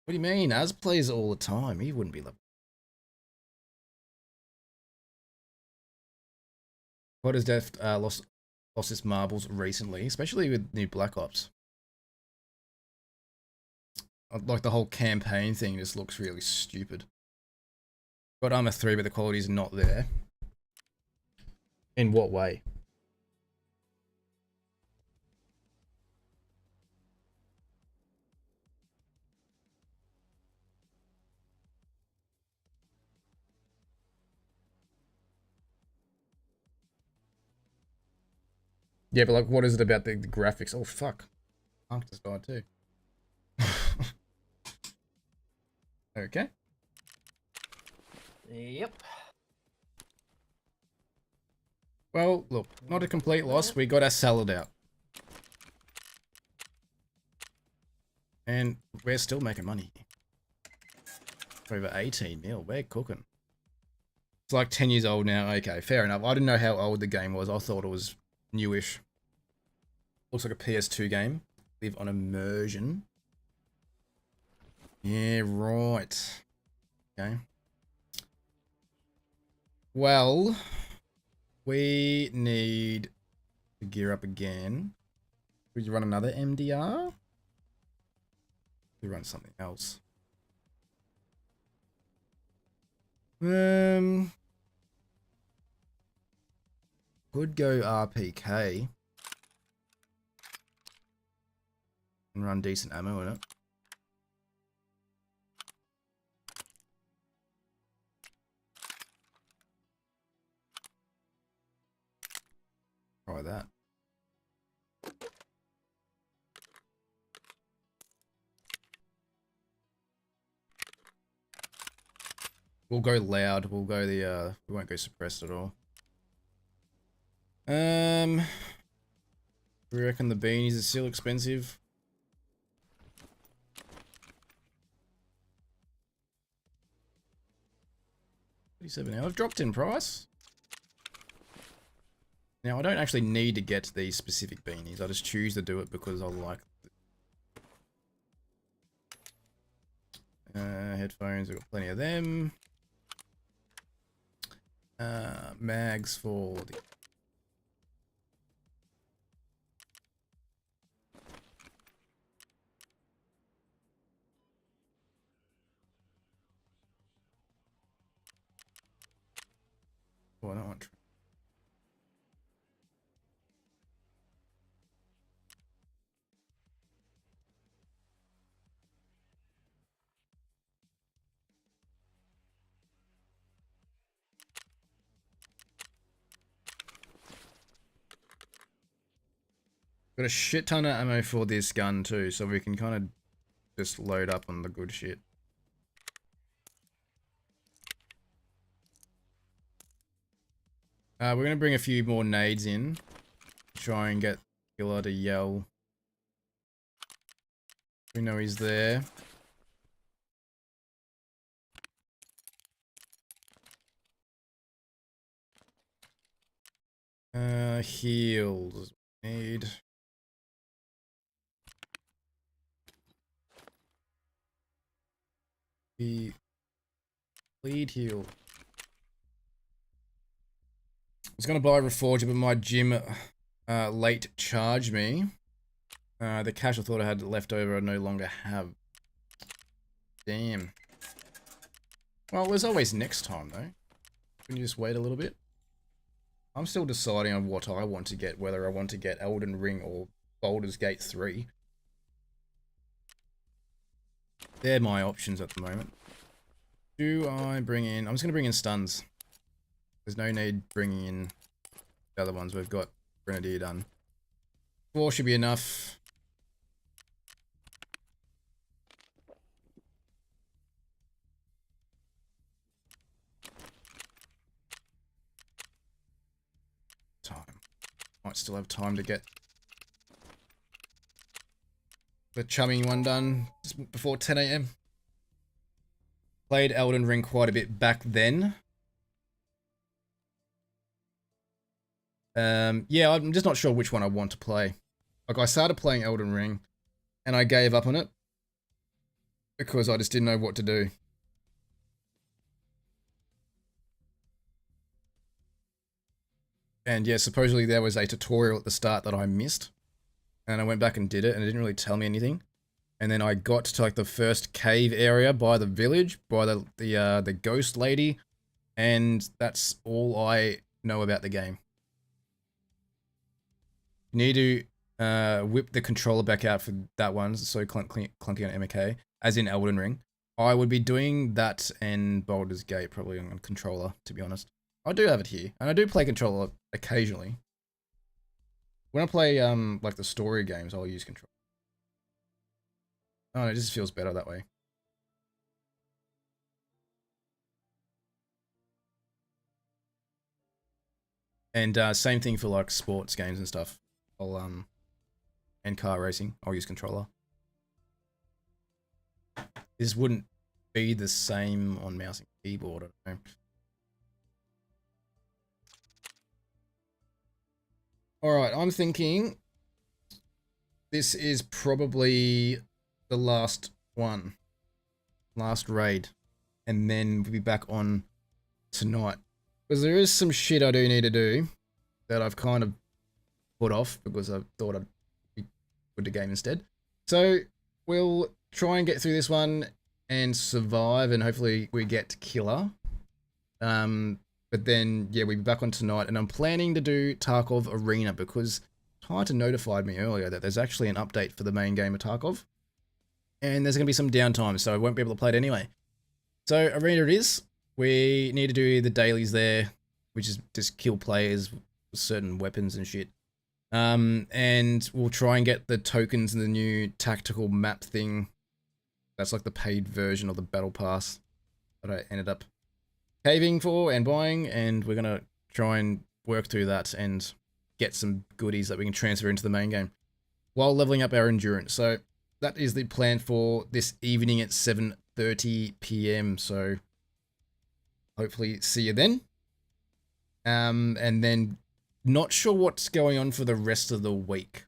What do you mean? Az plays all the time. He wouldn't be level. What has Def lost its marbles recently, especially with new Black Ops. Like the whole campaign thing just looks really stupid. Got Armor 3, but the quality's not there. In what way? Yeah, but like, what is it about the graphics? Oh, fuck. Punk just died too. Okay. Yep. Well, look, not a complete loss. We got our salad out. And we're still making money. Over 18 mil. We're cooking. It's like 10 years old now. Okay, fair enough. I didn't know how old the game was. I thought it was newish. Looks like a PS2 game. Live on immersion. Yeah, right. Okay. Well, we need to gear up again. Would you run another MDR? We run something else. Could go RPK and run decent ammo in it. Try that. We'll go loud. We'll go the we won't go suppressed at all. We reckon the beanies are still expensive. 37 now. I've dropped in price. Now I don't actually need to get these specific beanies. I just choose to do it because I like headphones. I've got plenty of them. Mags for the Got a shit ton of ammo for this gun too, so we can kind of just load up on the good shit. We're going to bring a few more nades in. Try and get Killer to yell. We know he's there. Heals. Need. Bleed heal. I was going to buy a Reforger, but my gym late charged me. The cash I thought I had left over I no longer have. Damn. Well, there's always next time, though. Can you just wait a little bit? I'm still deciding on what I want to get, whether I want to get Elden Ring or Baldur's Gate 3. They're my options at the moment. Do I bring in... I'm just going to bring in stuns. There's no need bringing in the other ones. We've got Grenadier done. 4 should be enough. Time. Might still have time to get the chumming one done just before 10 AM. Played Elden Ring quite a bit back then. Yeah, I'm just not sure which one I want to play. Like, I started playing Elden Ring, and I gave up on it because I just didn't know what to do. And yeah, supposedly there was a tutorial at the start that I missed, and I went back and did it, and it didn't really tell me anything. And then I got to like the first cave area by the village, by the ghost lady, and that's all I know about the game. You need to whip the controller back out for that one, so clunky on MK, as in Elden Ring. I would be doing that and Baldur's Gate probably on controller, to be honest. I do have it here, and I do play controller occasionally. When I play like the story games, I'll use controller. Oh, no, it just feels better that way. And same thing for like sports games and stuff. I'll and car racing, I'll use controller. This wouldn't be the same on mouse and keyboard, I don't know. Alright, I'm thinking this is probably the last one. Last raid. And then we'll be back on tonight. Because there is some shit I do need to do that I've kind of put off because I thought I'd be good to game instead. So we'll try and get through this one and survive, and hopefully we get Killer. But then, yeah, we'll be back on tonight, and I'm planning to do Tarkov Arena because Titan notified me earlier that there's actually an update for the main game of Tarkov. And there's going to be some downtime, so I won't be able to play it anyway. So, Arena it is. We need to do the dailies there, which is just kill players with certain weapons and shit. And we'll try and get the tokens in the new tactical map thing. That's like the paid version of the battle pass that I ended up caving for and buying, and we're gonna try and work through that and get some goodies that we can transfer into the main game while leveling up our endurance. So that is the plan for this evening at 7:30 PM. So hopefully see you then. And then not sure what's going on for the rest of the week.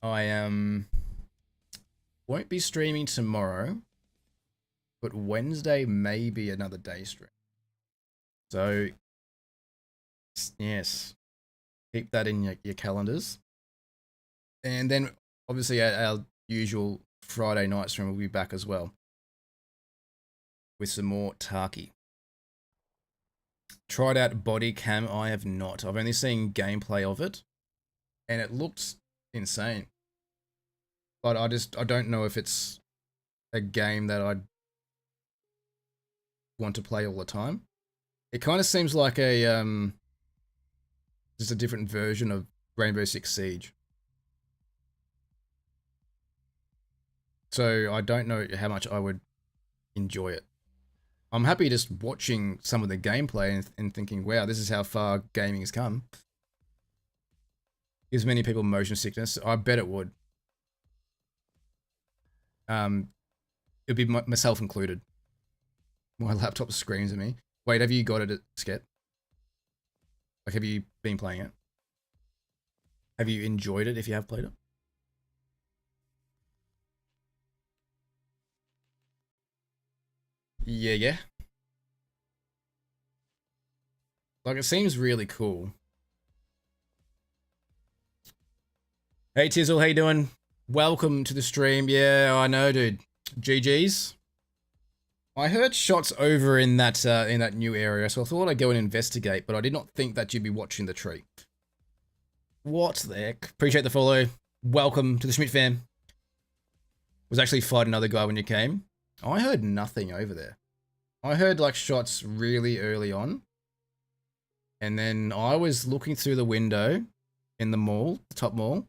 I won't be streaming tomorrow, but Wednesday may be another day stream. So yes, keep that in your calendars. And then obviously our usual Friday night stream will be back as well with some more Tarky. Tried out body cam. I have not. I've only seen gameplay of it, and it looks insane. But I don't know if it's a game that I'd want to play all the time. It kind of seems like a just a different version of Rainbow Six Siege. So I don't know how much I would enjoy it. I'm happy just watching some of the gameplay and thinking, wow, this is how far gaming has come. Gives many people motion sickness. I bet it would. It'd be myself included. My laptop screams at me. Wait, have you got it, Sket? Like, have you been playing it? Have you enjoyed it if you have played it? Yeah. Like, it seems really cool. Hey, Tizzle, how you doing? Welcome to the stream. Yeah, I know, dude. GG's. I heard shots over in that new area, so I thought I'd go and investigate, but I did not think that you'd be watching the tree. What the heck? Appreciate the follow. Welcome to the Shmitt fam. Was actually fighting another guy when you came. I heard nothing over there. I heard like shots really early on. And then I was looking through the window in the mall, the top mall,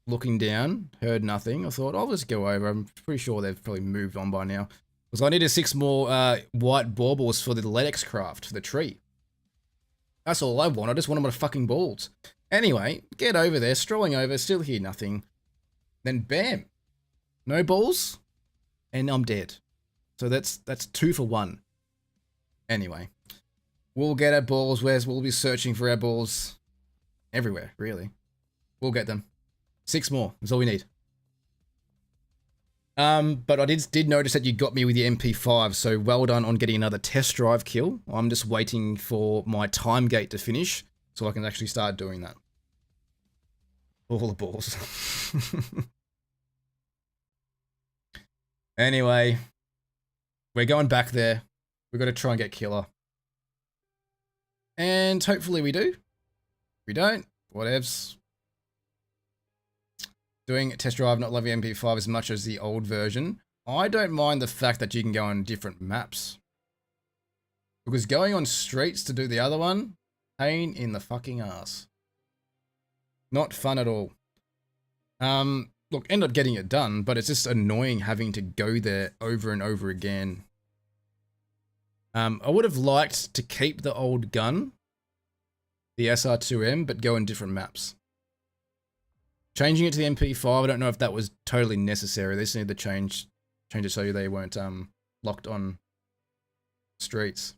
looking down, heard nothing. I thought, I'll just go over. I'm pretty sure they've probably moved on by now. Because I needed 6 more white baubles for the Ledex craft, for the tree. That's all I want. I just wanted my fucking balls. Anyway, get over there, strolling over, still hear nothing. Then bam. No balls, and I'm dead. So that's 2 for 1. Anyway, we'll get our balls. We'll be searching for our balls everywhere, really. We'll get them. 6 more. That's all we need. But I did notice that you got me with the MP5, so well done on getting another test drive kill. I'm just waiting for my time gate to finish so I can actually start doing that. All the balls. Anyway, we're going back there. We've got to try and get killer. And hopefully we do. If we don't, whatevs. Doing a test drive, not loving MP5 as much as the old version. I don't mind the fact that you can go on different maps. Because going on streets to do the other one, pain in the fucking ass. Not fun at all. Look, end up getting it done, but it's just annoying having to go there over and over again. I would have liked to keep the old gun, the SR2M, but go on different maps. Changing it to the MP5, I don't know if that was totally necessary. They just needed to change it so they weren't locked on streets.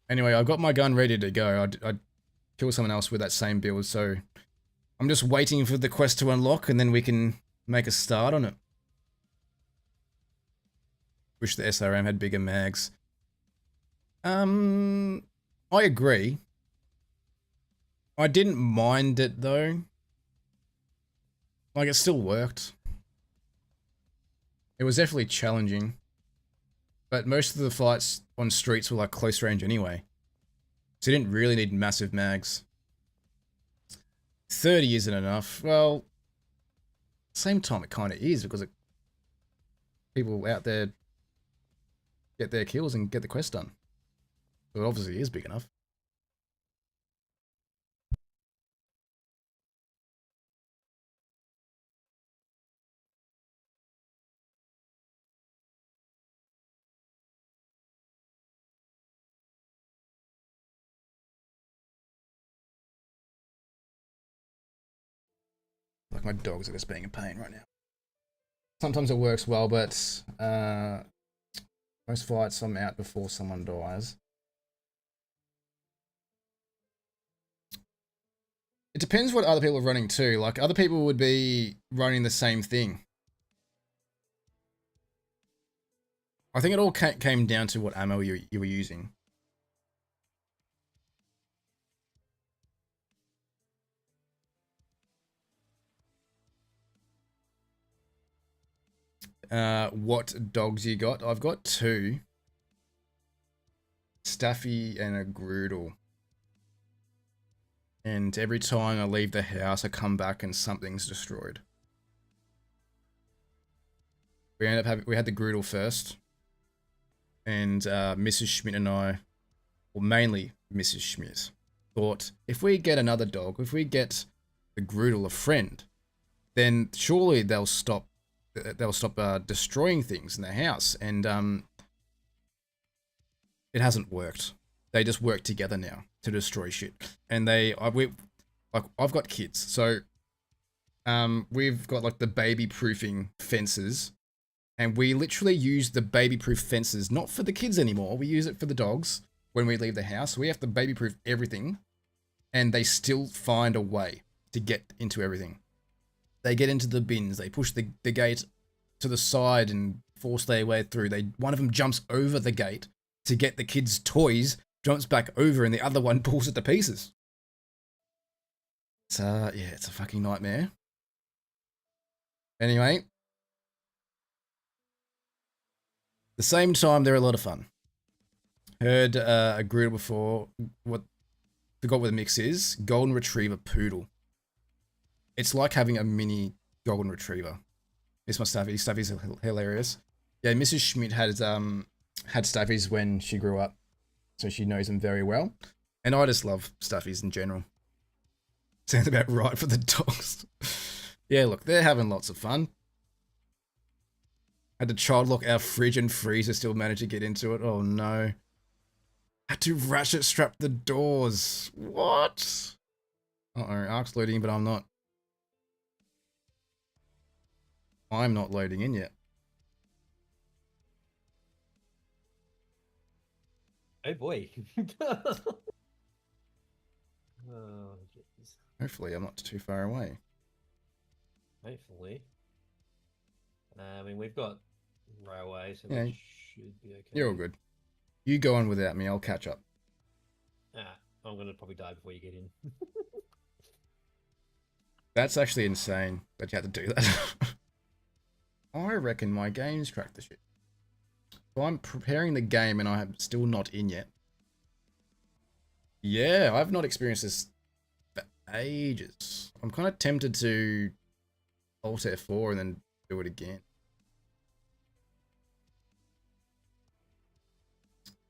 Anyway, I've got my gun ready to go. I'd kill someone else with that same build, so I'm just waiting for the quest to unlock and then we can make a start on it. Wish the SRM had bigger mags. I agree. I didn't mind it though. Like, it still worked. It was definitely challenging. But most of the fights on streets were like close range anyway. So you didn't really need massive mags. 30 isn't enough. Well, same time it kind of is because people out there get their kills and get the quest done. So it obviously is big enough. Like, my dogs are just being a pain right now. Sometimes it works well, but most fights I'm out before someone dies. It depends what other people are running too. Like, other people would be running the same thing. I think it all came down to what ammo you were using. What dogs you got? I've got 2. Staffy and a Groodle. And every time I leave the house, I come back and something's destroyed. We had the Groodle first. And Mrs. Shmitt and I, or mainly Mrs. Shmitt, thought if we get another dog, if we get the Groodle a friend, then surely they'll stop destroying things in their house. And it hasn't worked. They just work together now to destroy shit. And I've got kids, so we've got like the baby proofing fences, and we literally use the baby proof fences not for the kids anymore. We use it for the dogs when we leave the house. We have to baby proof everything, and they still find a way to get into everything. They get into the bins. They push the gate to the side and force their way through. One of them jumps over the gate to get the kids' toys, jumps back over, and the other one pulls it to pieces. It's it's a fucking nightmare. Anyway, the same time, they're a lot of fun. Heard a griddle before. Forgot what the mix is. Golden Retriever Poodle. It's like having a mini Golden Retriever. It's my Staffy. Staffy's hilarious. Yeah, Mrs. Shmitt had Staffies when she grew up, so she knows them very well. And I just love Staffies in general. Sounds about right for the dogs. Yeah, look, they're having lots of fun. Had to child lock our fridge and freezer, still managed to get into it. Oh no. Had to ratchet strap the doors. What? Uh-oh, Ark's loading, but I'm not. I'm not loading in yet. Oh boy. Oh, jeez. Hopefully I'm not too far away. Hopefully. I mean, we've got railway, so Yeah. that should be okay. You're all good. You go on without me, I'll catch up. I'm going to probably die before you get in. That's actually insane that you had to do that. I reckon my game's cracked the shit. So I'm preparing the game and I'm still not in yet. Yeah, I've not experienced this for ages. I'm kind of tempted to Alt F4 and then do it again.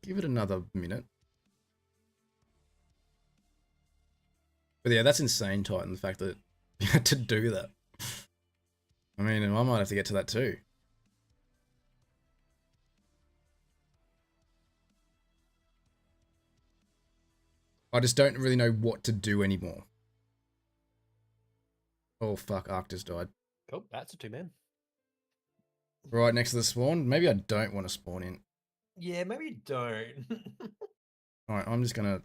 Give it another minute. But yeah, that's insane, Titan, the fact that you had to do that. I mean, I might have to get to that too. I just don't really know what to do anymore. Oh fuck, Ark just died. Oh, that's a 2-man. Right next to the spawn. Maybe I don't want to spawn in. Yeah, maybe you don't. Alright, I'm just gonna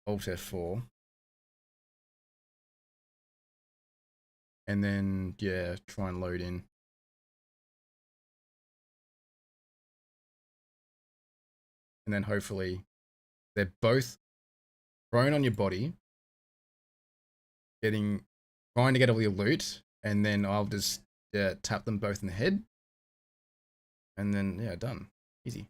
Alt F4. And then, yeah, try and load in. And then hopefully they're both prone on your body, trying to get all your loot, and then I'll just tap them both in the head. And then, yeah, done. Easy.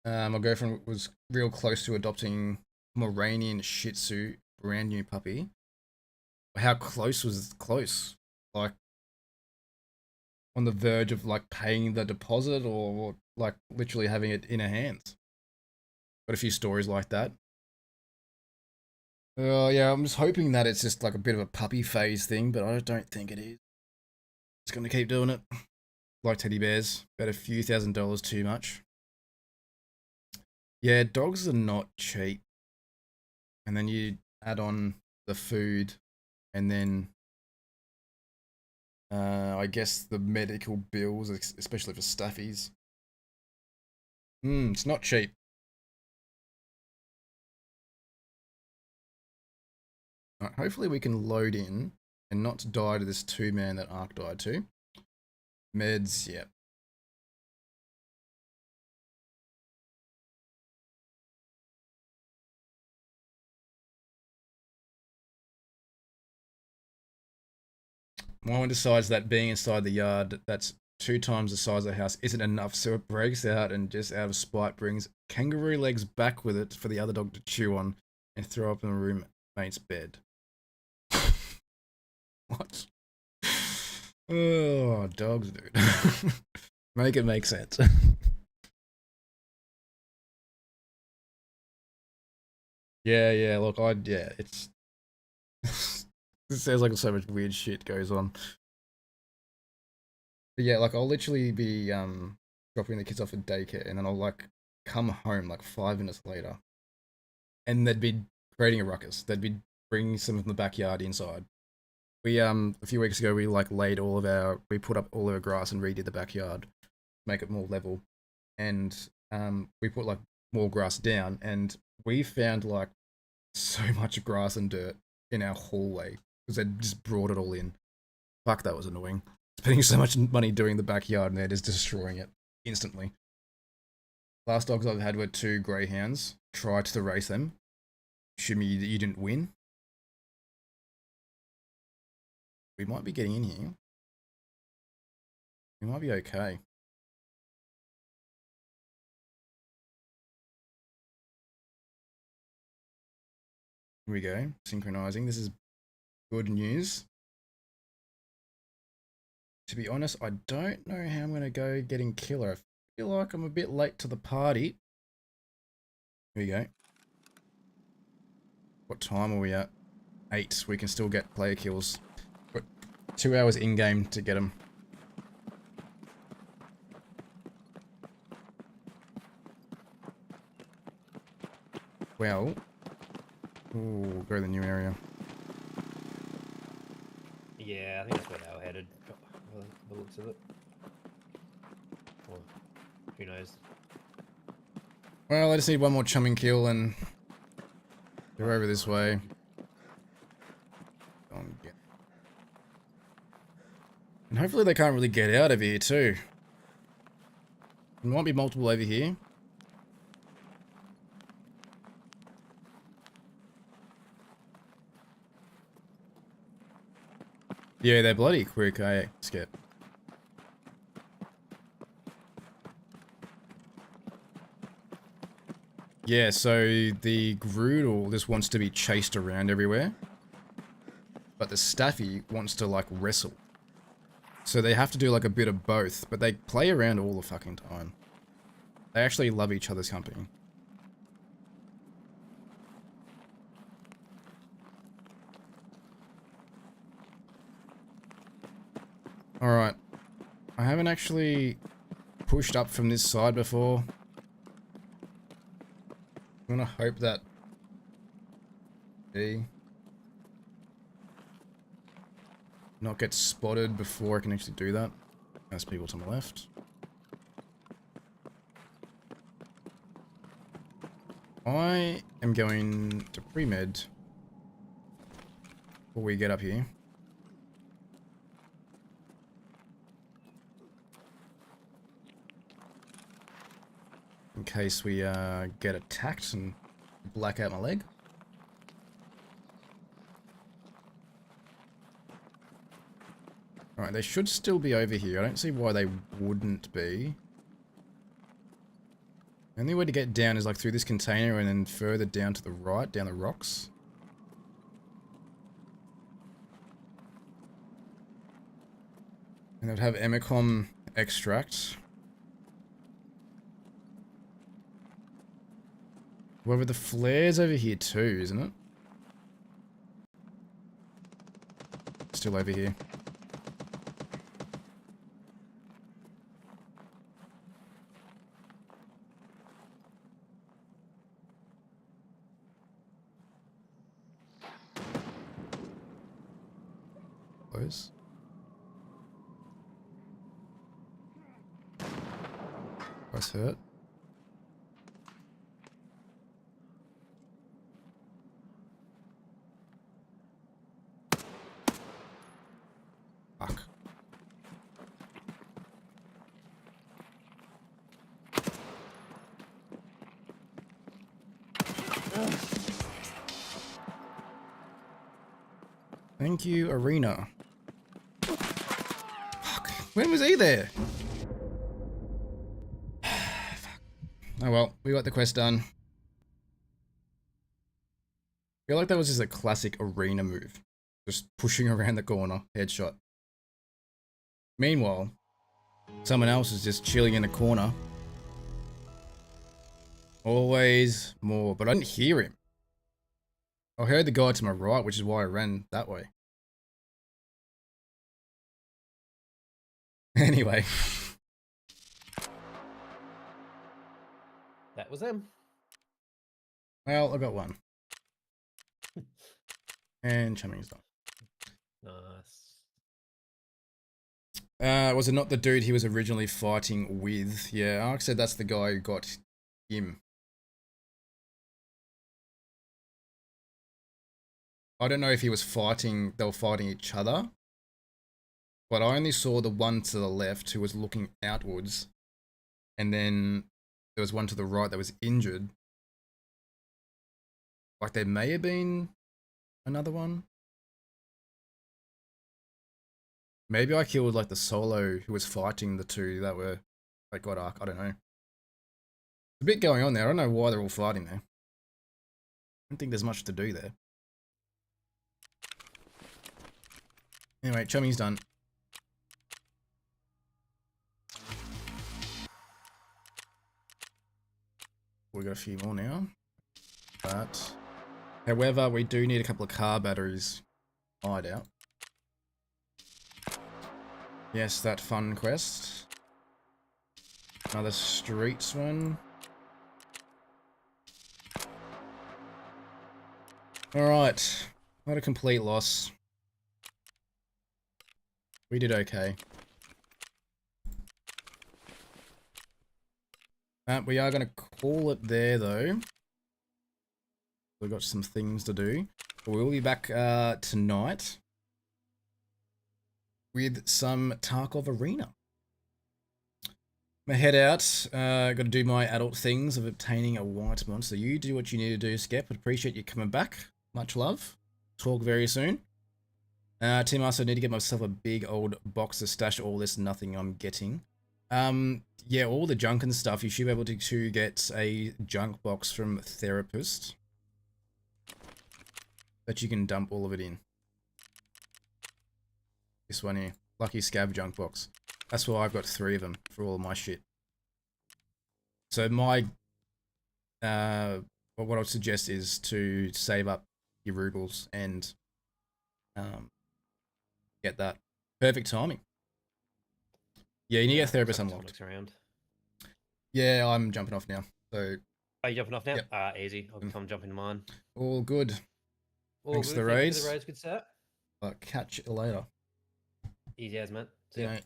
My girlfriend was real close to adopting Moranian Shih Tzu, brand new puppy. How close was close? Like, on the verge of like paying the deposit, or like literally having it in her hands. Got a few stories like that. Yeah, I'm just hoping that it's just like a bit of a puppy phase thing, but I don't think it is. It's gonna keep doing it. Like teddy bears, bet a few $1,000s too much. Yeah, dogs are not cheap. And then you add on the food, and then I guess the medical bills, especially for staffies. It's not cheap. Right, hopefully we can load in and not die to this 2-man that Ark died to. Meds, yep. My one decides that being inside the yard that's 2 times the size of the house isn't enough, so it breaks out and just out of spite brings kangaroo legs back with it for the other dog to chew on and throw up in the roommate's bed. What? Oh, dogs, dude. Make it make sense. Yeah, look, it's... This sounds like so much weird shit goes on. But yeah, like, I'll literally be, dropping the kids off at daycare, and then I'll, like, come home, like, 5 minutes later, and they'd be creating a ruckus. They'd be bringing some of the backyard inside. We, a few weeks ago, we, like, we put up all of our grass and redid the backyard, make it more level, and, we put, like, more grass down, and we found, like, so much grass and dirt in our hallway, because they just brought it all in. Fuck, that was annoying. Spending so much money doing the backyard and they're just destroying it instantly. Last dogs I've had were 2 greyhounds. Tried to race them. Shimmy, you didn't win. We might be getting in here. We might be okay. Here we go. Synchronizing. This is good news. To be honest, I don't know how I'm going to go getting killer. I feel like I'm a bit late to the party. Here we go. What time are we at? 8. We can still get player kills. Got 2 hours in-game to get them. Well... Ooh, go to the new area. Yeah, I think that's where they were headed. The looks of it. Or who knows? Well, I just need one more chumming kill and they're over this way. And hopefully they can't really get out of here too. There might be multiple over here. Yeah, they're bloody quick, eh, Skip? Yeah, so the Groodle just wants to be chased around everywhere. But the Staffy wants to, like, wrestle. So they have to do, like, a bit of both, but they play around all the fucking time. They actually love each other's company. Alright. I haven't actually pushed up from this side before. I'm gonna hope that... not get spotted before I can actually do that. There's people to my left. I am going to pre-med before we get up here. In case we get attacked and black out my leg. Alright, they should still be over here. I don't see why they wouldn't be. The only way to get down is like through this container and then further down to the right, down the rocks. And they'd have Emicom extract. However, the flare's over here too, isn't it? Still over here. Close. That's hurt. Fuck. Thank you, Arena. Fuck. When was he there? Oh well, we got the quest done. I feel like that was just a classic Arena move. Just pushing around the corner. Headshot. Meanwhile, someone else is just chilling in the corner. Always more. But I didn't hear him. I heard the guy to my right, which is why I ran that way. Anyway. That was him. Well, I got one. And chumming's done. Nice. Was it not the dude he was originally fighting with? Yeah, Ark said that's the guy who got him. I don't know if he was fighting, they were fighting each other. But I only saw the one to the left who was looking outwards. And then there was one to the right that was injured. Like there may have been another one. Maybe I killed like the solo who was fighting the two that were like got Ark. I don't know. A bit going on there. I don't know why they're all fighting there. I don't think there's much to do there. Anyway, chumming's done. We got a few more now. But however, we do need a couple of car batteries. Hide out. Yes, that fun quest. Another streets one. Alright. Not a complete loss. We did okay. We are going to call it there though. We've got some things to do. But we'll be back tonight with some Tarkov Arena. I'm gonna head out. Got to do my adult things of obtaining a white monster. You do what you need to do, Skep. I appreciate you coming back. Much love. Talk very soon. Team also need to get myself a big old box to stash all this nothing I'm getting. Yeah, all the junk and stuff. You should be able to get a junk box from Therapist that you can dump all of it in. This one here. Lucky Scab junk box. That's why I've got 3 of them for all of my shit. So my... what I would suggest is to save up your rubles and get that. Perfect timing. Yeah, you need to get Therapist unlocked. Around. Yeah, I'm jumping off now. So... Are you jumping off now? Yep. Easy. I'll come jump into mine. All good. All Thanks good. for the Thank you raids. for the raids, good set. I'll catch you later. Easy as, mate. See Yeah. ya.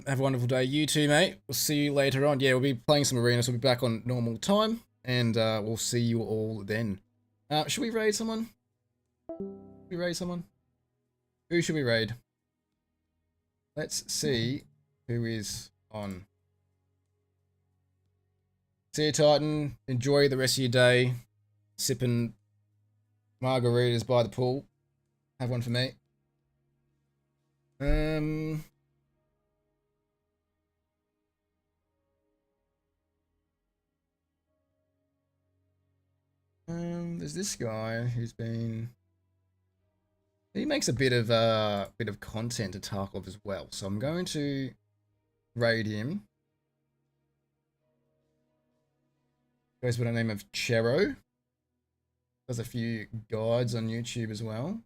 Have a wonderful day. You too, mate. We'll see you later on. Yeah, we'll be playing some arenas. We'll be back on normal time. And we'll see you all then. Should we raid someone? Should we raid someone? Who should we raid? Let's see who is on. See you, Titan. Enjoy the rest of your day. Sipping margaritas by the pool. Have one for me. There's this guy who's been... He makes a bit of content to Tarkov as well, so I'm going to raid him. Goes by the name of Chero. Does a few guides on YouTube as well.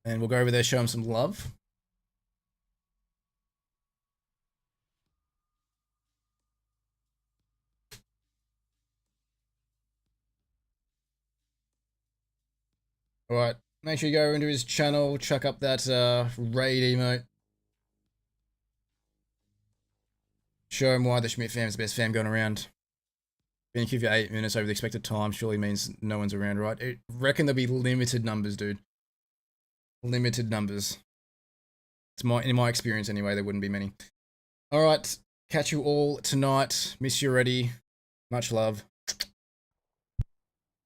And we'll go over there, show him some love. Alright, make sure you go into his channel, chuck up that raid emote. Show him why the Shmitt fam is the best fam going around. Being give you 8 minutes over the expected time surely means no one's around, right? I reckon there'll be limited numbers, dude. Limited numbers. It's in my experience anyway, there wouldn't be many. Alright, catch you all tonight. Miss you already. Much love.